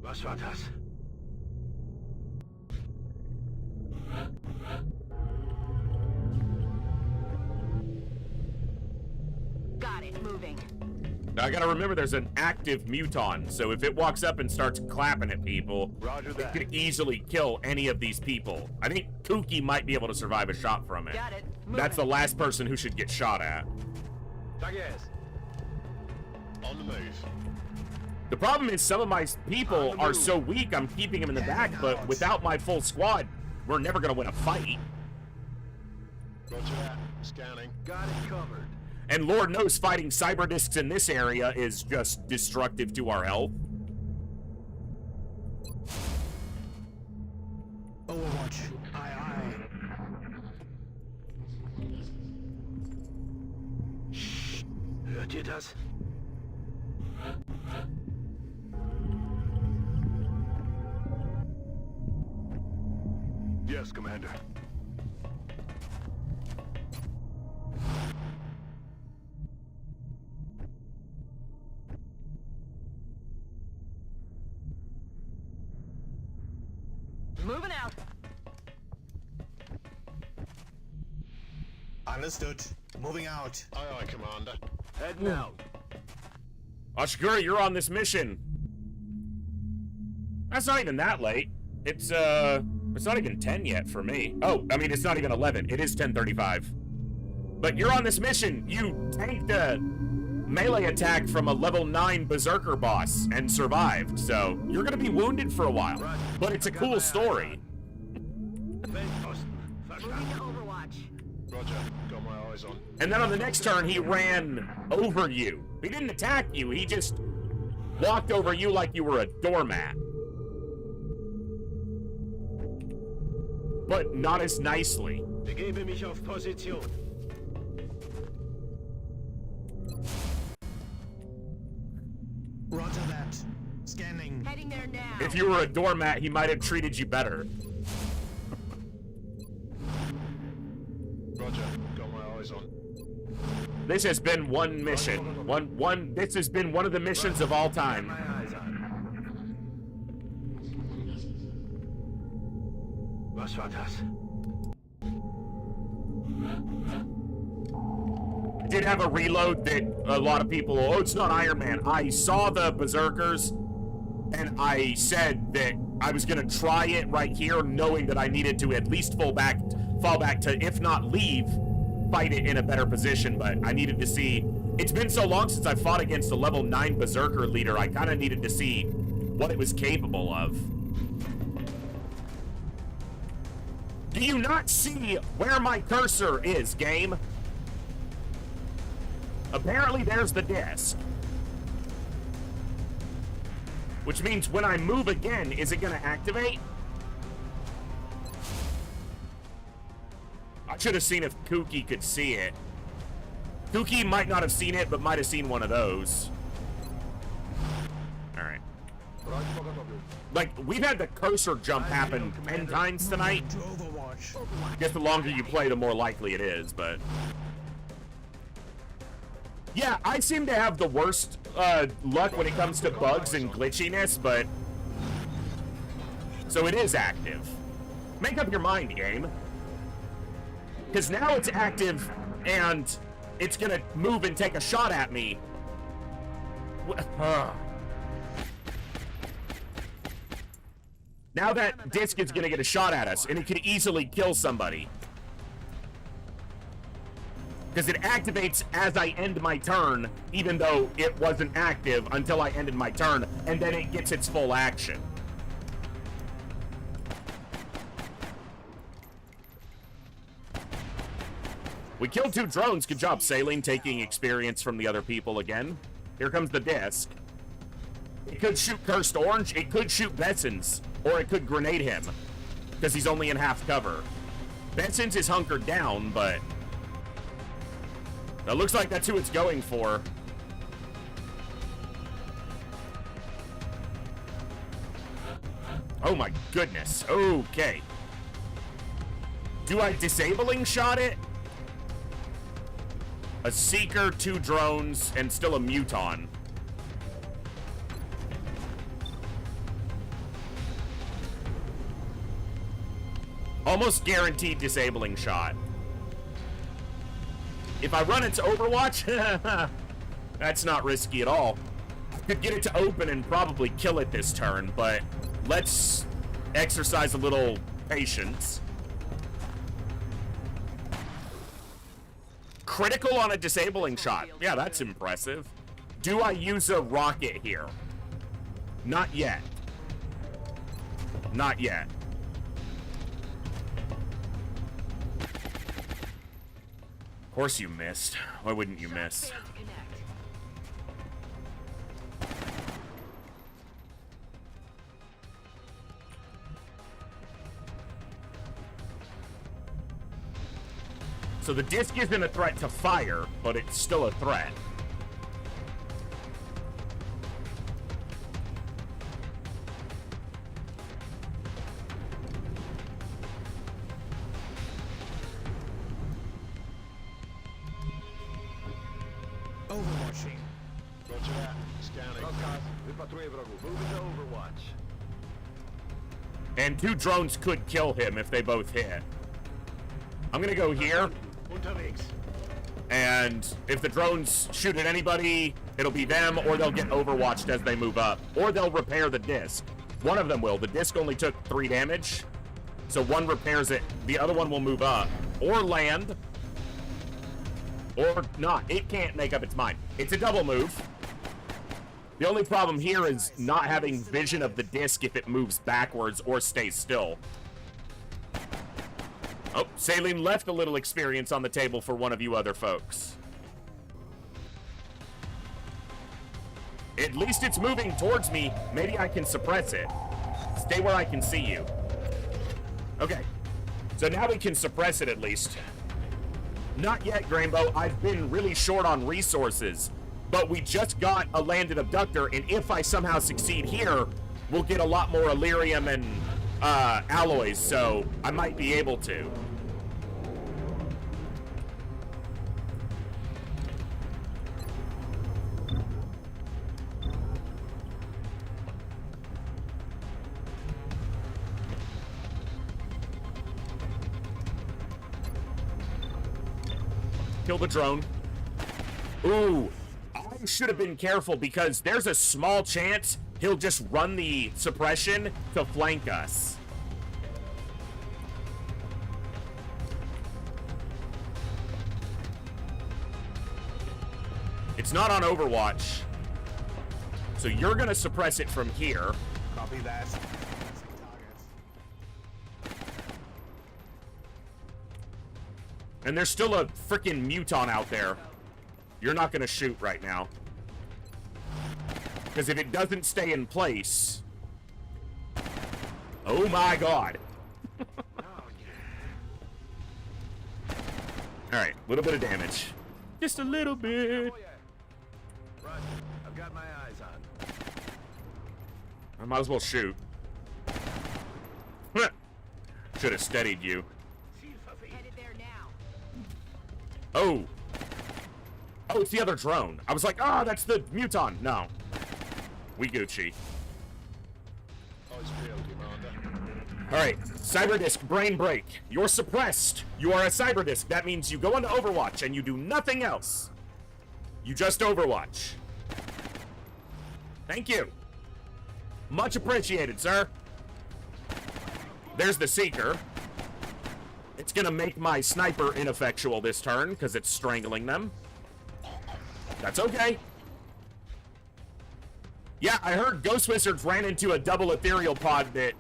Was war das? Got it. Moving. Now I gotta remember there's an active muton, so if it walks up and starts clapping at people, Roger it that. could easily kill any of these people. I think Kooky might be able to survive a shot from it. Got it. That's the last person who should get shot at. Tak jest. On the move. The problem is some of my people are so weak, I'm keeping them in the back, but without my full squad, we're never gonna win a fight. Roger that. Scanning. Got it covered. And Lord knows fighting cyber discs in this area is just destructive to our health. Overwatch. Aye, aye. Hört ihr das? Yes, Commander. Moving out. Understood. Moving out. Aye, aye, Commander. Heading out. Ashgura, you're on this mission. That's not even that late. It's not even 10 yet for me. Oh, I mean, it's not even 11. It is 10:35. But you're on this mission. You tanked a melee attack from a level 9 berserker boss and survived, so you're gonna be wounded for a while. But it's a cool story. Moving to Overwatch. Roger, got my eyes on. And then on the next turn, he ran over you. He didn't attack you, he just walked over you like you were a doormat. But not as nicely. Begebe mich auf Position. Roger that. Scanning. Heading there now. If you were a doormat, he might have treated you better. Roger, got my eyes on. This has been one mission. This has been one of the missions of all time. My eyes on. Was war das? I did have a reload that a lot of people, oh, it's not Iron Man. I saw the berserkers, and I said that I was gonna try it right here, knowing that I needed to at least fall back to, if not leave, fight it in a better position, but I needed to see. It's been so long since I fought against a level 9 berserker leader, I kind of needed to see what it was capable of. Do you not see where my cursor is, game? Apparently there's the disc. Which means when I move again, is it gonna activate? I should have seen if Kooky could see it. Kooky might not have seen it, but might have seen one of those. Alright. Like, we've had the cursor jump happen 10 times tonight. To Overwatch. I guess the longer you play, the more likely it is, but... Yeah, I seem to have the worst luck when it comes to bugs and glitchiness, but... So it is active. Make up your mind, game. Because now it's active, and it's gonna move and take a shot at me. Now that disc is gonna get a shot at us, and it could easily kill somebody. Because it activates as I end my turn, even though it wasn't active until I ended my turn, and then it gets its full action. We killed 2 drones. Good job, Saline, taking experience from the other people again. Here comes the disc. It could shoot Cursed Orange, it could shoot Bessons, or it could grenade him, because he's only in half cover. Bessons is hunkered down, but... It looks like that's who it's going for. Oh my goodness. Okay. Do I disabling shot it? A Seeker, 2 drones, and still a Muton. Almost guaranteed disabling shot. If I run its Overwatch, that's not risky at all. Could get it to open and probably kill it this turn, but let's exercise a little patience. Critical on a disabling shot. Yeah, that's impressive. Do I use a rocket here? Not yet. Not yet. Of course you missed. Why wouldn't you miss? So the disc isn't a threat to fire, but it's still a threat. Overwatching. Roger that. Scanning. Wypatruję wrogu. Moving to Overwatch. And 2 drones could kill him if they both hit. I'm gonna go here. Unterwegs. And if the drones shoot at anybody, it'll be them, or they'll get overwatched as they move up. Or they'll repair the disc. One of them will. The disc only took 3 damage. So one repairs it. The other one will move up. Or land. Or not. It can't make up its mind. It's a double move. The only problem here is not having vision of the disc if it moves backwards or stays still. Oh, Saline left a little experience on the table for one of you other folks. At least it's moving towards me. Maybe I can suppress it. Stay where I can see you. Okay. So now we can suppress it at least. Not yet, Grainbow. I've been really short on resources. But we just got a landed abductor, and if I somehow succeed here, we'll get a lot more Illyrium and alloys, so I might be able to. Kill the drone. Ooh. I should have been careful because there's a small chance he'll just run the suppression to flank us. It's not on Overwatch. So you're going to suppress it from here. Copy that. And there's still a freaking Muton out there. You're not going to shoot right now. Because if it doesn't stay in place... Oh my god. Alright, a little bit of damage. Just a little bit. Roger. I've got my eyes on. I might as well shoot. Should have steadied you. Headed there now. Oh. Oh, it's the other drone. I was like, ah, that's the Muton. No. We Gucci. Eyes peeled, Commander. Alright, Cyberdisk, brain break. You're suppressed. You are a Cyberdisk. That means you go into Overwatch and you do nothing else. You just Overwatch. Thank you. Much appreciated, sir. There's the Seeker. It's gonna make my sniper ineffectual this turn because it's strangling them. That's okay. Yeah, I heard Ghost Wizards ran into a double ethereal pod that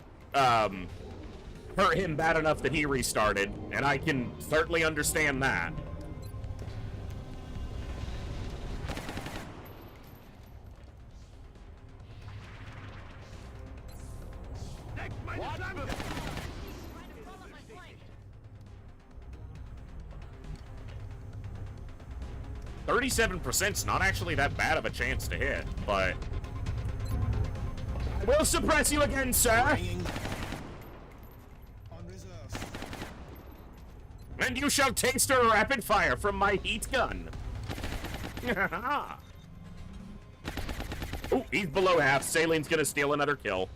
hurt him bad enough that he restarted, and I can certainly understand that. What? 37%'s not actually that bad of a chance to hit, but I will suppress you again, sir. On reserve. And you shall taste a rapid fire from my heat gun. Oh, he's below half. Saline's gonna steal another kill.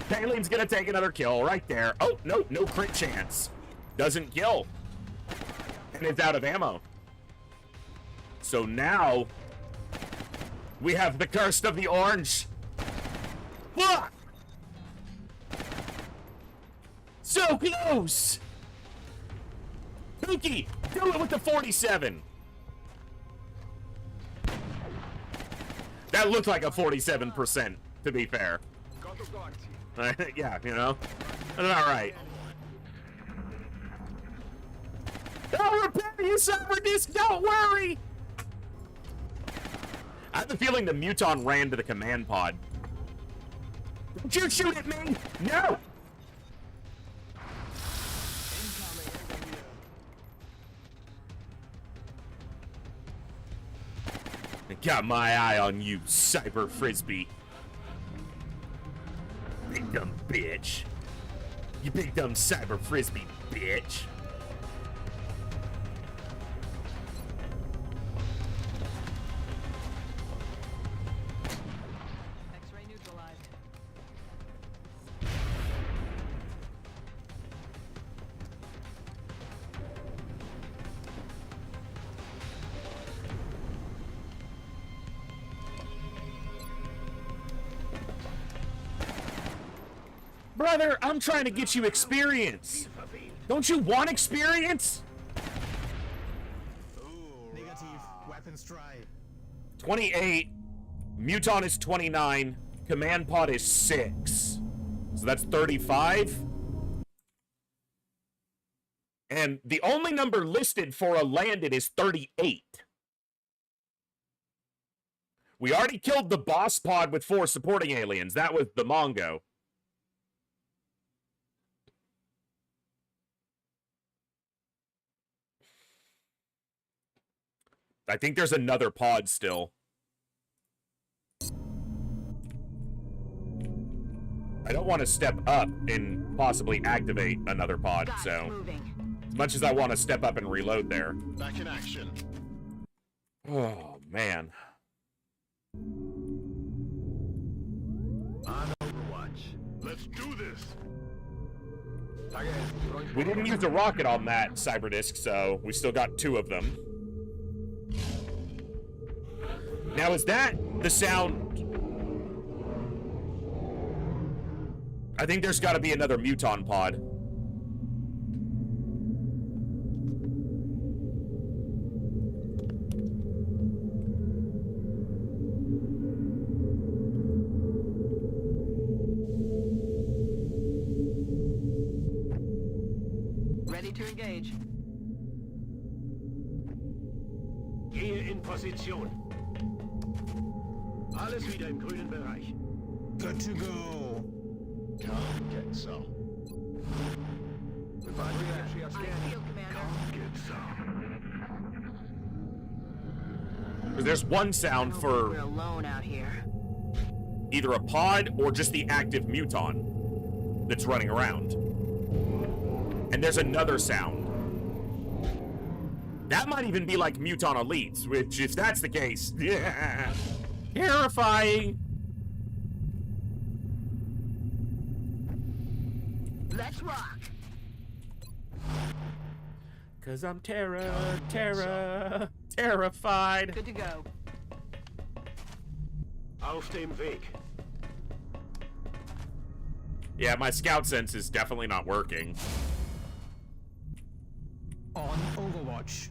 Saline's gonna take another kill right there. Oh, no, no crit chance. Doesn't kill. And it's out of ammo. So now we have the curse of the orange. Fuck! So close! Pookie, do it with the 47. That looked like a 47%, to be fair. Yeah, you know. All right. I'll repair you, Cyberdisk, don't worry! I have the feeling the Muton ran to the command pod. Don't you shoot at me! No! I got my eye on you, Cyber Frisbee. Big dumb bitch. You big dumb Cyber Frisbee bitch. X-ray neutralized. Brother, I'm trying to get you experience. Don't you want experience? Negative. Weapons try. 28. Muton is 29. Command pod is 6. So that's 35. And the only number listed for a landed is 38. We already killed the boss pod with 4 supporting aliens. That was the Mongo. I think there's another pod still. I don't want to step up and possibly activate another pod, so as much as I want to step up and reload there. Back in action. Oh, man. On Overwatch. Let's do this. We didn't use a rocket on that Cyberdisk, so we still got 2 of them. Now, is that the sound? I think there's got to be another Muton pod. Ready to engage. Gehe in Position. Alles wieder im grünen Bereich. Good to go. Come get some. Field commander. Get some. There's one sound for We're alone out here. either a pod or just the active Muton that's running around. And there's another sound. That might even be like Muton elites, which, if that's the case, yeah, terrifying. Let's rock. 'Cause I'm terrified. Good to go. Auf dem Weg. Yeah, my scout sense is definitely not working. On Overwatch.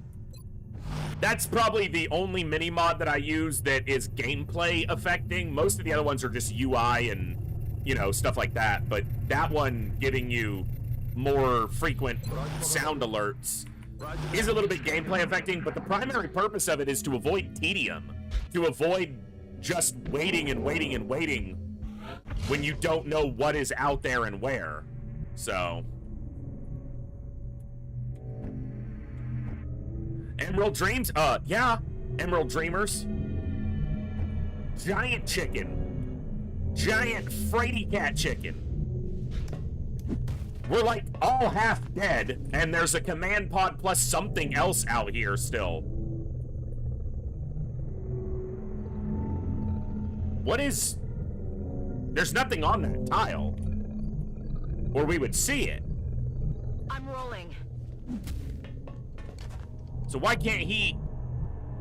That's probably the only mini-mod that I use that is gameplay affecting. Most of the other ones are just UI and, you know, stuff like that. But that one giving you more frequent sound alerts is a little bit gameplay affecting, but the primary purpose of it is to avoid tedium. To avoid just waiting and waiting and waiting when you don't know what is out there and where. So... Emerald Dreams? Yeah. Emerald Dreamers. Giant chicken. Giant Fraidy cat chicken. We're like all half dead, and there's a command pod plus something else out here still. What is... There's nothing on that tile. Or we would see it. I'm rolling. So why can't he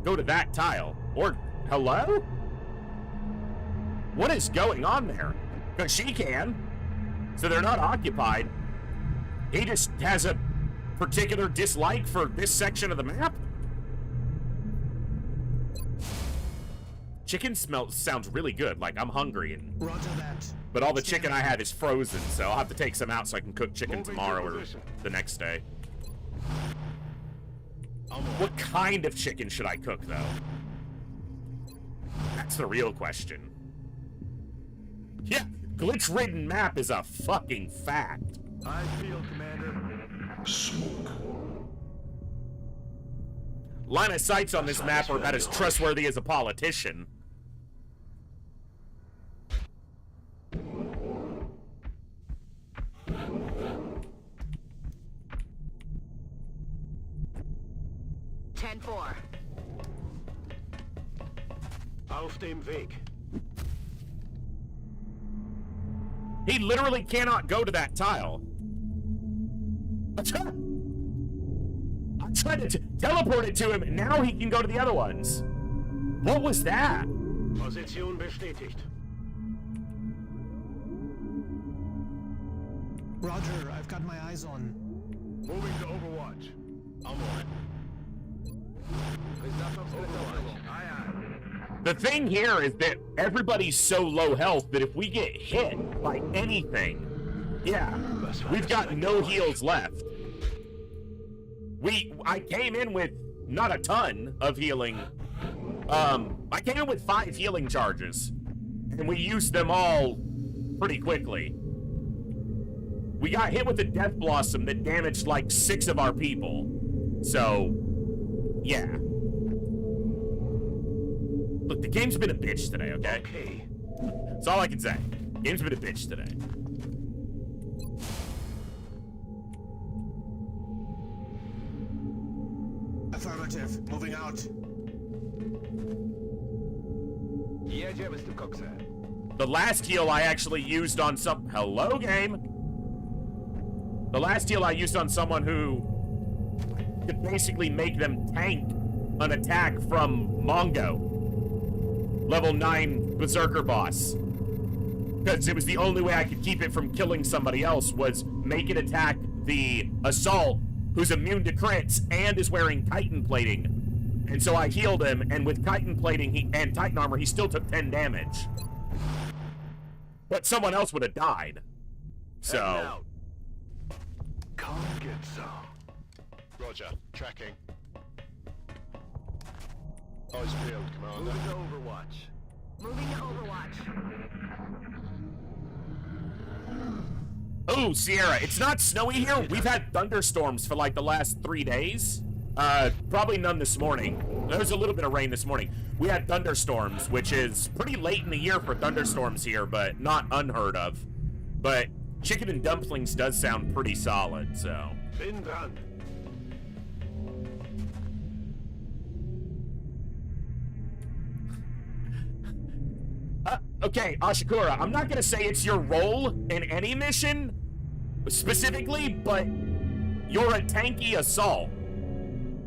go to that tile? Or, hello? What is going on there? Because she can. So they're not occupied. He just has a particular dislike for this section of the map? Chicken sounds really good. Like, I'm hungry. Roger that. But all the chicken I have is frozen, so I'll have to take some out so I can cook chicken tomorrow or the next day. What kind of chicken should I cook, though? That's the real question. Yeah, glitch-ridden map is a fucking fact. I feel, Commander. Smoke. Line of sights on this map are about as trustworthy as a politician. Auf dem Weg. He literally cannot go to that tile. I tried to teleport it to him, and now he can go to the other ones. What was that? Position bestätigt. Roger, I've got my eyes on. Moving to Overwatch. I'm on it. Overwatch. Aye, aye. The thing here is that everybody's so low health that if we get hit by anything, yeah, we've got no heals left. I came in with not a ton of healing. I came in with 5 healing charges, and we used them all pretty quickly. We got hit with a Death Blossom that damaged like 6 of our people. So, yeah. Look, the game's been a bitch today, okay? Okay. That's all I can say. Game's been a bitch today. Affirmative. Moving out. Jedziemy z tym koksem. The last heal I actually used on some... Hello, game? The last heal I used on someone who could basically make them tank an attack from Mongo. Level 9 Berserker boss. Because it was the only way I could keep it from killing somebody else was make it attack the Assault, who's immune to crits and is wearing Titan plating. And so I healed him, and with Titan plating and Titan armor, he still took 10 damage. But someone else would have died. So... Come get some. Roger. Tracking. Eyes peeled, Commander. Moving to Overwatch. Moving to Overwatch. Oh, Sierra, it's not snowy here. We've had thunderstorms for like the last 3 days. Probably none this morning. There was a little bit of rain this morning. We had thunderstorms, which is pretty late in the year for thunderstorms here, but not unheard of. But chicken and dumplings does sound pretty solid, so. Bin dran. Okay, Ashikura, I'm not gonna say it's your role in any mission, specifically, but you're a tanky Assault.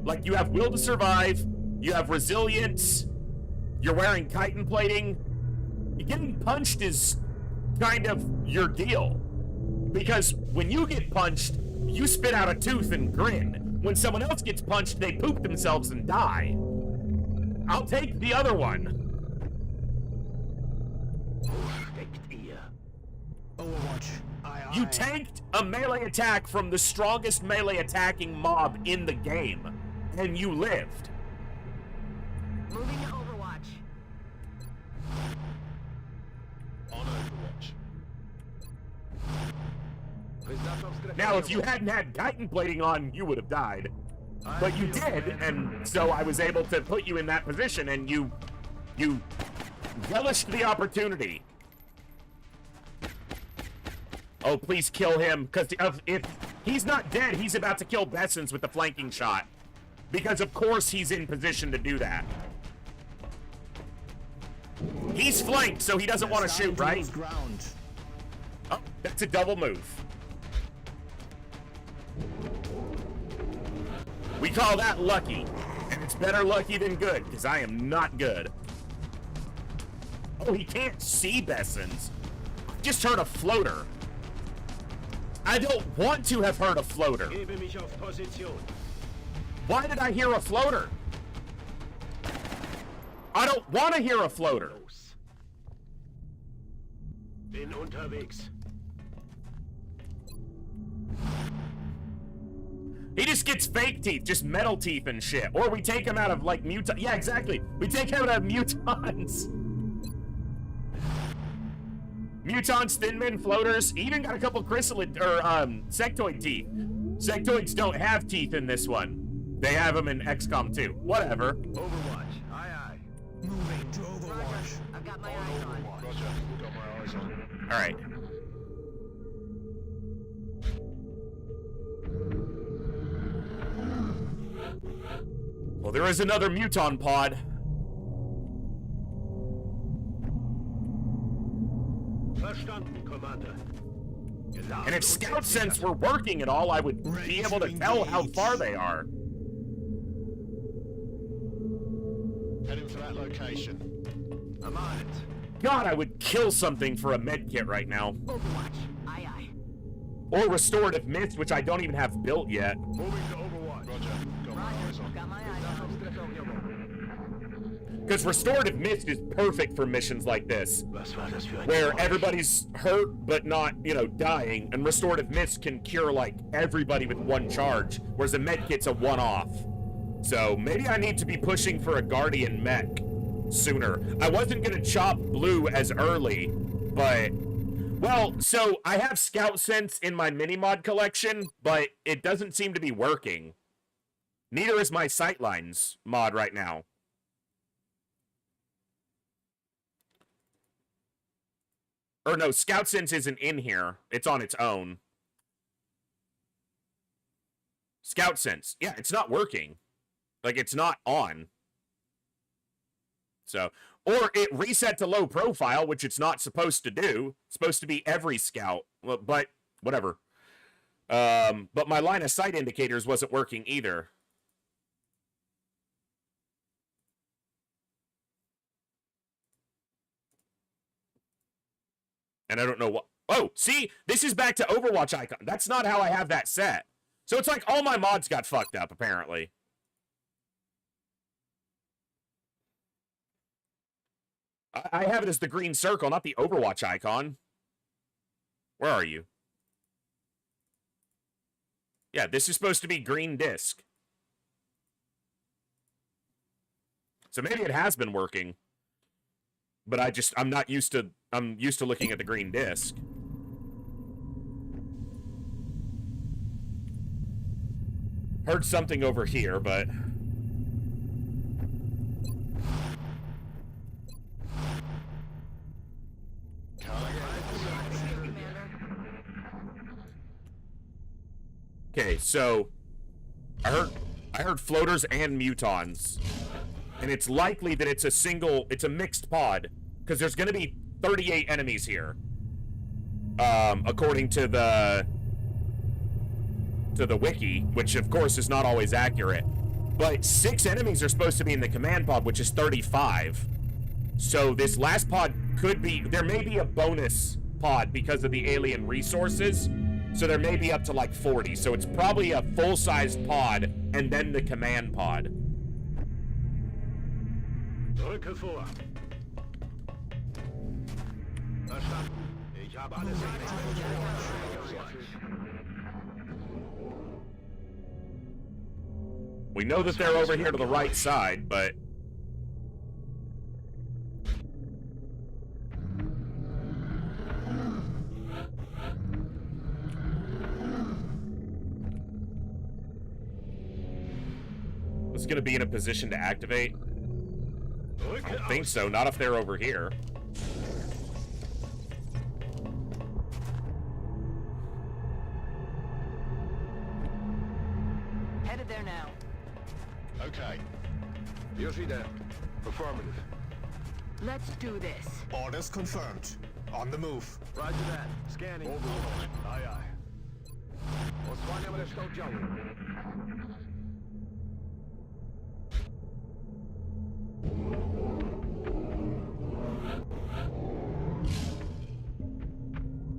Like, you have will to survive, you have resilience, you're wearing Titan plating. Getting punched is kind of your deal. Because when you get punched, you spit out a tooth and grin. When someone else gets punched, they poop themselves and die. I'll take the other one. Overwatch. Aye, aye. You tanked a melee attack from the strongest melee attacking mob in the game, and you lived. Moving to Overwatch. On Overwatch. Now, if you hadn't had Titan plating on, you would have died. But you did, and so I was able to put you in that position, and you relished the opportunity. Oh, please kill him, because if he's not dead, he's about to kill Bessons with the flanking shot. Because of course he's in position to do that. He's flanked, so he doesn't want to shoot, right? Oh, that's a double move. We call that lucky. And it's better lucky than good, because I am not good. Oh, he can't see Bessons. Just heard a floater. I don't want to have heard a floater. Why did I hear a floater? I don't want to hear a floater. Bin unterwegs. He just gets fake teeth, just metal teeth and shit. Or we take him out of, like, mutant... Yeah, exactly. We take him out of mutants. Mutants, thin men, floaters. He even got a couple chrysalid... or, sectoid teeth. Sectoids don't have teeth in this one. They have them in XCOM 2. Whatever. Overwatch. Aye, aye. Moving to Overwatch. I've got my eyes on. Roger. Got my eyes on. All right. Well, there is another muton pod. Verstanden, Commander. And if scout sense were working at all, I would be able to tell how far they are. Heading for that location. I'm on it. God, I would kill something for a med kit right now. Overwatch. Aye, aye. Or Restorative Mist, which I don't even have built yet. Moving to Overwatch. Roger. Got my eyes on. Got my eyes on. Because Restorative Mist is perfect for missions like this, Was war das für ein where Geräusch? everybody's hurt but not, you know, dying, and Restorative Mist can cure, like, everybody with one charge, whereas a med kit's a one-off. So maybe I need to be pushing for a Guardian mech sooner. I wasn't gonna chop blue as early, but... Well, so I have Scout Sense in my mini-mod collection, but it doesn't seem to be working. Neither is my Sightlines mod right now. Or no, Scout Sense isn't in here. It's on its own. Scout Sense. Yeah, it's not working. Like, it's not on. So, or it reset to low profile, which it's not supposed to do. It's supposed to be every scout. Well, but, whatever. But my line of sight indicators wasn't working either. And I don't know what... Oh, see? This is back to Overwatch icon. That's not how I have that set. So it's like all my mods got fucked up, apparently. I have it as the green circle, not the Overwatch icon. Where are you? Yeah, this is supposed to be green disc. So maybe it has been working. But I'm not used to... I'm used to looking at the green disc. Heard something over here, but... Okay, so... I heard floaters and mutons. And it's likely that it's a mixed pod. Because there's gonna be 38 enemies here. According to the wiki, which of course is not always accurate. But 6 enemies are supposed to be in the command pod, which is 35. So this last pod could be... There may be a bonus pod because of the alien resources. So there may be up to like 40. So it's probably a full-sized pod and then the command pod. Drücke vor. Verstanden. Ich habe alles We know that they're over here to the right side, but... It's gonna be in a position to activate? I don't think so, not if they're over here. Headed there now. Okay. Yoshida. Affirmative. Let's do this. Orders confirmed. On the move. Roger that. Scanning. Aye, aye. Osłaniam resztę oddziału.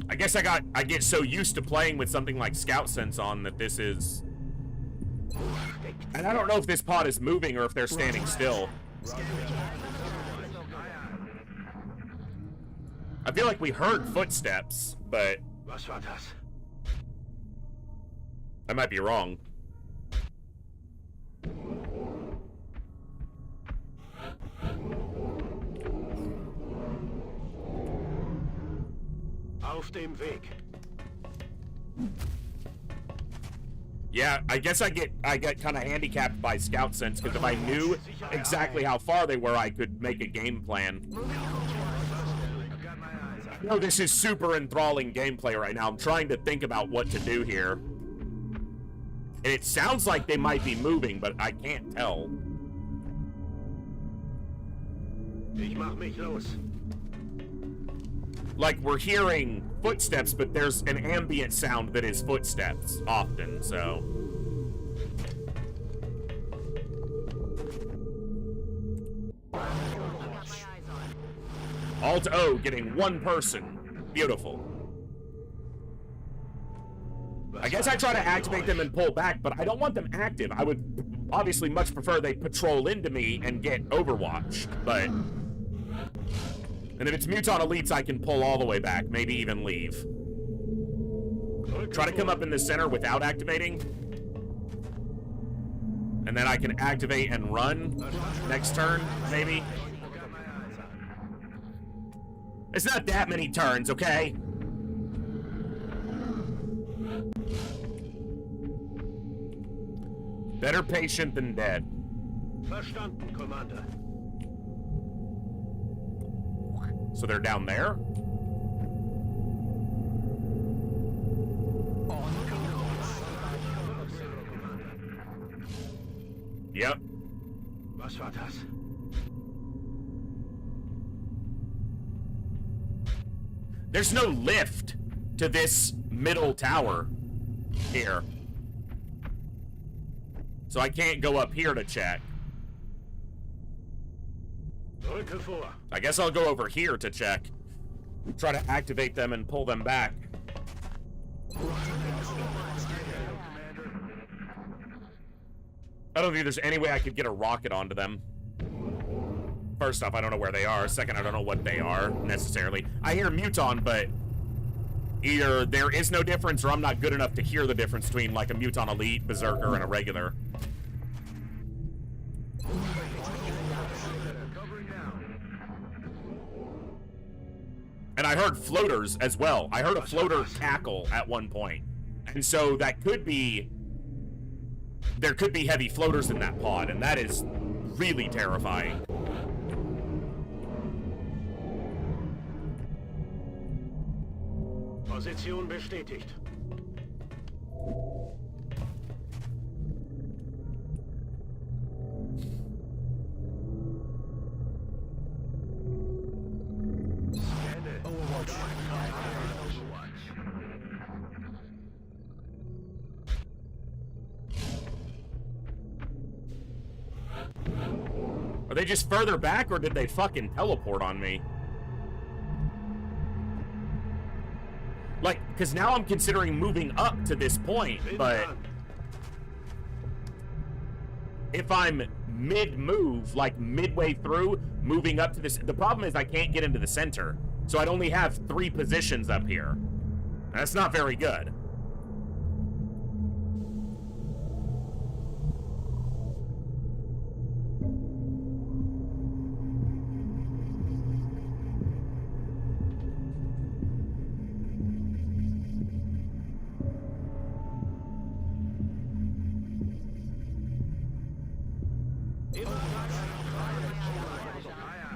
I guess I get so used to playing with something like Scout Sense on that this is... And I don't know if this pod is moving or if they're standing still. I feel like we heard footsteps, but... Was war das? I might be wrong. Auf dem Weg. Yeah, I guess I get kind of handicapped by Scout Sense, because if I knew exactly how far they were, I could make a game plan. No, this is super enthralling gameplay right now. I'm trying to think about what to do here. And it sounds like they might be moving, but I can't tell. Ich mach mich los. Like, we're hearing footsteps, but there's an ambient sound that is footsteps often, so... Alt-O getting one person. Beautiful. I guess I try to activate them and pull back, but I don't want them active. I would obviously much prefer they patrol into me and get overwatched, but... And if it's Muton Elites, I can pull all the way back, maybe even leave. Try to come up in the center without activating. And then I can activate and run next turn, maybe. It's not that many turns, okay? Better patient than dead. Verstanden, Commander. So they're down there? Yep. Was war das? There's no lift to this middle tower here. So I can't go up here to check. Rücke vor. I guess I'll go over here to check. Try to activate them and pull them back. I don't think there's any way I could get a rocket onto them. First off, I don't know where they are. Second, I don't know what they are, necessarily. I hear Muton, but either there is no difference or I'm not good enough to hear the difference between, like, a Muton Elite, Berserker, and a regular. And I heard floaters as well. I heard a floater cackle at one point. And so that could be... There could be heavy floaters in that pod, and that is really terrifying. Position bestätigt. Are they just further back, or did they fucking teleport on me? Like, because now I'm considering moving up to this point, but... If I'm mid-move, like midway through, moving up to this... The problem is I can't get into the center. So I'd only have 3 positions up here. That's not very good.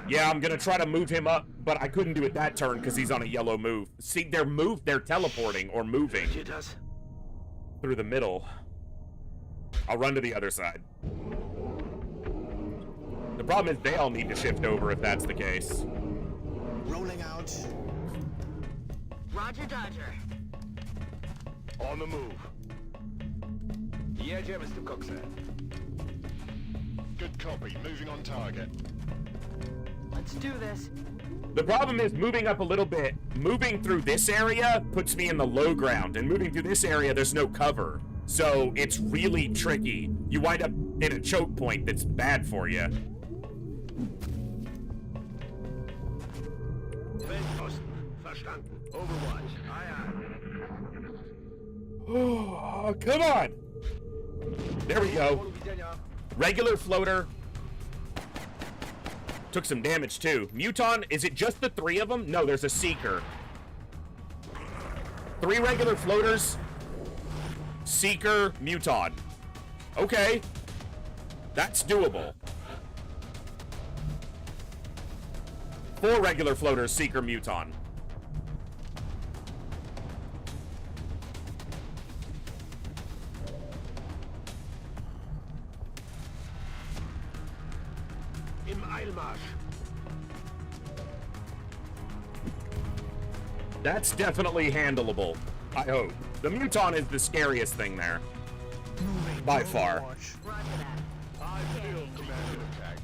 Yeah, I'm gonna try to move him up, but I couldn't do it that turn because he's on a yellow move. See, they're teleporting or moving through the middle. I'll run to the other side. The problem is they all need to shift over if that's the case. Rolling out. Roger, Dodger. On the move. Yeah, Mr. Coxer. Good copy. Moving on target. Let's do this. The problem is moving up a little bit. Moving through this area puts me in the low ground, and moving through this area, there's no cover. So it's really tricky. You wind up in a choke point that's bad for you. Verstanden. Overwatch. Oh, come on! There we go. Regular floater. Took some damage too. Muton, is it just the 3 of them? No, there's a Seeker. 3 regular floaters. Seeker, Muton. Okay. That's doable. 4 regular floaters, Seeker, Muton. Im Eilmarsch. That's definitely handleable, I hope. The Muton is the scariest thing there. Moving. By far. Overwatch. Roger that. I feel Commander attack.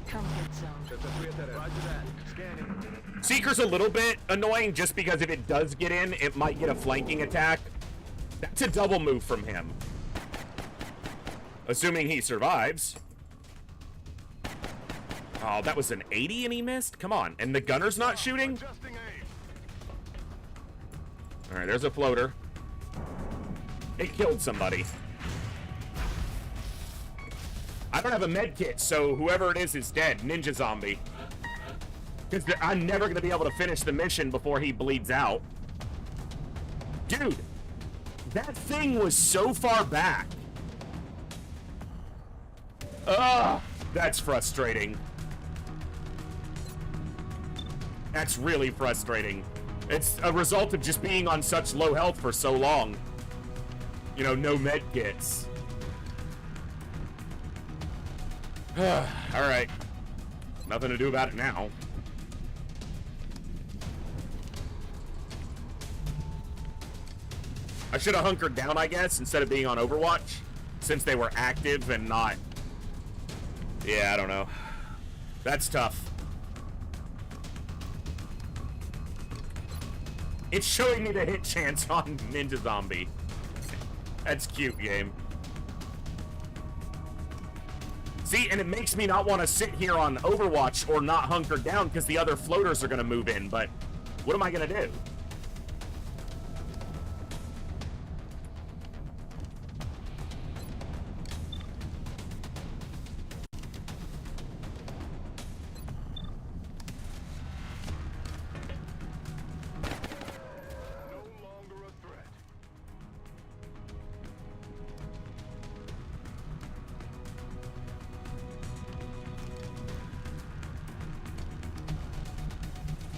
Come get some. Roger that. Scanning. Seeker's a little bit annoying just because if it does get in, it might get a flanking attack. That's a double move from him. Assuming he survives. Oh, that was an 80 and he missed? Come on. And the gunner's not shooting? Alright, there's a floater. It killed somebody. I don't have a med kit, so whoever it is dead. Ninja zombie. Because I'm never going to be able to finish the mission before he bleeds out. Dude, that thing was so far back. Ugh, that's frustrating. That's really frustrating. It's a result of just being on such low health for so long. You know, no med kits. Alright. Nothing to do about it now. I should have hunkered down, I guess, instead of being on Overwatch, since they were active and not... Yeah, I don't know. That's tough. It's showing me the hit chance on Ninja Zombie. That's cute, game. See, and it makes me not want to sit here on Overwatch or not hunker down because the other floaters are going to move in, but what am I going to do?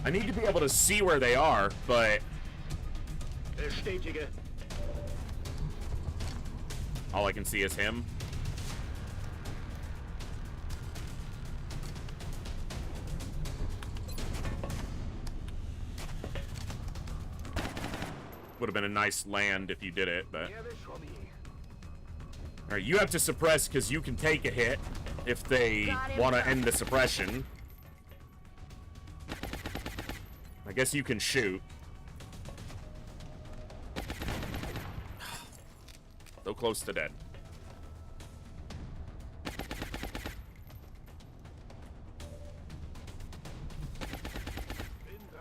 I need to be able to see where they are, but... all I can see is him. Would have been a nice land if you did it, but... Alright, you have to suppress because you can take a hit if they want to end the suppression. I guess you can shoot. So close to dead.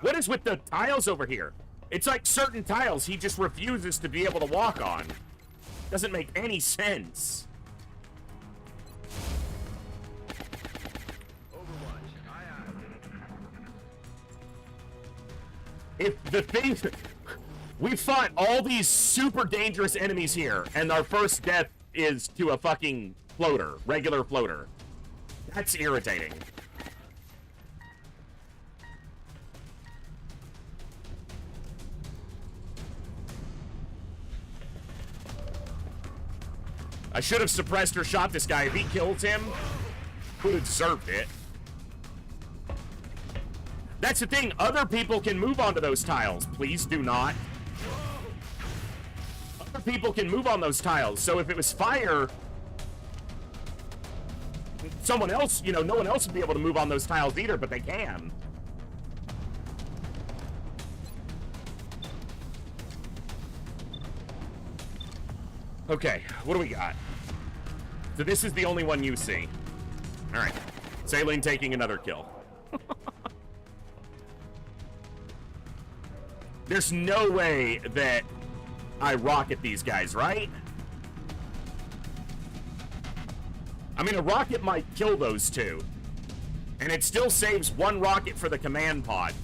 What is with the tiles over here? It's like certain tiles he just refuses to be able to walk on. Doesn't make any sense. If the thing... We fought all these super dangerous enemies here, and our first death is to a fucking floater. Regular floater. That's irritating. I should have suppressed or shot this guy. If he kills him, would have deserved it. That's the thing. Other people can move onto those tiles. Please do not. Other people can move on those tiles. So if it was fire, someone else, you know, no one else would be able to move on those tiles either, but they can. Okay, what do we got? So this is the only one you see. All right. Saline taking another kill. There's no way that I rocket these guys, right? I mean, a rocket might kill those two. And it still saves one rocket for the command pod.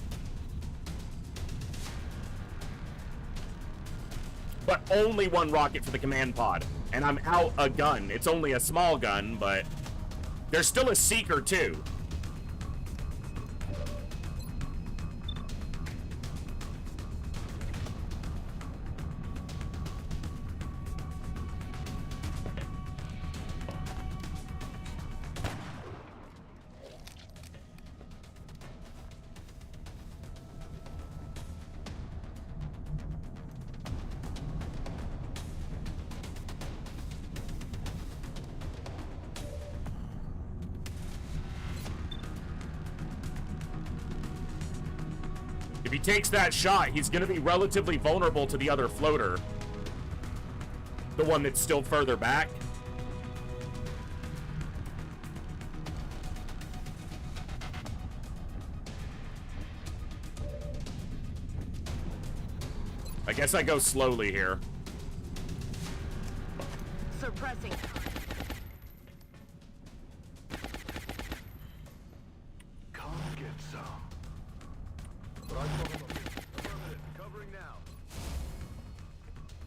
But only one rocket for the command pod. And I'm out a gun. It's only a small gun, but there's still a seeker too. If he takes that shot, he's going to be relatively vulnerable to the other floater. The one that's still further back. I guess I go slowly here. Suppressing. Come get some. Affirmative. Covering now.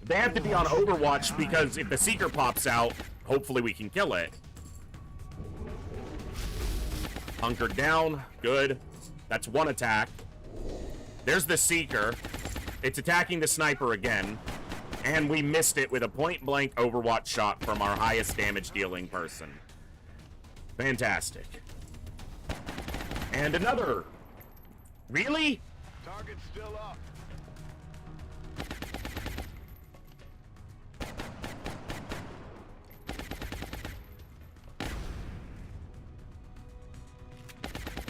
They have to be on Overwatch because if the Seeker pops out, hopefully we can kill it. Hunkered down. Good. That's one attack. There's the Seeker. It's attacking the sniper again. And we missed it with a point-blank Overwatch shot from our highest damage-dealing person. Fantastic. And another. Really? Target's still up.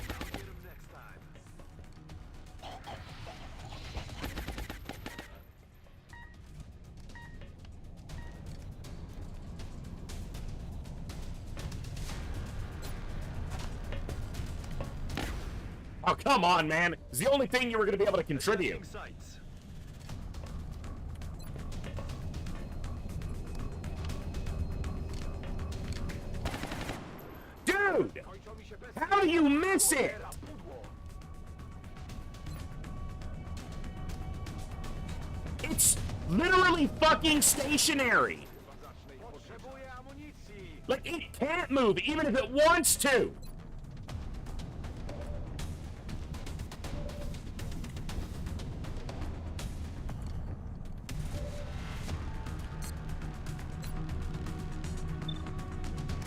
I'll get him next time. Oh, come on, man. It's the only thing you were going to be able to contribute. Sights. Dude! How do you miss it? It's literally fucking stationary. Potrzebuję amunicji. Like, it can't move, even if it wants to.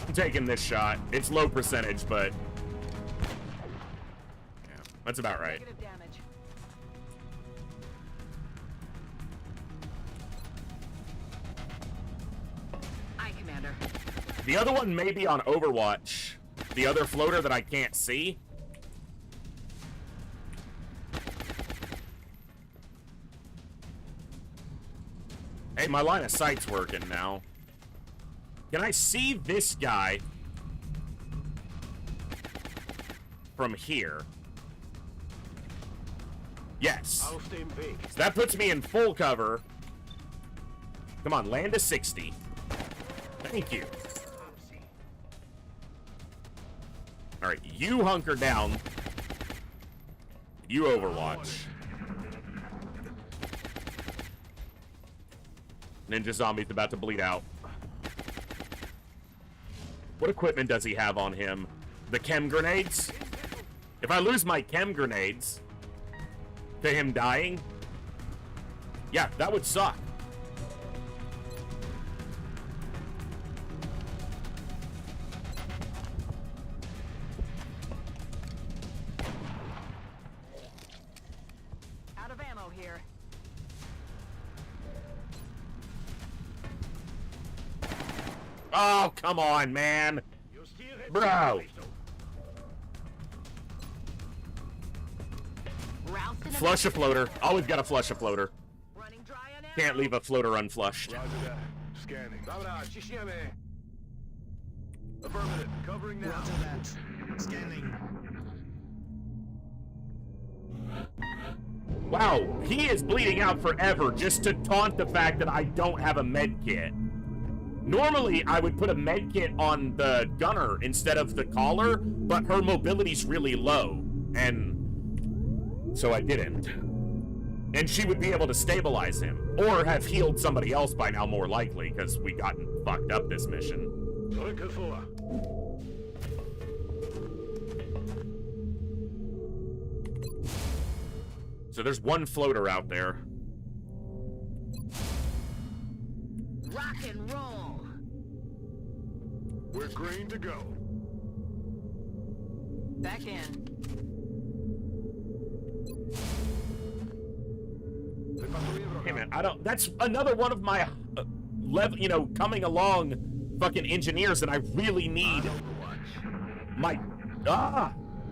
I'm taking this shot. It's low percentage, but yeah, that's about right. Negative damage. Aye, Commander. The other one may be on Overwatch. The other floater that I can't see. Hey, my line of sight's working now. Can I see this guy from here? Yes. I'll stay big. So that puts me in full cover. Come on, land to 60. Thank you. All right, you hunker down. You Overwatch. Ninja Zombie's about to bleed out. What equipment does he have on him? The chem grenades? If I lose my chem grenades to him dying, yeah, that would suck. Out of ammo here. Oh, come on, man. Bro. Flush a floater. Always gotta flush a floater. Running dry on ammo. Can't leave a floater unflushed. Roger that. Scanning. Dobra, ciśniemy. Affirmative. Covering now. Roger that. Scanning. Wow, he is bleeding out forever just to taunt the fact that I don't have a med kit. Normally, I would put a med kit on the gunner instead of the caller, but her mobility's really low, and so I didn't. And she would be able to stabilize him, or have healed somebody else by now, more likely, because we gotten fucked up this mission. Drücke vor. So there's one floater out there. Rock and roll. We're green to go. Back in. Hey man, I don't. That's another one of my level, you know, coming along fucking engineers, and I really need my.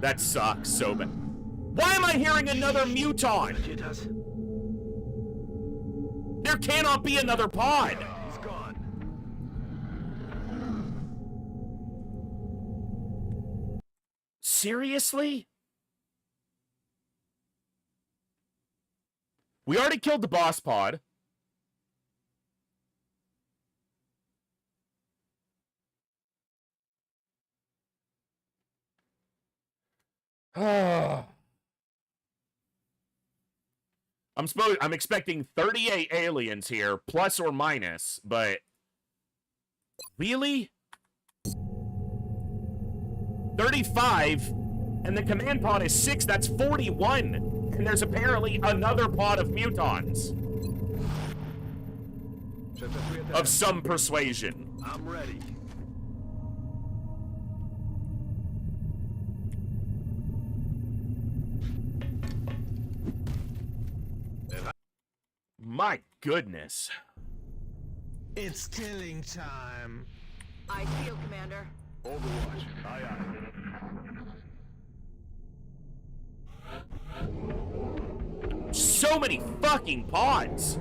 That sucks so bad. Why am I hearing another muton? Hört ihr das? There cannot be another pod. He's gone. Seriously? We already killed the boss pod. I'm expecting 38 aliens here, plus or minus, but really? 35, and the command pod is 6, that's 41. And there's apparently another pod of mutons. Of some persuasion. I'm ready. My goodness. It's killing time. I feel, Commander. Overwatch. Aye, aye. So many fucking pods.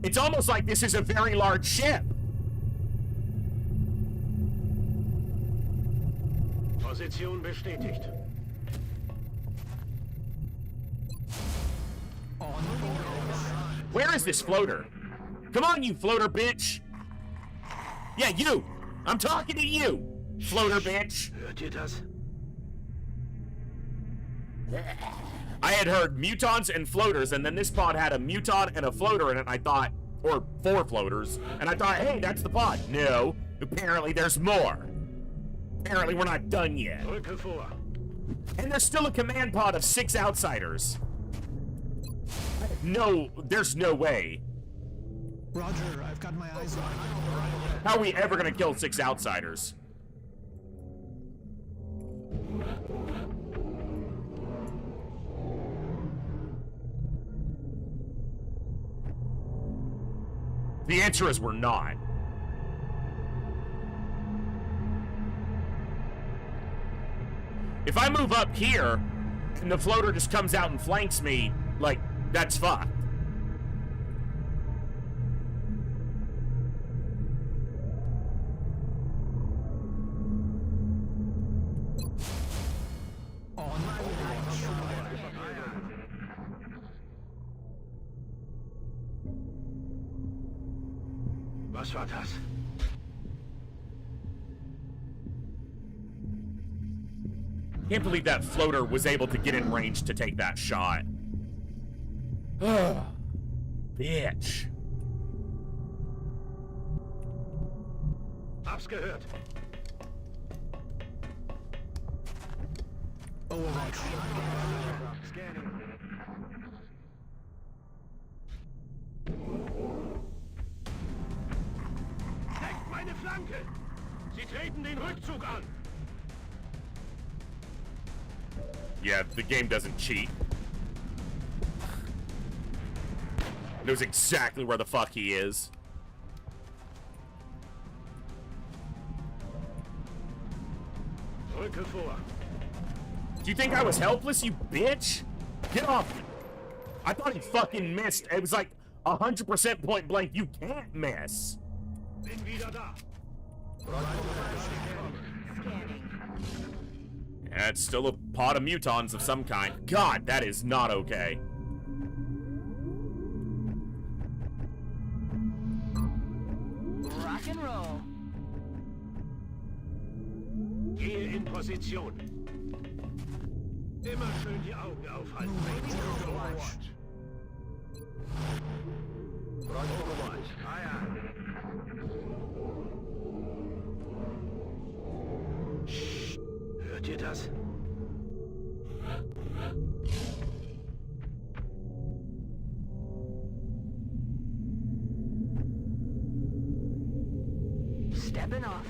It's almost like this is a very large ship. Position bestätigt. Where is this floater? Come on, you floater bitch. Yeah, you. I'm talking to you, floater bitch. Hört ihr das? I had heard mutons and floaters, and then this pod had a muton and a floater in it, and I thought, or 4 floaters, and I thought, hey, that's the pod. No, apparently there's more. Apparently we're not done yet. Rücke vor. And there's still a command pod of 6 outsiders. No, there's no way. Roger, I've got my eyes on. How are we ever gonna kill 6 outsiders? The answer is we're not. If I move up here, and the floater just comes out and flanks me, like, that's fucked. Was war das? Can't believe that floater was able to get in range to take that shot. Ugh. Bitch. Hab's gehört. Overwatch. Scanning. Deckt meine Flanke! Sie treten den Rückzug an! Yeah, the game doesn't cheat. Knows exactly where the fuck he is. Rücke vor. Do you think I was helpless, you bitch? Get off me. I thought he fucking missed. It was like 100% point blank. You can't miss. Bin wieder da. Yeah, it's still a pod of mutons of some kind. God, that is not okay. Rock and roll. Gehe in Position. Immer schön die Augen aufhalten. Overwatch. Overwatch. Aye, aye. Shh. Hört ihr das? Stepping off.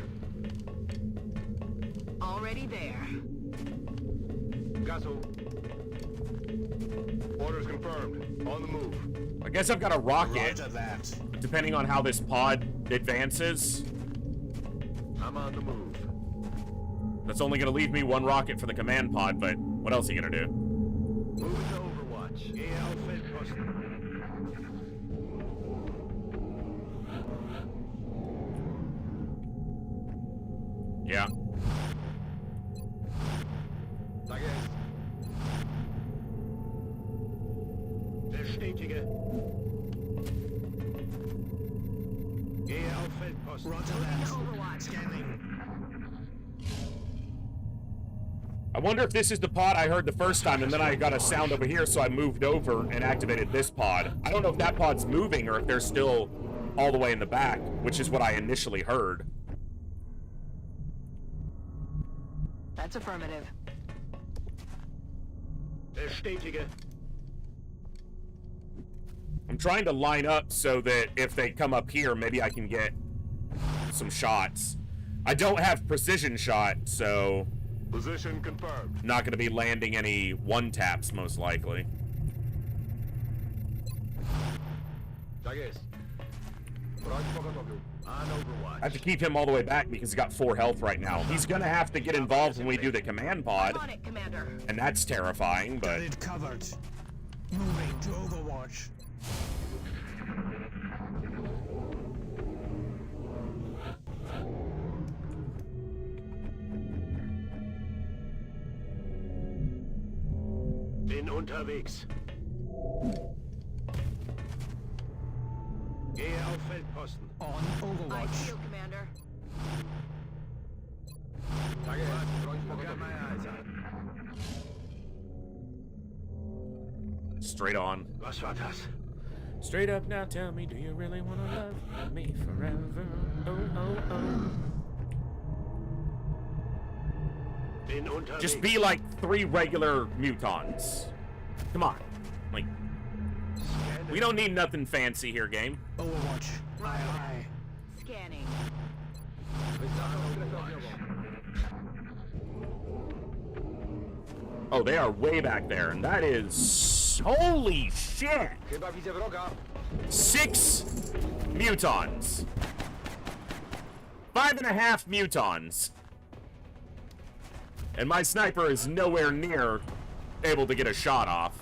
Already there. Gasso. Orders confirmed. On the move. I guess I've got a rocket. Roger that. Depending on how this pod advances. I'm on the move. That's only gonna leave me one rocket for the command pod, but what else are you gonna do? Moving to Overwatch. Gehe auf Feldposten. Yeah. Sage es. Bestätige. Gehe auf Feldposten. Roger that. Scanning. I wonder if this is the pod I heard the first time, and then I got a sound over here, so I moved over and activated this pod. I don't know if that pod's moving or if they're still all the way in the back, which is what I initially heard. That's affirmative. Bestätige. I'm trying to line up so that if they come up here, maybe I can get some shots. I don't have precision shot, so Position confirmed. not going to be landing any one-taps, most likely. Sage es. On Overwatch. I have to keep him all the way back because he's got 4 health right now. He's going to have to get involved when we do the command pod, On it, Commander. and that's terrifying, Got but it covered. Moving to Overwatch. Bin unterwegs. Gehe auf Feldposten. On I Overwatch. feel, Commander. Sage es. Got my eyes on. straight on. Was war das? Straight up now, tell me, do you really want to love me forever? Oh, oh, oh. Bin unterwegs. Just be like 3 regular mutons. Come on. Like, we don't need nothing fancy here, game. Overwatch. Aye, aye. Scanning. Oh, they are way back there, and that is... Holy shit! 6 mutons. 5.5 mutons. And my sniper is nowhere near able to get a shot off.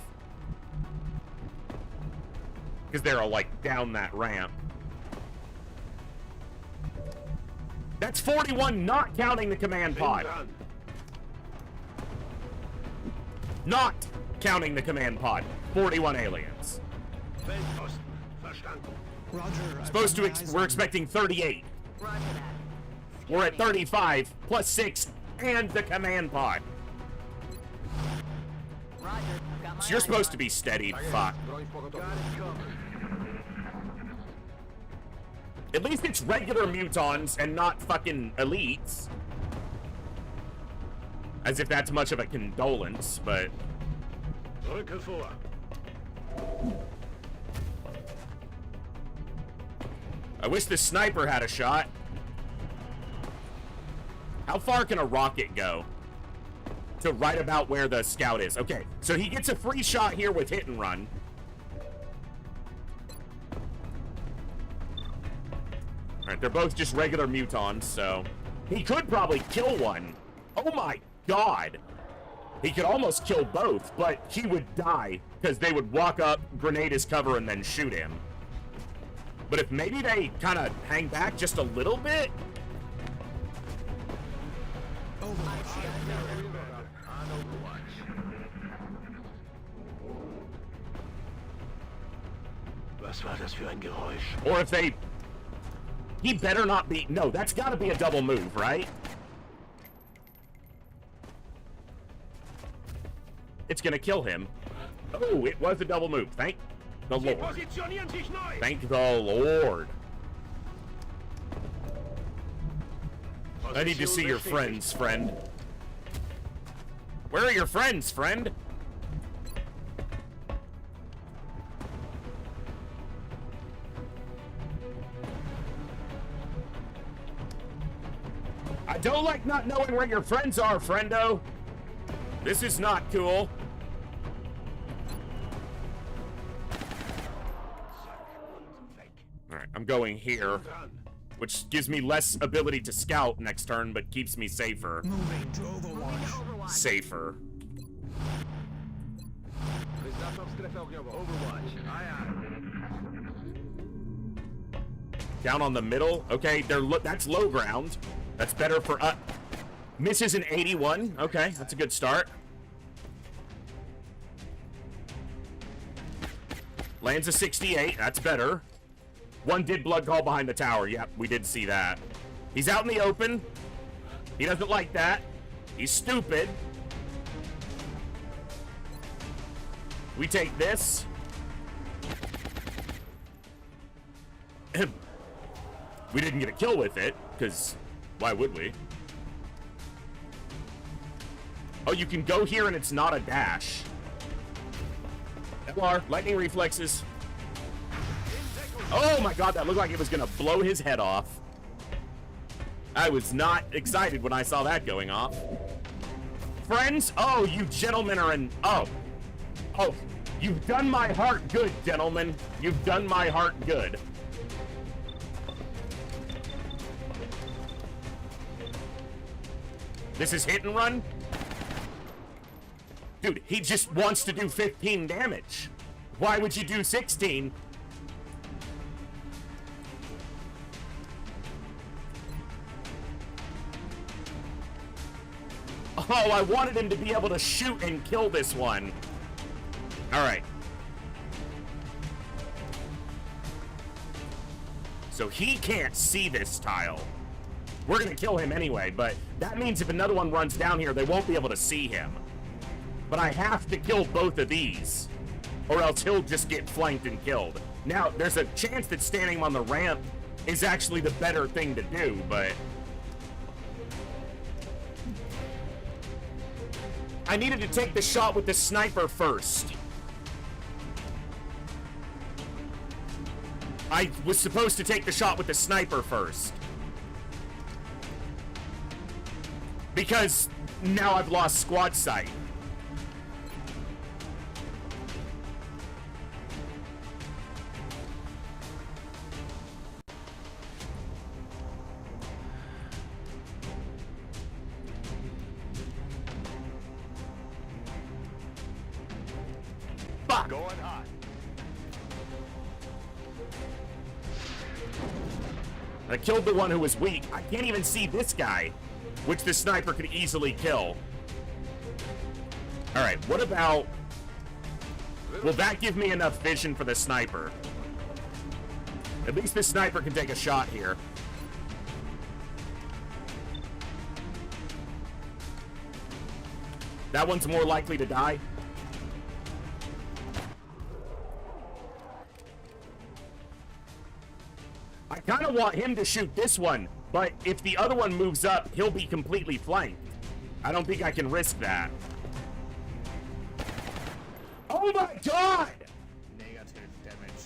Because they're all, like, down that ramp. That's 41, not counting the command pod. Not counting the command pod. 41 aliens. Feldposten. Verstanden. Roger. I've Supposed got to, my eyes we're on. expecting 38. Roger that. We're at Scanning. 35, plus 6, and the command pod. Roger. I've got my So you're eyes supposed on. to be steady. Fuck. Got it covered. At least it's regular mutons and not fucking elites. As if that's much of a condolence, but... Rücke vor. I wish the sniper had a shot. How far can a rocket go? To right about where the scout is. Okay, so he gets a free shot here with hit and run. Alright, they're both just regular mutons, so... He could probably kill one. Oh my god! He could almost kill both, but he would die, because they would walk up, grenade his cover, and then shoot him. But if maybe they kind of hang back just a little bit... Overwatch. On Overwatch. Was war das für ein Geräusch? Or if they... He better not be... No, that's got to be a double move, right? It's going to kill him. Oh, it was a double move. Thank the Sie Lord. positionieren sich neu. Thank the Lord. I need to see your friends, friend. Where are your friends, friend? I don't like not knowing where your friends are, friendo. This is not cool. Alright, I'm going here which gives me less ability to scout next turn, but keeps me safer. Moving to Overwatch. Safer. Overwatch. Aye, aye. Down on the middle. Okay, that's low ground. That's better for us. Misses an 81. Okay, that's a good start. Lands a 68. That's better. One did blood call behind the tower. Yep, we did see that. He's out in the open. He doesn't like that. He's stupid. We take this. We didn't get a kill with it, because why would we? Oh, you can go here and it's not a dash. LR, lightning reflexes. Oh my god, that looked like it was gonna blow his head off. I was not excited when I saw that going off. Friends? Oh, you gentlemen are in... Oh, you've done my heart good, gentlemen. You've done my heart good. This is hit and run? Dude, he just wants to do 15 damage. Why would you do 16? Oh, I wanted him to be able to shoot and kill this one. All right. So he can't see this tile. We're gonna kill him anyway, but that means if another one runs down here, they won't be able to see him. But I have to kill both of these, or else he'll just get flanked and killed. Now, there's a chance that standing him on the ramp is actually the better thing to do, but... I needed to take the shot with the sniper first. I was supposed to take the shot with the sniper first. Because now I've lost squad sight. Fuck! Going hot. I killed the one who was weak. I can't even see this guy, which the sniper could easily kill. All right, what about... Will that give me enough vision for the sniper? At least the sniper can take a shot here. That one's more likely to die. I kind of want him to shoot this one, but if the other one moves up, he'll be completely flanked. I don't think I can risk that. Oh my god! Negative damage.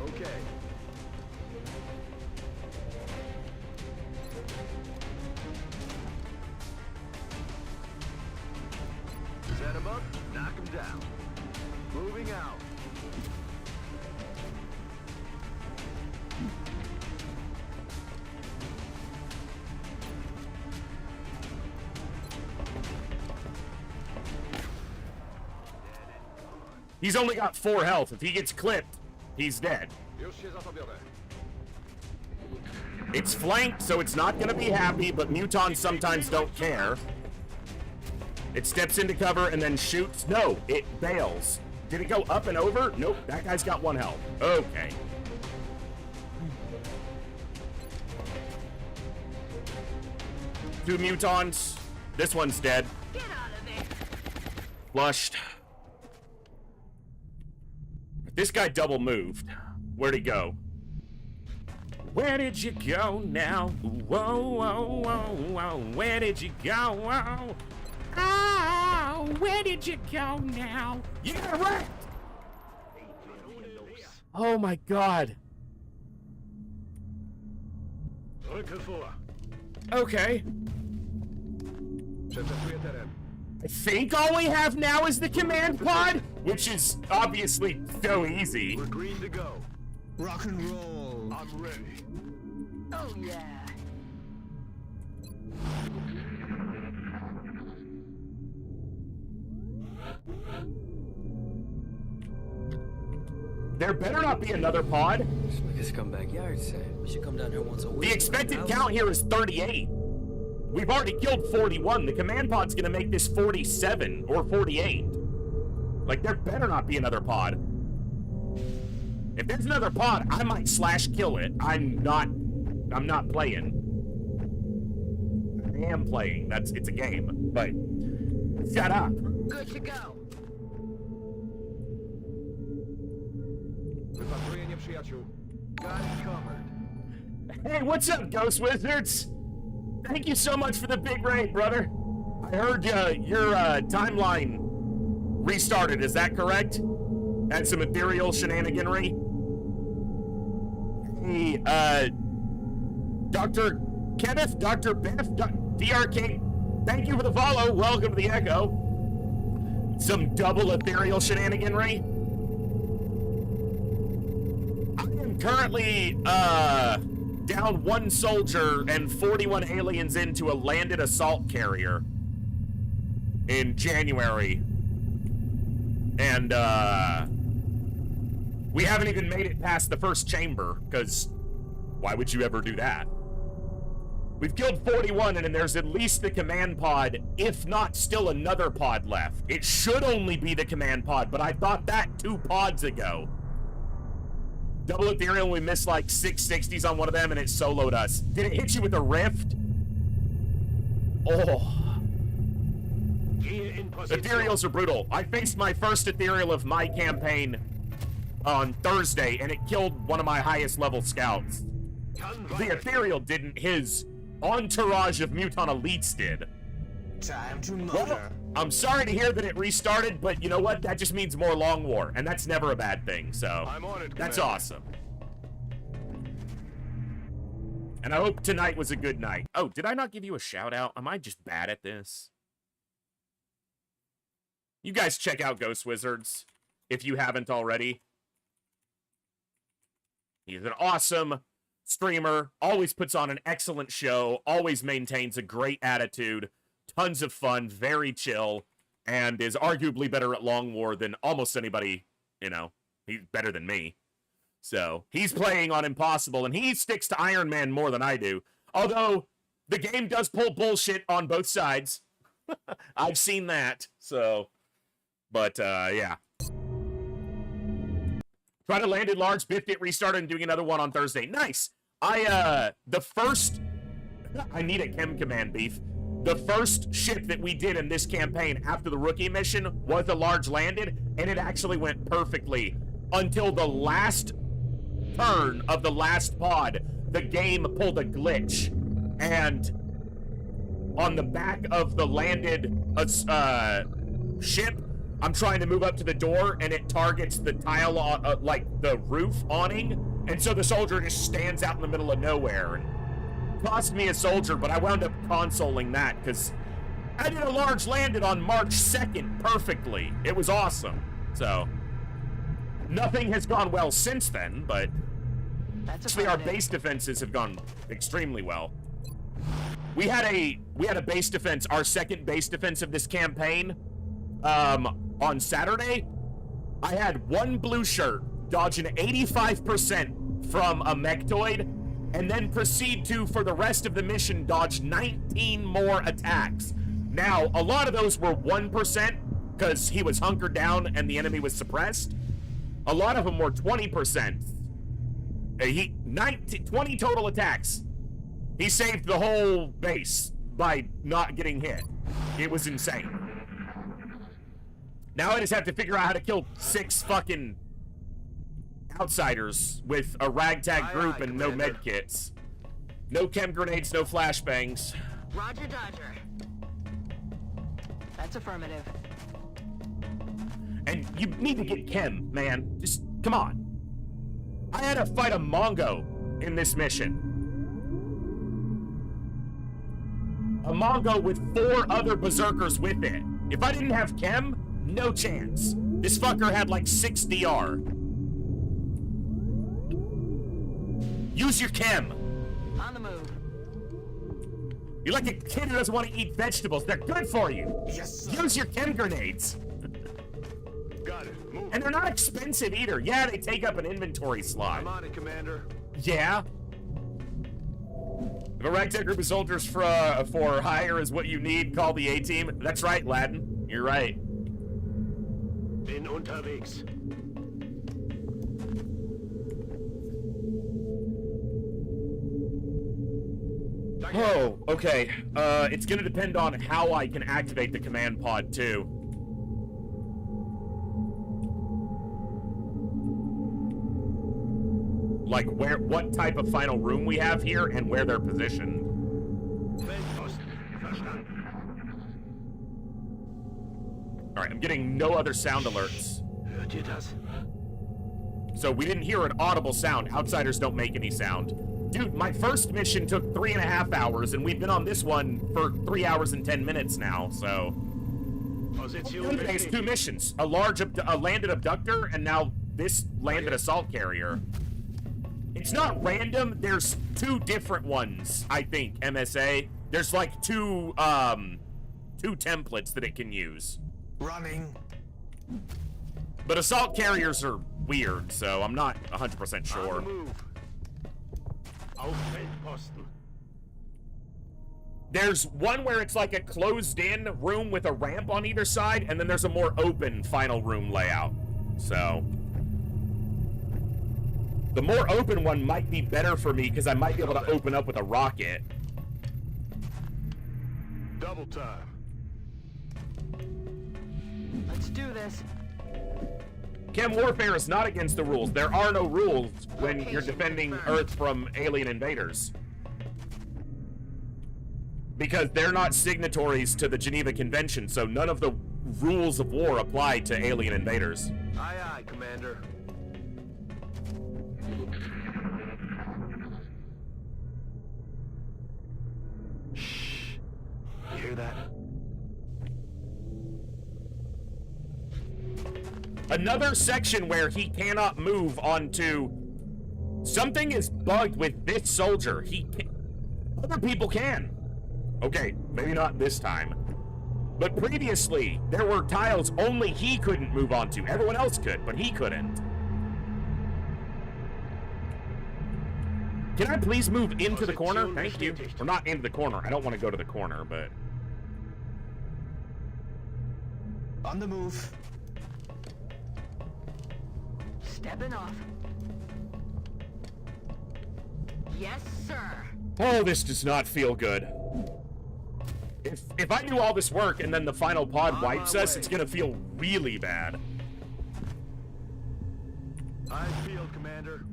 Okay. Set him up, knock him down. Moving out. He's only got 4 health. If he gets clipped, he's dead. It's flanked, so it's not going to be happy, but mutons sometimes don't care. It steps into cover and then shoots. No, it bails. Did it go up and over? Nope, that guy's got 1 health. Okay. Two mutons. This one's dead. Get out of there. Flushed. This guy double moved. Where'd he go? Where did you go now? Whoa, whoa, whoa, whoa. Where did you go? Whoa. Oh, where did you go now? You got wrecked! Oh my god. Okay. I think all we have now is the command pod, which is obviously so easy. We're green to go. Rock and roll. I'm ready. Oh, yeah. There better not be another pod. It's like a scumbag yard sale. We should come down here once a week. The expected count here is 38. We've already killed 41. The command pod's gonna make this 47 or 48. Like, there better not be another pod. If there's another pod, I might slash kill it. I'm not playing. I am playing. It's a game. But shut up. Good to go. Wypatrujenie przyjaciół. Got it covered. Hey, what's up, Ghost Wizards? Thank you so much for the big raid, brother. I heard your timeline restarted. Is that correct? Had some ethereal shenaniganry. Hey, Dr. Kenneth, Dr. Biff, DRK, thank you for the follow. Welcome to the Echo. Some double ethereal shenaniganry. I am currently, down 1 soldier and 41 aliens into a landed assault carrier in January. And, we haven't even made it past the first chamber, because why would you ever do that? We've killed 41, and then there's at least the command pod, if not still another pod left. It should only be the command pod, but I thought that 2 pods ago. Double ethereal, we missed like 660s on one of them, and it soloed us. Did it hit you with a rift? Oh. Ethereals are brutal. I faced my first ethereal of my campaign on Thursday, and it killed one of my highest level scouts. The ethereal didn't, his entourage of mutant elites did. Time to murder. Well, I'm sorry to hear that it restarted, but you know what? That just means more Long War, and that's never a bad thing, so I'm on it, that's Commander. awesome. And I hope tonight was a good night. Oh, did I not give you a shout out? Am I just bad at this? You guys check out Ghost Wizards if you haven't already. He's an awesome streamer, always puts on an excellent show, always maintains a great attitude, tons of fun, very chill, and is arguably better at Long War than almost anybody, you know. He's better than me. So, he's playing on Impossible, and he sticks to Iron Man more than I do. Although, the game does pull bullshit on both sides. I've seen that, so. But, yeah. Try to land it large, biffed it, restarted, and doing another one on Thursday. Nice! I need a chem command, Beef. The first ship that we did in this campaign after the rookie mission was a large landed, and it actually went perfectly until the last turn of the last pod. The game pulled a glitch, and on the back of the landed ship, I'm trying to move up to the door, and it targets the tile, like the roof awning, and so the soldier just stands out in the middle of nowhere. And cost me a soldier, but I wound up consoling that, because I did a large landed on March 2nd perfectly. It was awesome. So, nothing has gone well since then, but actually our base defenses have gone extremely well. We had a base defense, our second base defense of this campaign, on Saturday. I had 1 blue shirt dodge an 85% from a mechtoid, and then proceed to, for the rest of the mission, dodge 19 more attacks. Now, a lot of those were 1%, because he was hunkered down and the enemy was suppressed. A lot of them were 20%. 20 total attacks. He saved the whole base by not getting hit. It was insane. Now I just have to figure out how to kill 6 fucking outsiders with a ragtag group and no med kits. No chem grenades, no flashbangs. Roger, Dodger. That's affirmative. And you need to get chem, man. Just, come on. I had to fight a Mongo in this mission. A Mongo with 4 other berserkers with it. If I didn't have chem, no chance. This fucker had like 6 DR. Use your chem. On the move. You're like a kid who doesn't want to eat vegetables. They're good for you. Yes, sir. Use your chem grenades. Got it. Move. And they're not expensive either. Yeah, they take up an inventory slot. I'm on it, Commander. Yeah. If a ragtag group of soldiers for hire is what you need, call the A-team. That's right, Laden. You're right. Bin unterwegs. Oh, okay. It's gonna depend on how I can activate the command pod, too. Like, what type of final room we have here, and where they're positioned. Alright, I'm getting no other sound alerts. Hört ihr das? So we didn't hear an audible sound. Outsiders don't make any sound. Dude, my first mission took 3.5 hours, and we've been on this one for 3 hours and 10 minutes now, so... Position It's 2 missions. A landed abductor, and now this landed assault carrier. It's not random. There's 2 different ones, I think, MSA. There's like 2 templates that it can use. Running. But assault carriers are weird, so I'm not 100% sure. On the move. Auf Feldposten. There's one where it's like a closed-in room with a ramp on either side, and then there's a more open final room layout. So... the more open one might be better for me, because I might be able to open up with a rocket. Double time. Let's do this. Chem warfare is not against the rules. There are no rules when you're defending Earth from alien invaders. Because they're not signatories to the Geneva Convention, so none of the rules of war apply to alien invaders. Aye, aye, Commander. Shh. You hear that? Another section where he cannot move onto... something is bugged with this soldier. He can... other people can. Okay, maybe not this time. But previously, there were tiles only he couldn't move onto. Everyone else could, but he couldn't. Can I please move into the corner? Thank you. Or not into the corner. I don't want to go to the corner, but... On the move. Stepping off. Yes, sir. Oh, this does not feel good. If I do all this work and then the final pod wipes us, it's gonna feel really bad. I field, Commander.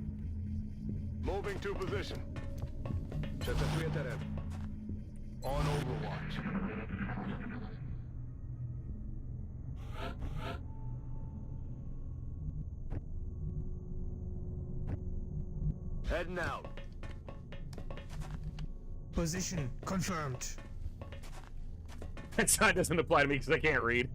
Moving to position. On Overwatch. Heading out. Position confirmed. That sign doesn't apply to me because I can't read.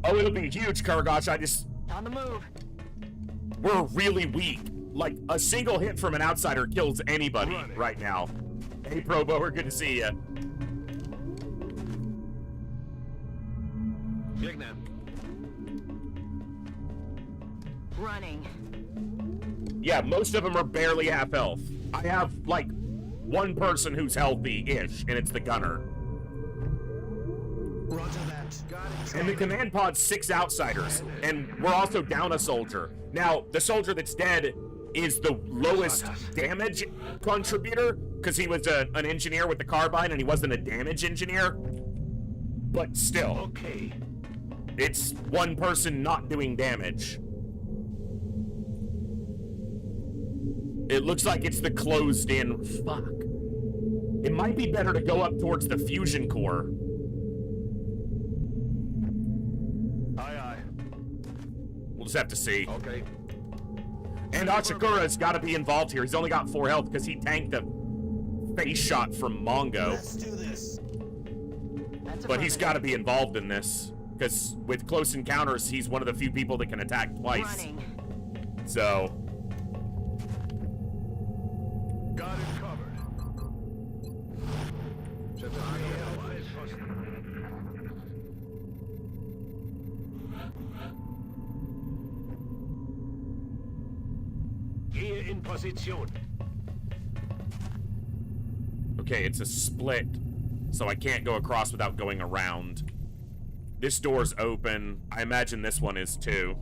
Oh, it'll be huge, Kargosh. I just... On the move. we're really weak. Like, a single hit from an outsider kills anybody right now. Hey, Probo, we're good to see ya. Running. Yeah, most of them are barely half health. I have, like, one person who's healthy-ish, and it's the gunner. Roger that. And the command pod's 6 outsiders, and we're also down a soldier. Now, the soldier that's dead is the lowest damage contributor, because he was an engineer with the carbine, and he wasn't a damage engineer. But still. Okay. It's one person not doing damage. It looks like it's the closed-in... Fuck. It might be better to go up towards the fusion core. Aye, aye. We'll just have to see. Okay. And Achikura's got to be involved here. He's only got 4 health because he tanked a face shot from Mongo. Let's do this. But he's got to be involved in this. Because with close encounters, he's one of the few people that can attack twice. Running. So... Got it covered. Gehe in Position. Okay, it's a split, so I can't go across without going around. This door's open. I imagine this one is too.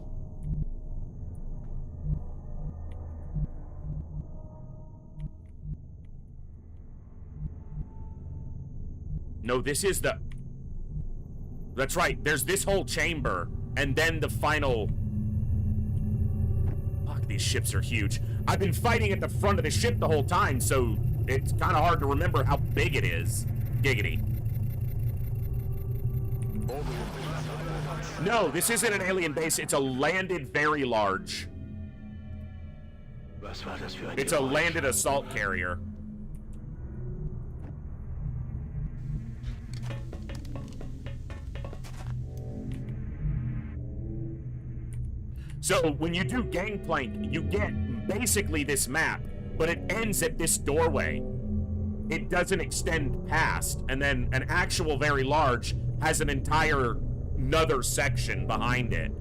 No, this is the... That's right, there's this whole chamber, and then the final... Fuck, these ships are huge. I've been fighting at the front of the ship the whole time, so it's kind of hard to remember how big it is. Giggity. No, this isn't an alien base. It's a landed very large. It's a landed assault carrier. So when you do Gangplank, you get basically this map, but it ends at this doorway. It doesn't extend past, and then an actual very large has an entire another section behind it.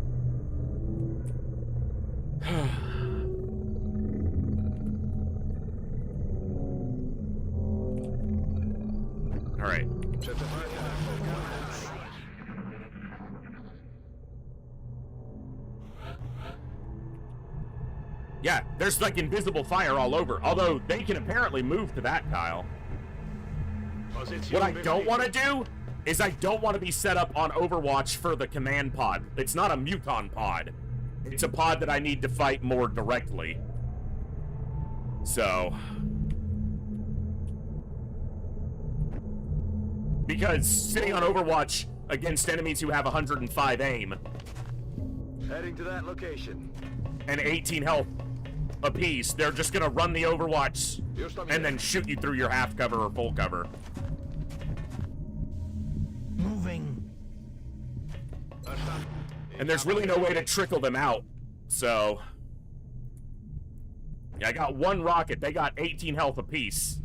All right. Yeah, there's like invisible fire all over, although they can apparently move to that, Kyle. What I don't want to do is I don't want to be set up on Overwatch for the command pod. It's not a muton pod. It's a pod that I need to fight more directly. So... Because sitting on Overwatch against enemies who have 105 aim... Heading to that location. And 18 health apiece, they're just gonna run the Overwatch and then shoot you through your half cover or full cover. Moving. And there's really no way to trickle them out, so... Yeah, I got one rocket, they got 18 health apiece.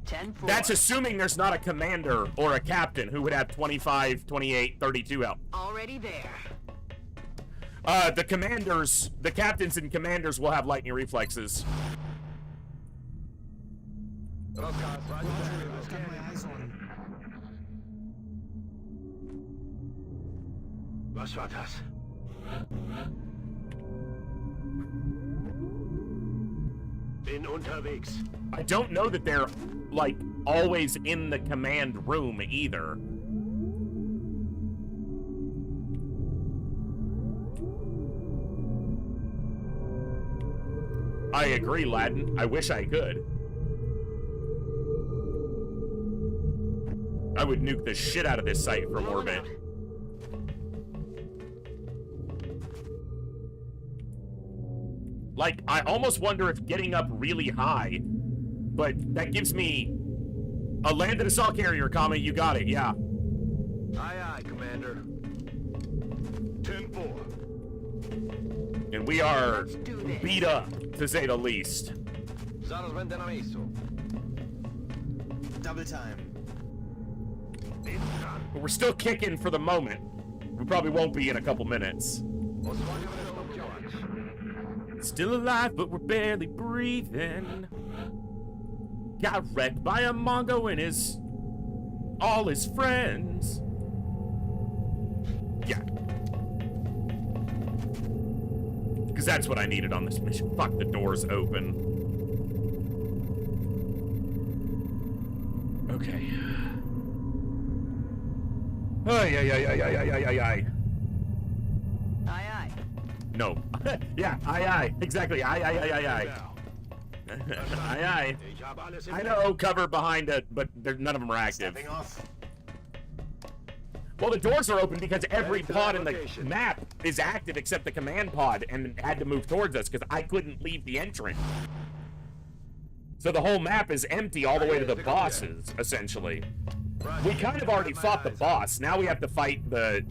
10-4. That's assuming there's not a commander or a captain who would have 25, 28, 32 health. Already there. The commanders, the captains and commanders will have lightning reflexes. Roger, I've got my eyes on. Was war das? Bin unterwegs. I don't know that they're, like, always in the command room either. I agree, Ladin. I wish I could. I would nuke the shit out of this site from orbit. Like, I almost wonder if getting up really high, but that gives me a landed assault carrier, comma, you got it, yeah. Aye, aye, Commander. 10-4. And we are beat up, to say the least. Double time. But we're still kicking for the moment. We probably won't be in a couple minutes. Still alive, but we're barely breathing. Got wrecked by a Mongo and all his friends. Yeah. Because that's what I needed on this mission. Fuck, the door's open. Okay. Ay, ay, ay, ay, ay, ay, ay, ay, ay. Aye, aye. No. Yeah, aye, aye. Exactly. Aye, aye, aye, aye, aye. Aye, aye. I know, cover behind it, but none of them are active. Stepping off. Well, the doors are open because every pod in the map is active except the command pod and had to move towards us because I couldn't leave the entrance. So the whole map is empty all the way to the bosses, essentially. We kind of already fought the boss. Now we have to fight the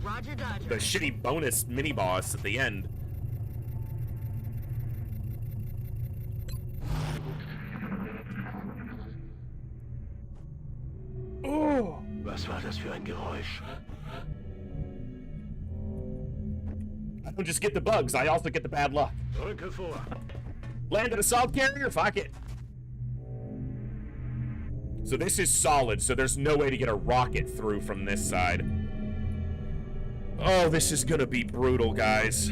shitty bonus mini-boss at the end. Oh! Was war das für ein Geräusch? I don't just get the bugs, I also get the bad luck. Rücke vor. Landed assault carrier? Fuck it. So this is solid, so there's no way to get a rocket through from this side. Oh, this is gonna be brutal, guys.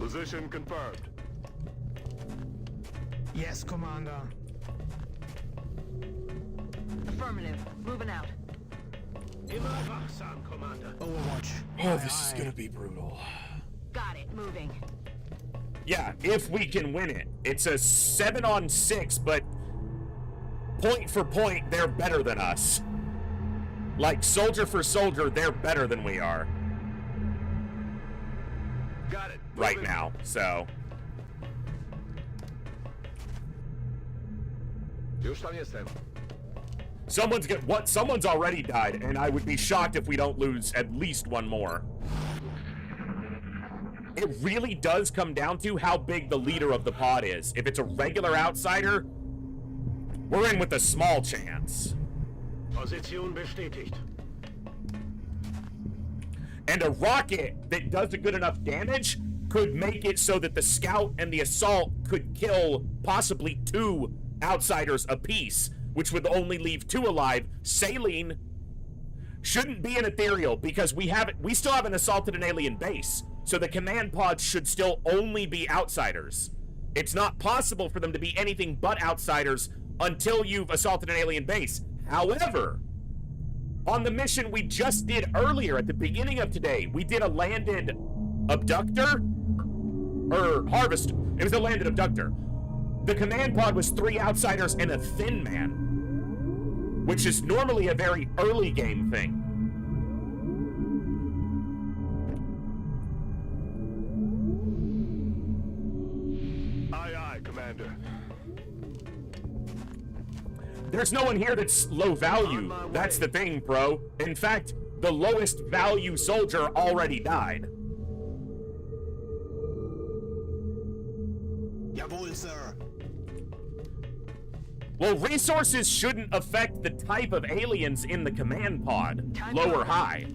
Position confirmed. Yes, Commander. Affirmative. Moving out. Immer wachsam, Commander. Overwatch. Oh, this is gonna be brutal. Got it. Moving. Yeah, if we can win it. It's a 7-on-6, but point for point, they're better than us. Like, soldier for soldier, they're better than we are. Got it. Right now, so. Już tam jestem. Someone's already died, and I would be shocked if we don't lose at least one more. It really does come down to how big the leader of the pod is. If it's a regular outsider, we're in with a small chance. Position bestätigt. And a rocket that does a good enough damage could make it so that the scout and the assault could kill possibly 2 outsiders apiece, which would only leave 2 alive. Saline shouldn't be an ethereal because we still haven't assaulted an alien base. So the command pods should still only be outsiders. It's not possible for them to be anything but outsiders until you've assaulted an alien base. However, on the mission we just did earlier at the beginning of today, we did a landed abductor or harvest. It was a landed abductor. The command pod was 3 outsiders and a thin man, which is normally a very early game thing. There's no one here that's low value. That's the thing, bro. In fact, the lowest value soldier already died. Jawohl, sir. Well, resources shouldn't affect the type of aliens in the command pod, low or high.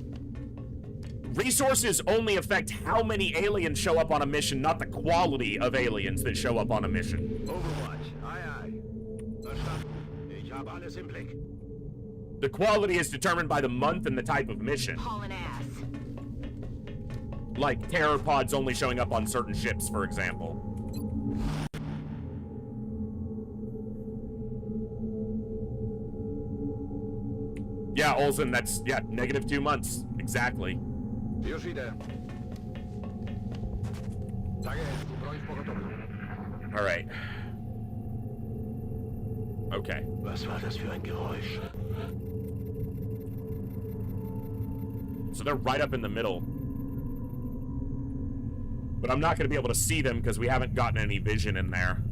Resources only affect how many aliens show up on a mission, not the quality of aliens that show up on a mission. Overwatch. Aye, aye. Verstanden. Ich habe alles im Blick. The quality is determined by the month and the type of mission. Hauling ass. Like terror pods only showing up on certain ships, for example. Yeah, Olsen, that's, yeah, -2 months. Exactly. Już idę. Tak jest, broń w pogotowiu. All right. Okay. Was war das für ein Geräusch? So they're right up in the middle. But I'm not going to be able to see them because we haven't gotten any vision in there.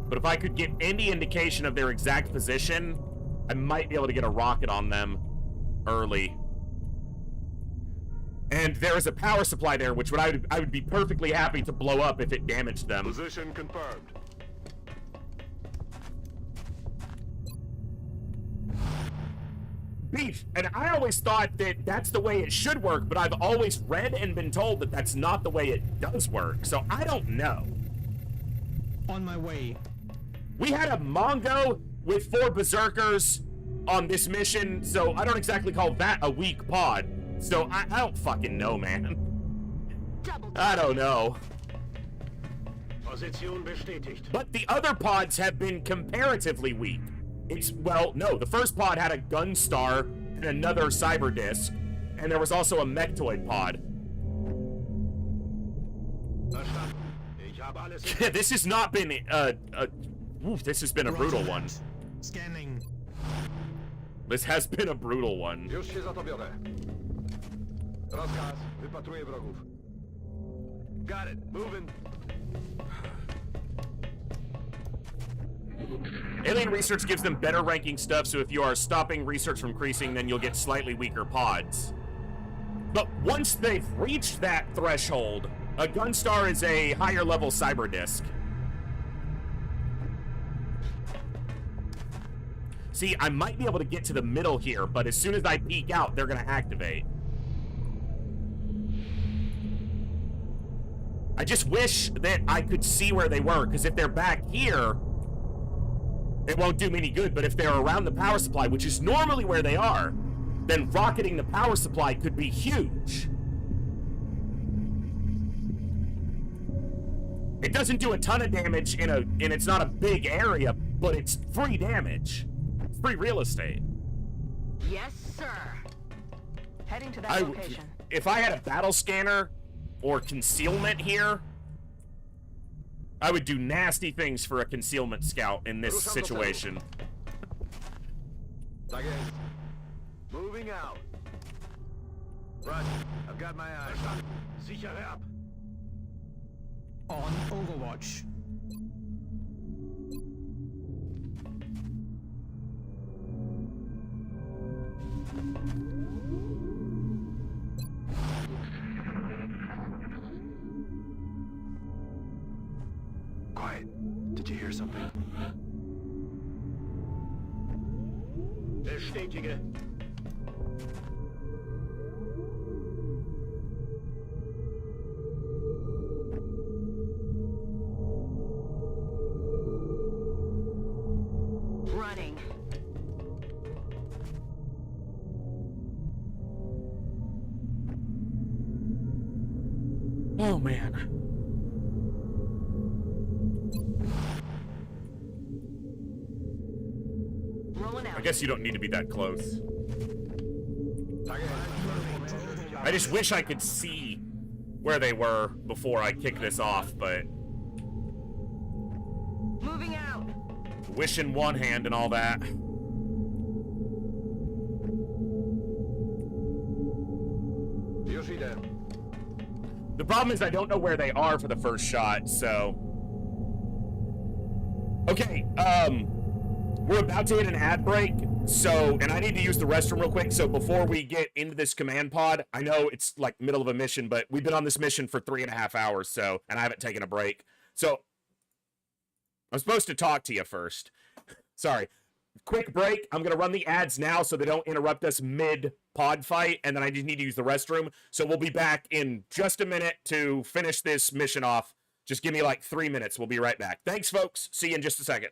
But if I could get any indication of their exact position, I might be able to get a rocket on them early. And there is a power supply there, which I would be perfectly happy to blow up if it damaged them. Position confirmed. Beef, and I always thought that that's the way it should work, but I've always read and been told that that's not the way it does work, so I don't know. On my way. We had a Mongo with 4 Berserkers on this mission, so I don't exactly call that a weak pod. So I don't fucking know, man. I don't know. Position bestätigt. But the other pods have been comparatively weak. It's, well, no, the first pod had a Gunstar and another Cyber Disc, and there was also a Mechtoid pod. This has not been, this has been a brutal one. Scanning. This has been a brutal one. Już się za to biorę. Rozkaz. Wypatruję wrogów. Got it. Moving. Alien research gives them better ranking stuff, so if you are stopping research from increasing, then you'll get slightly weaker pods. But once they've reached that threshold, a Gunstar is a higher level cyber disc. See, I might be able to get to the middle here, but as soon as I peek out, they're gonna activate. I just wish that I could see where they were, because if they're back here, it won't do me any good. But if they're around the power supply, which is normally where they are, then rocketing the power supply could be huge. It doesn't do a ton of damage and it's not a big area, but it's free damage. It's free real estate. Yes, sir. Heading to that location. If I had a battle scanner or concealment here, I would do nasty things for a concealment scout in this situation. Moving out. Roger. I've got my eyes. Sicher ab. On Overwatch. Quiet. Did you hear something? Bestätige. Running. Oh man. Rolling out. I guess you don't need to be that close. I just wish I could see where they were before I kick this off, but Moving out. wish in one hand and all that. Już idę. The problem is I don't know where they are for the first shot, so... Okay, we're about to hit an ad break, so, and I need to use the restroom real quick, so before we get into this command pod, I know it's like middle of a mission, but we've been on this mission for 3.5 hours, so, and I haven't taken a break. So, I'm supposed to talk to you first. Sorry. Quick break. I'm going to run the ads now so they don't interrupt us mid-pod fight, and then I just need to use the restroom. So we'll be back in just a minute to finish this mission off. Just give me like 3 minutes. We'll be right back. Thanks, folks. See you in just a second.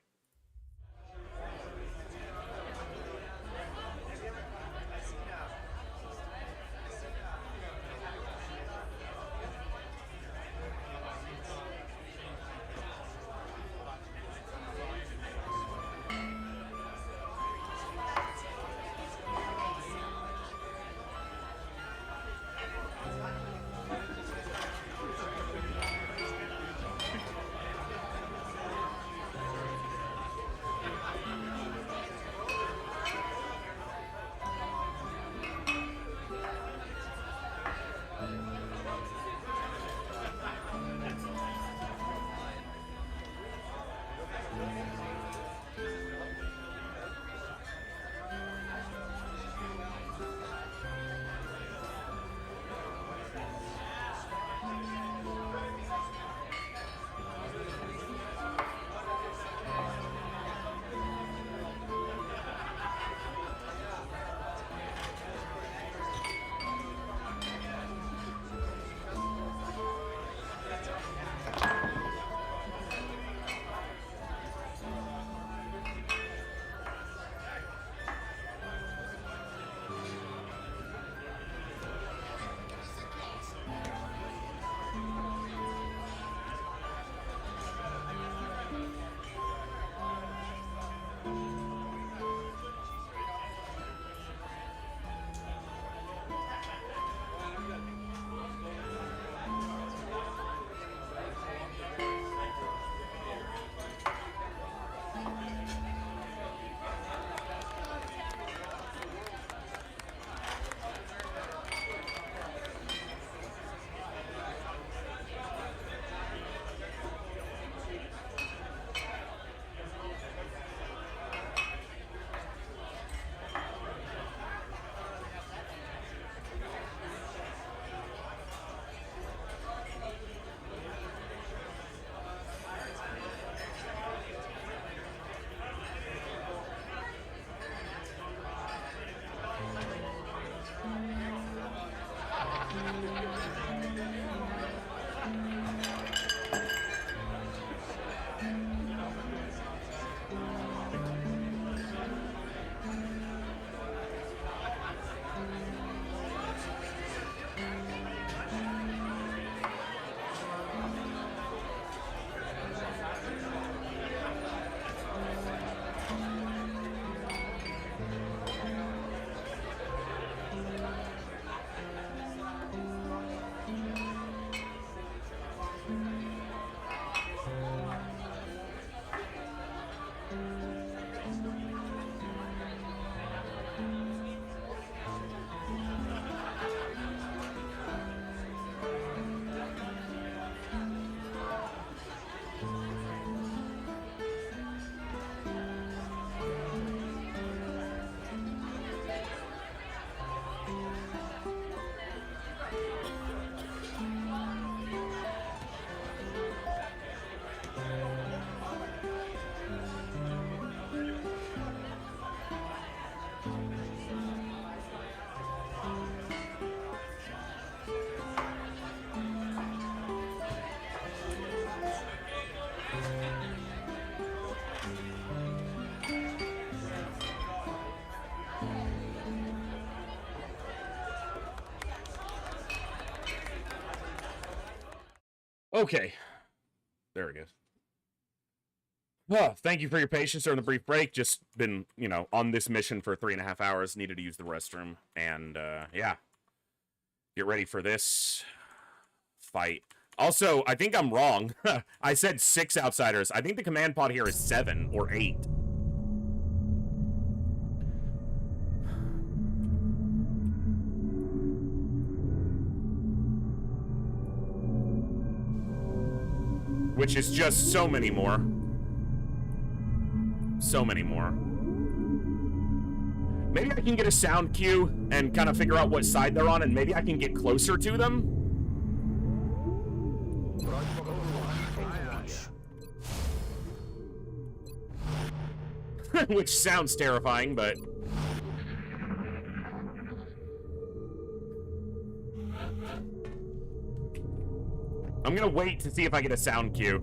Okay. There it goes. Well, thank you for your patience during the brief break. Just been, you know, on this mission for 3.5 hours. Needed to use the restroom. And, yeah. Get ready for this fight. Also, I think I'm wrong. I said 6 outsiders. I think the command pod here is 7 or 8. Which is just so many more. So many more. Maybe I can get a sound cue and kind of figure out what side they're on, and maybe I can get closer to them. Which sounds terrifying, but... I'm gonna wait to see if I get a sound cue.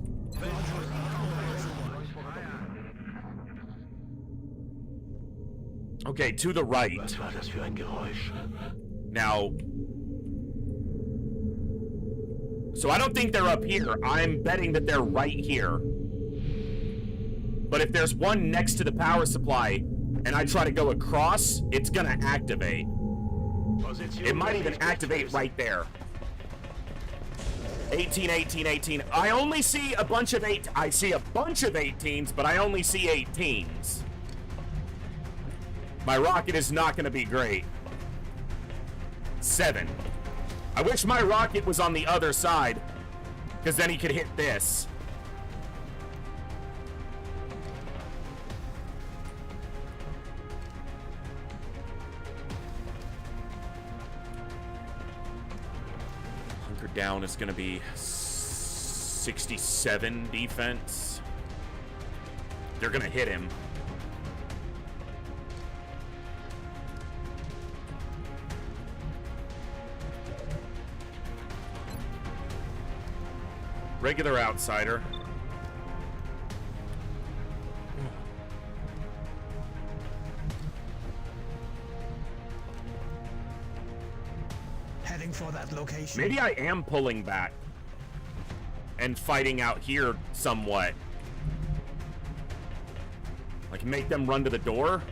Okay, to the right. Now... So I don't think they're up here. I'm betting that they're right here. But if there's one next to the power supply, and I try to go across, it's gonna activate. It might even activate right there. 18, 18, 18. I only see a bunch of 8. I see a bunch of 18s, but I only see 18s. My rocket is not going to be great. 7. I wish my rocket was on the other side, because then he could hit this. Down is going to be 67 defense. They're going to hit him. Regular outsider. Heading for that location. Maybe I am pulling back and fighting out here somewhat. Like, make them run to the door?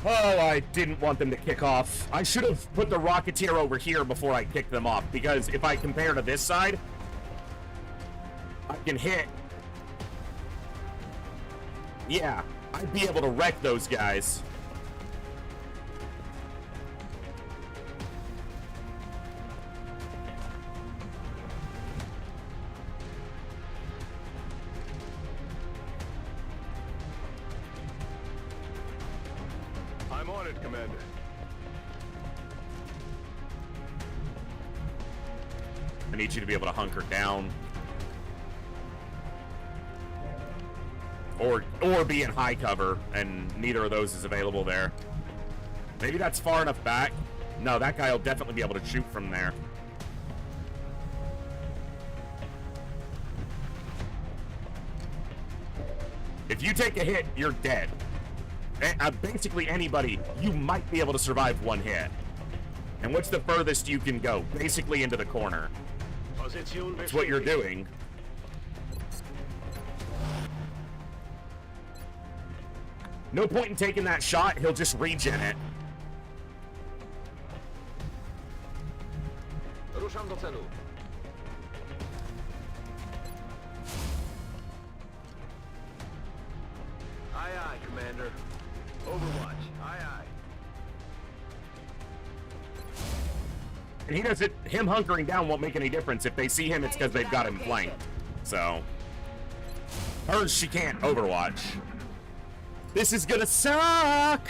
Oh, I didn't want them to kick off. I should have put the Rocketeer over here before I kicked them off, because if I compare to this side, I can hit. Yeah, I'd be able to wreck those guys. Commander. I need you to be able to hunker down. Or be in high cover, and neither of those is available there. Maybe that's far enough back. No, that guy will definitely be able to shoot from there. If you take a hit, you're dead. Basically anybody, you might be able to survive one hit. And what's the furthest you can go? Basically into the corner. That's what you're doing. No point in taking that shot, he'll just regen it. Ruszam do celu. Aye, aye, Commander. Overwatch. Aye, aye. And he doesn't. Him hunkering down won't make any difference. If they see him, it's because they've got him flanked. So, hers, she can't Overwatch. This is gonna suck.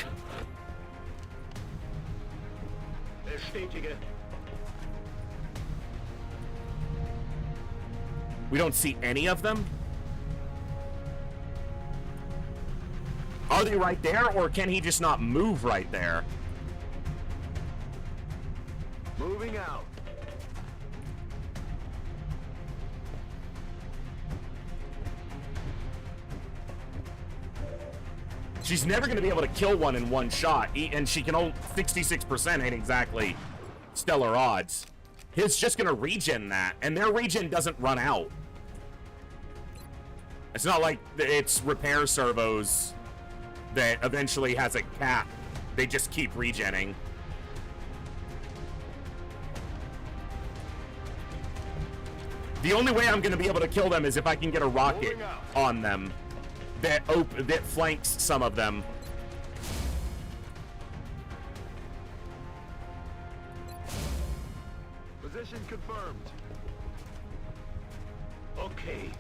We don't see any of them. Are they right there, or can he just not move right there? Moving out. She's never going to be able to kill one in one shot, and she can only 66% ain't exactly stellar odds. His just going to regen that, and their regen doesn't run out. It's not like it's repair servos that eventually has a cap. They just keep regenning. The only way I'm going to be able to kill them is if I can get a rocket on them that flanks some of them. Position confirmed. Okay.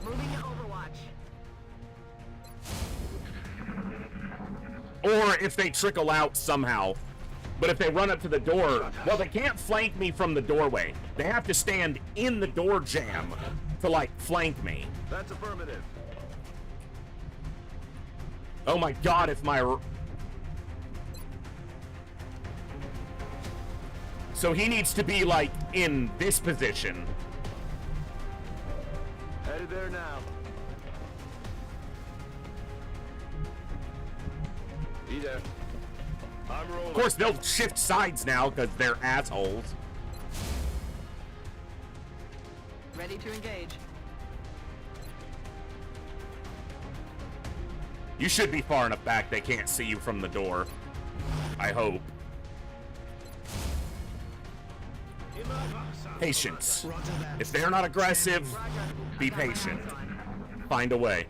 Moving to Overwatch. Or if they trickle out somehow. But if they run up to the door, well, they can't flank me from the doorway. They have to stand in the door jam to, like, flank me. That's affirmative. Oh my god, if my... So he needs to be, like, in this position. Headed there now. Be there. I'm rolling. Of course, they'll shift sides now because they're assholes. Ready to engage. You should be far enough back they can't see you from the door. I hope. Patience. If they're not aggressive, be patient. Find a way.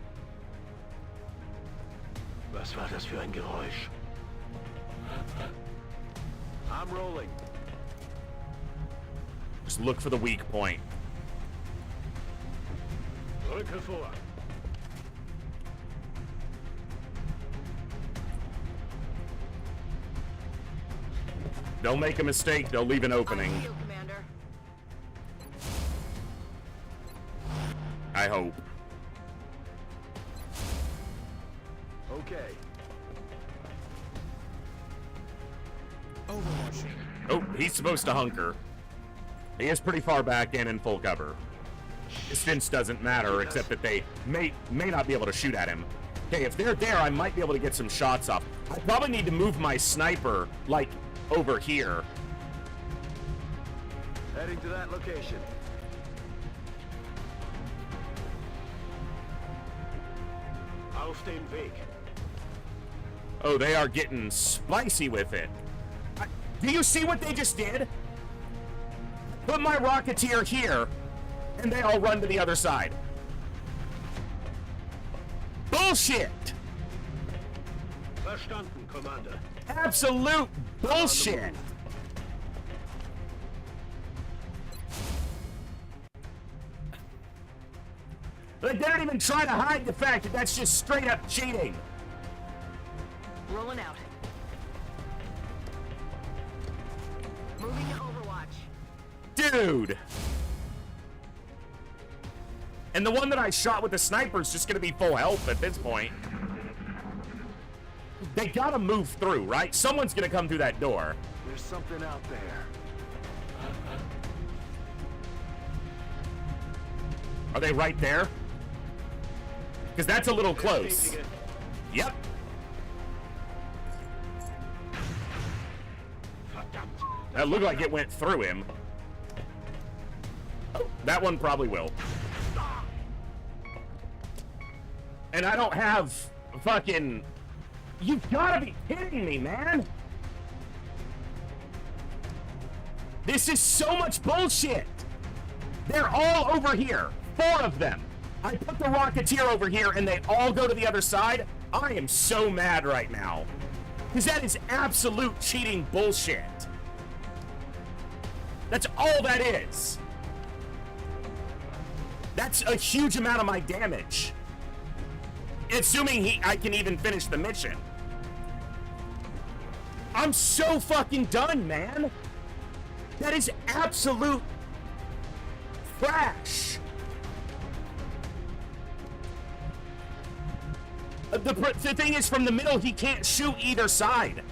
Was war das für ein Geräusch? I'm rolling. Just look for the weak point. Rücke vor. They'll make a mistake, they'll leave an opening. On you, Commander. I hope. Okay. Overwatch. Oh, he's supposed to hunker. He is pretty far back in full cover. Distance doesn't matter, except that they may not be able to shoot at him. Okay, if they're there, I might be able to get some shots off. I probably need to move my sniper, like, over here. Heading to that location. Auf dem Weg. Oh, they are getting spicy with it. Do you see what they just did? Put my Rocketeer here, and they all run to the other side. Bullshit! Verstanden, Commander. Absolute bullshit! They didn't even try to hide the fact that that's just straight up cheating. Rolling out. Moving to Overwatch. Dude! And the one that I shot with the sniper is just gonna be full health at this point. They gotta move through, right? Someone's gonna come through that door. There's something out there. Are they right there? Because that's a little close. Yep. That looked like it went through him. Oh, that one probably will. And I don't have fucking... You've gotta be kidding me, man! This is so much bullshit! They're all over here. 4 of them. I put the Rocketeer over here and they all go to the other side. I am so mad right now. Because that is absolute cheating bullshit. That's all that is. That's a huge amount of my damage. Assuming I can even finish the mission. I'm so fucking done, man. That is absolute trash. The thing is, from the middle, he can't shoot either side.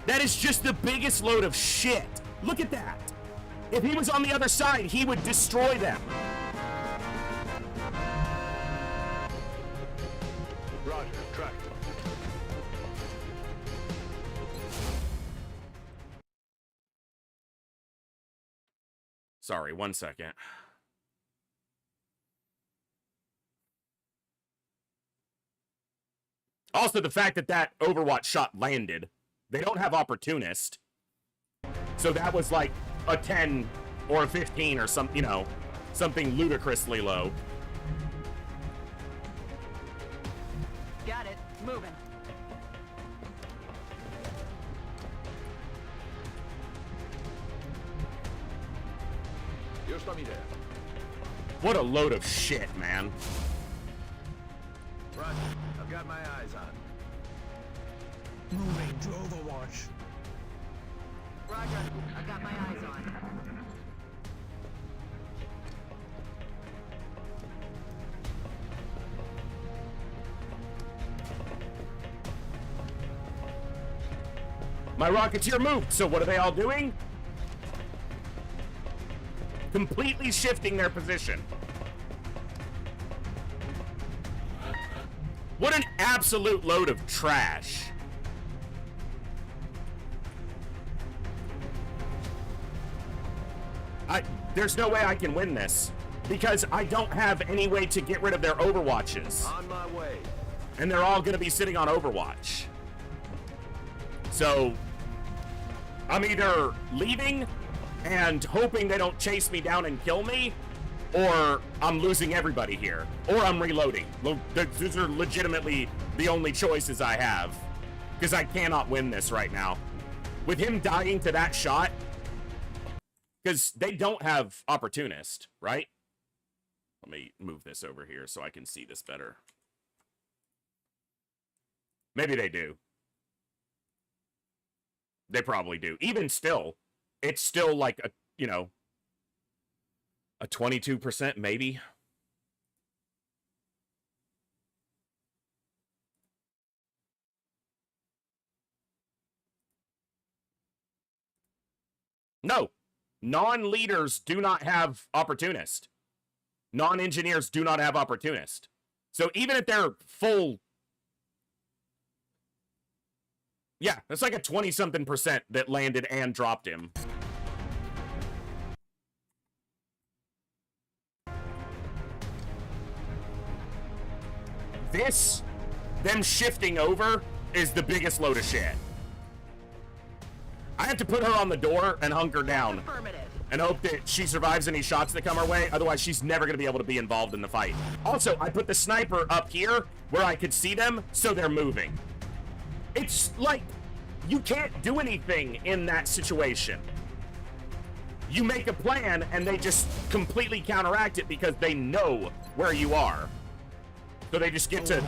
That is just the biggest load of shit. Look at that. If he was on the other side, he would destroy them. Sorry, 1 second. Also, the fact that that Overwatch shot landed. They don't have Opportunist. So that was like a 10 or a 15 or some, you know, something ludicrously low. Got it. Moving. What a load of shit, man. Roger. I've got my eyes on. Moving to Overwatch. Roger. I've got my eyes on. My Rocketeer moved, so what are they all doing? Completely shifting their position. What an absolute load of trash. There's no way I can win this because I don't have any way to get rid of their Overwatches. On my way. And they're all going to be sitting on Overwatch. So I'm either leaving and hoping they don't chase me down and kill me, or I'm losing everybody here, or I'm reloading. Those are legitimately the only choices I have, because I cannot win this right now. With him dying to that shot, because they don't have Opportunist, right? Let me move this over here so I can see this better. Maybe they do. They probably do. Even still, it's still like a, you know, a 22% maybe. No. Non-leaders do not have Opportunist. Non-engineers do not have Opportunist. So even if they're full... Yeah, that's like a 20-something% that landed and dropped him. This, them shifting over, is the biggest load of shit. I have to put her on the door and hunker down and hope that she survives any shots that come our way. Otherwise, she's never going to be able to be involved in the fight. Also, I put the sniper up here where I could see them, so they're moving. It's like, you can't do anything in that situation. You make a plan, and they just completely counteract it because they know where you are. So they just get to...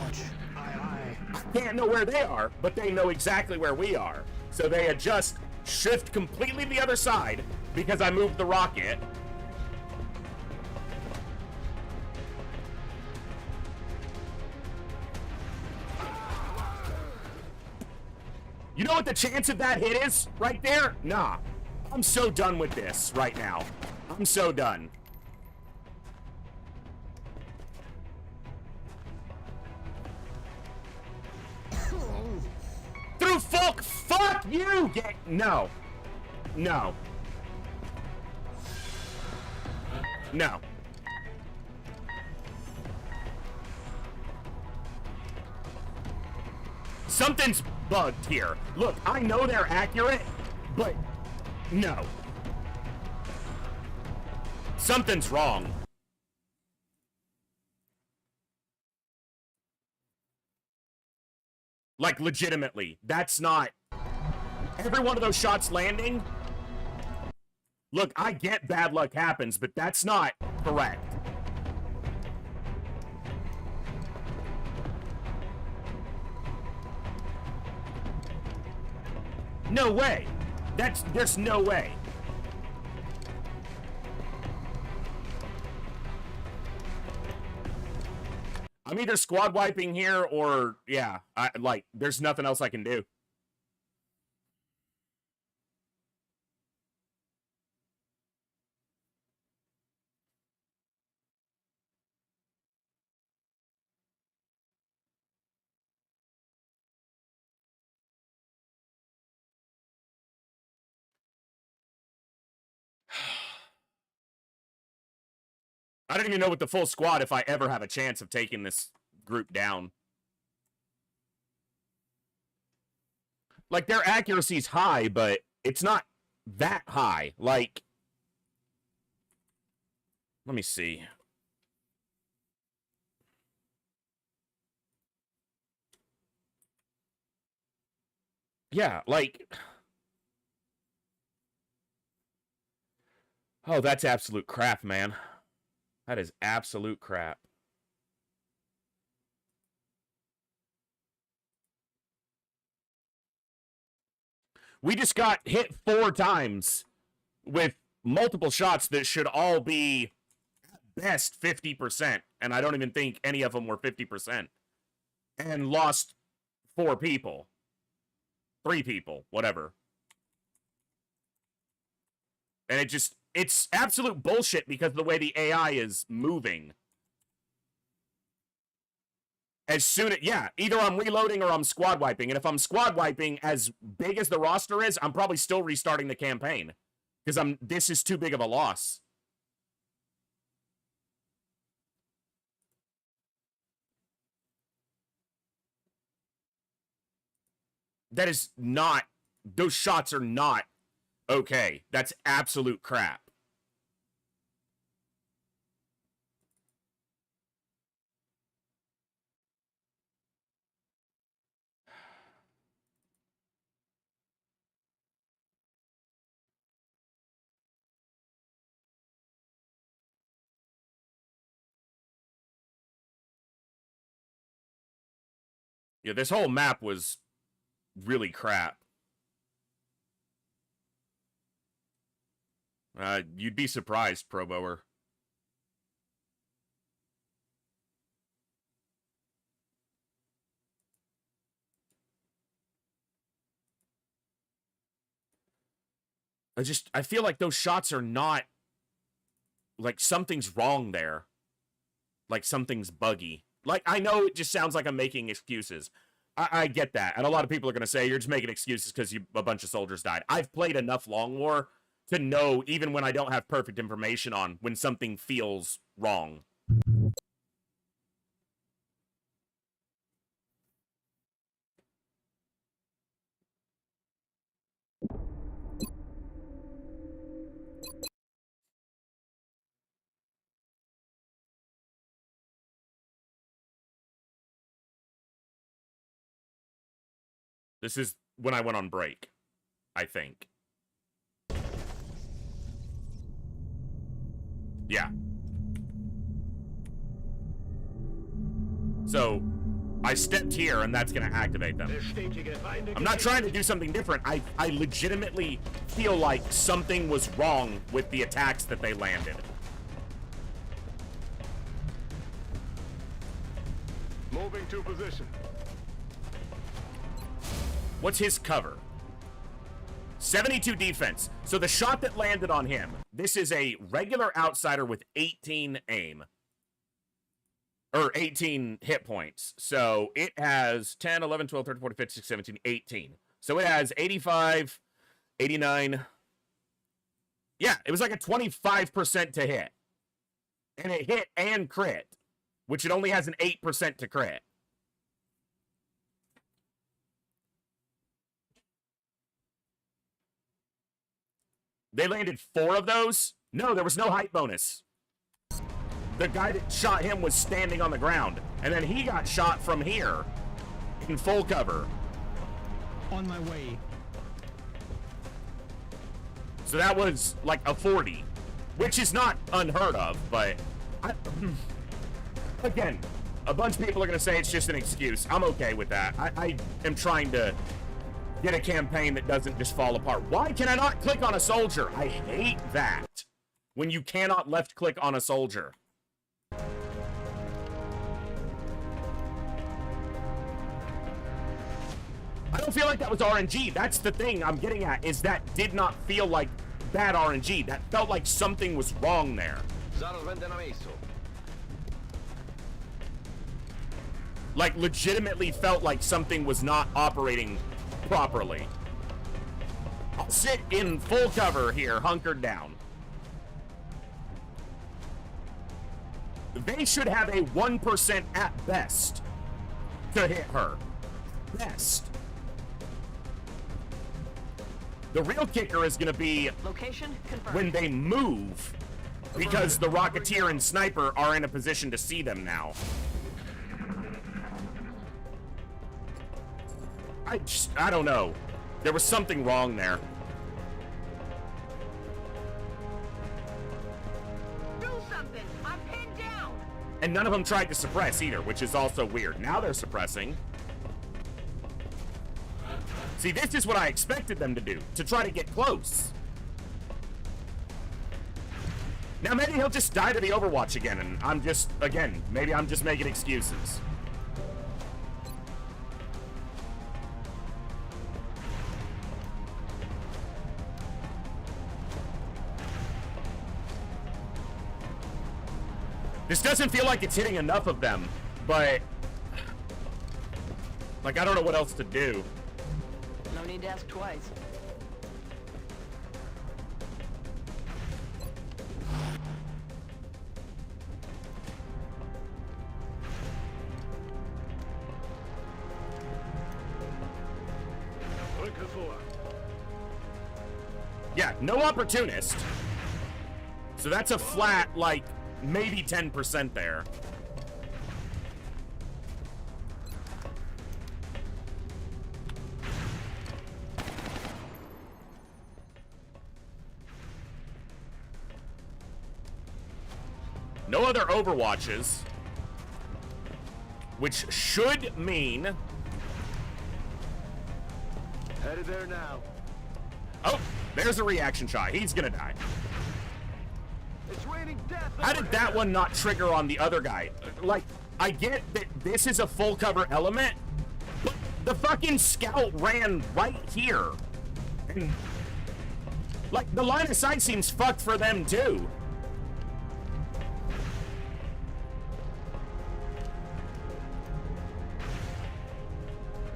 I can't know where they are, but they know exactly where we are. So they adjust, shift completely the other side, because I moved the rocket. You know what the chance of that hit is? Right there? Nah. I'm so done with this right now. I'm so done. Through fuck you! No. No. No. Something's bugged here. Look, I know they're accurate, but no. Something's wrong. Like, legitimately. That's not... Every one of those shots landing... Look, I get bad luck happens, but that's not correct. No way. There's no way. I'm either squad wiping here or, yeah, there's nothing else I can do. I don't even know with the full squad if I ever have a chance of taking this group down. Like, their accuracy's high, but it's not that high. Like, let me see. Yeah, like... Oh, that's absolute crap, man. That is absolute crap. We just got hit 4 times with multiple shots that should all be at best 50%. And I don't even think any of them were 50%. And lost 4 people. 3 people, whatever. And it's absolute bullshit because of the way the AI is moving. As soon as, yeah, either I'm reloading or I'm squad wiping. And if I'm squad wiping, as big as the roster is, I'm probably still restarting the campaign. Because this is too big of a loss. That is not, those shots are not okay. That's absolute crap. Yeah, this whole map was really crap. You'd be surprised, Proboer. I feel like those shots are not, like, something's wrong there. Like, something's buggy. Like, I know it just sounds like I'm making excuses. I get that. And a lot of people are going to say, you're just making excuses because a bunch of soldiers died. I've played enough Long War to know, even when I don't have perfect information on, when something feels wrong. This is when I went on break, I think. Yeah. So, I stepped here, and that's going to activate them. I'm not trying to do something different. I legitimately feel like something was wrong with the attacks that they landed. Moving to position. What's his cover? 72 defense. So the shot that landed on him, this is a regular outsider with 18 aim. Or 18 hit points. So it has 10, 11, 12, 13, 14, 15, 16, 17, 18. So it has 85, 89. Yeah, it was like a 25% to hit. And it hit and crit, which it only has an 8% to crit. They landed 4 of those? No, there was no height bonus. The guy that shot him was standing on the ground. And then he got shot from here. In full cover. On my way. So that was like a 40. Which is not unheard of, but... Again, a bunch of people are going to say it's just an excuse. I'm okay with that. I am trying to get a campaign that doesn't just fall apart. Why can I not click on a soldier? I hate that. When you cannot left click on a soldier. I don't feel like that was RNG. That's the thing I'm getting at, is that did not feel like bad RNG. That felt like something was wrong there. Like, legitimately felt like something was not operating properly. I'll sit in full cover here, hunkered down. they should have a 1% at best to hit her. Best. The real kicker is going to be Location confirmed. when they move, because the Rocketeer and Sniper are in a position to see them now. I don't know. There was something wrong there. Do something! I'm pinned down! And none of them tried to suppress either, which is also weird. Now they're suppressing. See, this is what I expected them to do, to try to get close. Now maybe he'll just die to the Overwatch again, and I'm just, again, maybe I'm just making excuses. This doesn't feel like it's hitting enough of them, but like I don't know what else to do. No need to ask twice. Yeah, no opportunist. So that's a flat, like, maybe 10% there. No other Overwatches, which should mean... Headed there now. Oh, there's a reaction shot. He's gonna die. It's raining death. How did that one not trigger on the other guy? Like, I get that this is a full cover element, but the fucking scout ran right here. And, like, the line of sight seems fucked for them, too.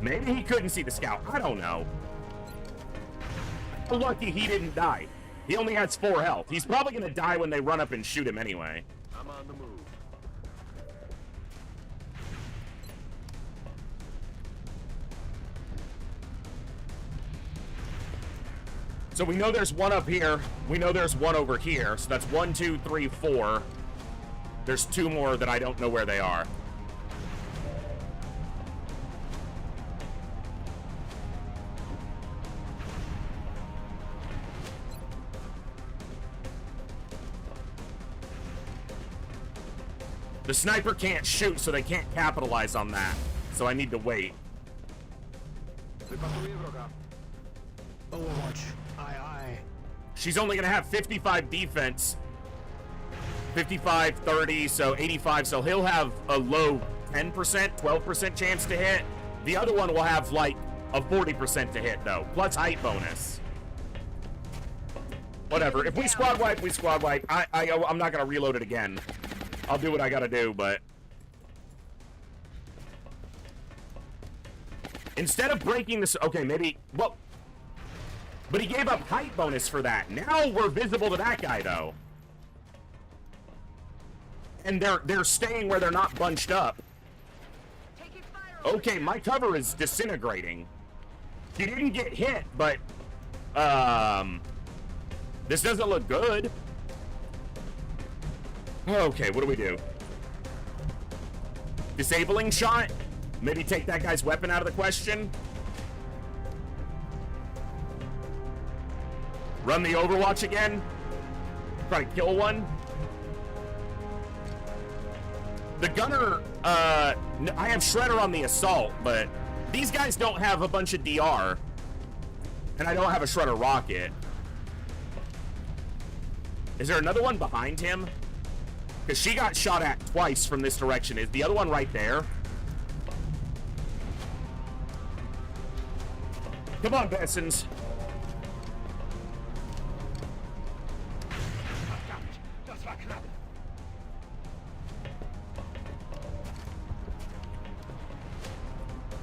Maybe he couldn't see the scout. I don't know. Lucky he didn't die. He only has 4 health. He's probably gonna die when they run up and shoot him anyway. I'm on the move. So we know there's one up here. We know there's one over here. So that's 1, 2, 3, 4. There's 2 more that I don't know where they are. The sniper can't shoot, so they can't capitalize on that. So I need to wait. Overwatch. Aye. She's only gonna have 55 defense. 55, 30, so 85. So he'll have a low 10%, 12% chance to hit. The other one will have like a 40% to hit though, plus height bonus. Whatever. If we squad wipe, we squad wipe. I'm not gonna reload it again. I'll do what I gotta do, but instead of breaking this, okay, maybe, well, but he gave up height bonus for that. Now we're visible to that guy though, and they're staying where they're not bunched up. Okay, my cover is disintegrating. He didn't get hit, but this doesn't look good. Okay, what do we do? Disabling shot? Maybe take that guy's weapon out of the question? Run the Overwatch again? Try to kill one? The gunner, I have Shredder on the assault, but these guys don't have a bunch of DR. And I don't have a Shredder rocket. Is there another one behind him? Because she got shot at twice from this direction. Is the other one right there? Come on, Bessons.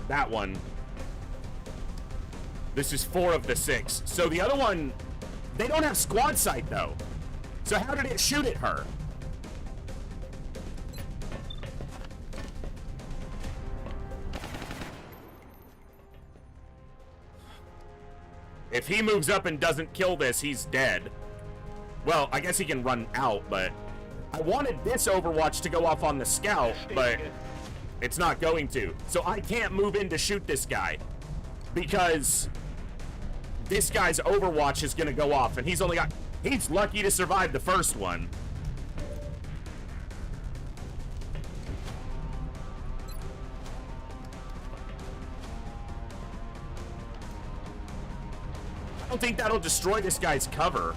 That one. This is 4 of the 6. So the other one, they don't have squad sight though. So how did it shoot at her? If he moves up and doesn't kill this, he's dead. Well, I guess he can run out, but I wanted this Overwatch to go off on the scout, but it's not going to. So I can't move in to shoot this guy because this guy's Overwatch is going to go off, and he's lucky to survive the first one. I don't think that'll destroy this guy's cover.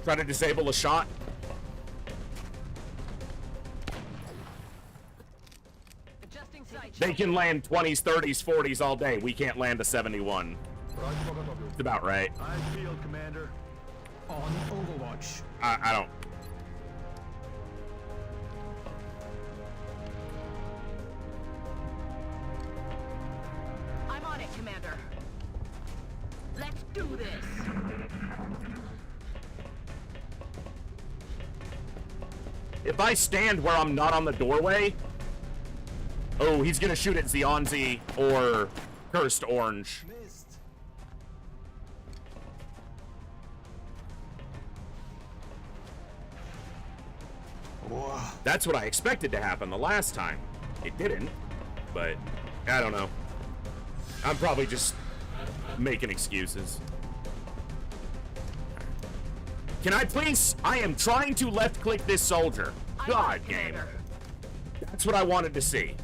Try to disable a shot. They can land 20s, 30s, 40s all day. We can't land a 71. It's about right. I feel, Commander. On Overwatch. I don't. I'm on it, Commander. Let's do this. If I stand where I'm not on the doorway... Oh, he's gonna shoot at Zionzi or Cursed Orange. Missed. Whoa. That's what I expected to happen the last time. It didn't, but I don't know. I'm probably just making excuses. Can I please? I am trying to left click this soldier. God, game. That's what I wanted to see.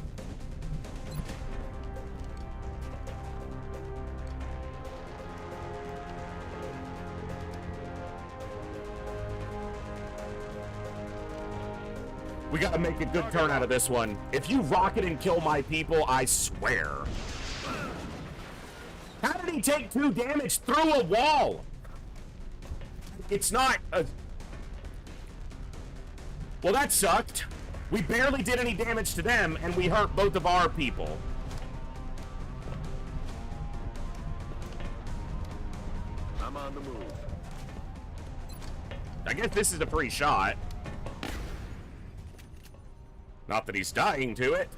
We gotta make a good turn out of this one. If you rocket and kill my people, I swear. How did he take 2 damage through a wall? It's not a... Well, that sucked. We barely did any damage to them, and we hurt both of our people. I'm on the move. I guess this is a free shot. Not that he's dying to it.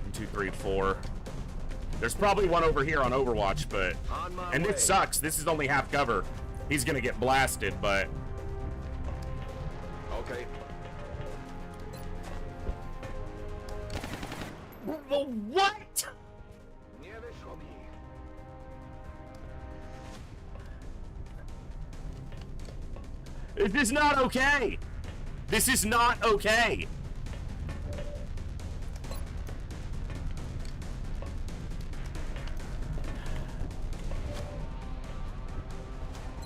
One, 2, 3, 4. There's probably one over here on Overwatch, but... And this sucks. This is only half cover. He's gonna get blasted, but... Okay. What? This is not okay. This is not okay.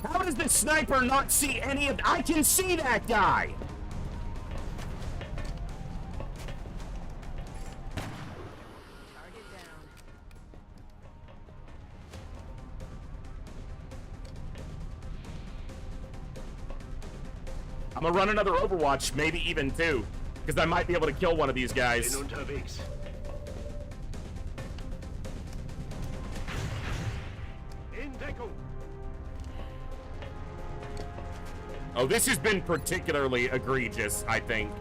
How does the sniper not see any of... I can see that guy. I'm gonna run another Overwatch, maybe even 2, because I might be able to kill one of these guys. Oh, this has been particularly egregious, I think.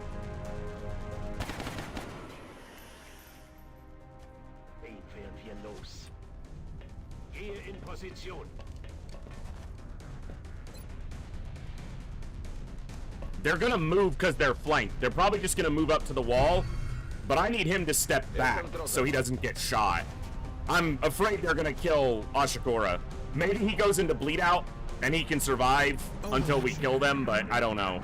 They're gonna move because they're flanked. They're probably just gonna move up to the wall, but I need him to step back so he doesn't get shot. I'm afraid they're gonna kill Ashikora. Maybe he goes into bleed out and he can survive until we kill them, but I don't know.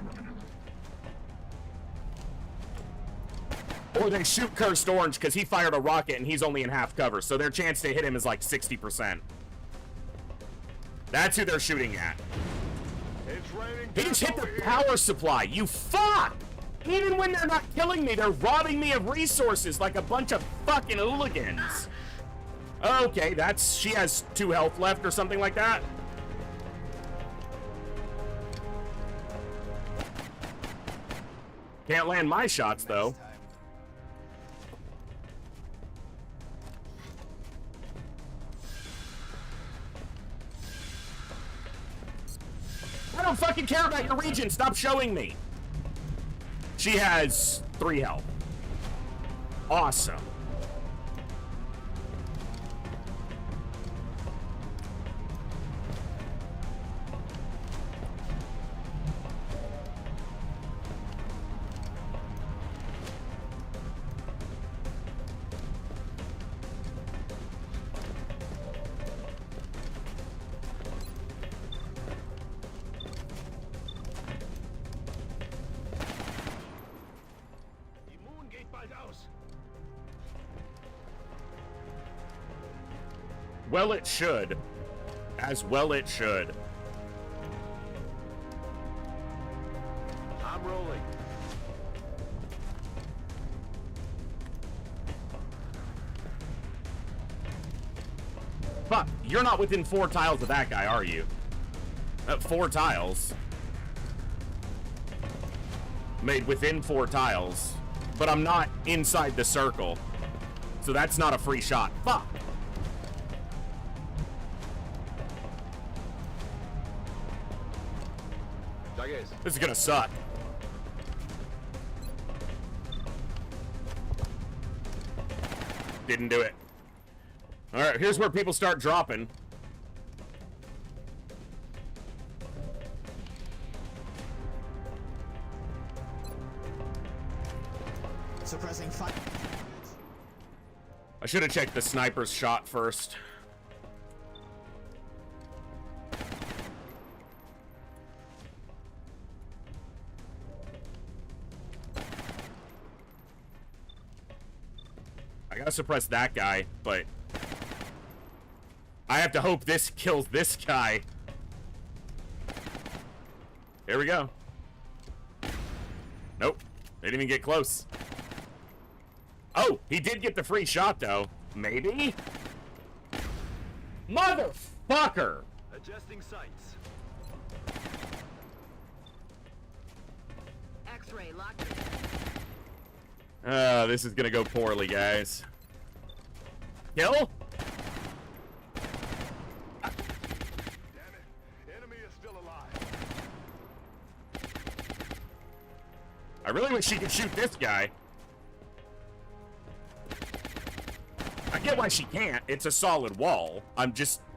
Or they shoot Cursed Orange because he fired a rocket and he's only in half cover, so their chance to hit him is like 60%. That's who they're shooting at. He just hit the power supply, you fuck! Even when they're not killing me, they're robbing me of resources like a bunch of fucking hooligans. Okay, she has 2 health left or something like that. Can't land my shots, though. don't fucking care about your region. Stop showing me. She has 3 health. Awesome. Well, it should. As well it should. I'm rolling. Fuck, you're not within 4 tiles of that guy, are you? 4 tiles. Made within 4 tiles. But I'm not inside the circle. So that's not a free shot. Fuck. This is gonna suck. Didn't do it. Alright, here's where people start dropping. Suppressing fire. I should have checked the sniper's shot first. I gotta suppress that guy, but I have to hope this kills this guy. Here we go. Nope. They didn't even get close. Oh, he did get the free shot, though. Maybe? Motherfucker! Adjusting sights. X-ray locked. This is gonna go poorly, guys. Kill? Damn it. Enemy is still alive. I really wish she could shoot this guy. I get why she can't. It's a solid wall. I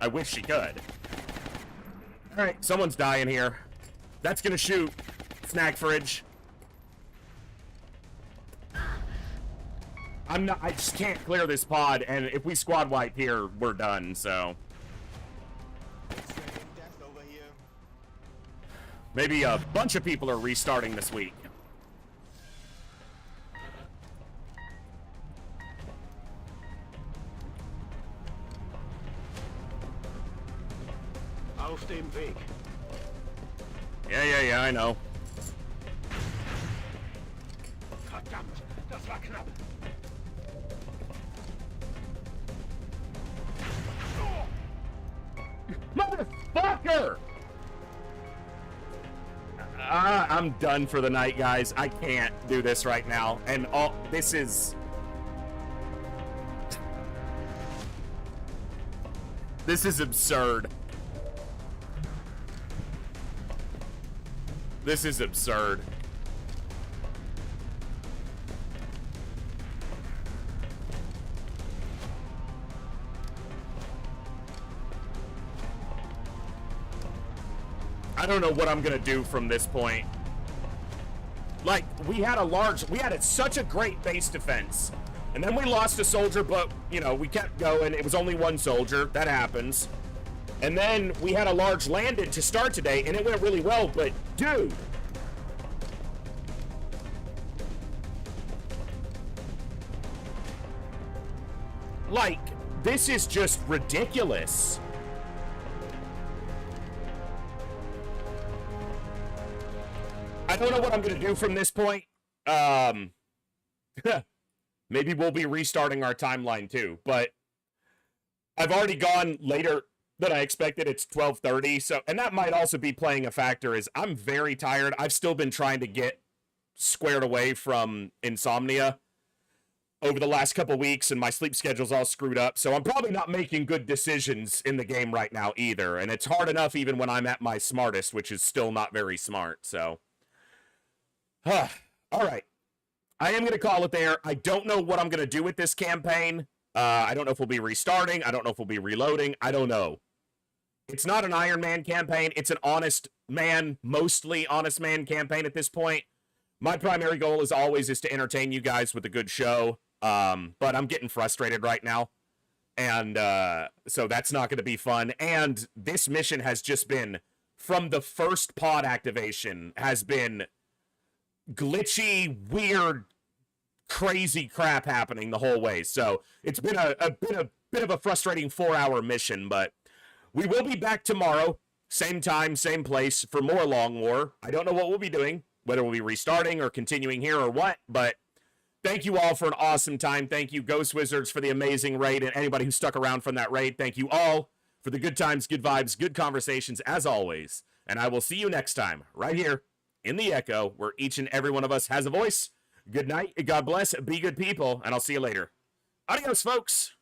wish she could. Alright, someone's dying here. That's gonna shoot. Snack fridge. I just can't clear this pod, and if we squad wipe here, we're done, so. Maybe a bunch of people are restarting this week. Auf dem Weg. Yeah, I know. Verdammt, das war knapp. Motherfucker! I'm done for the night, guys. I can't do this right now. And this is absurd. This is absurd. I don't know what I'm gonna do from this point. Like, we had such a great base defense. And then we lost a soldier, but, you know, we kept going. It was only 1 soldier. That happens. And then we had a large landed to start today, and it went really well, but, dude. Like, this is just ridiculous. I don't know what I'm going to do from this point. Maybe we'll be restarting our timeline too, but I've already gone later than I expected. It's 12:30, so, and that might also be playing a factor, is I'm very tired. I've still been trying to get squared away from insomnia. over the last couple weeks, and my sleep schedule's all screwed up, so I'm probably not making good decisions in the game right now either, and it's hard enough even when I'm at my smartest, which is still not very smart, so. All right. I am going to call it there. I don't know what I'm going to do with this campaign. I don't know if we'll be restarting. I don't know if we'll be reloading. I don't know. It's not an Iron Man campaign. It's an honest man, mostly honest man campaign at this point. My primary goal, as always, is to entertain you guys with a good show. But I'm getting frustrated right now. And so that's not going to be fun. And this mission has just been, from the first pod activation, has been glitchy, weird, crazy crap happening the whole way. So it's been a bit of a frustrating 4-hour mission, but we will be back tomorrow, same time, same place, for more Long War. I don't know what we'll be doing, whether we'll be restarting or continuing here or what, but thank you all for an awesome time. Thank you, Ghost Wizards, for the amazing raid, and anybody who stuck around from that raid. Thank you all for the good times, good vibes, good conversations, as always. And I will see you next time, right here in the Echo, where each and every one of us has a voice. Good night, God bless, be good people, and I'll see you later. Adios, folks.